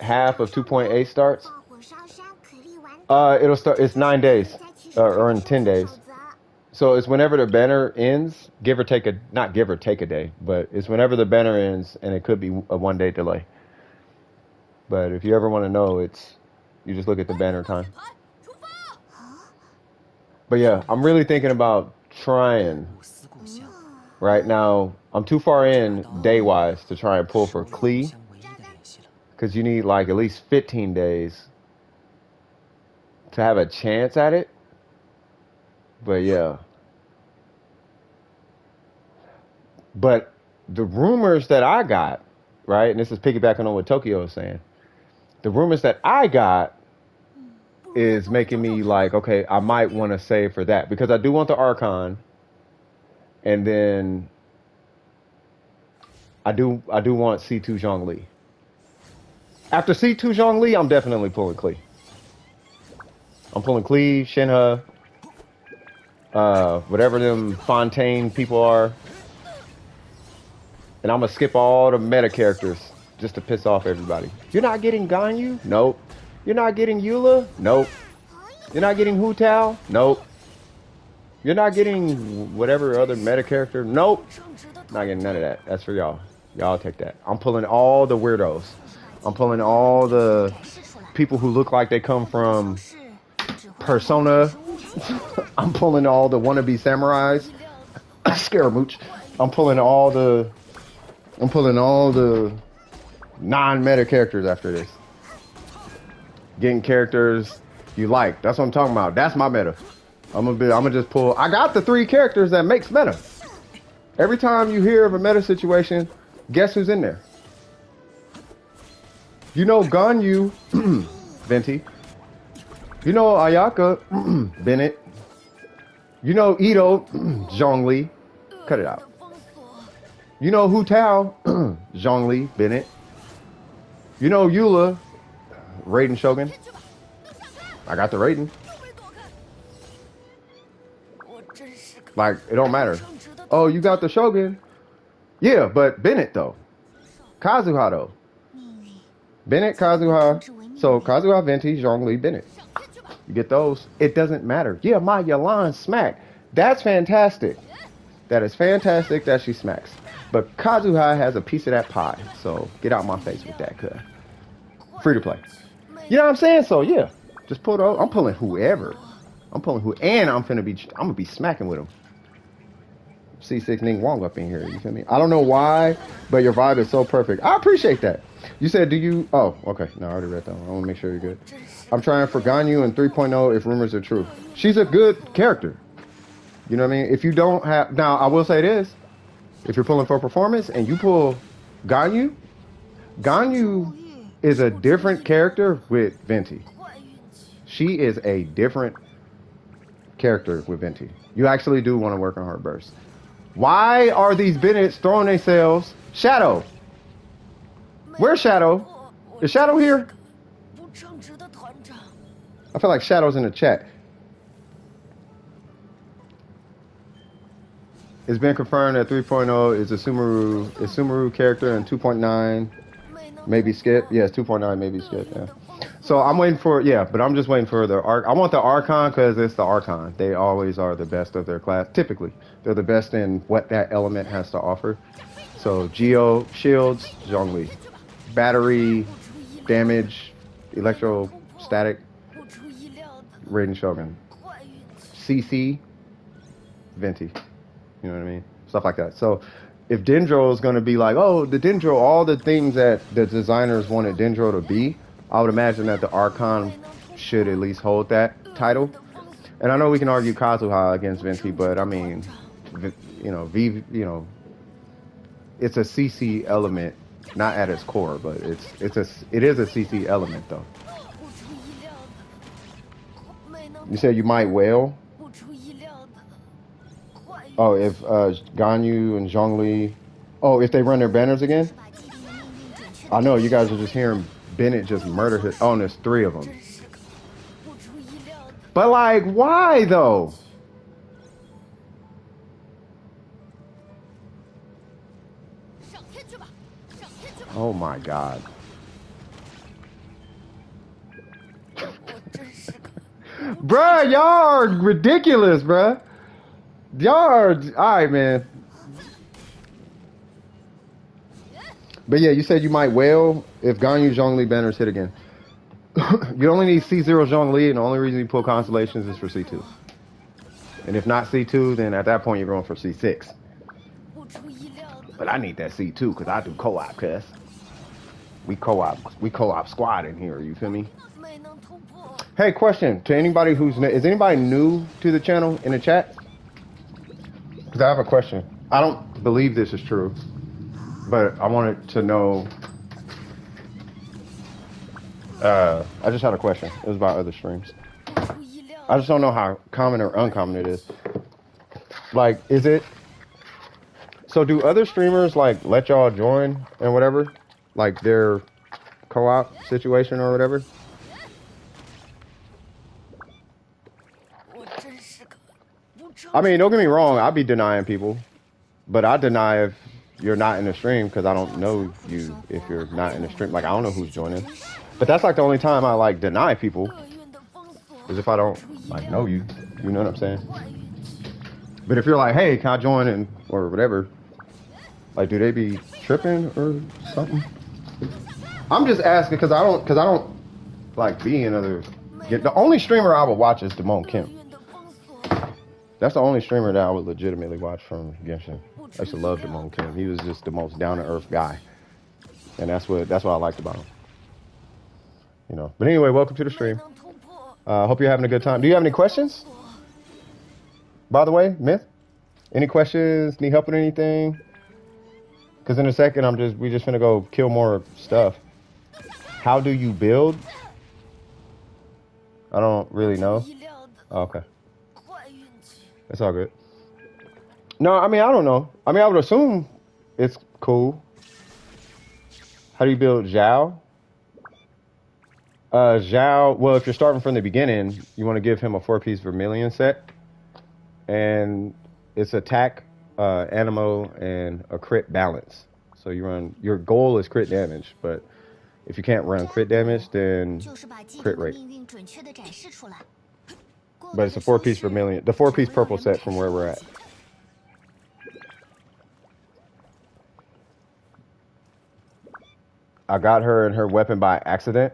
half of 2.8 starts? It'll start. It's 9 days, or in 10 days. So it's whenever the banner ends, give or take not give or take a day, but it's whenever the banner ends, and it could be a 1 day delay. But if you ever want to know, you just look at the banner time. But yeah, I'm really thinking about trying. Right now, I'm too far in day-wise to try and pull for Klee, because you need like at least 15 days to have a chance at it. But yeah. But the rumors that I got, right, and this is piggybacking on what Tokyo was saying, the rumors that I got is making me like, okay, I might want to save for that, because I do want the Archon, and then I do want C2 Zhongli. After C2 Zhongli, I'm definitely pulling Klee. I'm pulling Klee, Shenhe, whatever them Fontaine people are. And I'm going to skip all the meta characters just to piss off everybody. You're not getting Ganyu? Nope. You're not getting Eula? Nope. You're not getting Hu Tao? Nope. You're not getting whatever other meta character? Nope. Not getting none of that. That's for y'all. Y'all take that. I'm pulling all the weirdos. I'm pulling all the people who look like they come from Persona. I'm pulling all the wannabe samurais. Scaramouche. I'm pulling all the non-meta characters after this. Getting characters you like. That's what I'm talking about. That's my meta. I'm gonna just pull. I got the 3 characters that makes meta. Every time you hear of a meta situation, guess who's in there? You know Ganyu, Venti. You know Ayaka, Bennett. You know Ito, Zhongli. Cut it out. You know Hu Tao, Zhongli, Bennett. You know Eula, Raiden Shogun. I got the Raiden. Like, it don't matter. Oh, you got the Shogun? Yeah, but Bennett, though. Kazuha, though. Bennett, Kazuha. So, Kazuha, Venti, Zhongli, Bennett. You get those. It doesn't matter. Yeah, my Yalan smack. That's fantastic. That is fantastic that she smacks. But Kazuha has a piece of that pie. So, get out my face with that, cuz. Free to play. You know what I'm saying? So, yeah. Just pull those. I'm pulling whoever. I'm pulling who. And I'm gonna be smacking with him. C6 Ning Wong up in here. You feel me? I don't know why, but your vibe is so perfect. I appreciate that. You said, do you... Oh, okay. No, I already read that one. I want to make sure you're good. I'm trying for Ganyu in 3.0 if rumors are true. She's a good character. You know what I mean? If you don't have... Now, I will say this. If you're pulling for performance and you pull Ganyu, Ganyu is a different character with Venti. She is a different character with Venti. You actually do want to work on her burst. Why are these Bennetts throwing themselves? Shadow. Where's Shadow? Is Shadow here? I feel like Shadow's in the chat. It's been confirmed that 3.0 is a Sumeru character and 2.9 maybe skip. Yes, 2.9 maybe skip, yeah. So I'm waiting for, but I'm just waiting for the Arc. I want the Archon because it's the Archon. They always are the best of their class. Typically, they're the best in what that element has to offer. So Geo, shields, Zhongli. Battery, damage, electrostatic, Raiden Shogun. CC, Venti. You know what I mean? Stuff like that. So if Dendro is going to be like, oh, the Dendro, all the things that the designers wanted Dendro to be, I would imagine that the Archon should at least hold that title. And I know we can argue Kazuha against Venti, but I mean, you know, it's a CC element, not at its core, but it is a CC element though. You said you might wail. Oh, if Ganyu and Zhongli, oh, if they run their banners again. I know you guys are just hearing Bennett just murder his. Oh, and there's 3 of them. But like, why though? Oh my God. Bruh, y'all are ridiculous, bruh. Y'all are, alright, man. But yeah, you said you might wail if Ganyu Zhongli banners hit again. You only need C0 Zhongli, and the only reason you pull Constellations is for C2. And if not C2, then at that point you're going for C6. But I need that C2 because I do co-op, cuz. We co-op squad in here, you feel me? Hey, question to anybody is anybody new to the channel in the chat? Because I have a question. I don't believe this is true, but I wanted to know. I just had a question. It was about other streams. I just don't know how common or uncommon it is. Like, is it? So do other streamers like let y'all join and whatever? Like their co-op situation or whatever? I mean, don't get me wrong, I'd be denying people, but I deny if you're not in the stream because I don't know you if you're not in the stream. Like, I don't know who's joining. But that's like the only time I like deny people is if I don't like know you. You know what I'm saying? But if you're like, hey, can I join and or whatever, like, do they be tripping or something? I'm just asking because I don't like being other. The only streamer I would watch is Damone Kim. That's the only streamer that I would legitimately watch from Genshin. I used to love Damone Kim. He was just the most down-to-earth guy, and that's what I liked about him. You know. But anyway, welcome to the stream. Hope you're having a good time. Do you have any questions? By the way, Myth, any questions? Need help with anything? Because in a second, we just gonna go kill more stuff. How do you build? I don't really know. Oh, okay. It's all good. No, I mean, I don't know. I mean, I would assume it's cool. How do you build Zhao? Zhao, well, if you're starting from the beginning, you want to give him a 4-piece Vermilion set. And it's attack, animo, and a crit balance. So your goal is crit damage, but if you can't run crit damage, then crit rate. But it's a 4-piece Vermilion, the 4-piece purple set from where we're at. I got her and her weapon by accident.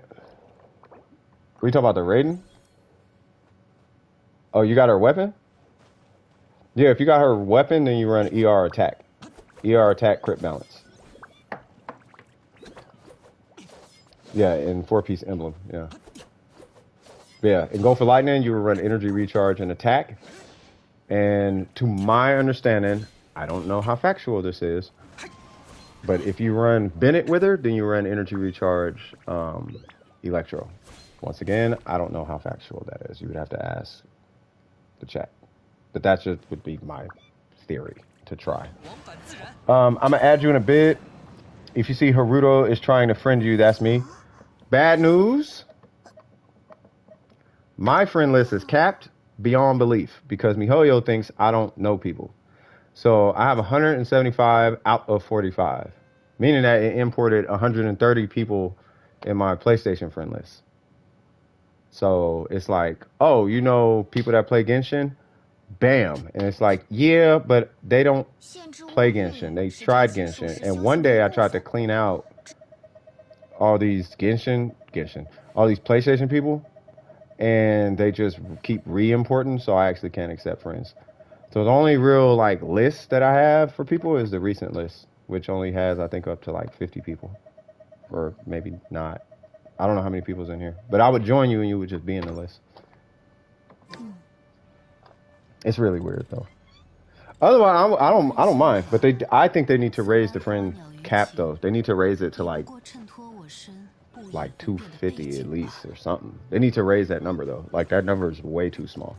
Are you talking about the Raiden? Oh, you got her weapon? Yeah, if you got her weapon, then you run ER attack. ER attack crit balance. Yeah, in 4-piece emblem, yeah. Yeah, and go for lightning, you will run energy recharge and attack. And to my understanding, I don't know how factual this is, but if you run Bennett with her, then you run energy recharge electro. Once again, I don't know how factual that is. You would have to ask the chat. But that just would be my theory to try. I'm going to add you in a bit. If you see Haruto is trying to friend you, that's me. Bad news. My friend list is capped beyond belief because MiHoYo thinks I don't know people. So I have 175 out of 45, meaning that it imported 130 people in my PlayStation friend list. So it's like, oh, you know people that play Genshin? Bam. And it's like, yeah, but they don't play Genshin. They tried Genshin. And one day I tried to clean out all these all these PlayStation people. And they just keep re-importing, so I actually can't accept friends. So the only real like list that I have for people is the recent list, which only has I think up to like 50 people, or maybe not. I don't know how many people's in here, but I would join you and you would just be in the list. It's really weird though. Otherwise, I don't mind. But I think they need to raise the friend cap though. They need to raise it to like 250 at least or something. They need to raise that number though. Like that number is way too small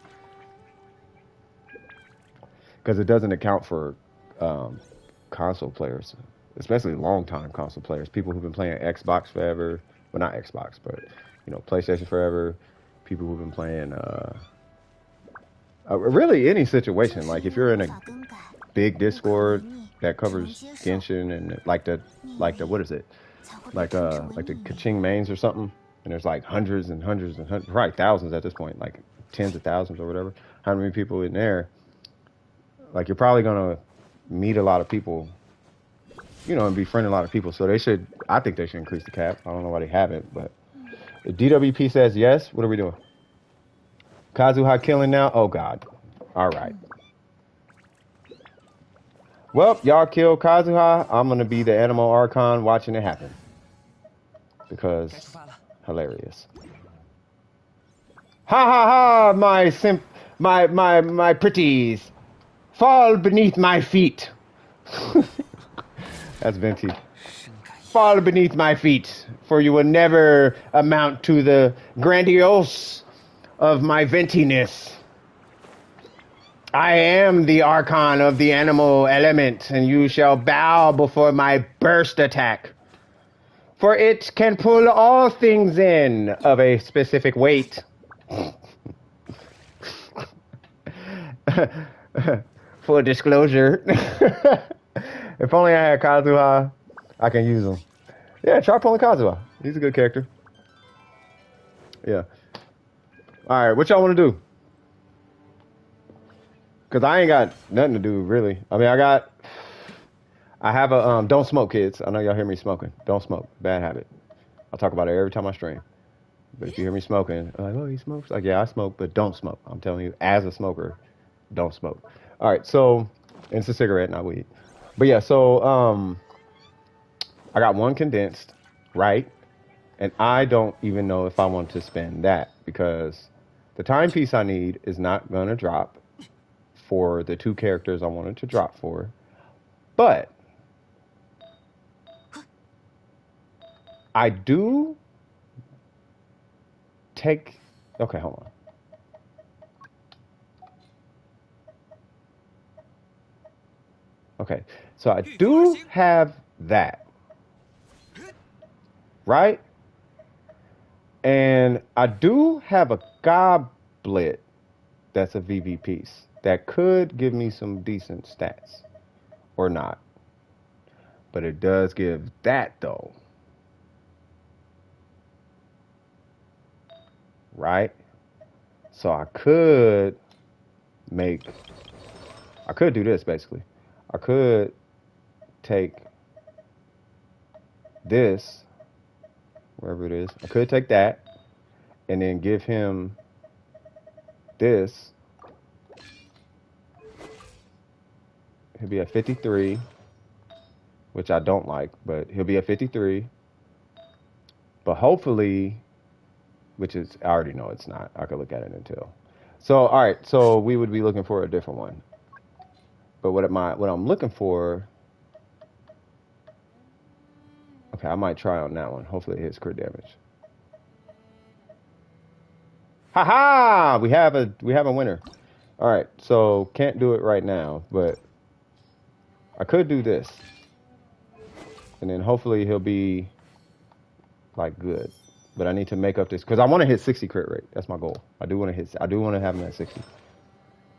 because it doesn't account for console players, especially long-time console players, people who've been playing Xbox forever. Well, not Xbox, but you know, PlayStation forever. People who've been playing really any situation. Like if you're in a big Discord that covers Genshin and like the what is it? Like the Kaching mains or something, and there's like hundreds and hundreds and hundreds, probably thousands at this point, like tens of thousands or whatever. How many people in there? Like you're probably gonna meet a lot of people, you know, and befriend a lot of people. So they should. I think they should increase the cap. I don't know why they haven't, but if DWP says yes, what are we doing? Kazuha killing now? Oh God! All right. Well, y'all killed Kazuha. I'm gonna be the animal archon watching it happen because hilarious. Ha ha ha! My pretties, fall beneath my feet. That's Venti. Fall beneath my feet, for you will never amount to the grandiose of my ventiness. I am the archon of the animal element, and you shall bow before my burst attack. For it can pull all things in of a specific weight. Full disclosure. If only I had Kazuha, I can use him. Yeah, try pulling Kazuha. He's a good character. Yeah. Alright, what y'all want to do? Because I ain't got nothing to do, really. I mean, I have a, don't smoke, kids. I know y'all hear me smoking. Don't smoke. Bad habit. I talk about it every time I stream. But if you hear me smoking, I'm like, oh, he smokes? Like, yeah, I smoke, but don't smoke. I'm telling you, as a smoker, don't smoke. Alright, so, and it's a cigarette, not weed. But yeah, so, I got one condensed, right? And I don't even know if I want to spend that because the timepiece I need is not going to drop for the two characters I wanted to drop for. But I do take... Okay, hold on. Okay, so I do have that. Right? And I do have a goblet that's a VV piece that could give me some decent stats. Or not. But it does give that though. Right? So I could do this basically. I could take this, wherever it is. I could take that and then give him this. He'll be at 53, which I don't like, but he'll be at 53. But hopefully, which is, I already know it's not. I could look at it until. So, all right, so we would be looking for a different one. But what I'm looking for, okay, I might try on that one. Hopefully it hits crit damage. Haha! We have a winner. All right, so can't do it right now, but I could do this. And then hopefully he'll be like good. But I need to make up this because I want to hit 60 crit rate. That's my goal. I do want to have him at 60.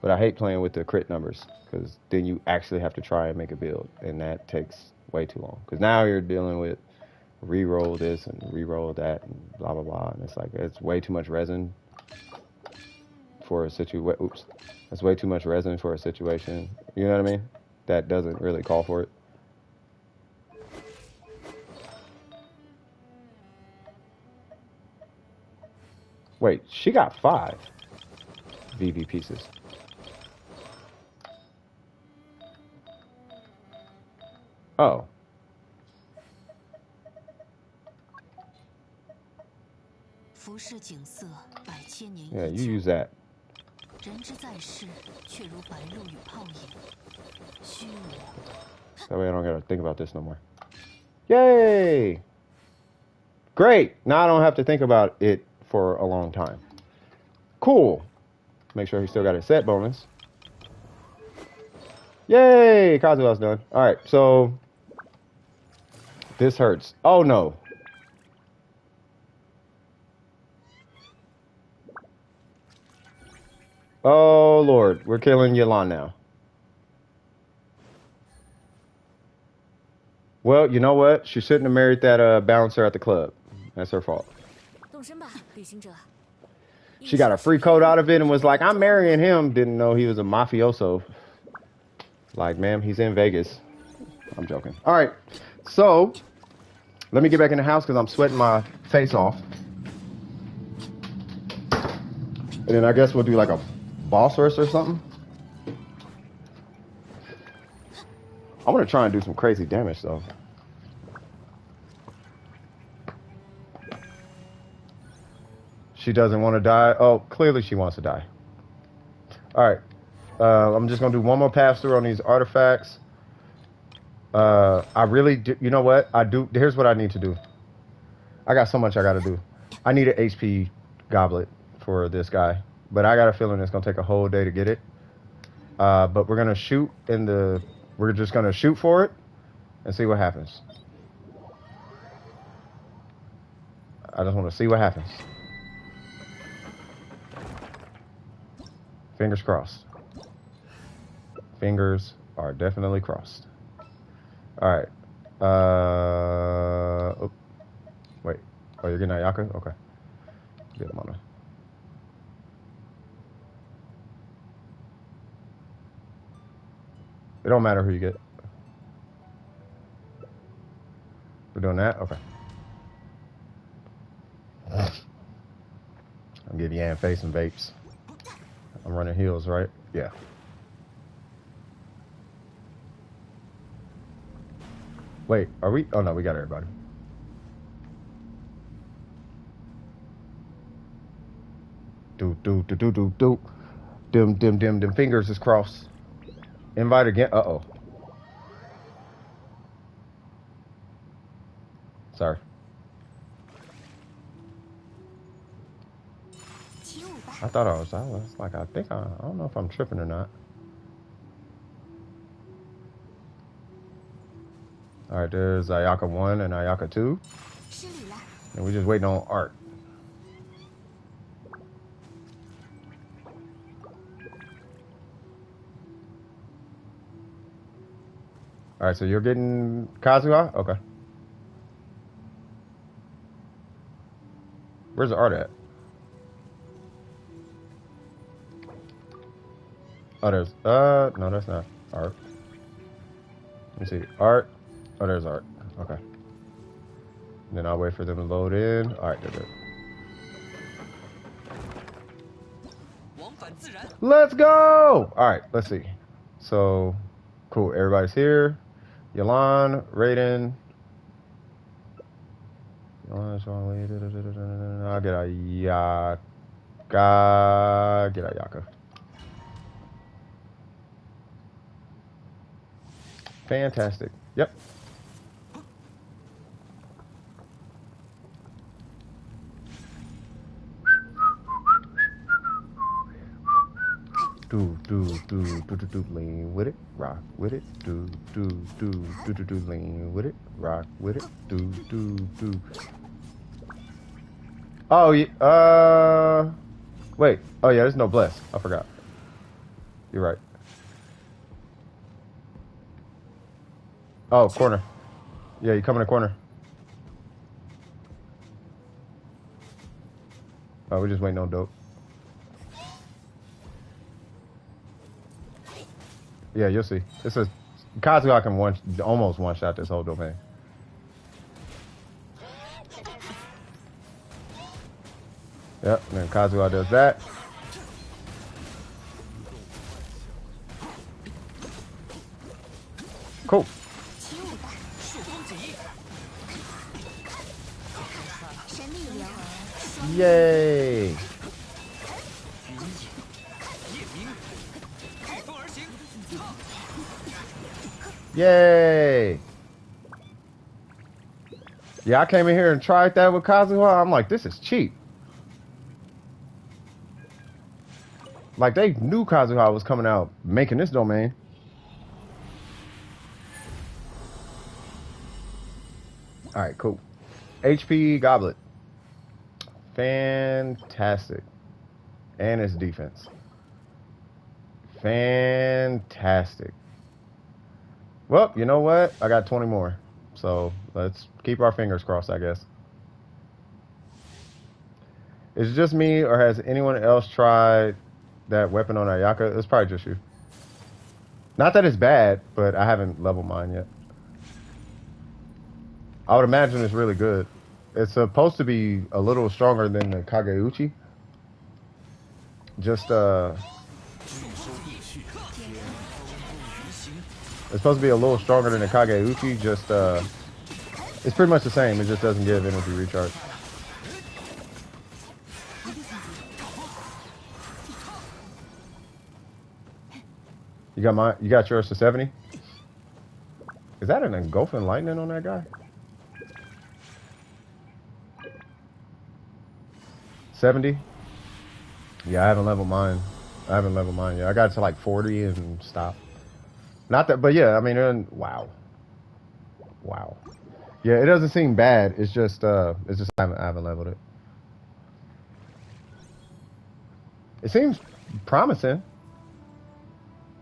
But I hate playing with the crit numbers because then you actually have to try and make a build, and that takes way too long. Because now you're dealing with re-roll this and re-roll that and blah blah blah, and it's like it's way too much resin for a situation. Oops, that's way too much resin for a situation. You know what I mean? That doesn't really call for it. Wait, she got 5 VV pieces. Oh. Yeah, you use that. That way I don't gotta think about this no more. Yay! Great! Now I don't have to think about it for a long time. Cool. Make sure he still got his set bonus. Yay! Kazuha's done. Alright, so... This hurts. Oh no. Oh Lord, we're killing Yelan now. Well, you know what? She shouldn't have married that bouncer at the club. That's her fault. She got a free coat out of it and was like, I'm marrying him. Didn't know he was a mafioso. Like, ma'am, he's in Vegas. I'm joking. All right, so let me get back in the house because I'm sweating my face off. And then I guess we'll do like a boss rush or something. I want to try and do some crazy damage though. She doesn't want to die. Oh, clearly she wants to die. All right. I'm just going to do one more pass through on these artifacts. I really do. You know what? Here's what I need to do. I got so much I got to do. I need an HP goblet for this guy. But I got a feeling it's going to take a whole day to get it. But we're going to shoot in the... We're just going to shoot for it and see what happens. I just want to see what happens. Fingers crossed. Fingers are definitely crossed. All right. Oh, wait. Oh, you're getting Ayaka? Okay. Get him on there. It don't matter who you get. We're doing that? Okay. I'll give Yan face and vapes. I'm running heals, right? Yeah. Wait, are we? Oh no, we got everybody. Do. Dim fingers is crossed. Invite again. Uh-oh. Sorry. I thought I was like, I don't know if I'm tripping or not. All right, there's Ayaka 1 and Ayaka 2. And we're just waiting on art. All right, so you're getting Kazuha? Okay. Where's the art at? Oh, there's, no, that's not art. Let me see, art. Oh, there's art. Okay. And then I'll wait for them to load in. All right, they're good. Let's go! All right, let's see. So, cool, everybody's here. Yelan, Raiden. I'll get Ayaka. Fantastic. Yep. Do lean with it, rock with it, do lean with it, rock with it, do. Oh yeah, wait, oh yeah, there's no bless. I forgot. You're right. Oh, corner. Yeah, you come in the corner. Oh, we're just waiting on dope. Yeah, you'll see. This is Kazuha can almost one shot this whole domain. Yep, and then Kazuha does that. Cool. Yay! Yay! Yeah, I came in here and tried that with Kazuha. I'm like, this is cheap. Like, they knew Kazuha was coming out making this domain. Alright, cool. HP Goblet. Fantastic. And its defense. Fantastic. Well, you know what? I got 20 more. So let's keep our fingers crossed, I guess. Is it just me, or has anyone else tried that weapon on Ayaka? It's probably just you. Not that it's bad, but I haven't leveled mine yet. I would imagine it's really good. It's supposed to be a little stronger than the Kageuchi. Just, it's supposed to be a little stronger than the Kageuchi. Just, it's pretty much the same. It just doesn't give energy recharge. You got yours to 70? Is that an engulfing lightning on that guy? 70? Yeah, I haven't leveled mine. yet. I got it to like 40 and stopped. Not that, but yeah, I mean, wow. Wow. Yeah, it doesn't seem bad. It's just I haven't leveled it. It seems promising.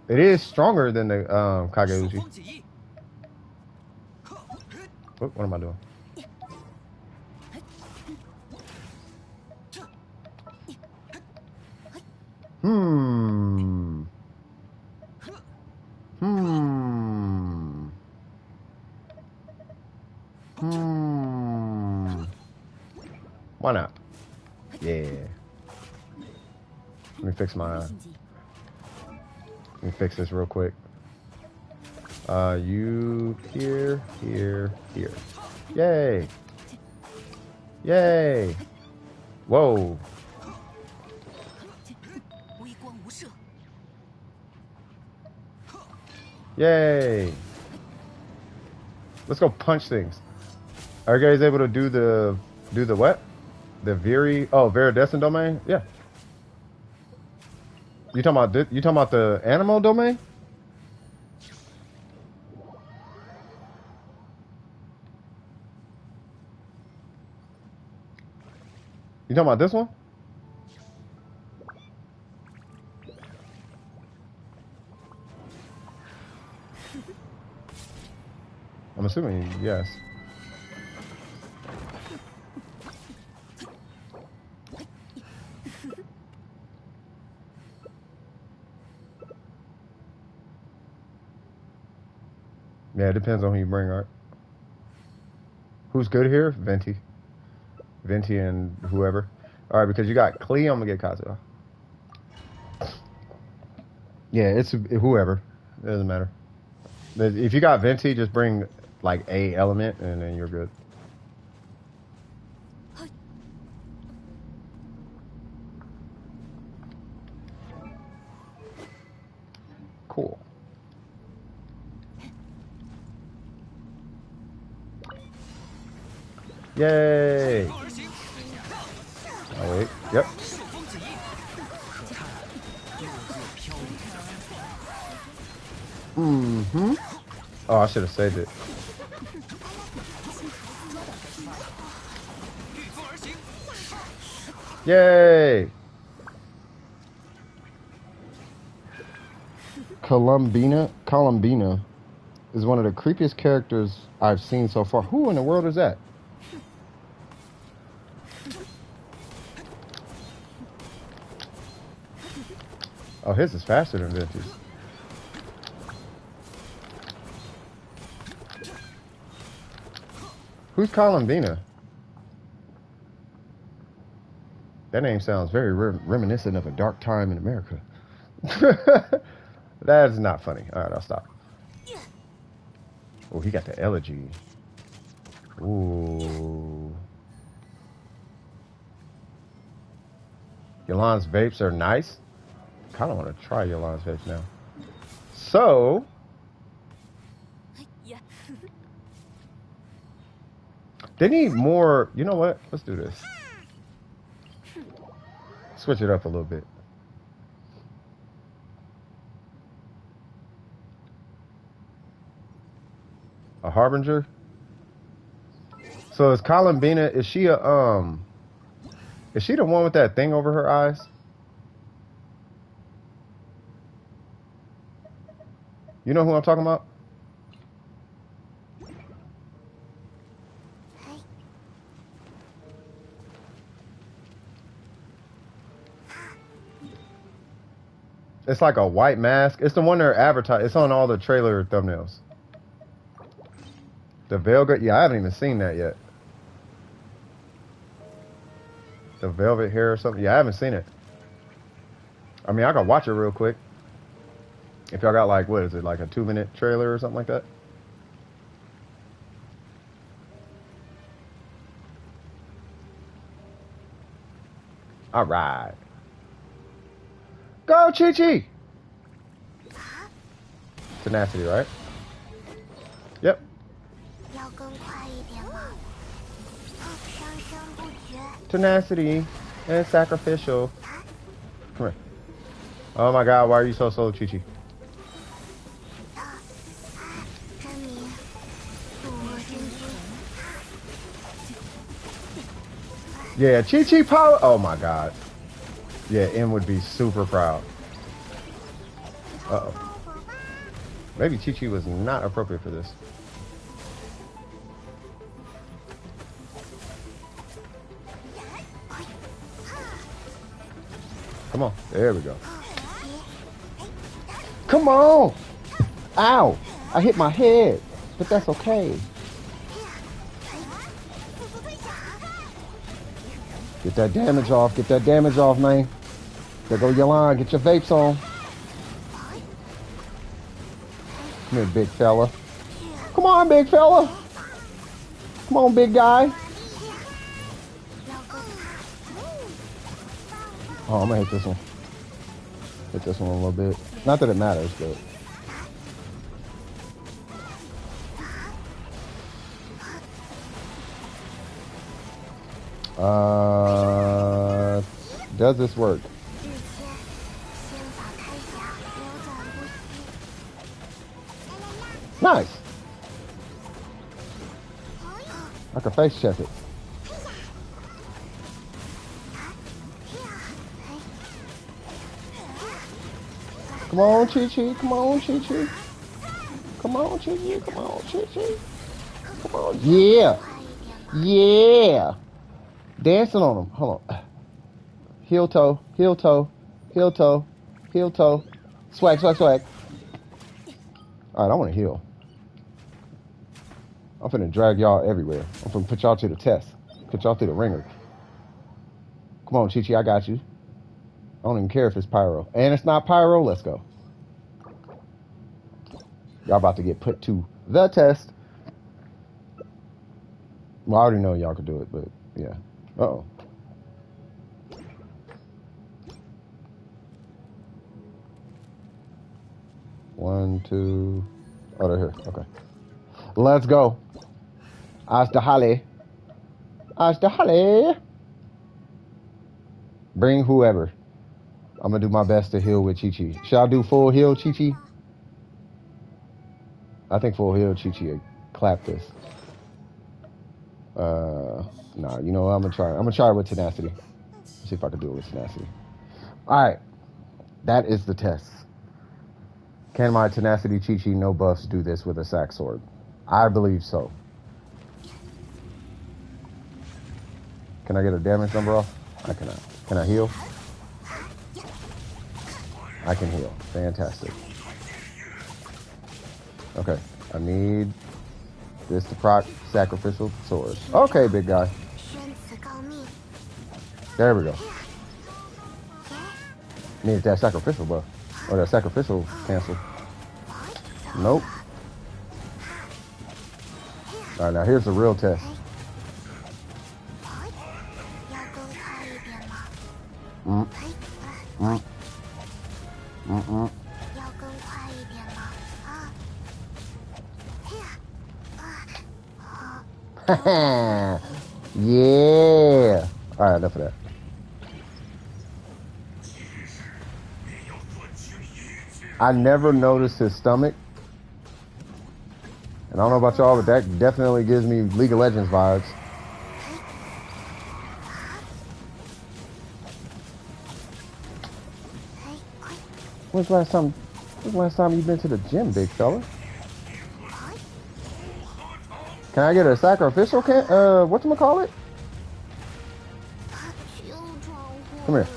It is stronger than the Kageuchi. What am I doing? Why not? Yeah. Let me fix this real quick. You here. Yay. Yay. Whoa. Yay. Let's go punch things. Are you guys able to do the what? The Viridescent domain? Yeah. You talking about the animal domain? You talking about this one? I'm assuming yes. Yeah, it depends on who you bring, Art. Who's good here? Venti and whoever. All right, because you got Klee, I'm gonna get Kazuha. Yeah, it's whoever. It doesn't matter. If you got Venti, just bring like a element, and then you're good. Cool. Yay! Oh wait, yep. Oh, I should have saved it. Yay! Columbina is one of the creepiest characters I've seen so far. Who in the world is that? Oh, his is faster than Venti's. Who's Columbina? That name sounds very reminiscent of a dark time in America. That is not funny. All right, I'll stop. Oh, he got the elegy. Ooh. Yolan's vapes are nice. Kind of want to try Yolan's vapes now. So Yeah. they need more. You know what? Let's do this. Switch it up a little bit. A harbinger. So is Colin Bennett? Is she a Is she the one with that thing over her eyes? You know who I'm talking about? It's like a white mask. It's the one they're advertising. It's on all the trailer thumbnails. The Velvet. Yeah, I haven't even seen that yet. The velvet hair or something. Yeah, I haven't seen it. I mean, I can watch it real quick. If y'all got like, what is it, like a 2-minute trailer or something like that? All right. Go, Chi-Chi! Tenacity, right? Yep. Tenacity and sacrificial. Come here. Oh my god, why are you so slow, Chi-Chi? Yeah, Chi-Chi power. Oh my god. Yeah, M would be super proud. Uh-oh. Maybe Chi-Chi was not appropriate for this. Come on. There we go. Come on! Ow! I hit my head, but that's okay. Get that damage off. Get that damage off, man. There go your line. Get your vapes on. Come here, big fella. Come on, big fella. Come on, big guy. Oh, I'm gonna hit this one. Hit this one a little bit. Not that it matters, but. Does this work? Nice. I can face check it. Come on, Chi-Chi. Come on, Chi-Chi. Come on, Chi-Chi. Come on, Chi-Chi. Come on. Yeah. Yeah. Dancing on him. Hold on. Heel toe. Heel toe. Heel toe. Heel toe. Swag, swag, swag. All right, I want to heal. I'm finna drag y'all everywhere. I'm finna put y'all to the test. Put y'all through the ringer. Come on, Chi-Chi, I got you. I don't even care if it's pyro. And it's not pyro, let's go. Y'all about to get put to the test. Well, I already know y'all could do it, but yeah. Uh-oh. One, two. Oh, they're here. Okay. Let's go. Asdahale. Asdahale. Bring whoever. I'm gonna do my best to heal with Chi-Chi. Should I do full heal, Chi-Chi? I think full heal, Chi-Chi. Clap this. Nah, you know what? I'm gonna try. I'm gonna try it with tenacity. See if I can do it with tenacity. All right. That is the test. Can my tenacity Chi-Chi no buffs do this with a sack sword? I believe so. Can I get a damage number off? I cannot. Can I heal? I can heal. Fantastic. Okay. I need this to proc sacrificial sword. Okay, big guy. There we go. Needed that sacrificial buff. Or that sacrificial cancel. Nope. Alright, now here's the real test. Yeah. All right, enough of that. I never noticed his stomach. And I don't know about y'all, but that definitely gives me League of Legends vibes. When's the last time you've been to the gym, big fella? Can I get a sacrificial whatchamacallit? Come here.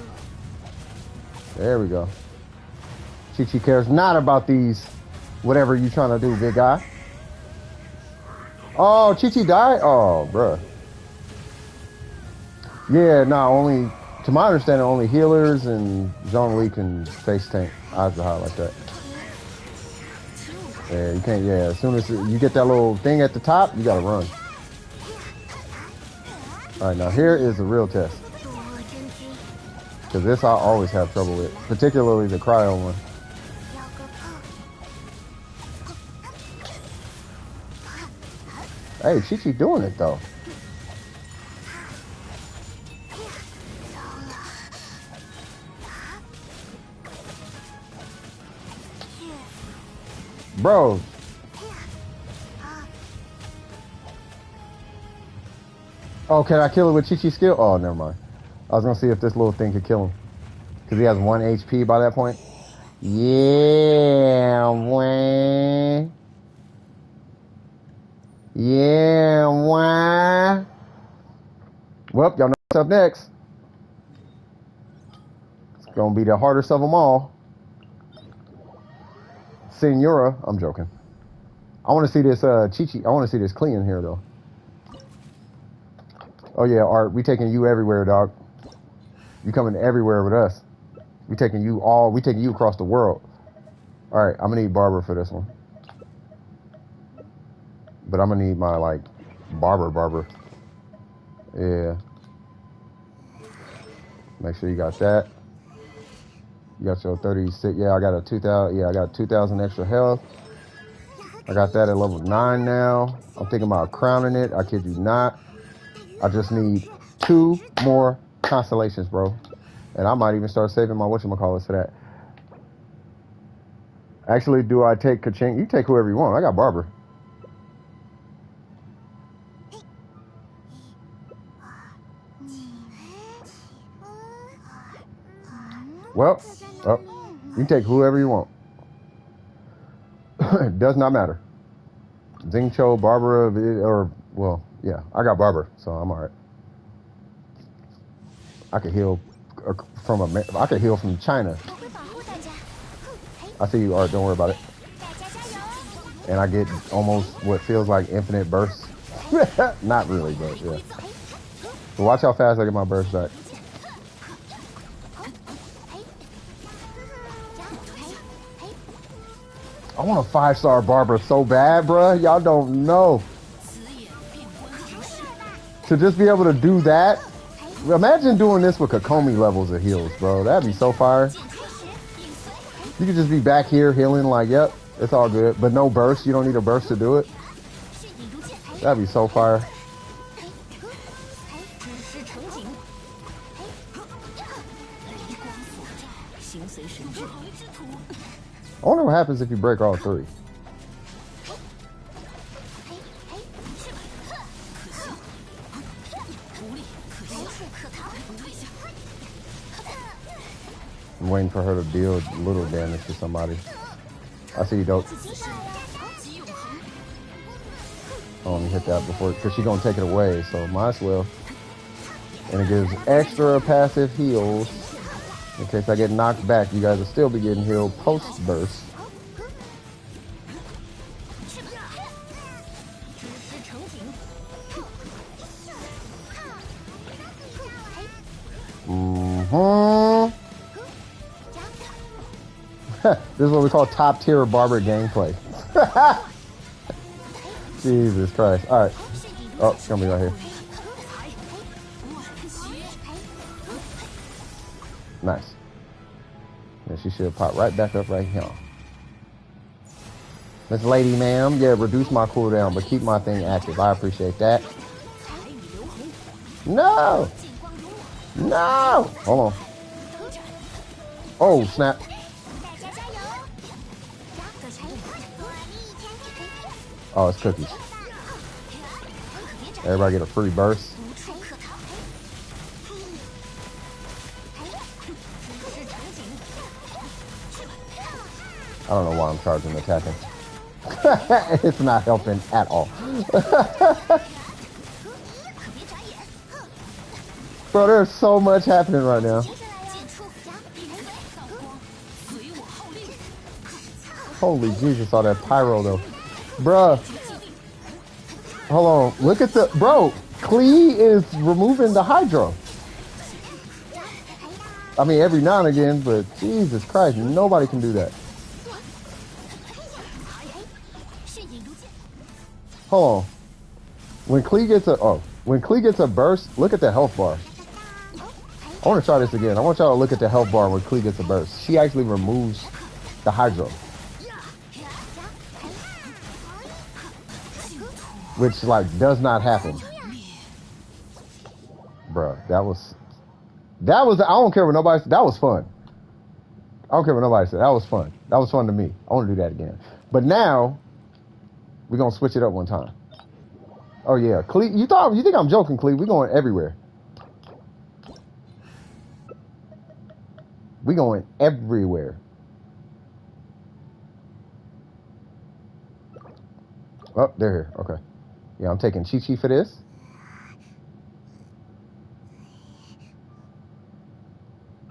There we go. Chi-Chi cares not about these, whatever you trying to do, big guy. Oh, Chi-Chi died? Oh, bruh. Yeah, no, only, to my understanding, only healers and Zhongli can face tank Kazuha like that. Yeah, you can't, yeah, as soon as you get that little thing at the top, you gotta run. Alright, now here is the real test. Because this I always have trouble with, particularly the cryo one. Hey, Chi-Chi doing it though. Bro. Oh, can I kill it with Chi-Chi's skill? Oh, never mind. I was gonna see if this little thing could kill him. Because he has 1 HP by that point. Yeah, boy. Yeah, boy. Well, y'all know what's up next. It's gonna be the hardest of them all. Senora. I'm joking. I want to see this Chi-Chi. I want to see this Klee in here though. Oh yeah, Art. We taking you everywhere, dog. You coming everywhere with us. We taking you across the world. All right, I'm gonna need Barber for this one. But I'm gonna need my like barber. Yeah. Make sure you got that. You got your 36. Yeah, I got a 2,000. Yeah, I got 2,000 extra health. I got that at level 9 now. I'm thinking about crowning it. I kid you not. I just need 2 more constellations, bro. And I might even start saving my whatchamacallit for that. Actually, do I take Kaching? You take whoever you want. I got Barber. Well, you can take whoever you want. It does not matter. Xingqiu, Barbara, or, well, yeah, I got Barber, so I'm alright. I could heal from China. I see you, Art, don't worry about it. And I get almost what feels like infinite bursts. Not really, but yeah. So watch how fast I get my burst back. I want a 5-star Barber so bad, bruh. Y'all don't know. To just be able to do that. Imagine doing this with Kokomi levels of heals, bro. That'd be so fire. You could just be back here healing like, yep, it's all good. But no burst. You don't need a burst to do it. That'd be so fire. I wonder what happens if you break all 3. I'm waiting for her to deal little damage to somebody. I see you, dope. Oh, let me hit that before, because she's going to take it away, so might as well. And it gives extra passive heals. In case I get knocked back, you guys will still be getting healed post-burst. This is what we call top-tier Barber gameplay. Jesus Christ. Alright. Oh, it's gonna be right here. Nice. Yeah, she should pop right back up right here. Miss Lady, ma'am. Yeah, reduce my cooldown, but keep my thing active. I appreciate that. No! No! Hold on. Oh, snap. Oh, it's cookies. Everybody get a free burst. I don't know why I'm charging attacking. It's not helping at all. Bro, there's so much happening right now. Holy Jesus, all that pyro though. Bruh. Hold on. Look at the... Bro, Klee is removing the hydro. I mean, every now and again, but Jesus Christ, nobody can do that. Hold on. When Klee gets a burst, look at the health bar. I want to try this again. I want y'all to look at the health bar when Klee gets a burst. She actually removes the hydro. Which, like, does not happen. Bruh, that was, I don't care what nobody said. That was fun. I don't care what nobody said. That was fun. That was fun to me. I want to do that again. But now, we're going to switch it up one time. Oh, yeah. Klee, you think I'm joking, Klee? We're going everywhere. We going everywhere. Oh, they're here. Okay. Yeah, I'm taking Chi-Chi for this.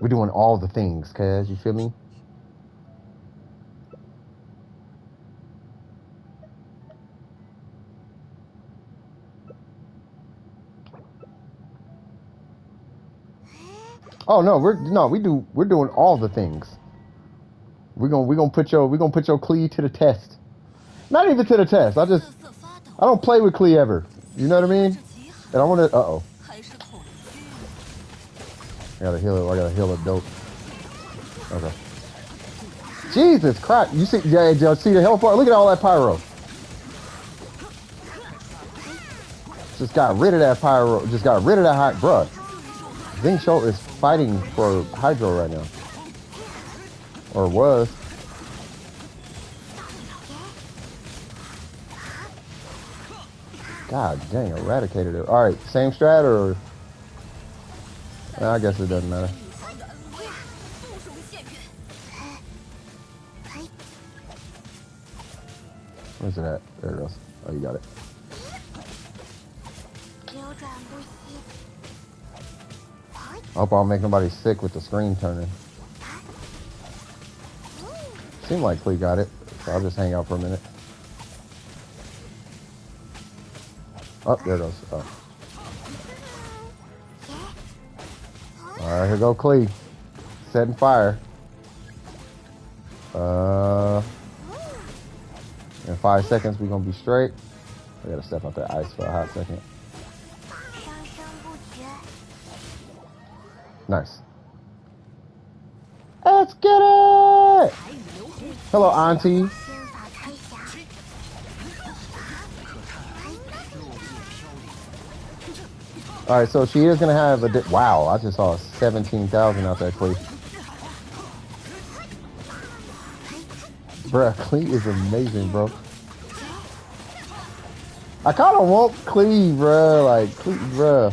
We're doing all the things, cuz. You feel me? Oh no, we're doing all the things. We're gonna put your Klee to the test. Not even to the test. I don't play with Klee ever. You know what I mean? And I wanna I gotta heal it. I gotta heal it dope. Okay. Jesus Christ. You see the health bar? Look at all that pyro. Just got rid of that pyro. Just got rid of that high bruh. Fischl is fighting for hydro right now. Or was. God dang, eradicated it. Alright, same strat or... I guess it doesn't matter. Where's it at? There it goes. Oh, you got it. I hope I don't make nobody sick with the screen turning. Seemed like Klee got it, so I'll just hang out for a minute. Oh, there it goes. Oh. Alright, here go Klee. Setting fire. In 5 seconds, we're gonna be straight. I gotta step out that ice for a hot second. Nice. Let's get it! Hello, Auntie. Alright, so she is gonna have a... Wow, I just saw 17,000 out there, Klee. Bruh, Klee is amazing, bro. I kind of want Klee, bruh. Like, Klee, bruh.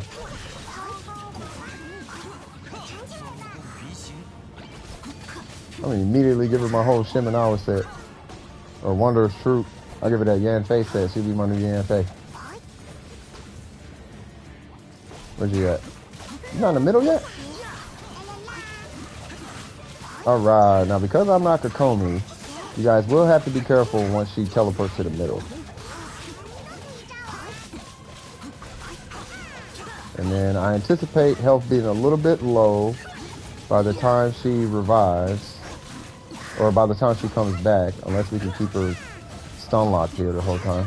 I'm gonna immediately give her my whole Shiminawa set. Or Wondrous Troop. I'll give her that Yanfei set. She'll be my new Yanfei. Where's you at? You not in the middle yet? Alright, now because I'm not Kokomi, you guys will have to be careful once she teleports to the middle. And then I anticipate health being a little bit low by the time she revives. Or by the time she comes back, unless we can keep her stun locked here the whole time.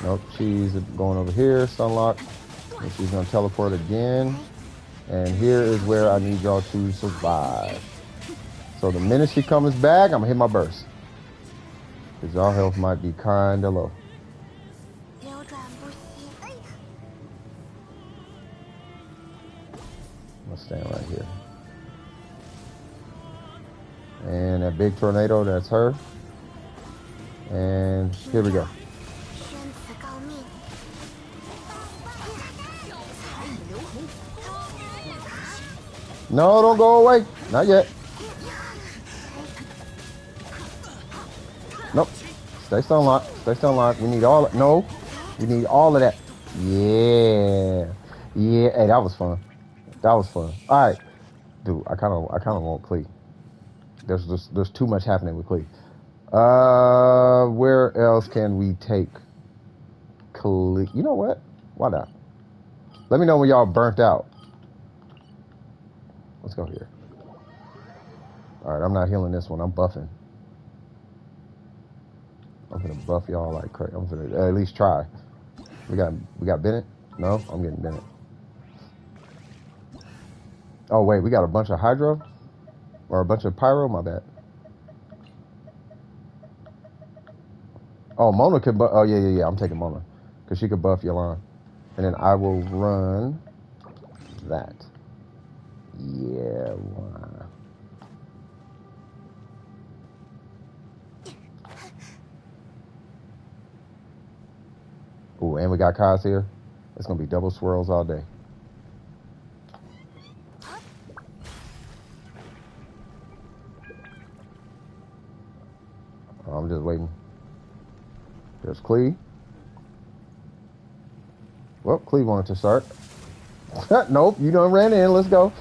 Nope, she's going over here, stun locked. And she's gonna teleport again. And here is where I need y'all to survive. So the minute she comes back, I'm gonna hit my burst. Because y'all health might be kinda low. And that big tornado, that's her. And here we go. No, don't go away. Not yet. Nope. Stay still locked. Stay still locked. We need all. No. We need all of that. Yeah. Yeah. Hey, that was fun. That was fun. All right, dude. I kind of want Klee. There's too much happening with Klee. Where else can we take Klee? You know what? Why not? Let me know when y'all burnt out. Let's go here. All right, I'm not healing this one. I'm buffing. I'm gonna buff y'all like crazy. I'm gonna at least try. We got Bennett. No, I'm getting Bennett. Oh wait, we got a bunch of hydro or a bunch of pyro. My bad. Oh, Mona can buff. Oh yeah. I'm taking Mona because she could buff Yalan, and then I will run that. Yeah. Why? Ooh, and we got Kaz here. It's gonna be double swirls all day. Oh, I'm just waiting. There's Klee. Well, Klee wanted to start. Nope, you done ran in. Let's go.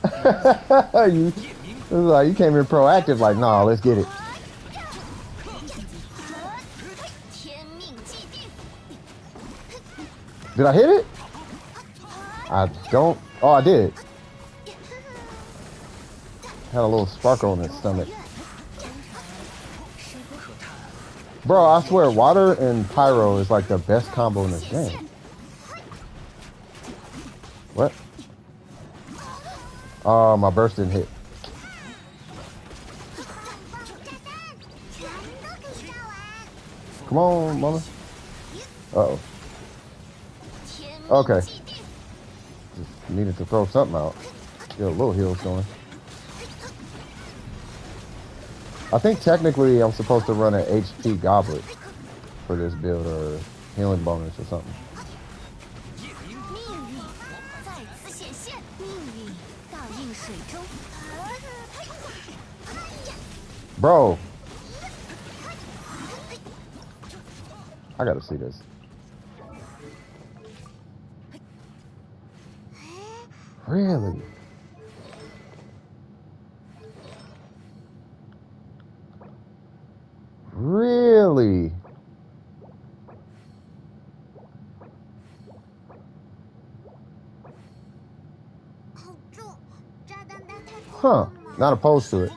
you came in proactive. Like, nah, let's get it. Did I hit it? I don't. Oh, I did. Had a little sparkle on his stomach. Bro, I swear, water and pyro is like the best combo in this game. What? Oh, my burst didn't hit. Come on, mama. Uh-oh. Okay. Just needed to throw something out. Get a little heals going. I think technically I'm supposed to run an HP goblet for this build or healing bonus or something. Bro. I gotta see this. Really? Really? Huh. Not opposed to it.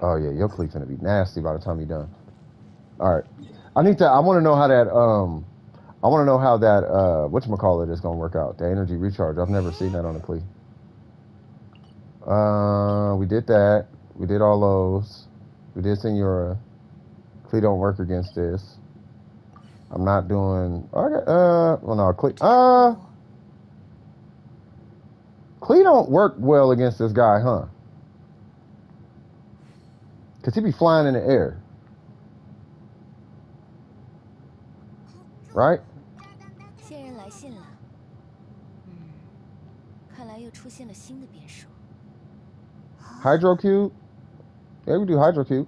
Oh yeah, your Klee's gonna be nasty by the time you're done. Alright. I want to know how that whatchamacallit is gonna work out. The energy recharge. I've never seen that on a Klee. We did that. We did all those. We did Senora. Klee don't work against this. I'm not doing Klee Klee don't work well against this guy, huh? Cause he be flying in the air. Right? Hydro cube? Yeah, we do hydro cube.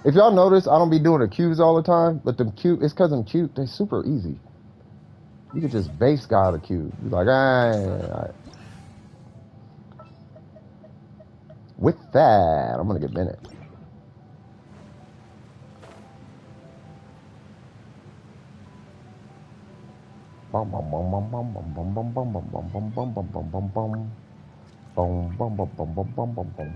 If y'all notice, I don't be doing the cubes all the time, but them cube, it's cause them cube, they super easy. You could just base guy the cube. Be like, alright. With that, I'm gonna get Bennett. Bum bum bum bum bum bum bum bum bum bum bum bum bum bum bum bum bum. Bum bum bum bum bum bum bum bum.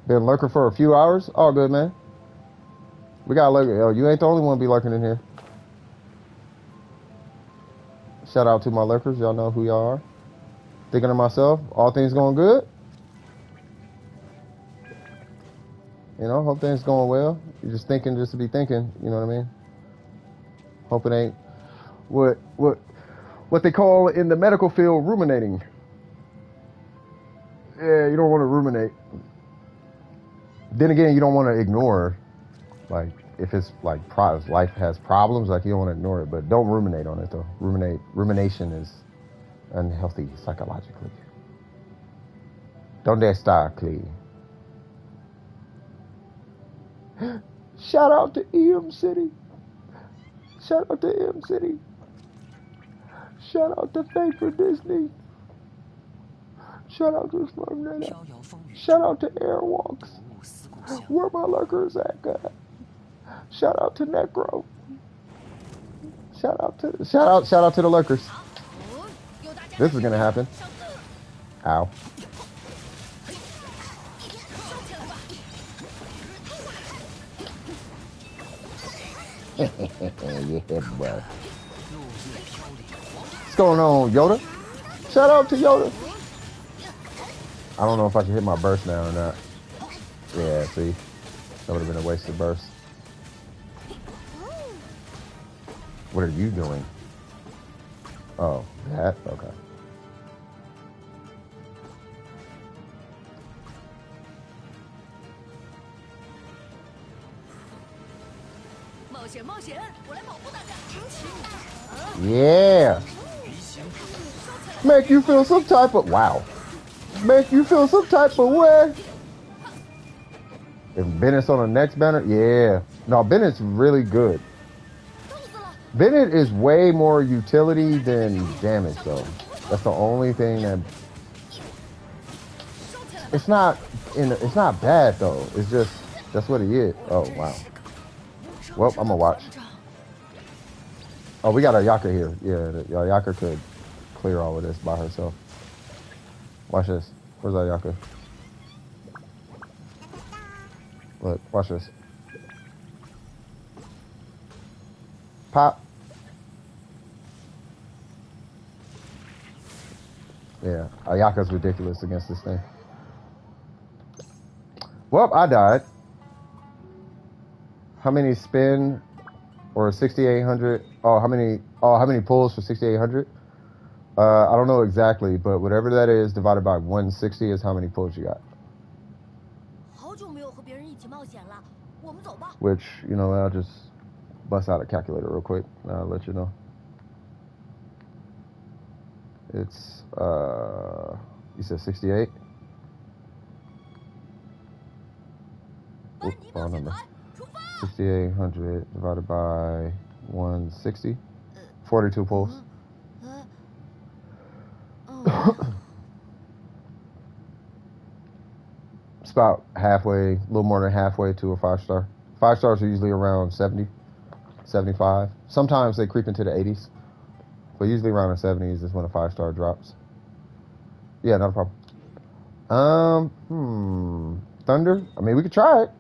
Been lurking for a few hours? All good, man. We got lurker. Oh, you ain't the only one be lurking in here. Shout out to my lurkers. Y'all know who y'all are. Thinking of myself. All things going good. You know, hope things going well. You're just thinking just to be thinking. You know what I mean? Hope it ain't what what they call in the medical field ruminating. Yeah, you don't want to ruminate. Then again, you don't want to ignore, like, if it's like life has problems, like you don't want to ignore it, but don't ruminate on it though. Rumination is unhealthy psychologically. Donde está Klee? Shout out to EM City. Shout out to EM City. Shout out to Faith for Disney. Shout out to Slumnetta. Shout out to Airwalks. Where my lurkers at, God? Shout out to Necro. Shout out to the lurkers. This is gonna happen. Ow. Yeah, bro. What's going on, Yoda? Shout out to Yoda. I don't know if I can hit my burst now or not. Yeah, see? That would have been a wasted burst. What are you doing? Oh, that? Okay. Yeah. Make you feel some type of wow. Make you feel some type of way. If Bennett's on the next banner, yeah. No, Bennett's really good. Bennett is way more utility than damage, though. That's the only thing that. It's not bad though. It's just that's what he is. Oh wow. Well, I'm gonna watch. Oh, we got Ayaka here. Yeah, Ayaka could clear all of this by herself. Watch this. Where's Ayaka? Look, watch this. Pop. Yeah, Ayaka's ridiculous against this thing. Well, I died. How many spin or 6,800? Oh, how many pulls for 6,800? I don't know exactly, but whatever that is divided by 160 is how many pulls you got. Which, you know, I'll just bust out a calculator real quick. I'll let you know. It's, you said 68? Oops, wrong number. 6,800 divided by 160. 42 pulls. It's about halfway, a little more than halfway to a 5-star. 5 stars are usually around 70, 75. Sometimes they creep into the 80s. But usually around the 70s is when a 5-star drops. Yeah, not a problem. Thunder? I mean, we could try it.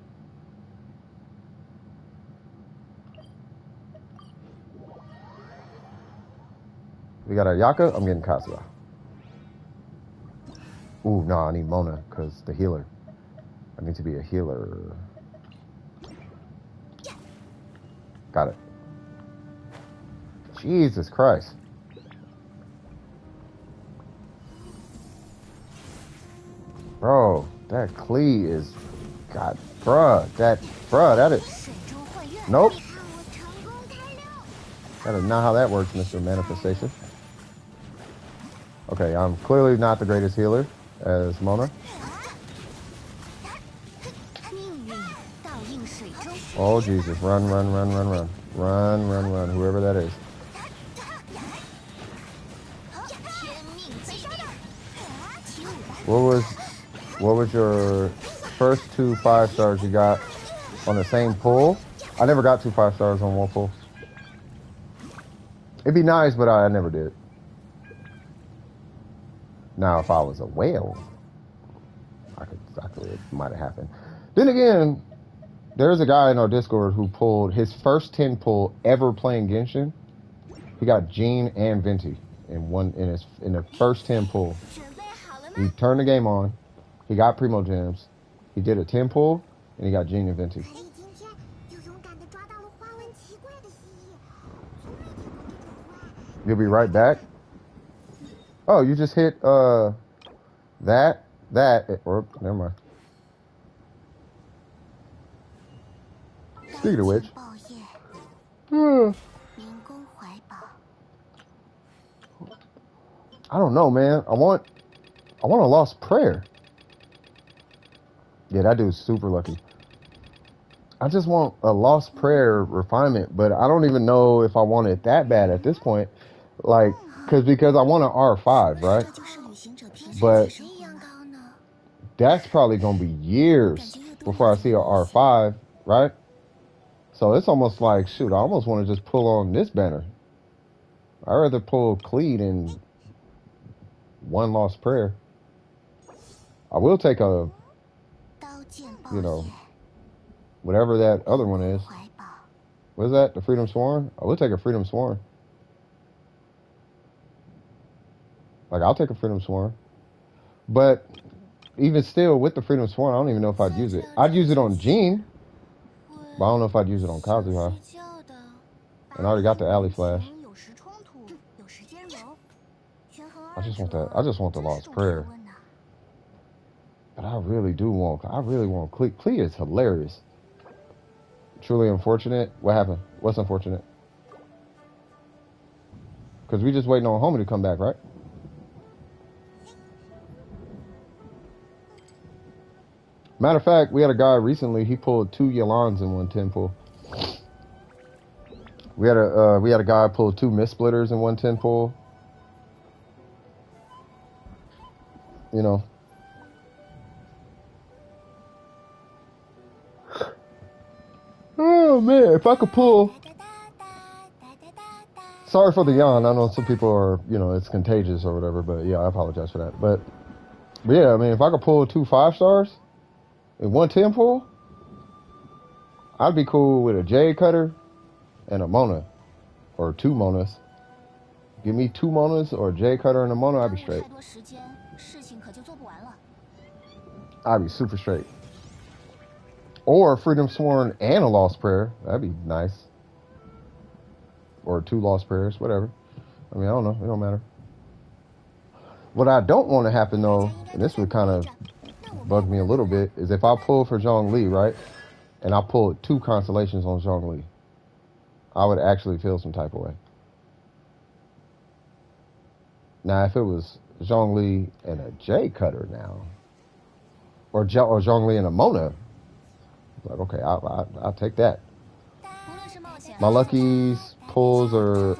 We got Ayaka. I'm getting Kazuha. Ooh, no, I need Mona because the healer. I need to be a healer. Got it. Jesus Christ. Bro, that Klee is... God, bruh, that is... Nope. That is not how that works, Mr. Manifestation. Okay, I'm clearly not the greatest healer as Mona. Oh, Jesus. Run. Run, whoever that is. What was your first 2 5-stars you got on the same pull? I never got 2 5-stars on one pull. It'd be nice, but I never did. Now, if I was a whale, it might have happened. Then again, there's a guy in our Discord who pulled his first 10 pull ever playing Genshin. He got Jean and Venti in the first 10 pull. He turned the game on. He got Primo Gems. He did a 10 pull, and he got Jean and Venti. You'll be right back. Oh, you just hit that or never mind. Speaking of which, I don't know, man. I want a lost prayer. Yeah, that dude's super lucky. I just want a lost prayer refinement, but I don't even know if I want it that bad at this point. Like, because I want an R5, right? But that's probably gonna be years before I see a R5, right? So it's almost like, shoot, I almost want to just pull on this banner. I'd rather pull Klee than one lost prayer. I will take a, you know, whatever that other one is. What is that? The Freedom Sworn? I will take a Freedom Sworn. Like, I'll take a Freedom Sworn. But even still, with the Freedom Sworn, I don't even know if I'd use it. I'd use it on Jean, but I don't know if I'd use it on Kazuha. And I already got the Alley Flash. I just want the Lost Prayer. But I really want Klee. Klee is hilarious. Truly unfortunate. What happened? What's unfortunate? Because we just waiting on Homie to come back, right? Matter of fact, we had a guy recently, he pulled 2 Yalans in 110 pull. We had a guy pull 2 Mist Splitters in 110 pull. You know. Oh man, if I could pull. Sorry for the yawn. I know some people are, you know, it's contagious or whatever, but yeah, I apologize for that. But yeah, I mean, if I could pull 2 5-stars in 110 pull, I'd be cool with a Jade Cutter and a Mona. Or 2 Monas. Give me 2 Monas or a Jade Cutter and a Mona, I'd be straight. I'd be super straight. Or Freedom Sworn and a Lost Prayer. That'd be nice. Or 2 Lost Prayers, whatever. I mean, I don't know. It don't matter. What I don't want to happen, though, and this would kind of bug me a little bit, is if I pull for Zhongli, right? And I pull 2 Constellations on Zhongli. I would actually feel some type of way. Now, if it was Zhongli and a Jade Cutter now, or Zhongli and a Mona, like, okay, I'll take that. My luckiest pulls are...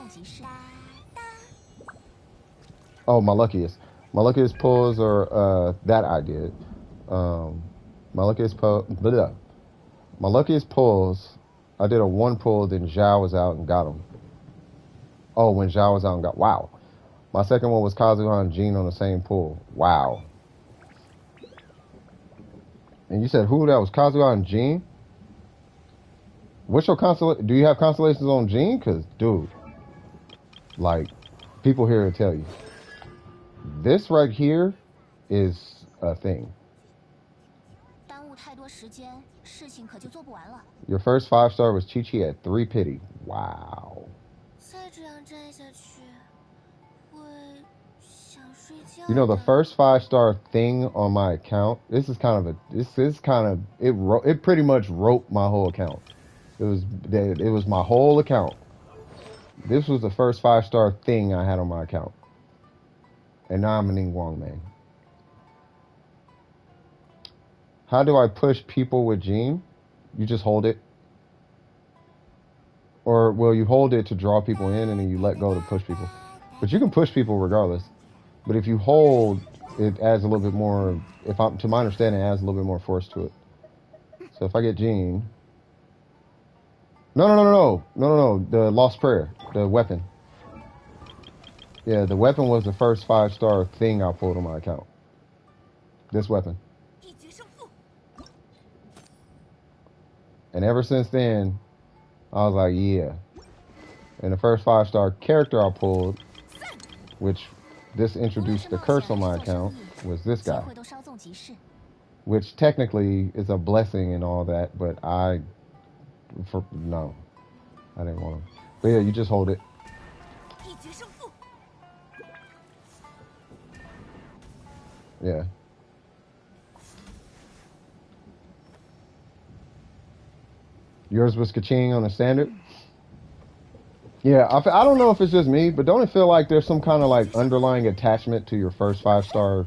Oh, my luckiest pulls are that I did. My luckiest pulls, I did a 1 pull, then Zhao was out and got him. Oh, when Zhao was out and got... Wow. My second one was Kazuha and Jean on the same pull. Wow. And you said who that was? Kazuha and Jean? What's your constellation? Do you have constellations on Jean? Because, dude, like, people here will tell you. This right here is a thing. Your first 5-star was Chi-Chi at 3 pity. Wow. You know, the first 5-star thing on my account, it pretty much wrote my whole account. It was my whole account. This was the first 5-star thing I had on my account. And now I'm a Ning Wong man. How do I push people with Jean? You just hold it. Or, well, you hold it to draw people in and then you let go to push people. But you can push people regardless. But if you hold, it adds a little bit more, to my understanding, it adds a little bit more force to it. So if I get Jean... No. The Lost Prayer. The weapon. Yeah, the weapon was the first 5-star thing I pulled on my account. This weapon. And ever since then, I was like, yeah. And the first 5-star character I pulled, which this introduced the curse on my account, was this guy. Which technically is a blessing and all that, but no. I didn't want him. But yeah, you just hold it. Yeah. Yours was Kaching on the standard? Yeah, I don't know if it's just me, but don't it feel like there's some kind of like underlying attachment to your first 5-star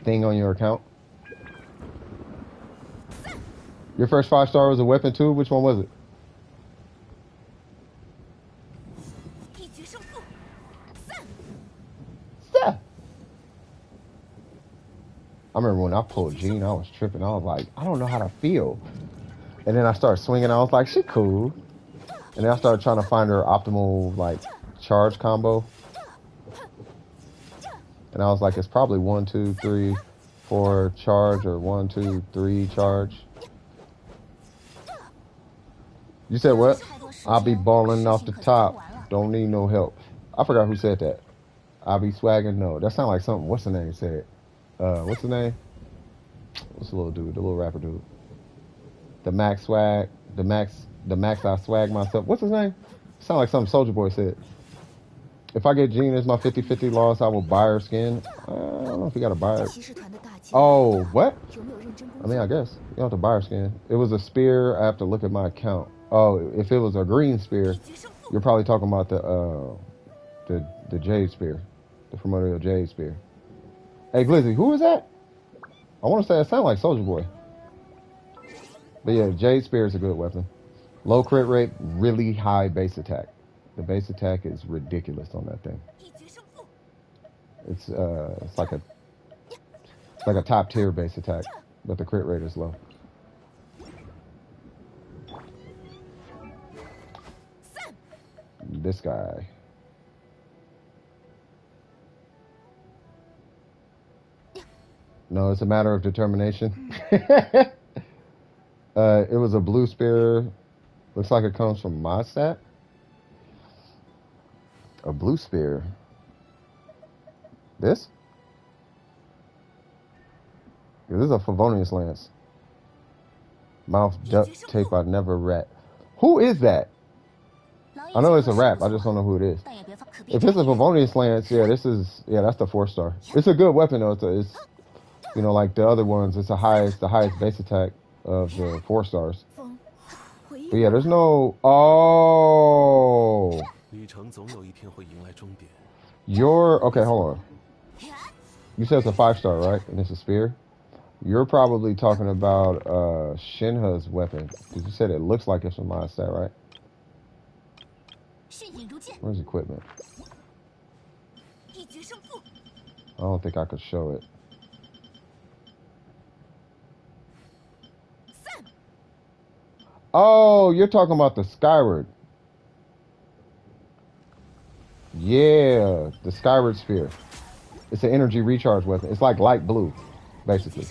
thing on your account? Your first 5-star was a weapon too? Which one was it? Yeah. I remember when I pulled Jean, I was tripping. I was like, I don't know how to feel. And then I started swinging. I was like, she cool. And then I started trying to find her optimal like charge combo. And I was like, it's probably 1, 2, 3, 4 charge or 1, 2, 3 charge. You said what? I'll be balling off the top. Don't need no help. I forgot who said that. I'll be swagging. No, that sounded like something. What's the name said? What's the name? What's the little dude? The little rapper dude. The Max Swag. The Max I swag myself. What's his name? Sound like something Soldier Boy said. If I get Jean as my 50-50 loss, I will buy her skin. I don't know if you got to buy her. Oh, what? I mean, I guess. You don't have to buy her skin. It was a spear. I have to look at my account. Oh, if it was a green spear, you're probably talking about the Jade Spear. The primordial Jade Spear. Hey, Glizzy, who is that? I want to say it sounds like Soldier Boy. But yeah, Jade Spear is a good weapon. Low crit rate, really high base attack. The base attack is ridiculous on that thing. It's like a top tier base attack, but the crit rate is low. This guy. No, it's a matter of determination. It was a blue spear. Looks like it comes from my stat. A blue spear. This? Yeah, this is a Favonius lance. Mouth duct tape I never read. Who is that? I know it's a rap. I just don't know who it is. If it's a Favonius lance, yeah, that's the 4-star. It's a good weapon though. It's you know, like the other ones. It's the highest base attack of the 4-stars. But yeah, there's no. Oh. Okay, hold on. You said it's a 5-star, right? And it's a spear. You're probably talking about Shenhe's weapon, because you said it looks like it's from my stat, right? Where's equipment? I don't think I could show it. Oh, you're talking about the Skyward. Yeah, the Skyward Spear. It's an energy recharge weapon. It's like light blue, basically.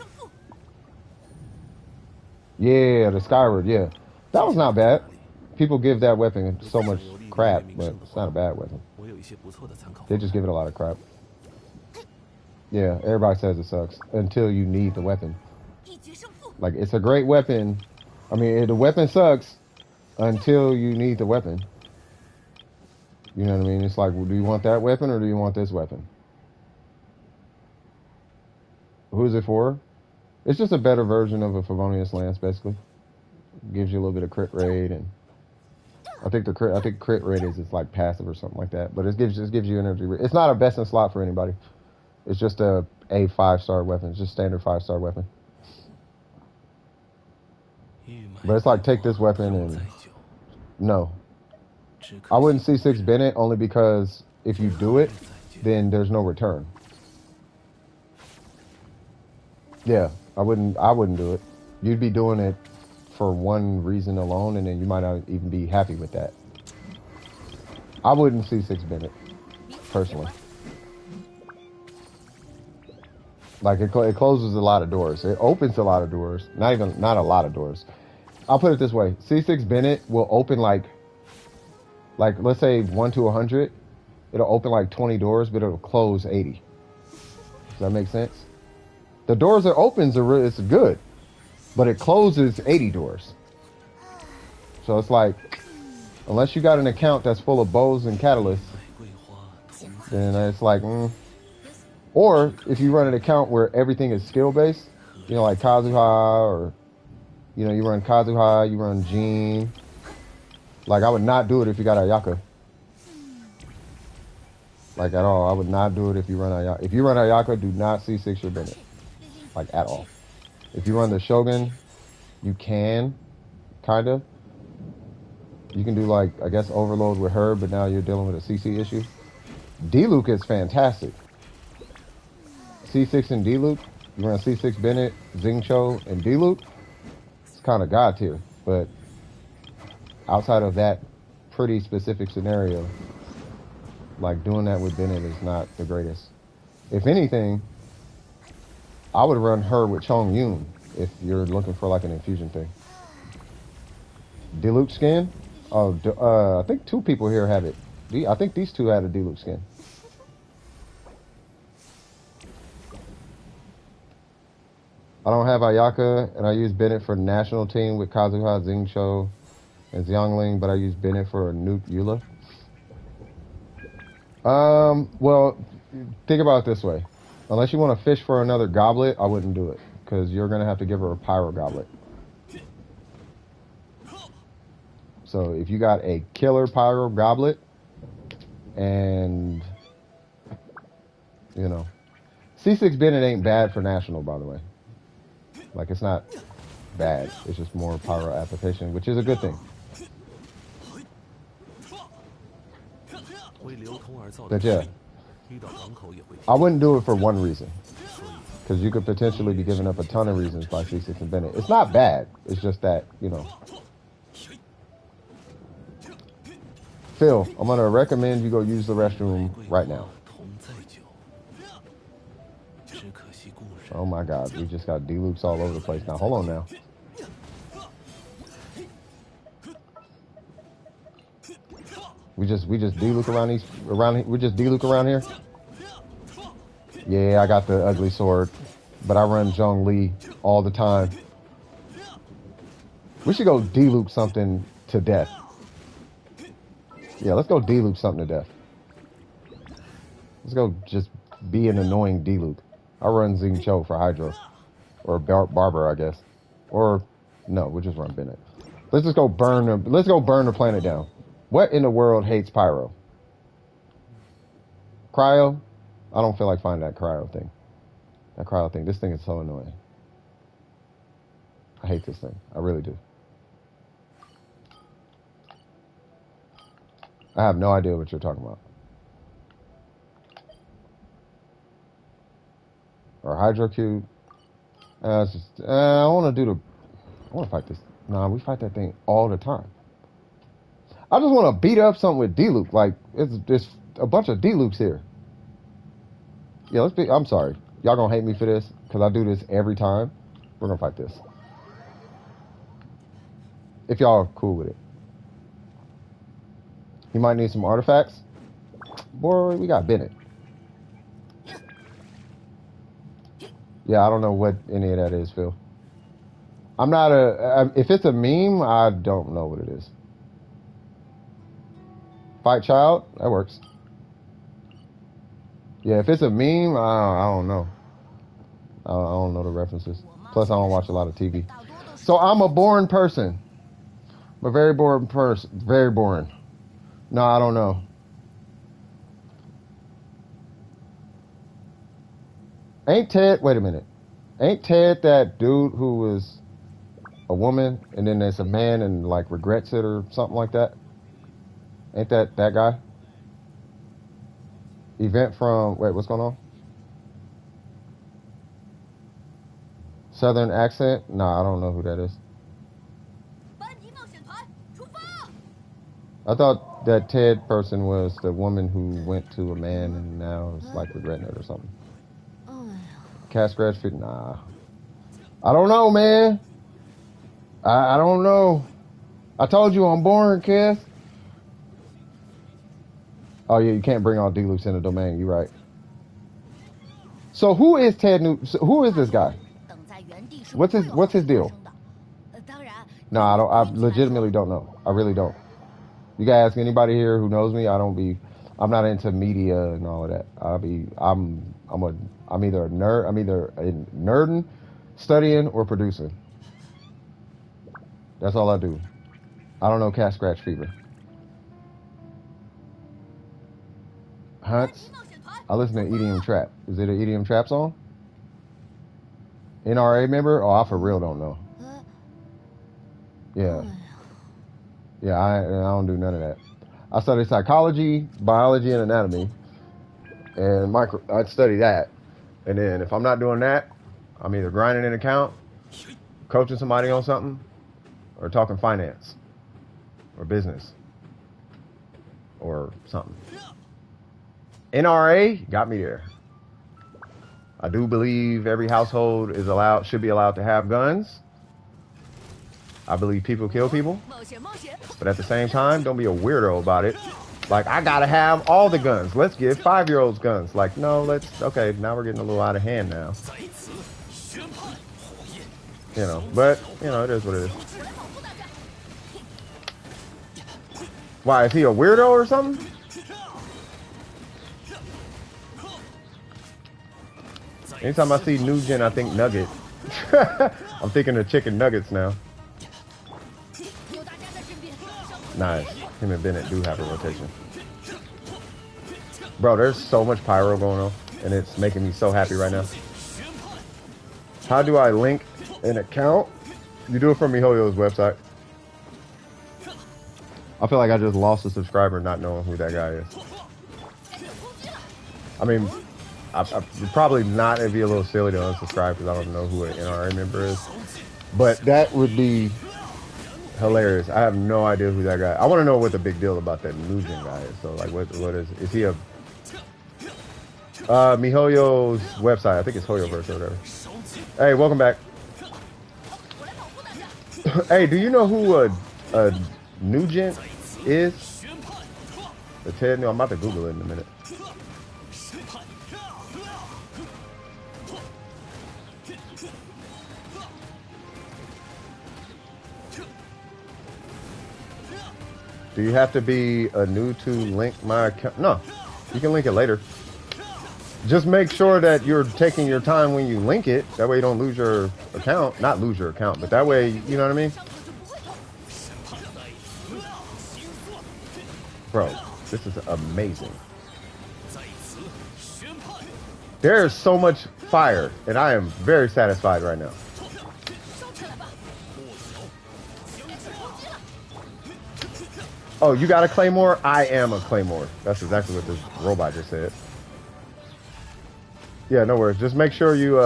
Yeah, the Skyward, yeah. That was not bad. People give that weapon so much crap, but it's not a bad weapon. They just give it a lot of crap. Yeah, everybody says it sucks until you need the weapon. Like, it's a great weapon. I mean, the weapon sucks until you need the weapon. You know what I mean? It's like, well, do you want that weapon or do you want this weapon? Who is it for? It's just a better version of a Favonius Lance, basically. Gives you a little bit of crit rate, and I think crit rate is like passive or something like that. But it gives you energy. It's not a best in slot for anybody. It's just a 5-star weapon. It's just standard 5-star weapon. But it's like, take this weapon and no. I wouldn't C6 Bennett only because if you do it, then there's no return. Yeah, I wouldn't do it. You'd be doing it for one reason alone, and then you might not even be happy with that. I wouldn't C6 Bennett, personally. Like, it closes a lot of doors. It opens a lot of doors. Not a lot of doors. I'll put it this way. C6 Bennett will open like let's say 1 to 100. It'll open like 20 doors, but it'll close 80. Does that make sense? The doors it opens it's good, but it closes 80 doors. So it's like, unless you got an account that's full of bows and catalysts, then it's like, Or if you run an account where everything is skill based, you know, like Kazuha, or you know, you run Kazuha, you run Jean. Like I would not do it if you got Ayaka. Like at all, I would not do it if you run Ayaka. If you run Ayaka, do not C6 your Bennett. Like at all. If you run the Shogun, you can, kinda. You can do like, I guess, overload with her, but now you're dealing with a CC issue. D-Luke is fantastic. C6 and D-Luke, you run C6 Bennett, Xingqiu, and D-Luke, it's kind of god tier. But outside of that pretty specific scenario, like doing that with Bennett is not the greatest. If anything, I would run her with Chongyun if you're looking for like an infusion thing. D-Luke skin? Oh, I think 2 people here have it. I think these 2 had a D-Luke skin. I don't have Ayaka, and I use Bennett for the national team with Kazuha, Xingqiu, and Xiangling, but I use Bennett for a nuke Eula. Well, think about it this way. Unless you want to fish for another goblet, I wouldn't do it, because you're going to have to give her a pyro goblet. So if you got a killer pyro goblet, and, you know, C6 Bennett ain't bad for national, by the way. Like, it's not bad. It's just more pyro application, which is a good thing. But yeah, I wouldn't do it for one reason. Because you could potentially be giving up a ton of reasons by C6 and Bennett. It's not bad. It's just that, you know. Phil, I'm going to recommend you go use the restroom right now. Oh my god, we just got D-Lukes all over the place. Now, hold on now. We just D-Luke we just D-Luke around here? Yeah, I got the ugly sword, but I run Zhongli all the time. We should go D-Luke something to death. Yeah, let's go D-Luke something to death. Let's go just be an annoying D-Luke. I run Xingqiu for Hydro. Or Barber, I guess. Or, no, we'll just run Bennett. Let's just go burn the planet down. What in the world hates Pyro? Cryo? I don't feel like finding that Cryo thing. This thing is so annoying. I hate this thing. I really do. I have no idea what you're talking about. Or Hydro Cube. I want to fight this. Nah, we fight that thing all the time. I just want to beat up something with D-Luke. Like, it's a bunch of D-Lukes here. Yeah, I'm sorry. Y'all gonna hate me for this, because I do this every time. We're gonna fight this. If y'all are cool with it. You might need some artifacts. Boy, we got Bennett. Yeah, I don't know what any of that is, Phil. I'm not if it's a meme, I don't know what it is. Fight Child? That works. Yeah, if it's a meme, I don't know. I don't know the references. Plus, I don't watch a lot of TV. So I'm a boring person. I'm a very boring person. Very boring. No, I don't know. Ain't Ted, wait a minute. Ain't Ted that dude who was a woman and then there's a man and like regrets it or something like that? Ain't that guy? Event from, wait, what's going on? Southern accent? Nah, I don't know who that is. I thought that Ted person was the woman who went to a man and now is like regretting it or something. Cat scratch fit? Nah. I don't know, man. I don't know. I told you I'm boring, Cass. Oh yeah, you can't bring all D-Lukes in the domain. You're right. So who is Ted New? Who is this guy? What's his deal? No, I legitimately don't know. I really don't. You guys ask anybody here who knows me, I don't be I'm not into media and all of that. I'm either a nerd. I'm either a nerding, studying, or producing. That's all I do. I don't know cat scratch fever. Hunts. I listen to EDM trap. Is it an EDM trap song? NRA member? Oh, I for real don't know. Yeah. Yeah, I don't do none of that. I study psychology, biology, and anatomy. And I'd study that. And then if I'm not doing that, I'm either grinding an account, coaching somebody on something, or talking finance, or business, or something. NRA got me there. I do believe every household should be allowed to have guns. I believe people kill people. But at the same time, don't be a weirdo about it. Like, I gotta have all the guns. Let's give 5-year-olds guns. Like, no, okay, now we're getting a little out of hand now. You know, but, you know, it is what it is. Why, is he a weirdo or something? Anytime I see New Gen, I think Nugget. I'm thinking of chicken nuggets now. Nice. Him and Bennett do have a rotation. Bro, there's so much pyro going on, and it's making me so happy right now. How do I link an account? You do it from MiHoYo's website. I feel like I just lost a subscriber not knowing who that guy is. I mean, I probably not. It'd be a little silly to unsubscribe because I don't know who an NRA member is. But that would be hilarious. I have no idea who that guy is. I want to know what the big deal about that Nugent guy is. So, like, what is he a... MiHoYo's website. I think it's HoYoverse or whatever. Hey, welcome back. Hey, do you know who a Nugent is? The Ted? No, I'm about to Google it in a minute. Do you have to be new to link my account? No, you can link it later. Just make sure that you're taking your time when you link it. That way you don't lose your account. Not lose your account, but that way, you know what I mean? Bro, this is amazing. There is so much fire, and I am very satisfied right now. Oh, you got a Claymore? I am a Claymore. That's exactly what this robot just said. Yeah, no worries. Just make sure you,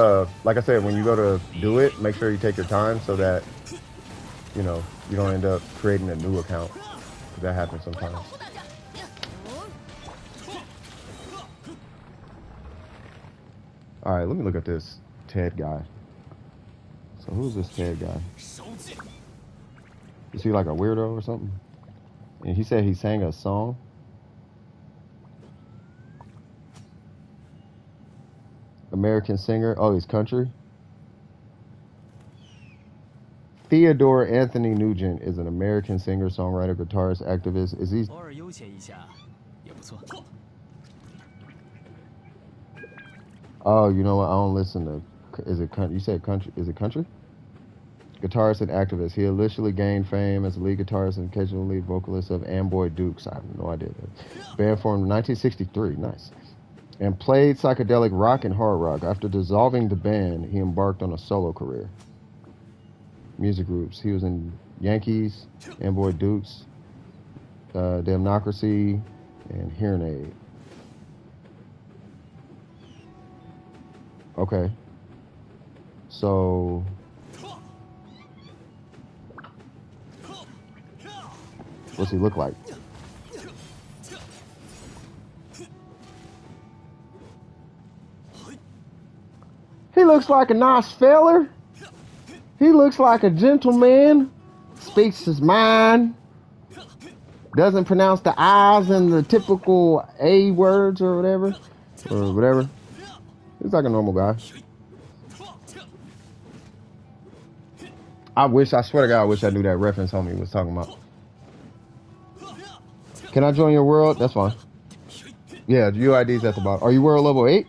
like I said, when you go to do it, make sure you take your time so that, you know, you don't end up creating a new account. That happens sometimes. All right, let me look at this Ted guy. So who's this Ted guy? Is he like a weirdo or something? And he said he sang a song. American singer. Oh, he's country. Theodore Anthony Nugent is an American singer, songwriter, guitarist, activist. Is he? Oh, you know what? I don't listen to. Is it country? You said country? Is it country? Guitarist and activist. He initially gained fame as a lead guitarist and occasional lead vocalist of Amboy Dukes. I have no idea. Band formed in 1963. Nice. And played psychedelic rock and hard rock. After dissolving the band, he embarked on a solo career. Music groups. He was in Yankees, Amboy Dukes, Democracy, and Hearing Aid. Okay. So... what's he look like? He looks like a nice feller. He looks like a gentleman. Speaks his mind. Doesn't pronounce the I's in the typical A words or whatever. Or whatever. He's like a normal guy. I swear to God, I wish I knew that reference homie was talking about. Can I join your world? That's fine. Yeah, the UID's at the bottom. Are you world level 8?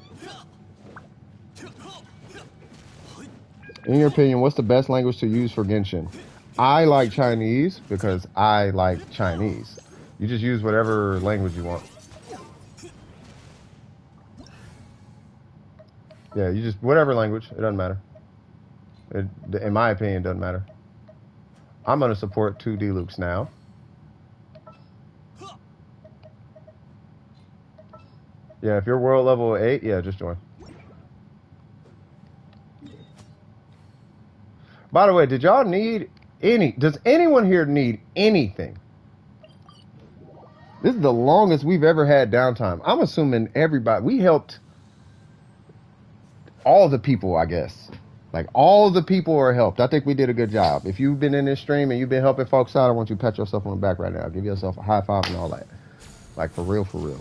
In your opinion, what's the best language to use for Genshin? I like Chinese because I like Chinese. You just use whatever language you want. Yeah, you just, whatever language, it doesn't matter. In my opinion, it doesn't matter. I'm going to support 2D Lukes now. Yeah, if you're world level 8, yeah, just join. By the way, did y'all need does anyone here need anything? This is the longest we've ever had downtime. I'm assuming everybody, we helped all the people, I guess. Like, all the people are helped. I think we did a good job. If you've been in this stream and you've been helping folks out, I want you to pat yourself on the back right now. Give yourself a high five and all that. Like, for real, for real.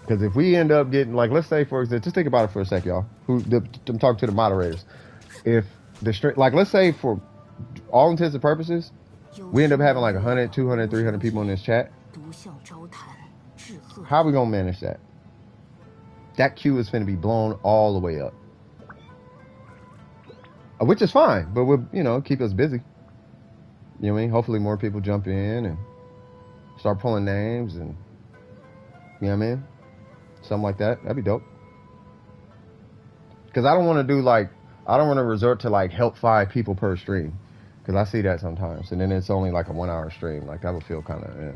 Because if we end up getting, like, let's say, for example, just think about it for a sec, y'all. I'm talking to the moderators. If the stream, like, let's say for all intents and purposes, we end up having like 100, 200, 300 people in this chat. How are we going to manage that? That queue is going to be blown all the way up. Which is fine, but we'll, you know, keep us busy. You know what I mean? Hopefully more people jump in and start pulling names and, you know what I mean? Something like that. That'd be dope. Because I don't want to do like, I don't want to resort to like help 5 people per stream. Because I see that sometimes. And then it's only like a 1-hour stream. Like that would feel kind of, yeah.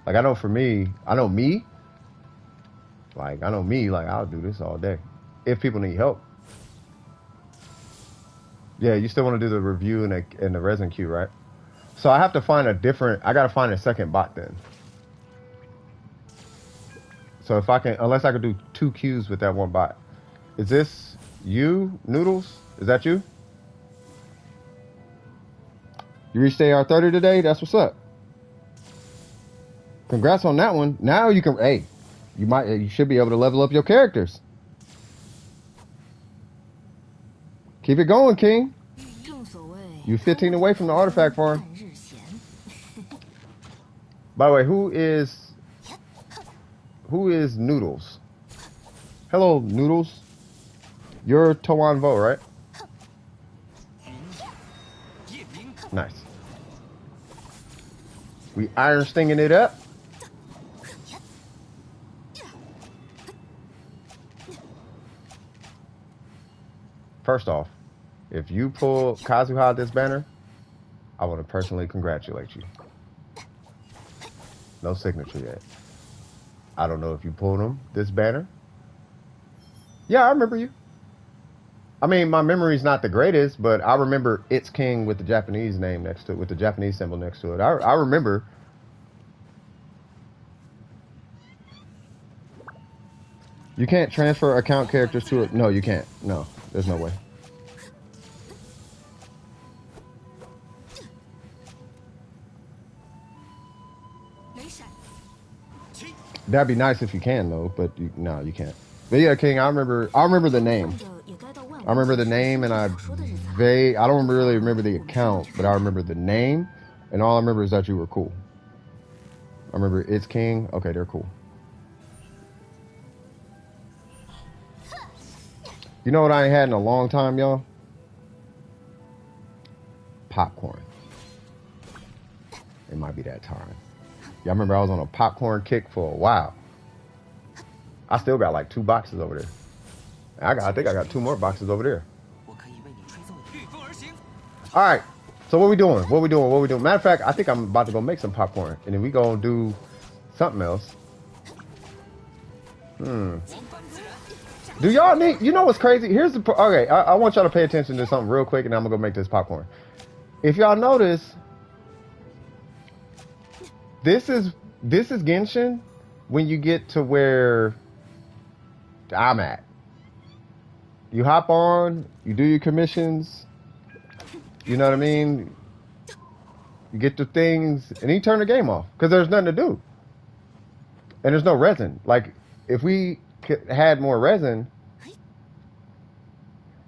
Like I know for me, like I'll do this all day. If people need help. Yeah, you still want to do the review in the resin queue, right? So I have to find I gotta find a second bot then. So if I can, unless I could do 2 queues with that one bot. Is this you, Noodles? Is that you? You reached AR30 today? That's what's up. Congrats on that one. Now you can, hey, you should be able to level up your characters. Keep it going, King. You 15 away from the artifact farm. By the way, who is Noodles? Hello, Noodles. You're Toan Vo, right? Nice. We iron stinging it up. First off, if you pull Kazuha this banner, I want to personally congratulate you. No signature yet. I don't know if you pulled him this banner. Yeah, I remember you. I mean, my memory's not the greatest, but I remember It's King with the Japanese name next to it, with the Japanese symbol next to it. I remember. You can't transfer account characters to it. No, you can't. No, there's no way. That'd be nice if you can, though, but no, you can't. But yeah, King, I remember the name. I remember the name, and I don't really remember the account, but I remember the name, and all I remember is that you were cool. I remember It's King. Okay, they're cool. You know what I ain't had in a long time, y'all? Popcorn. It might be that time. Yeah, I remember I was on a popcorn kick for a while. I still got like 2 boxes over there. I think I got 2 more boxes over there. All right. So what we doing? Matter of fact, I think I'm about to go make some popcorn, and then we gonna do something else. Do y'all need? You know what's crazy? Here's the. Okay, I want y'all to pay attention to something real quick, and I'm gonna go make this popcorn. If y'all notice, this is Genshin when you get to where I'm at. You hop on, you do your commissions, you know what I mean? You get the things, and then you turn the game off, because there's nothing to do. And there's no resin. Like, if we had more resin,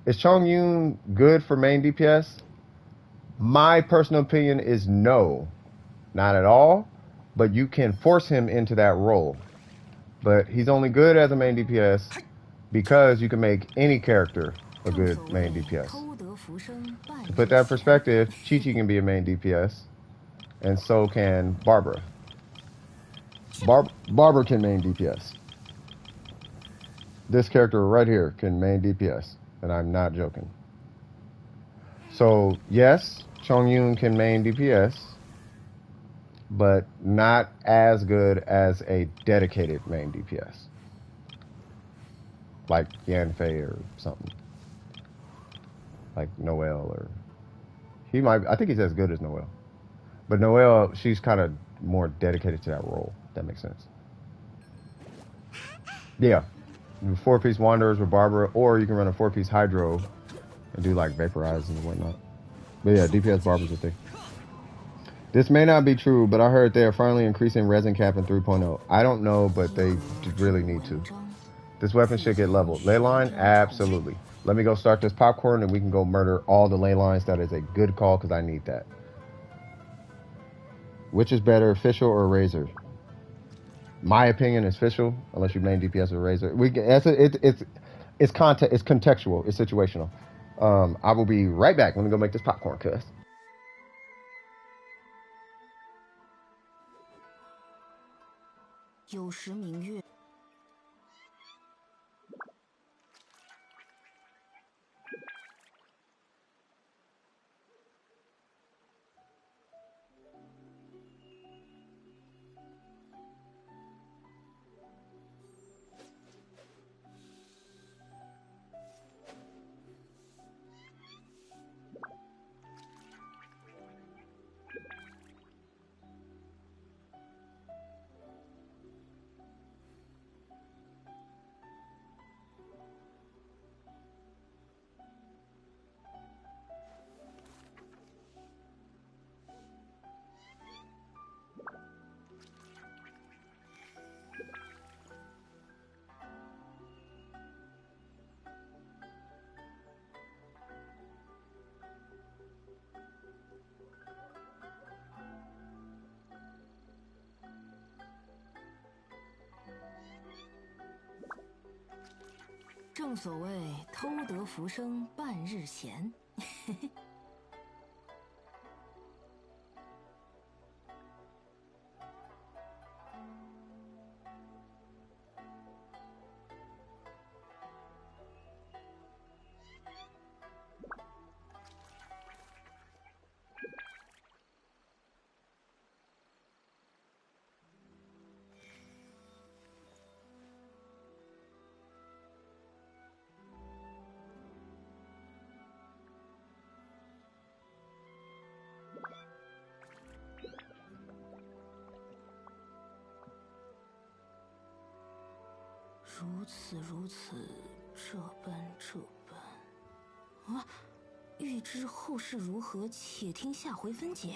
is Chongyun good for main DPS? My personal opinion is no. not at all, but you can force him into that role. But he's only good as a main DPS because you can make any character a good main DPS. To put that in perspective, Chi-Chi can be a main DPS, and so can Barbara. Barbara can main DPS. This character right here can main DPS, and I'm not joking. So yes, Chongyun can main DPS, but not as good as a dedicated main DPS, like Yanfei or something, like Noelle, or he might. I think he's as good as Noelle, but Noelle, she's kind of more dedicated to that role. If that makes sense. Yeah, 4-piece Wanderers with Barbara, or you can run a 4-piece Hydro and do like Vaporize and whatnot. But yeah, DPS Barbara's a thing. This may not be true, but I heard they are finally increasing resin cap in 3.0. I don't know, but they really need to. This weapon should get leveled. Ley line? Absolutely. Let me go start this popcorn and we can go murder all the ley lines. That is a good call because I need that. Which is better, Fischl or Razor? My opinion is Fischl, unless you main DPS or Razor. It's context, it's contextual, it's situational. I will be right back. Let me go make this popcorn, cuz. 有时明月。正所谓偷得浮生半日闲。如此如此，这般这般。啊！欲知后事如何，且听下回分解。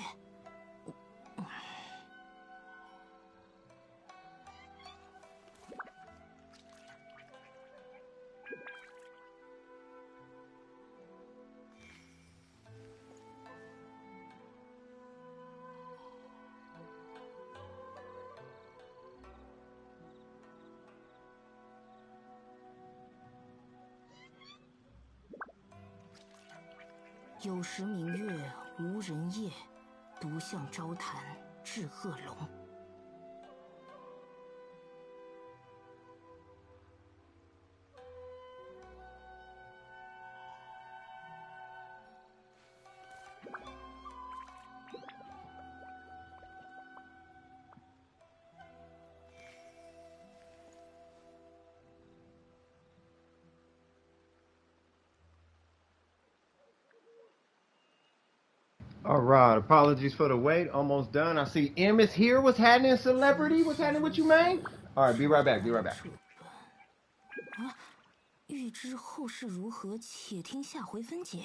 有时明月无人夜，独向朝谈至恶龙。All right, apologies for the wait. Almost done. I see M is here. What's happening, celebrity? What's happening with you, man? All right, be right back. Be right back. 啊！欲知后事如何，且听下回分解。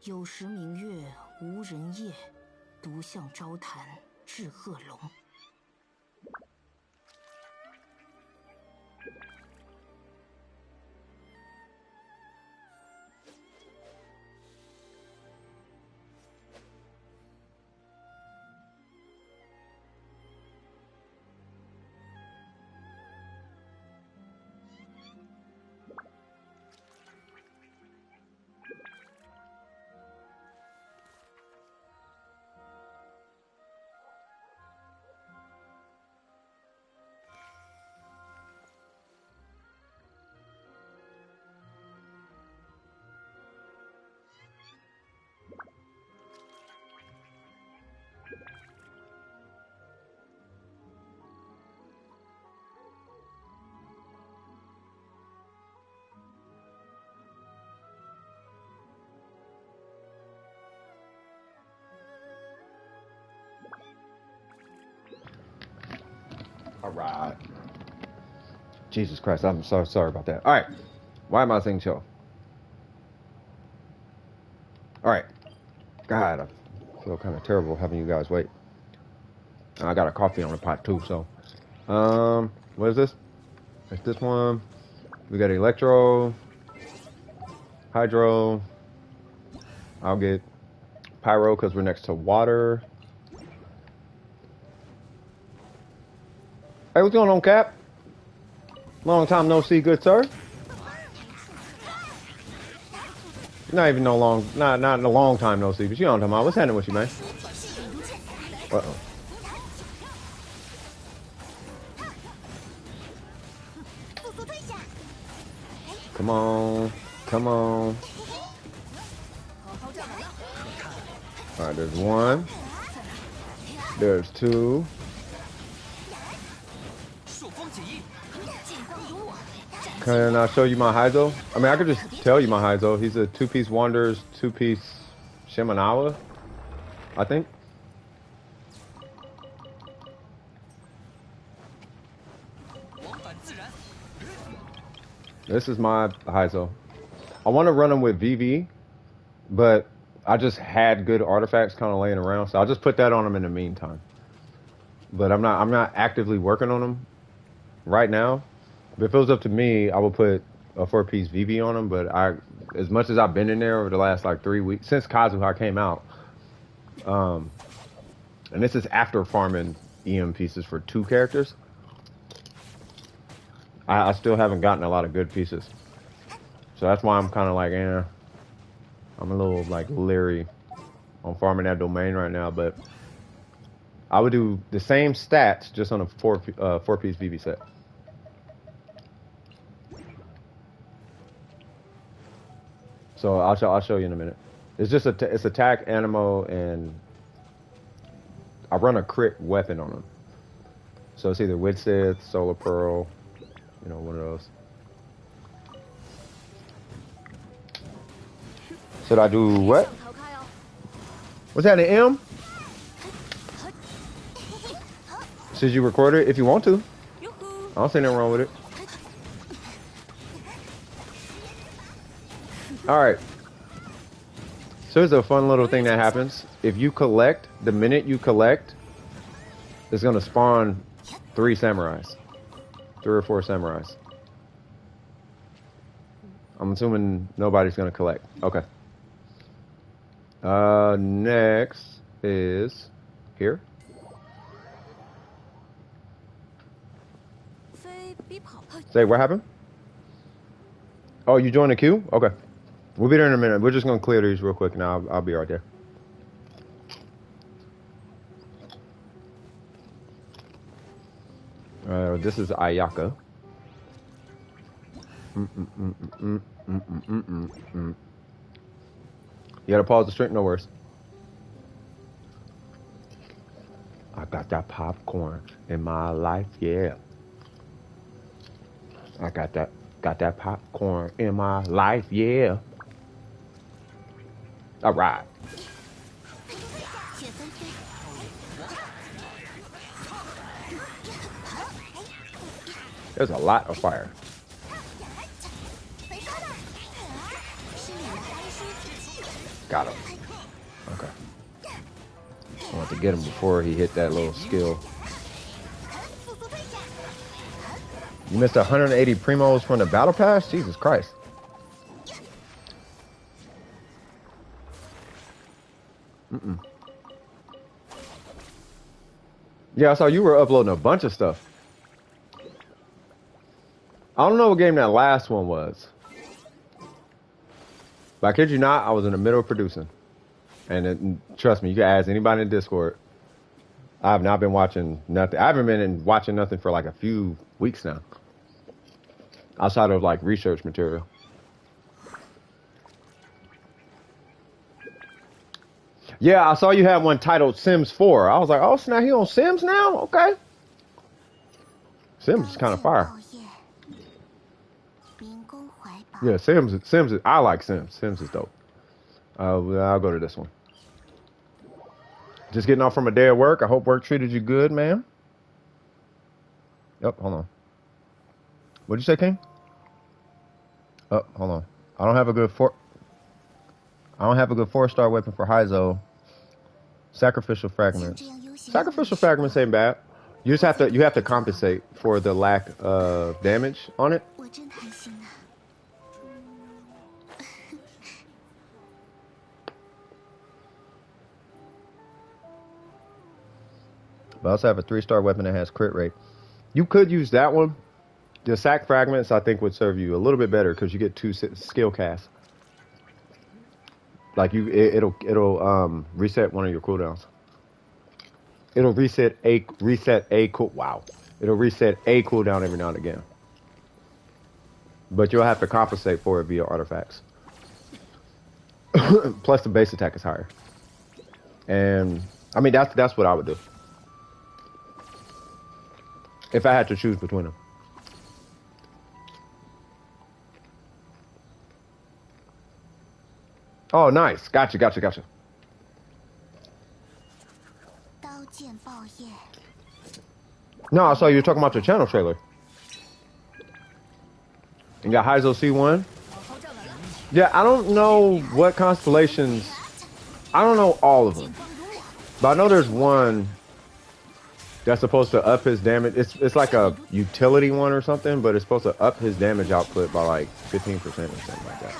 有时明月无人夜，独向朝谈至恶龙。All right. Jesus Christ, I'm so sorry about that. All right. Why am I saying chill? All right. God, I feel kind of terrible having you guys wait. I got a coffee on the pot too, so. What is this? It's this one. We got electro, hydro. I'll get pyro because we're next to water. Hey, what's going on, Cap? Long time no see, good sir. Not even not in a long time no see, but you know what I'm talking about. What's happening with you, man? Uh-oh. Come on. Come on. Alright, there's one. There's two. Can I show you my Heizou? I mean, I could just tell you my Heizou. He's a two-piece Wanderers, two-piece Shimenawa, I think. This is my Heizou. I want to run him with VV, but I just had good artifacts kind of laying around, so I'll just put that on him in the meantime. But I'm not actively working on him right now. But if it was up to me, I would put a 4-piece VV on him. But as much as I've been in there over the last like 3 weeks since Kazuha came out, and this is after farming EM pieces for 2 characters, I still haven't gotten a lot of good pieces. So that's why I'm kind of like, I'm a little like leery on farming that domain right now. But I would do the same stats just on a 4-piece VV set. So I'll show you in a minute. It's just it's attack, animo, and I run a crit weapon on them. So it's either Wit Sith, Solar Pearl, you know, one of those. Should I do what? What's that, an M? Should you record it if you want to? I don't see nothing wrong with it. Alright. So here's a fun little thing that happens. If you collect, the minute you collect, it's going to spawn 3 samurais. 3 or 4 samurais. I'm assuming nobody's going to collect. Okay. Next is here. Say, what happened? Oh, you joined the queue? Okay. We'll be there in a minute. We're just going to clear these real quick now. I'll be right there. This is Ayaka. You gotta pause the stream, no worries. I got that popcorn in my life, yeah. I got that popcorn in my life, yeah. All right. There's a lot of fire. Got him. Okay. I want to get him before he hit that little skill. You missed 180 primos from the battle pass? Jesus Christ. Yeah, I saw you were uploading a bunch of stuff. I don't know what game that last one was. But I kid you not, I was in the middle of producing. And trust me, you can ask anybody in Discord. I have not been watching nothing. I haven't been watching nothing for like a few weeks now. Outside of like research material. Yeah, I saw you had one titled Sims 4. I was like, oh snap, he on Sims now? Okay. Sims is kind of fire. Yeah, Sims is, I like Sims. Sims is dope. I'll go to this one. Just getting off from a day of work. I hope work treated you good, man. Yep, hold on. What'd you say, King? Oh, hold on. I don't have a good 4-star weapon for Heizou. Sacrificial fragments. Sacrificial fragments ain't bad. You just have to compensate for the lack of damage on it. But I also have a 3-star weapon that has crit rate. You could use that one. The sack fragments I think would serve you a little bit better because you get 2 skill casts. Like it'll reset one of your cooldowns. It'll reset a cooldown every now and again. But you'll have to compensate for it via artifacts. Plus the base attack is higher. And I mean that's what I would do. If I had to choose between them. Oh, nice. Gotcha. No, I saw you were talking about your channel trailer. You got Heizou C1? Yeah, I don't know what constellations. I don't know all of them. But I know there's one that's supposed to up his damage. It's like a utility one or something, but it's supposed to up his damage output by like 15% or something like that.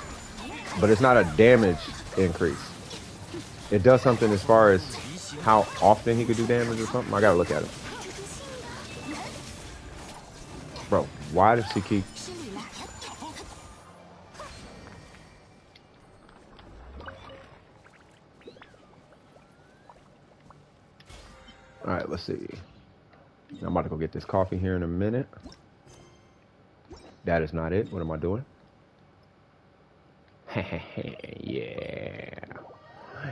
But it's not a damage increase. It does something as far as how often he could do damage or something. I gotta look at it. Bro, why does he keep... Alright, let's see. I'm about to go get this coffee here in a minute. That is not it. What am I doing?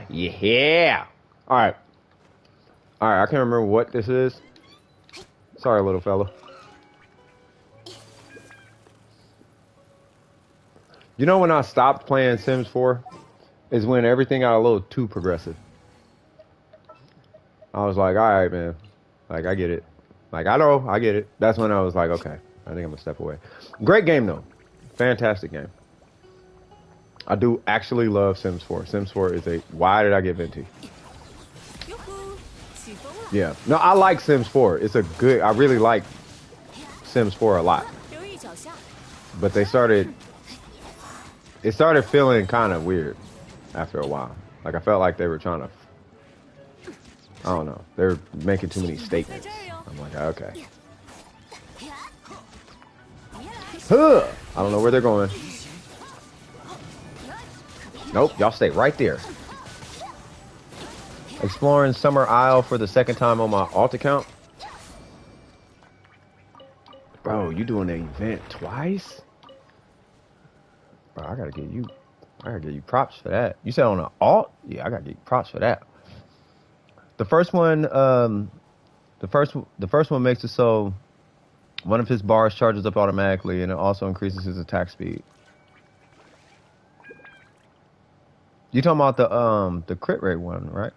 Yeah. Alright, I can't remember what this is. Sorry, little fella. You know when I stopped playing Sims 4? Is when everything got a little too progressive. I was like, alright, man. Like, I get it. Like, I get it. That's when I was like, okay, I think I'm gonna step away. Great game, though. Fantastic game. I do actually love Sims 4. Sims 4 is a... Why did I get Venti? Yeah. No, I like Sims 4. It's a good... I really like Sims 4 a lot. But they started... It started feeling kind of weird after a while. Like, I felt like they were trying to... I don't know. They were making too many statements. I'm like, okay. Huh! I don't know where they're going. Nope, y'all stay right there. Exploring Summer Isle for the second time on my alt account. Bro, you doing the event twice? Bro, I gotta give you props for that. You said on an alt? Yeah, I gotta give you props for that. The first one, the first one makes it so one of his bars charges up automatically, and it also increases his attack speed. You talking about the crit rate one, right?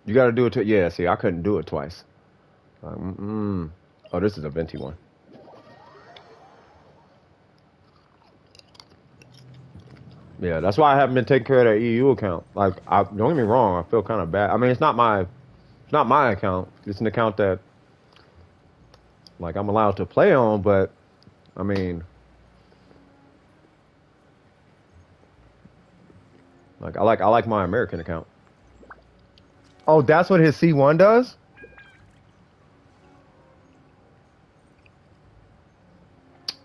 You got to do it. Yeah, see, I couldn't do it twice. Oh, this is a venti one. Yeah, that's why I haven't been taking care of that EU account. Like, don't get me wrong, I feel kind of bad. I mean, it's not my account. It's an account that, like, I'm allowed to play on, but I mean, like, I like my American account. Oh, that's what his C1 does?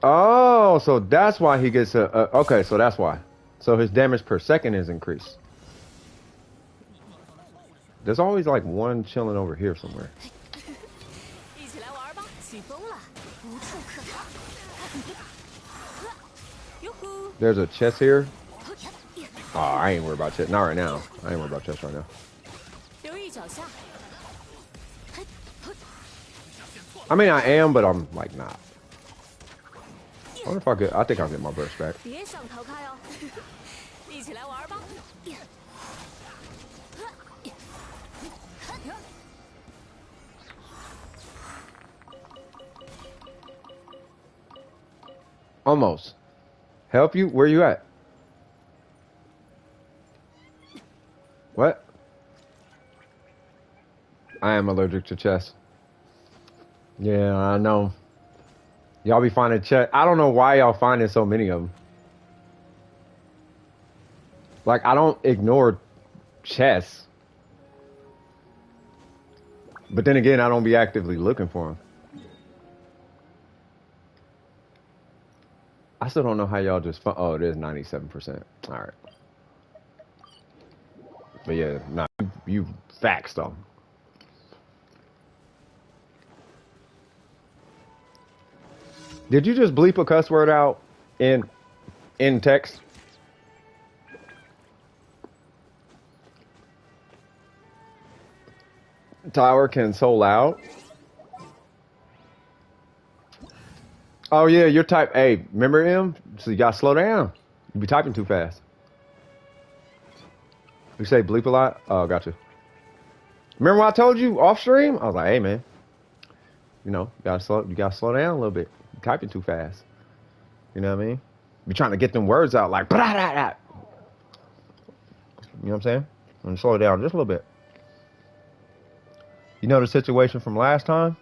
Oh, so that's why he gets a okay, so that's why. So his damage per second is increased. There's always like one chilling over here somewhere. There's a chest here. Oh, I ain't worried about chest. Not right now. I ain't worried about chest right now. I mean, I am, but I'm like not. I wonder if I could. I think I'll get my burst back. Almost. Help you? Where you at? What? I am allergic to chest. Yeah, I know. Y'all be finding chest. I don't know why y'all finding so many of them. Like, I don't ignore chests. But then again, I don't be actively looking for them. I still don't know how y'all just... Oh, it is 97%. All right. But yeah, nah, you facts, though. Did you just bleep a cuss word out in text? Tower can so loud. Oh yeah, you're type. Hey, remember him? So you gotta slow down. You be typing too fast. You say bleep a lot. Oh, gotcha. Remember what I told you off stream? I was like, hey man, you know, you gotta slow down a little bit. You're typing too fast. You know what I mean? Be trying to get them words out like, blah, blah, blah. You know what I'm saying? And slow it down just a little bit. You know the situation from last time?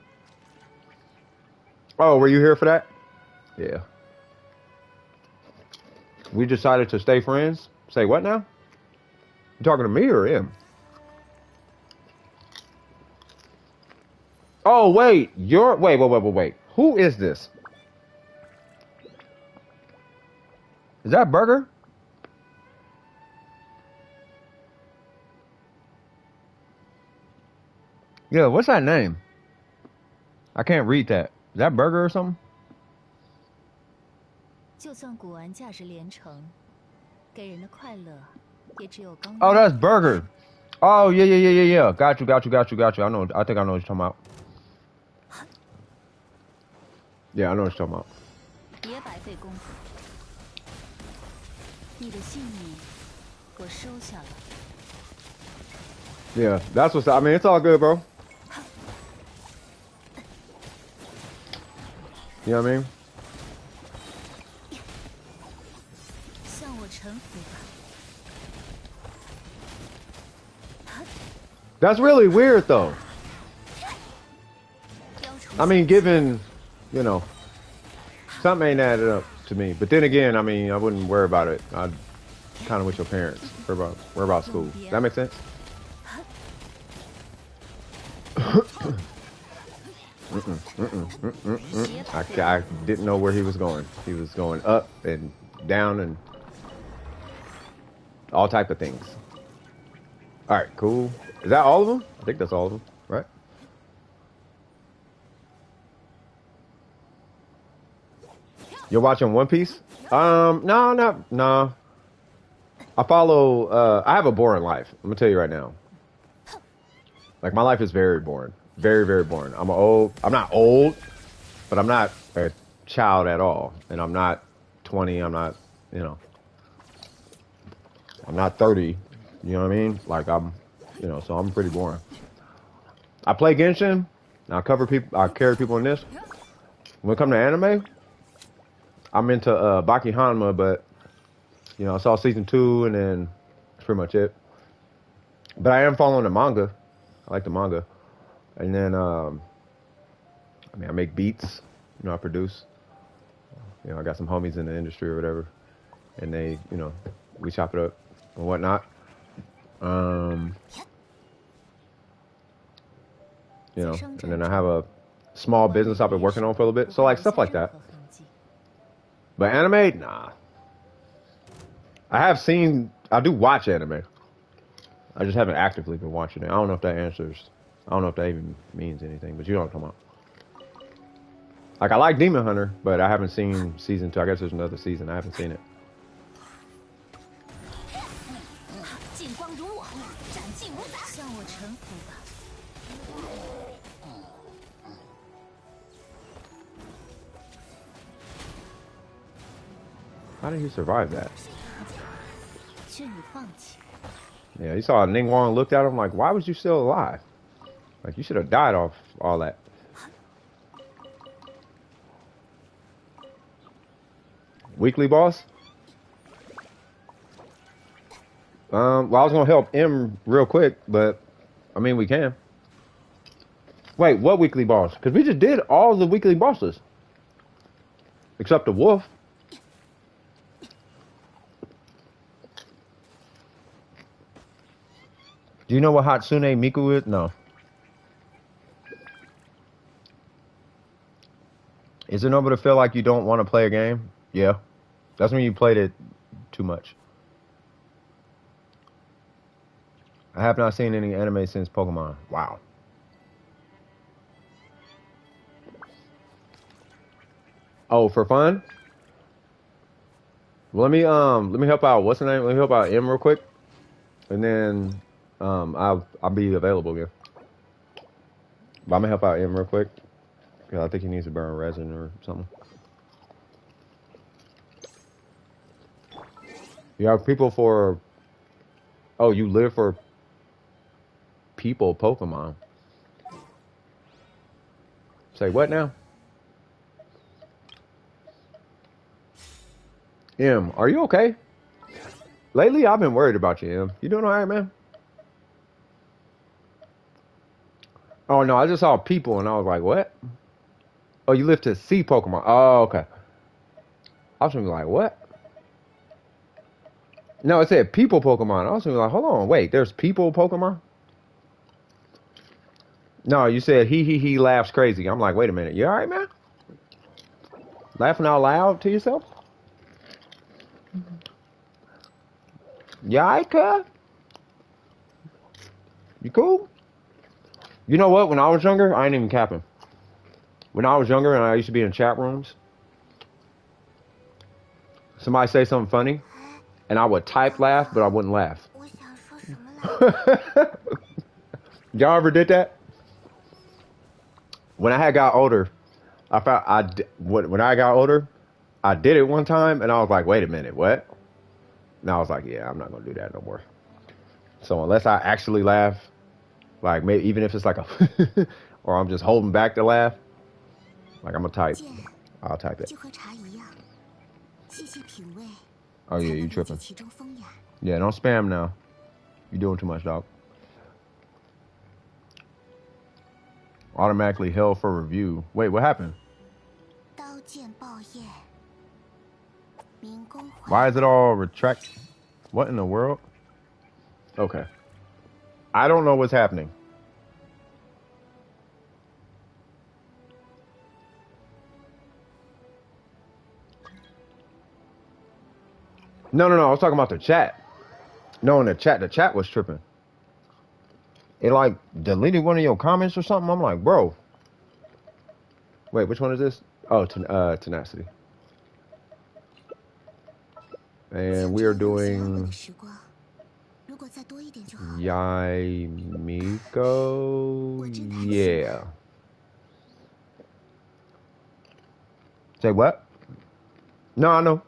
Oh, were you here for that? Yeah. We decided to stay friends. Say what now? You talking to me or him? Oh wait, wait. Who is this? Is that Burger? Yeah, what's that name? I can't read that. Is that Burger or something? Oh, that's Burger. Oh, yeah. Got you. I think I know what you're talking about. Yeah, I know what you're talking about. Yeah, that's what's. I mean, it's all good, bro. You know what I mean? That's really weird, though. I mean, given, you know, something ain't added up to me. But then again, I mean, I wouldn't worry about it. I'd kind of with your parents. Worry about school. That makes sense? I didn't know where he was going. He was going up and down and all type of things. All right, cool. Is that all of them? I think that's all of them, right? You're watching One Piece? No. I follow, I have a boring life. I'm gonna tell you right now. Like, my life is very boring. Very, very boring. I'm not old, but I'm not a child at all. And I'm not 20, I'm not, you know, I'm not 30. You know what I mean? Like, I'm, you know, so I'm pretty boring. I play Genshin. I carry people in this. When it comes to anime, I'm into Baki Hanma, but You know, I saw season 2, and then that's pretty much it. But I am following the manga. I like the manga. And then, I mean, I make beats. You know, I produce. You know, I got some homies in the industry or whatever, and they, you know, we chop it up and whatnot. You know, and then I have a small business I've been working on for a little bit. So like stuff like that. But anime, nah. I do watch anime. I just haven't actively been watching it. I don't know if that even means anything, but you know what I'm talking about. Like, I like Demon Hunter, but I haven't seen season 2. I guess there's another season. I haven't seen it. How did he survive that? Yeah, he saw Ning Wang looked at him like, why was you still alive? Like, you should have died off all that. Weekly boss? Well, I was gonna help M real quick, but I mean, we can. Wait, what weekly boss? Because we just did all the weekly bosses. Except the wolf. Do you know what Hatsune Miku is? No. Is it normal to feel like you don't want to play a game? Yeah. That's when you played it too much. I have not seen any anime since Pokemon. Wow. Oh, for fun? Well, let me help out. What's the name? Let me help out M real quick. And then I'll be available again. But I'm gonna help out M real quick. Cause I think he needs to burn resin or something. You have people for... Oh, you live for people Pokemon. Say what now? M, are you okay? Lately, I've been worried about you, M. You doing all right, man? Oh, no, I just saw people, and I was like, what? Oh, you live to see Pokemon. Oh, okay. I was gonna be like, what? No, it said people Pokemon. I was gonna be like, hold on, wait, there's people Pokemon? No, you said he laughs crazy. I'm like, wait a minute, you all right, man? Laughing out loud to yourself? You all right, cuz? You cool? You know what? When I was younger, I ain't even capping. When I was younger and I used to be in chat rooms, somebody say something funny, and I would type laugh, but I wouldn't laugh. Y'all ever did that? When I had got older, when I got older, I did it one time, and I was like, wait a minute, what? And I was like, yeah, I'm not gonna do that no more. So unless I actually laugh, like maybe even if it's like a, or I'm just holding back to laugh, like I'm gonna type. I'll type it. Oh yeah, you tripping. Yeah, don't spam now. You're doing too much, dog. Automatically held for review. Wait, what happened? Why is it all retract? What in the world? Okay. I don't know what's happening. No, I was talking about the chat. No, in the chat was tripping. It like deleted one of your comments or something. I'm like, bro. Wait, which one is this? Oh, Tenacity. And we are doing Yai Miko. Yeah. Say what? No, I know.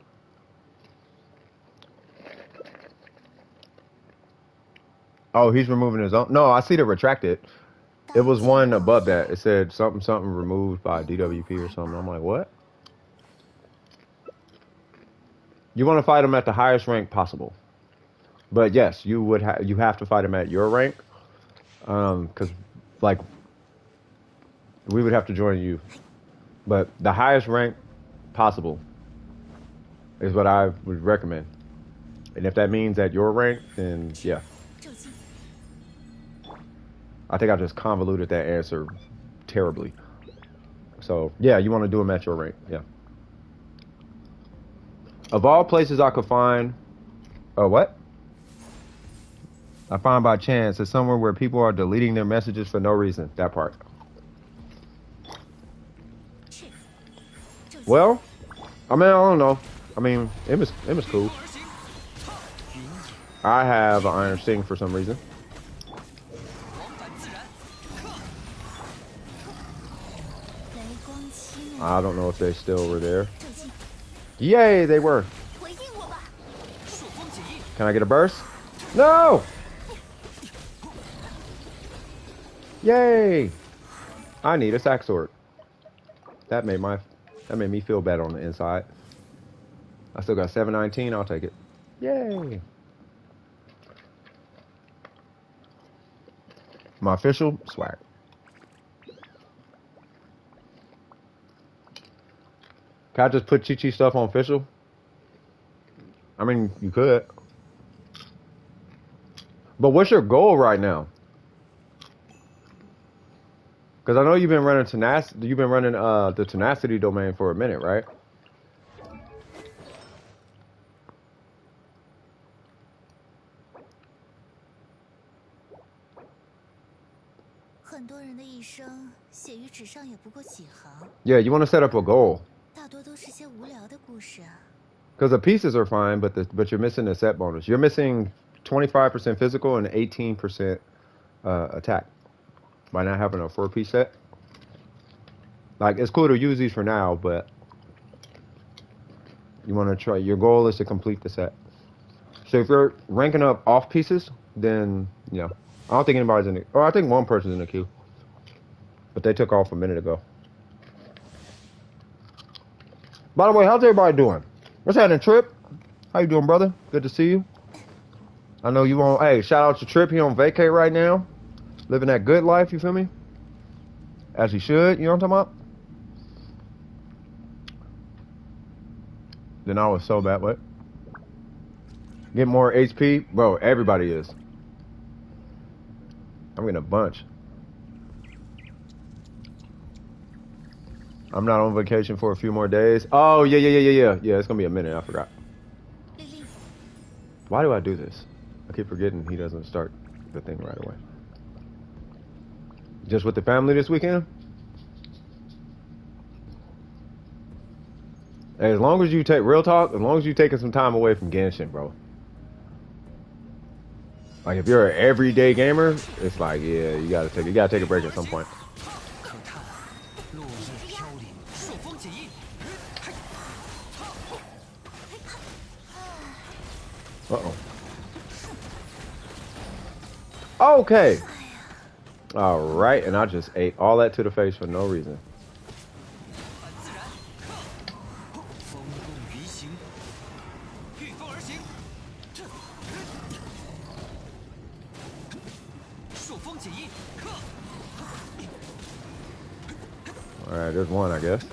Oh, he's removing his own. No, I see the retracted. It was one above that. It said something removed by DWP or something. I'm like, what? You want to fight them at the highest rank possible. But yes, you have to fight them at your rank. Because like we would have to join you. But the highest rank possible is what I would recommend. And if that means at your rank, then yeah. I think I just convoluted that answer terribly. So yeah, you want to do them at your rank. Yeah. Of all places I could find, what? I find by chance is somewhere where people are deleting their messages for no reason. That part. Well, I mean, I don't know. I mean, it was cool. I have an Iron Sting for some reason. I don't know if they still were there. Yay, they were. Can I get a burst? No! Yay! I need a sack sword. That made me feel better on the inside. I still got 719. I'll take it. Yay! My official swag. Can I just put Chi-Chi stuff on official? I mean, you could. But what's your goal right now? Because I know you've been running tenacity. You've been running the tenacity domain for a minute, right? Yeah, you want to set up a goal. Because the pieces are fine, but you're missing the set bonus. You're missing 25% physical and 18% attack by not having a 4-piece set. Like, it's cool to use these for now, but you want to try. Your goal is to complete the set. So if you're ranking up off pieces, then yeah, I don't think anybody's in the. Oh, I think one person's in the queue, but they took off a minute ago. By the way, how's everybody doing? What's happening, Trip? How you doing, brother? Good to see you. I know you on. Hey, shout out to Trip. He on vacay right now, living that good life. You feel me? As he should. You know what I'm talking about? Then I was so bad. What? Get more HP, bro. Everybody is. I'm getting a bunch. I'm not on vacation for a few more days. Oh yeah. It's gonna be a minute. I forgot. Why do I do this? I keep forgetting he doesn't start the thing right away. Just with the family this weekend? Hey, as long as you take real talk, as long as you're taking some time away from Genshin, bro. Like if you're an everyday gamer, it's like yeah, you gotta take a break at some point. Uh-oh. Okay. All right, and I just ate all that to the face for no reason. All right, there's one, I guess.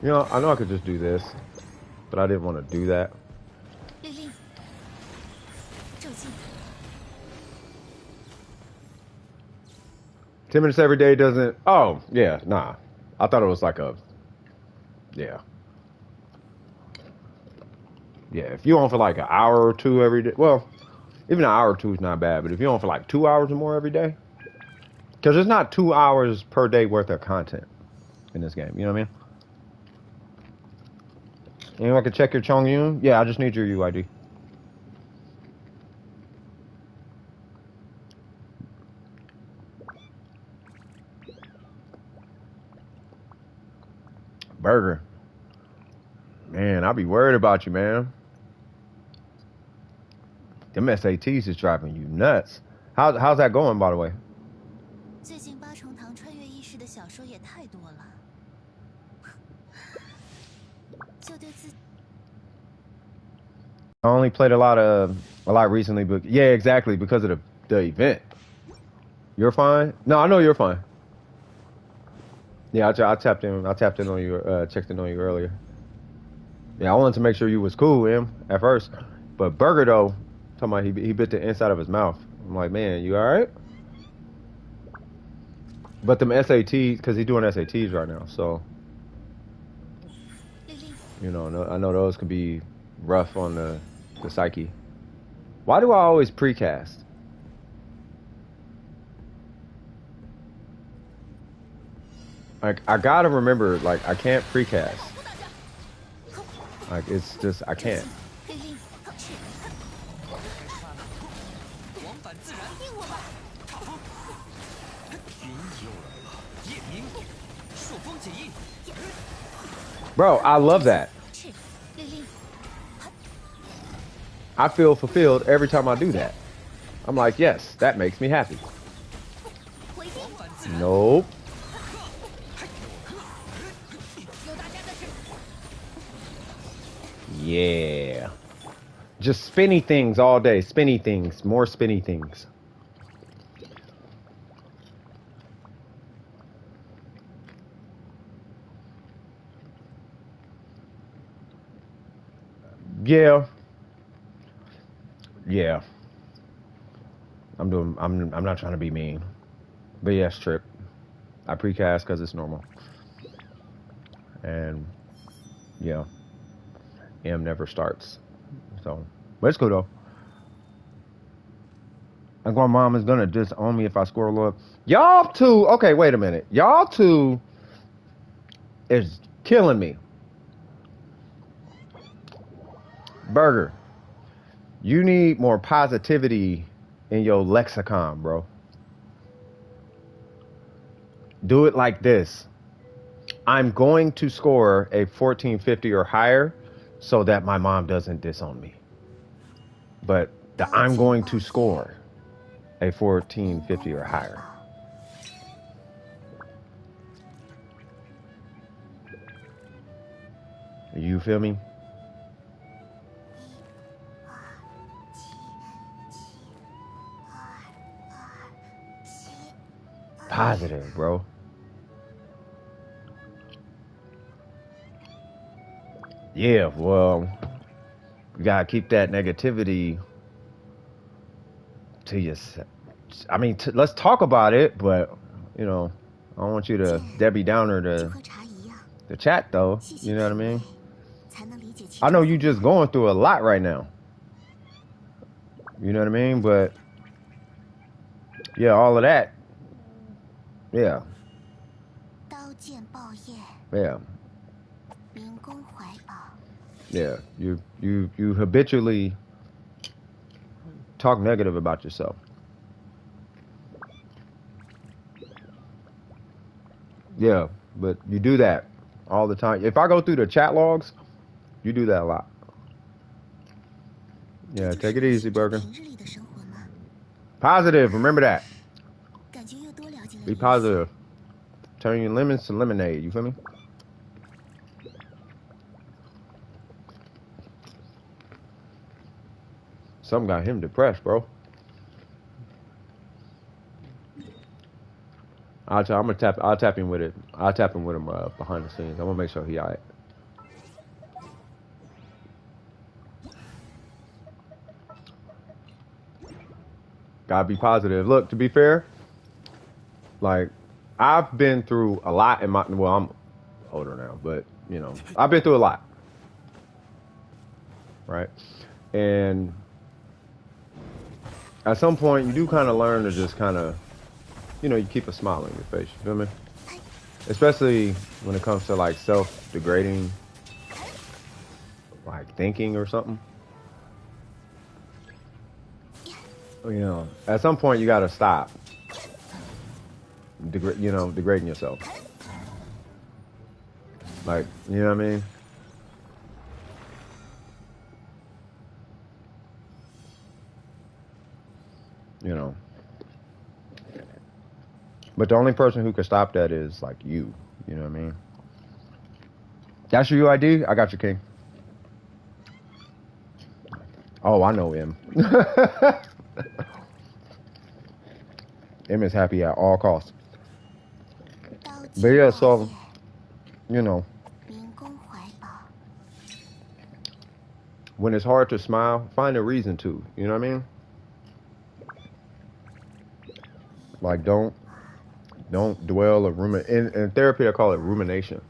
You know, I know I could just do this, but I didn't want to do that. 10 minutes every day doesn't... Oh, yeah, nah. I thought it was like a... Yeah. Yeah, if you're on for like an hour or two every day... Well, even an hour or two is not bad, but if you're on for like 2 hours or more every day... Because there's not 2 hours per day worth of content in this game, you know what I mean? Anyone can check your Chongyun? Yeah, I just need your UID. Burger. Man, I'll be worried about you, man. Them SATs is driving you nuts. How's that going, by the way? I only played a lot recently, but yeah, exactly because of the event. You're fine. No, I know you're fine. Yeah, I tapped in. I tapped in on you. Checked in on you earlier. Yeah, I wanted to make sure you was cool, Em, at first. But Burger though, talking about he bit the inside of his mouth. I'm like, man, you all right? But them SATs, because he's doing SATs right now, so you know, I know those can be rough on the psyche. Why do I always precast? Like I gotta remember, like I can't precast. Like it's just I can't. Bro, I love that. I feel fulfilled every time I do that. I'm like, yes, that makes me happy. Nope. Yeah. Just spinny things all day. Spinny things. More spinny things. Yeah. Yeah. I'm not trying to be mean. But yes, Trip. I precast because it's normal. And yeah. M never starts. So, but it's cool though. Like my mom is gonna disown me if I squirrel up. Y'all two, okay, wait a minute. Y'all two is killing me. Burger, you need more positivity in your lexicon, bro. Do it like this. I'm going to score a 1450 or higher so that my mom doesn't disown me. But I'm going to score a 1450 or higher. You feel me? Positive, bro. Yeah, well, you gotta keep that negativity to yourself. I mean, let's talk about it, but you know, I don't want you to Debbie Downer the chat though. You know what I mean? I know you just going through a lot right now. You know what I mean? But yeah, all of that. Yeah. Yeah. Yeah. You habitually talk negative about yourself. Yeah, but you do that all the time. If I go through the chat logs, you do that a lot. Yeah, take it easy, Bergen. Positive, remember that. Be positive. Turn your lemons to lemonade, you feel me? Something got him depressed, bro. I'll tap him with it. I'll tap him with him behind the scenes. I'm gonna make sure he alright. Gotta be positive. Look, to be fair, like I've been through a lot in my well, I'm older now, but you know, I've been through a lot. Right? And at some point you do kind of learn to just kind of, you know, you keep a smile on your face, you feel me? Especially when it comes to like self-degrading, like thinking or something. You know, at some point you gotta stop, degrading yourself. Like, you know what I mean? You know. But the only person who can stop that is like you. You know what I mean? That's your UID? I got you, King. Oh, I know M. M is happy at all costs. But yeah, so, you know, when it's hard to smile, find a reason to. You know what I mean? Like, don't dwell or ruminate. In therapy, I call it rumination.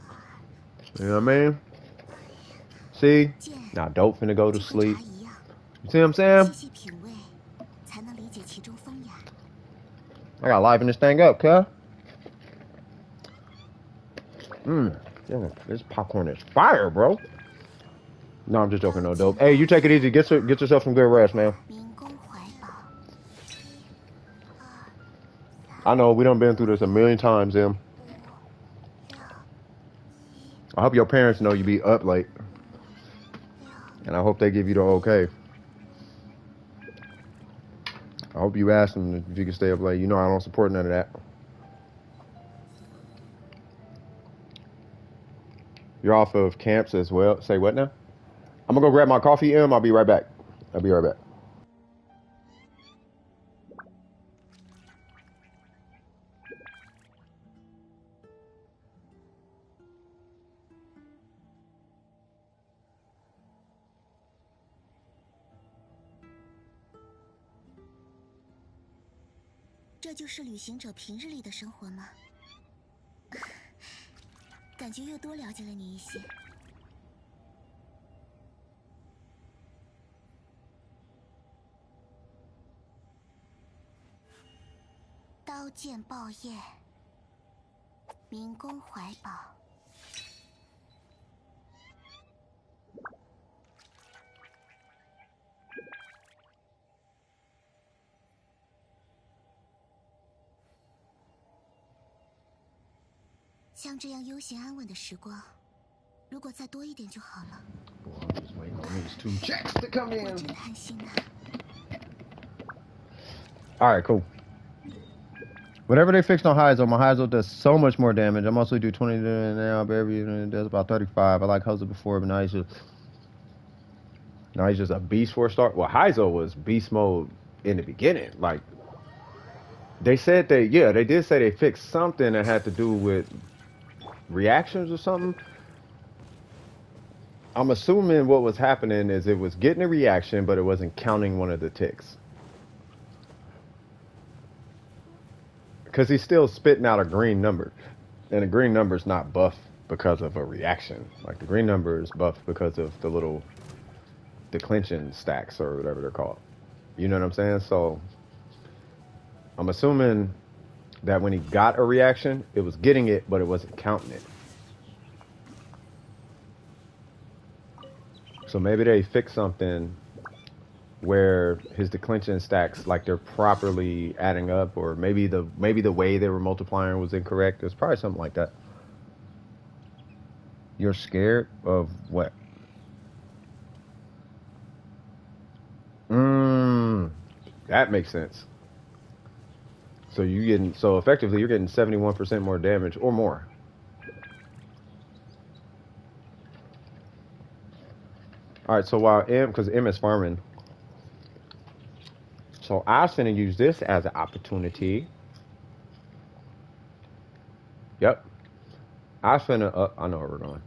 You know what I mean? See? Now, dope finna go to sleep. You see what I'm saying? I gotta liven this thing up, cuz. This popcorn is fire, bro. No, I'm just joking, no dope. Hey, you take it easy. Get yourself some good rest, man. I know we done been through this a million times, Em. I hope your parents know you be up late. And I hope they give you the okay. I hope you ask them if you can stay up late. You know I don't support none of that. You're off of camps as well. Say what now? I'm gonna go grab my coffee, Em. I'll be right back. I'll be right back. 这就是旅行者平日里的生活吗？感觉又多了解了你一些。刀剑爆焰，民工怀宝。 像这样悠闲安稳的时光，如果再多一点就好了。我真贪心啊。Alright, cool. Whatever they fixed on Heizou, my Heizou does so much more damage. I mostly do 20 now, baby, and it does about 35. I like Heizou before, but now he's just a beast for a start. Well, Heizou was beast mode in the beginning. Like, they said they did say they fixed something that had to do with reactions or something. I'm assuming what was happening is it was getting a reaction, but it wasn't counting one of the ticks. Because he's still spitting out a green number. And a green number is not buff because of a reaction. Like, the green number is buff because of the little declension stacks or whatever they're called. You know what I'm saying? So, I'm assuming that when he got a reaction, it was getting it, but it wasn't counting it. So maybe they fixed something where his declension stacks, like, they're properly adding up, or maybe the way they were multiplying was incorrect. It's probably something like that. You're scared of what? That makes sense. So effectively you're getting 71% more damage or more. All right, so while because M is farming, so I was finna use this as an opportunity. Yep. I was finna, I know where we're going.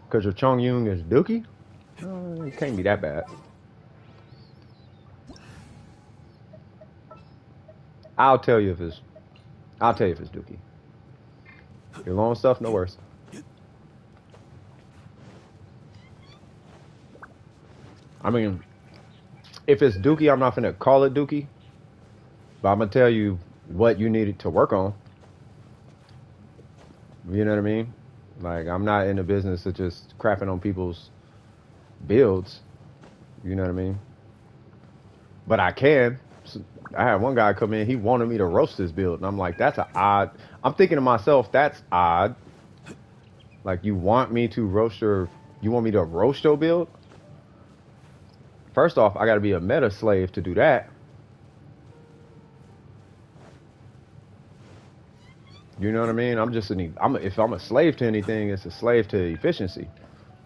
Because your Chongyun is dookie? It can't be that bad. I'll tell you if it's dookie. Your long stuff, no worries. I mean, if it's dookie, I'm not finna call it dookie. But I'm gonna tell you what you needed to work on. You know what I mean? Like, I'm not in the business of just crapping on people's builds. You know what I mean? But I can. I had one guy come in, he wanted me to roast his build. And I'm like, that's odd. I'm thinking to myself, that's odd. Like, you want me to roast your build? First off, I gotta be a meta slave to do that. You know what I mean? If I'm a slave to anything, it's a slave to efficiency.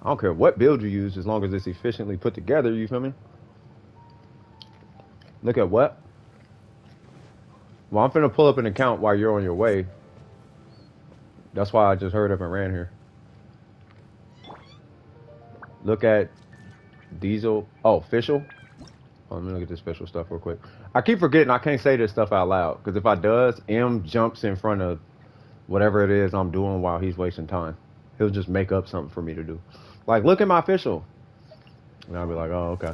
I don't care what build you use as long as it's efficiently put together, you feel me? Look at what? Well, I'm finna pull up an account while you're on your way. That's why I just hurried up and ran here. Look at Diesel. Oh, Fischl. Oh, let me look at this special stuff real quick. I keep forgetting I can't say this stuff out loud, because if I does, M jumps in front of whatever it is I'm doing while he's wasting time. He'll just make up something for me to do. Like, look at my Fischl. And I'll be like, oh, okay.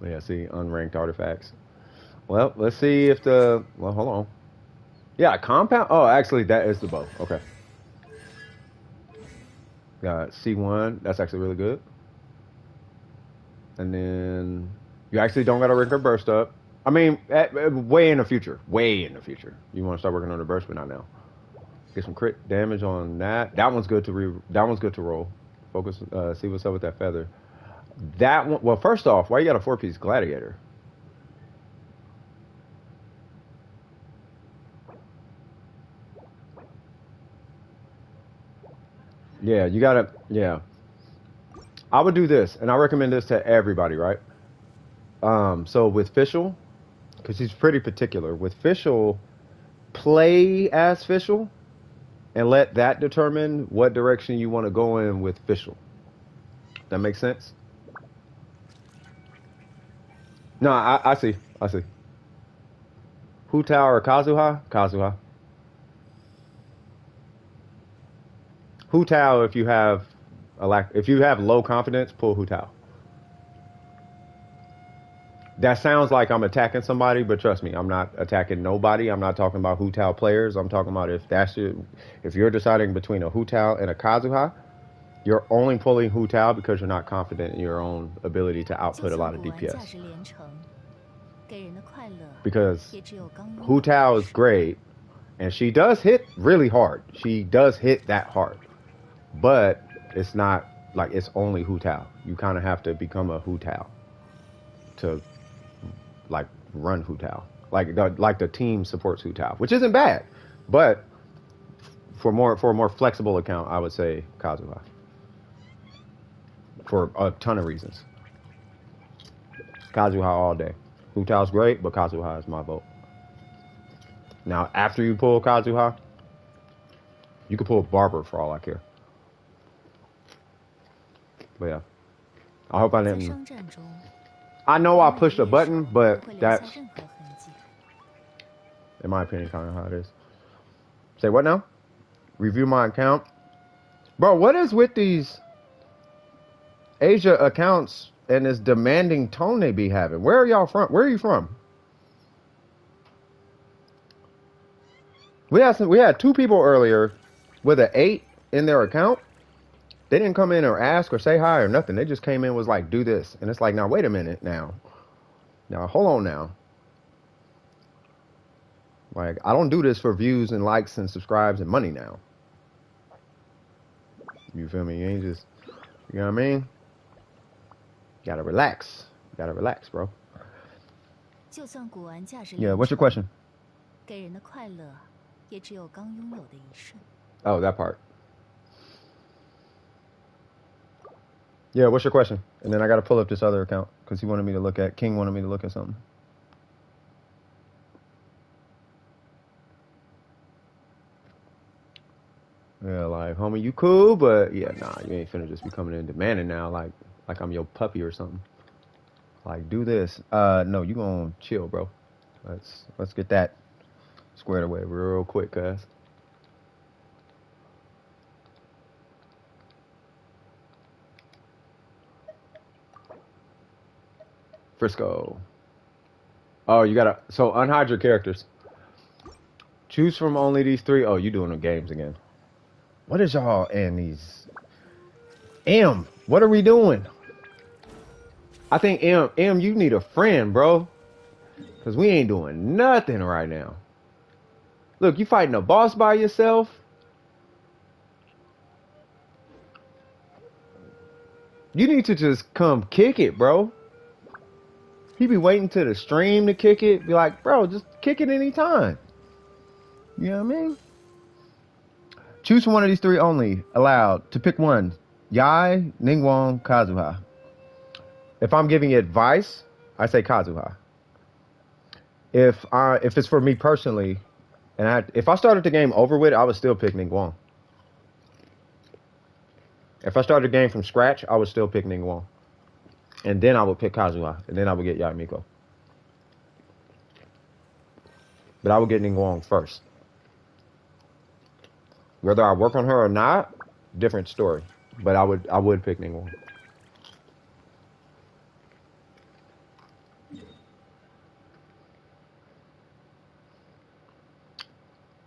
Yeah, see, unranked artifacts. Well, let's see if the... Well, hold on. Yeah, compound... Oh, actually, that is the bow. Okay. Got C1. That's actually really good. And then... You actually don't got to rank her burst up. I mean, way in the future. Way in the future. You want to start working on the burst, but not now. Get some crit damage on that. That one's good to That one's good to roll. Focus. See what's up with that feather. That one. Well, first off, why you got a 4-piece gladiator? Yeah, you gotta. Yeah. I would do this, and I recommend this to everybody, right? So with Fischl, because he's pretty particular. With Fischl, play as Fischl, and let that determine what direction you want to go in with Fischl. That makes sense? No, I see. I see. Hu Tao or Kazuha? Kazuha. Hu Tao, if you have low confidence, pull Hu Tao. That sounds like I'm attacking somebody, but trust me, I'm not attacking nobody. I'm not talking about Hu Tao players. I'm talking about if you're deciding between a Hu Tao and a Kazuha, you're only pulling Hu Tao because you're not confident in your own ability to output a lot of DPS. Because Hu Tao is great, and she does hit really hard. She does hit that hard. But it's not like it's only Hu Tao. You kind of have to become a Hu Tao to like run Hu Tao. Like the team supports Hu Tao, which isn't bad. But for a more flexible account, I would say Kazuha. For a ton of reasons. Kazuha all day. Hu Tao's great, but Kazuha is my vote. Now, after you pull Kazuha, you can pull Barber for all I care. But yeah. I hope I didn't... I know I pushed a button, but that's, in my opinion, kind of how it is. Say what now? Review my account. Bro, what is with these Asia accounts and this demanding tone they be having? Where are y'all from? Where are you from? We had 2 people earlier with an 8 in their account. They didn't come in or ask or say hi or nothing. They just came in and was like, do this. And it's like, now, wait a minute now. Now, hold on now. Like, I don't do this for views and likes and subscribes and money now. You feel me? You ain't just, you know what I mean? You gotta relax. You gotta relax, bro. Yeah, what's your question? Oh, that part. Yeah, what's your question? And then I gotta pull up this other account because King wanted me to look at something. Yeah, like, homie, you cool, but yeah, nah, you ain't finna just be coming in demanding now, like I'm your puppy or something. Like, do this. No, you gonna chill, bro. Let's get that squared away real quick, cuz. Frisco. Oh, you gotta... So, unhide your characters. Choose from only these 3. Oh, you doing the games again. What is y'all and these... M, what are we doing? I think, M, you need a friend, bro. Because we ain't doing nothing right now. Look, you fighting a boss by yourself? You need to just come kick it, bro. He be waiting to the stream to kick it. Be like, bro, just kick it anytime. You know what I mean? Choose from one of these three only. Allowed to pick one. Yai, Ningguang, Kazuha. If I'm giving advice, I say Kazuha. If it's for me personally, and if I started the game over with, I would still pick Ningguang. If I started the game from scratch, I would still pick Ningguang. And then I would pick Kazuha. And then I would get Yai Miko. But I would get Ningguang first. Whether I work on her or not, different story. But I would pick Ningguang.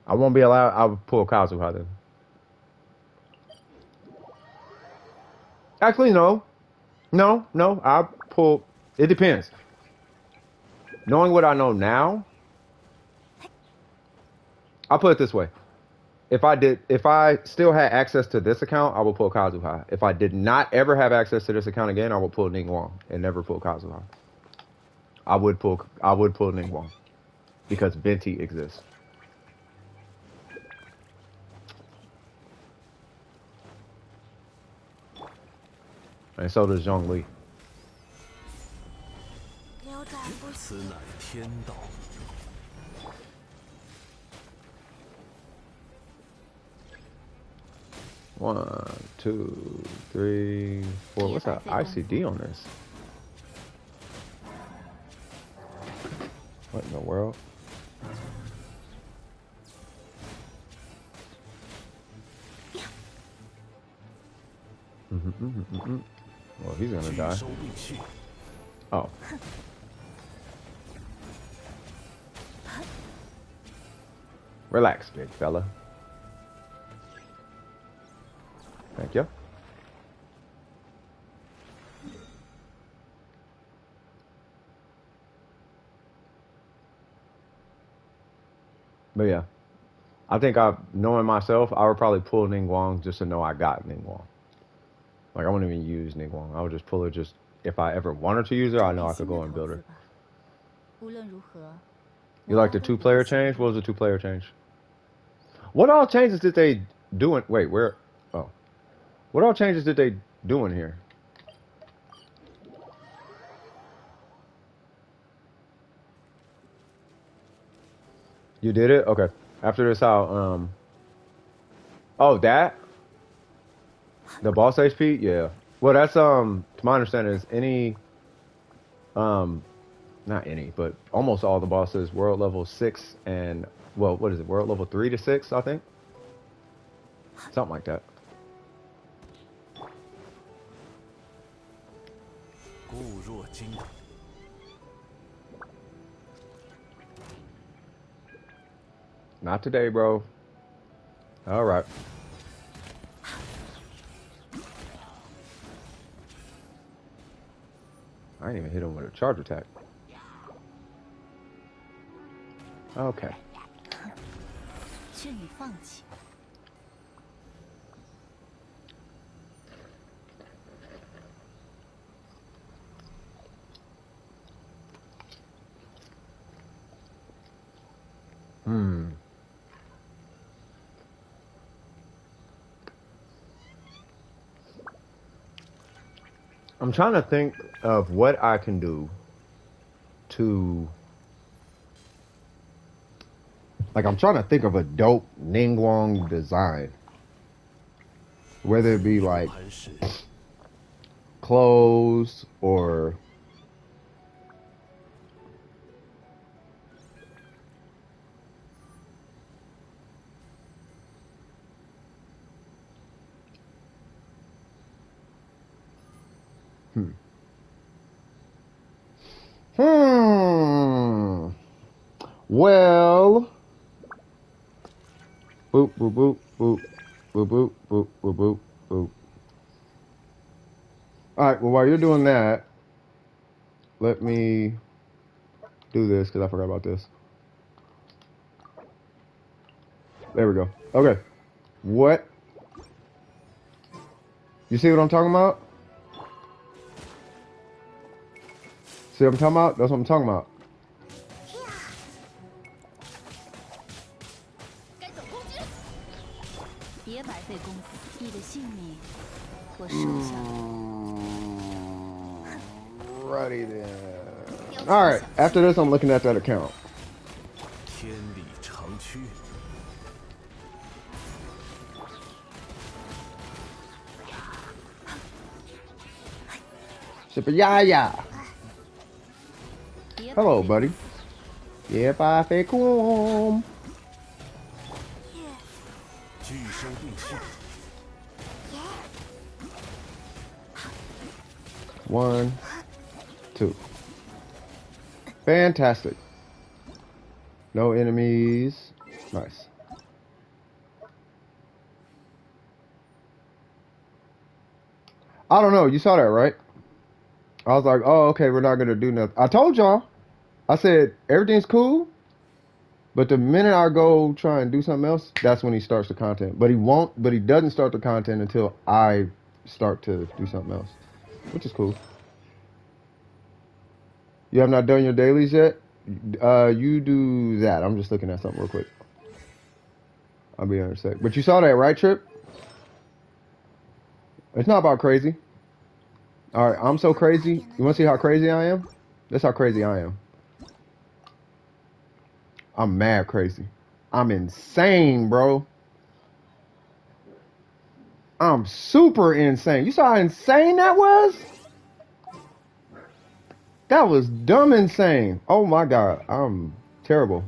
I won't be allowed. I would pull Kazuha then. Actually, no. No. I pull. It depends. Knowing what I know now, I'll put it this way. If I still had access to this account, I would pull Kazuha. If I did not ever have access to this account again, I would pull Ningguang and never pull Kazuha. I would pull Ningguang because Venti exists. And so does Zhongli. One, two, three, four. What's that ICD on this? What in the world? Well, he's gonna die. Oh. Relax, big fella. Thank you. But yeah, I think knowing myself, I would probably pull Ningguang just to know I got Ningguang. Like, I wouldn't even use Ningguang. I would just pull her just, if I ever wanted to use her, I know I could go and build her. You like the two-player change? What was the two-player change? What all changes did they do in, wait, where, oh. What all changes did they do in here? You did it? Okay. After this, how, oh, that? The boss HP? Yeah. Well, that's, to my understanding, is any, not any, but almost all the bosses, world level 6 and, well, what is it? World level 3 to 6, I think? Something like that. Not today, bro. All right. I didn't even hit him with a charge attack. Okay. I'm trying to think of what I can do to, like, I'm trying to think of a dope Ningguang design. Whether it be like clothes or well, boop, boop, boop, boop, boop, boop, boop, boop, boop, boop. All right, well, while you're doing that, let me do this because I forgot about this. There we go. Okay. What? You see what I'm talking about? See what I'm talking about? That's what I'm talking about. All right. After this, I'm looking at that account. 天理长驱。 Super Yaya. Hello, buddy. Yeah, bye, fake home. 聚生并蓄。 1, 2. Fantastic. No enemies. Nice. I don't know. You saw that, right? I was like, oh, okay, we're not going to do nothing. I told y'all. I said, everything's cool. But the minute I go try and do something else, that's when he starts the content. But he doesn't start the content until I start to do something else, which is cool. You have not done your dailies yet? You do that. I'm just looking at something real quick. I'll be in a sec. But you saw that, right, Trip? It's not about crazy. All right, I'm so crazy. You want to see how crazy I am? That's how crazy I am. I'm mad crazy. I'm insane, bro. I'm super insane. You saw how insane that was? That was dumb insane. Oh my god, I'm terrible.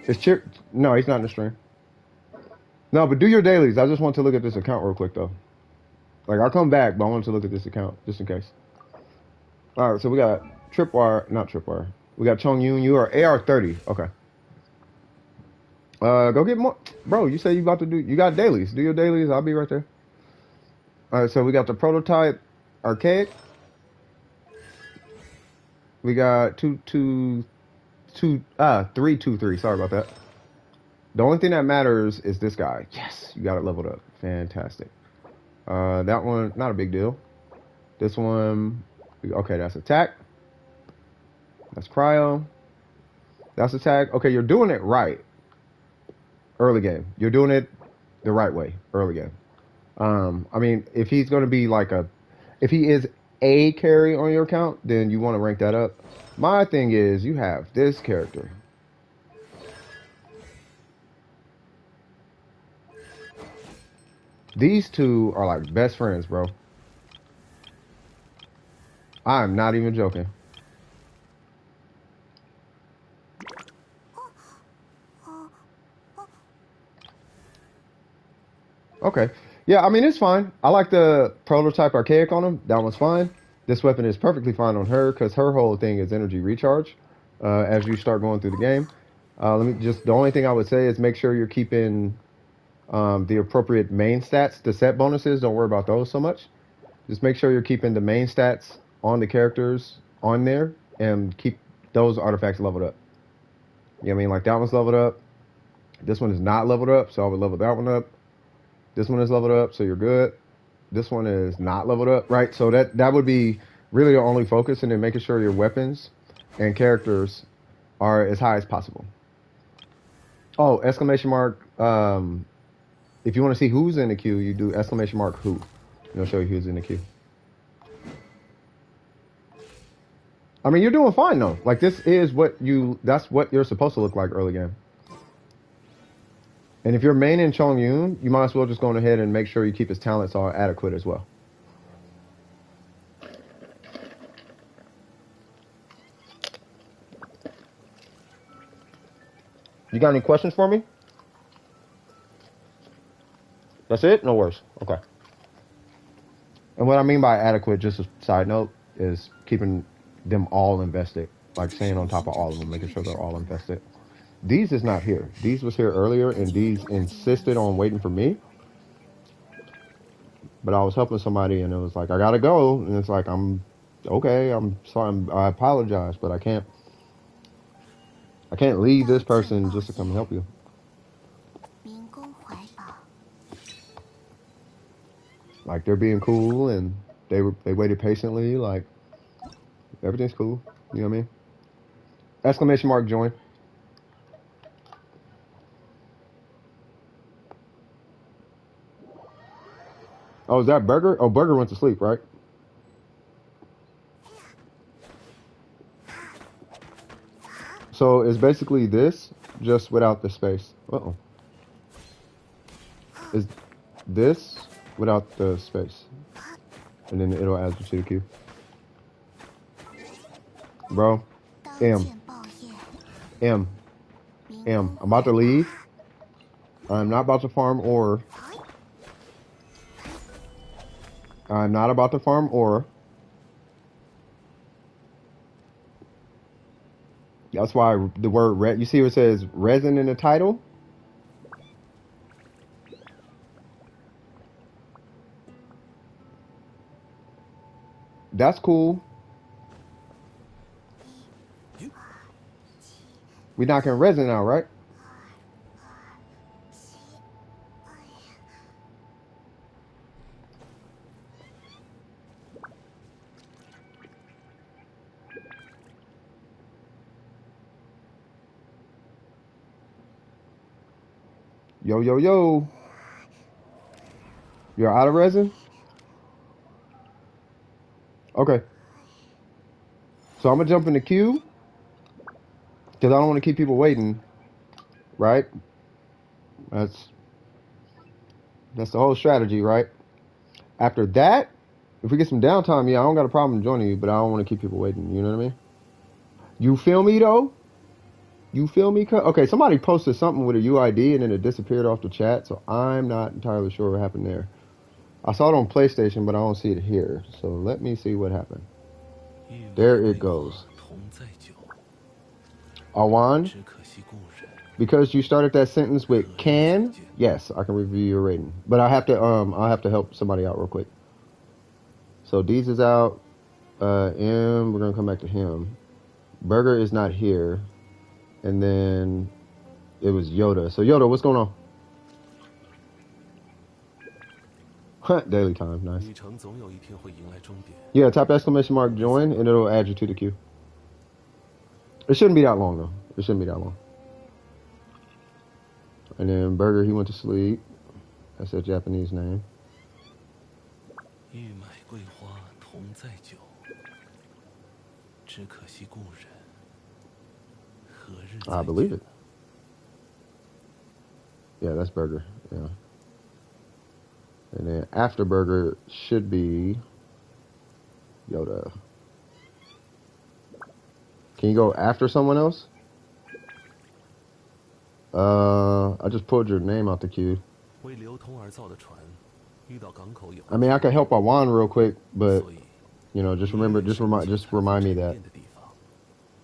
Is Chip? No, he's not in the stream. No, but do your dailies. I just want to look at this account real quick though. Like I'll come back, but I want to look at this account just in case. All right, so we got not Tripwire. We got Chongyun. You are AR30. Okay. Go get more, bro. You say you about to do. You got dailies. Do your dailies. I'll be right there. All right, so we got the prototype archaic. We got 323. Sorry about that. The only thing that matters is this guy. Yes, you got it leveled up. Fantastic. That one, not a big deal. This one, okay, that's attack. That's cryo. That's attack. Okay, you're doing it right. Early game. You're doing it the right way. Early game. I mean, if he's going to be like if he is a carry on your account, then you want to rank that up. My thing is, you have this character. These two are like best friends, bro. I'm not even joking. Okay. Yeah, I mean, it's fine. I like the prototype archaic on him. That one's fine. This weapon is perfectly fine on her because her whole thing is energy recharge as you start going through the game. The only thing I would say is make sure you're keeping the appropriate main stats. The set bonuses, don't worry about those so much. Just make sure you're keeping the main stats on the characters on there and keep those artifacts leveled up. You know what I mean? Like that one's leveled up. This one is not leveled up, so I would level that one up. This one is leveled up, so you're good. This one is not leveled up, right? So that would be really the only focus, and then making sure your weapons and characters are as high as possible. Oh, exclamation mark. If you want to see who's in the queue, you do exclamation mark who. It'll show you who's in the queue. I mean, you're doing fine though. Like that's what you're supposed to look like early game. And if you're maining Chongyun, you might as well just go ahead and make sure you keep his talents all adequate as well. You got any questions for me? That's it? No worries. Okay. And what I mean by adequate, just a side note, is keeping them all invested. Like staying on top of all of them, making sure they're all invested. These is not here. These was here earlier, and these insisted on waiting for me. But I was helping somebody, and it was like, I gotta go. And it's like, I'm okay. I'm sorry. I apologize, but I can't leave this person just to come help you. Like they're being cool, and they waited patiently. Like everything's cool. You know what I mean? Exclamation mark join. Oh, is that Burger? Oh, Burger went to sleep, right? So it's basically this, just without the space. Uh-oh. Is this without the space. And then it'll add you to the queue. Bro. M. M. M. I'm about to leave. I'm not about to farm ore. I'm not about to farm ore. That's why the word you see what it says resin in the title? That's cool. We knocking resin out, right? Yo, yo, yo. You're out of resin? Okay. So I'm going to jump in the queue. Because I don't want to keep people waiting. Right? That's the whole strategy, right? After that, if we get some downtime, yeah, I don't got a problem joining you, but I don't want to keep people waiting. You know what I mean? You feel me, though? You feel me? Okay, somebody posted something with a UID and then it disappeared off the chat, so I'm not entirely sure what happened there. I saw it on PlayStation, but I don't see it here. So let me see what happened. There it goes. Awan, because you started that sentence with can, yes, I can review your rating. But I have to help somebody out real quick. So Deez is out. M, we're gonna come back to him. Burger is not here. And then it was Yoda. So Yoda, what's going on? Daily time, nice. Yeah, type exclamation mark join and it'll add you to the queue. It shouldn't be that long though. It shouldn't be that long. And then Burger, he went to sleep. That's a Japanese name. I believe it. Yeah, that's Burger. Yeah. And then after Burger should be Yoda. Can you go after someone else? I just pulled your name out the queue. I mean, I could help Awan real quick, but you know, just remind me that.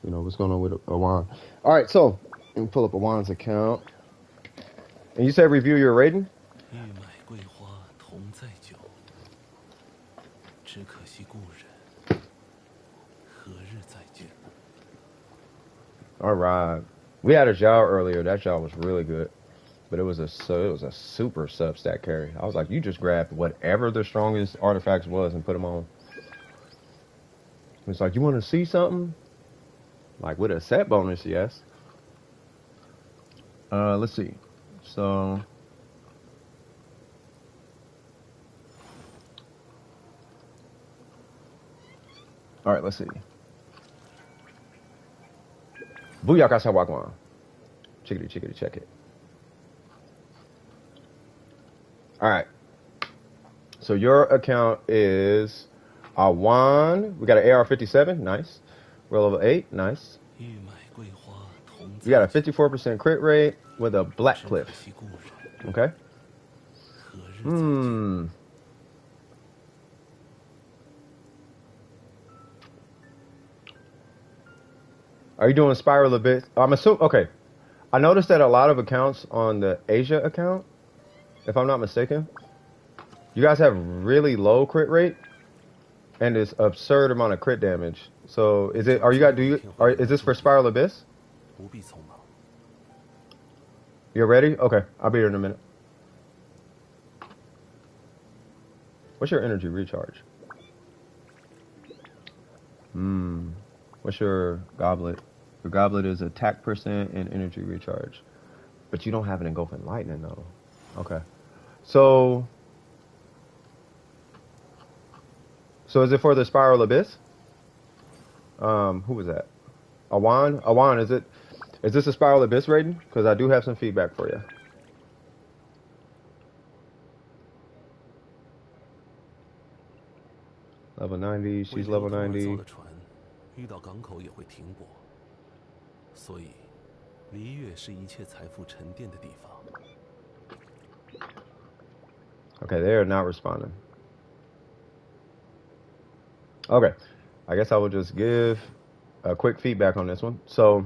You know, what's going on with Awan. All right, so let me pull up Awan's account. And you said review your rating? All right. We had a Zhao earlier. That Zhao was really good. But it was a super substat carry. I was like, you just grabbed whatever the strongest artifacts was and put them on. It's like, you want to see something? Like with a set bonus, yes. Let's see. So all right, let's see. Booyaka Sawagwan. Chickity, check it. All right. So your account is Awan. We got an AR57. Nice. Roll level 8. Nice. You got a 54% crit rate with a black cliff. Okay. Are you doing Spiral Abyss? I'm assuming. Okay. I noticed that a lot of accounts on the Asia account, if I'm not mistaken, you guys have really low crit rate and this absurd amount of crit damage. So is it? Is this for Spiral Abyss? You're ready? Okay, I'll be here in a minute. What's your energy recharge? What's your goblet? Your goblet is attack percent and energy recharge. But you don't have an engulfing lightning though. Okay. So is it for the Spiral Abyss? Who was that? Awan? Awan, is it? Is this a Spiral Abyss, Raiden? Because I do have some feedback for you. Level 90, she's level 90. 遇到港口也会停泊，所以璃月是一切财富沉淀的地方。 Okay, they are not responding. Okay, I guess I will just give a quick feedback on this one. So,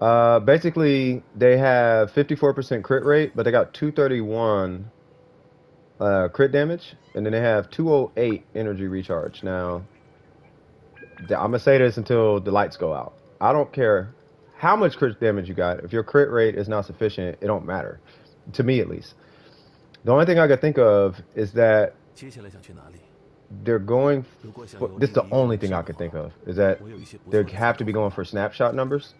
basically, they have 54% crit rate, but they got 231 crit damage, and then they have 208 energy recharge. Now, I'm gonna say this until the lights go out. I don't care how much crit damage you got. If your crit rate is not sufficient, it don't matter. To me, at least. The only thing I could think of is that they're going for, this is the only thing I could think of, is that they have to be going for snapshot numbers,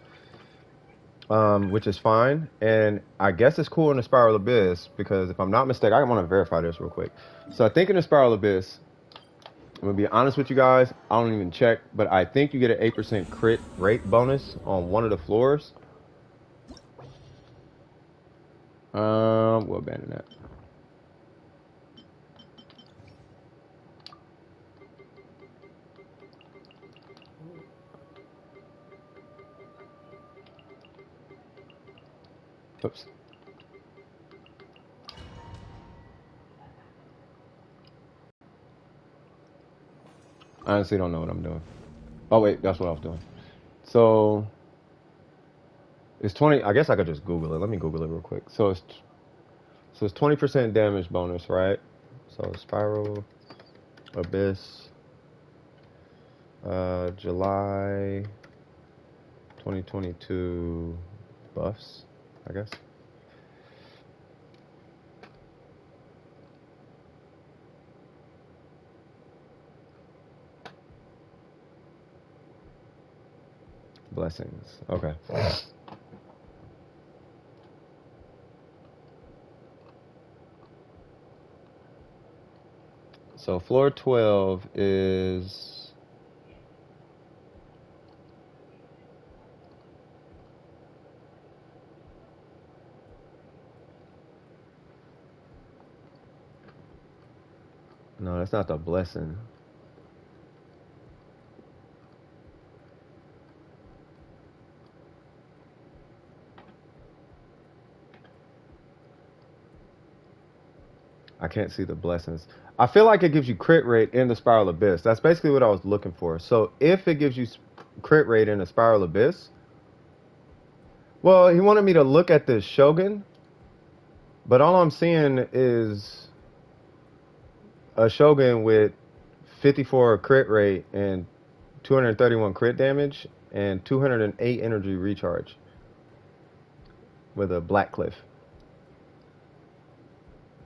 which is fine. And I guess it's cool in the Spiral Abyss, because if I'm not mistaken, I want to verify this real quick. So I think in the Spiral Abyss, I'm going to be honest with you guys, I don't even check, but I think you get an 8% crit rate bonus on one of the floors. We'll abandon that. Oops. I honestly don't know what I'm doing. Oh wait, that's what I was doing. So it's 20. I guess I could just Google it. Let me Google it real quick. So it's 20% damage bonus, right? So Spiral Abyss, July 2022 buffs, I guess. Blessings. Okay. So floor 12 is no, that's not the blessing. I can't see the blessings. I feel like it gives you crit rate in the Spiral Abyss. That's basically what I was looking for. So if it gives you crit rate in the Spiral Abyss, well, he wanted me to look at the Shogun, but all I'm seeing is a Shogun with 54 crit rate and 231 crit damage and 208 energy recharge with a Black Cliff,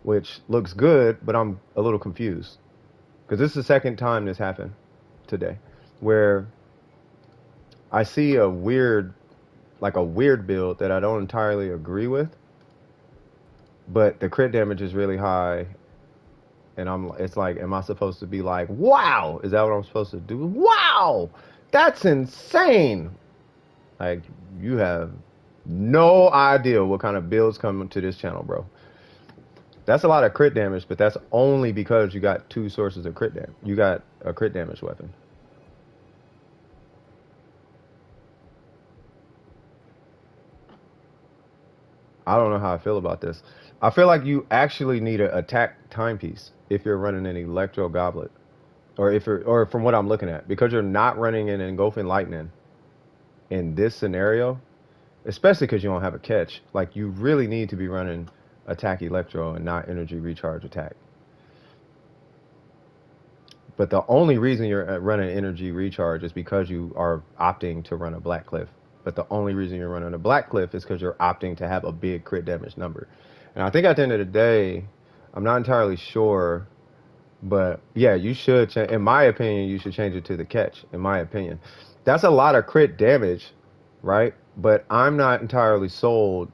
which looks good, but I'm a little confused because this is the second time this happened today, where I see a weird build that I don't entirely agree with, but the crit damage is really high, and it's like, am I supposed to be like, wow, is that what I'm supposed to do? Wow, that's insane. Like, you have no idea what kind of builds come to this channel, bro. That's a lot of crit damage, but that's only because you got two sources of crit damage. You got a crit damage weapon. I don't know how I feel about this. I feel like you actually need an attack timepiece if you're running an Electro Goblet, or from what I'm looking at, because you're not running an Engulfing Lightning in this scenario, especially because you don't have a catch. Like, you really need to be running attack Electro and not energy recharge attack. But the only reason you're running energy recharge is because you are opting to run a Black Cliff. But the only reason you're running a Black Cliff is because you're opting to have a big crit damage number. And I think at the end of the day, I'm not entirely sure, but yeah, you should, in my opinion, you should change it to the catch, in my opinion. That's a lot of crit damage, right? But I'm not entirely sold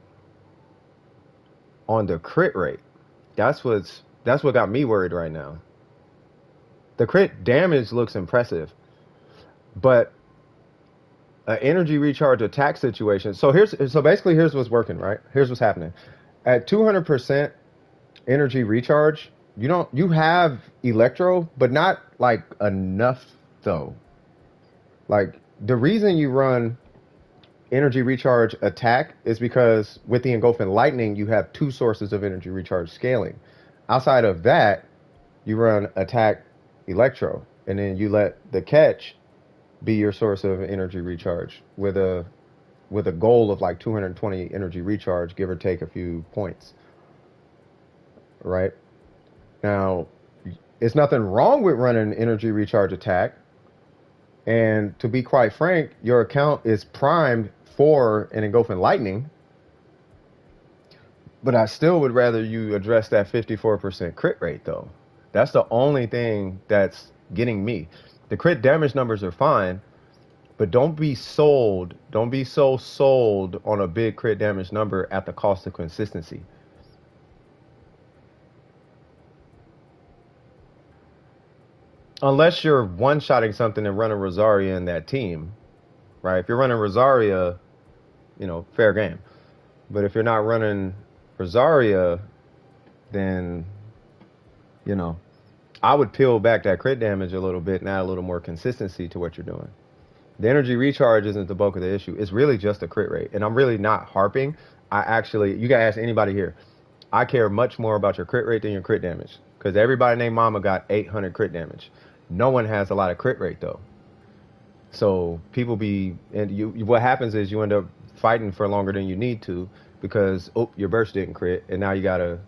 on the crit rate. That's what got me worried right now. The crit damage looks impressive, but an energy recharge attack situation. So basically here's what's working, right? Here's what's happening. At 200% energy recharge, you have electro, but not like enough though. Like the reason you run energy recharge attack is because with the engulfing lightning, you have two sources of energy recharge scaling. Outside of that, you run attack electro, and then you let the catch be your source of energy recharge with a goal of like 220 energy recharge, give or take a few points. Right? Now, it's nothing wrong with running energy recharge attack. And to be quite frank, your account is primed for an engulfing lightning. But I still would rather you address that 54% crit rate, though. That's the only thing that's getting me. The crit damage numbers are fine, but don't be sold. Don't be so sold on a big crit damage number at the cost of consistency. Unless you're one-shotting something and running Rosaria in that team, right? If you're running Rosaria, fair game. But if you're not running Rosaria, then, I would peel back that crit damage a little bit and add a little more consistency to what you're doing. The energy recharge isn't the bulk of the issue. It's really just a crit rate. And I'm really not harping. You gotta ask anybody here. I care much more about your crit rate than your crit damage. Because everybody named Mama got 800 crit damage. No one has a lot of crit rate though. So what happens is you end up fighting for longer than you need to because your burst didn't crit, and now you gotta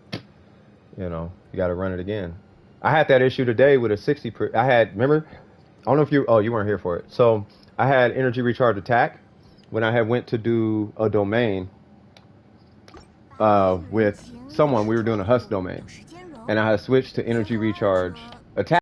run it again. I had that issue today with a 60. Remember, I don't know if you weren't here for it. So I had energy recharge attack when I had went to do a domain with someone. We were doing a husk domain, and I had switched to energy recharge attack.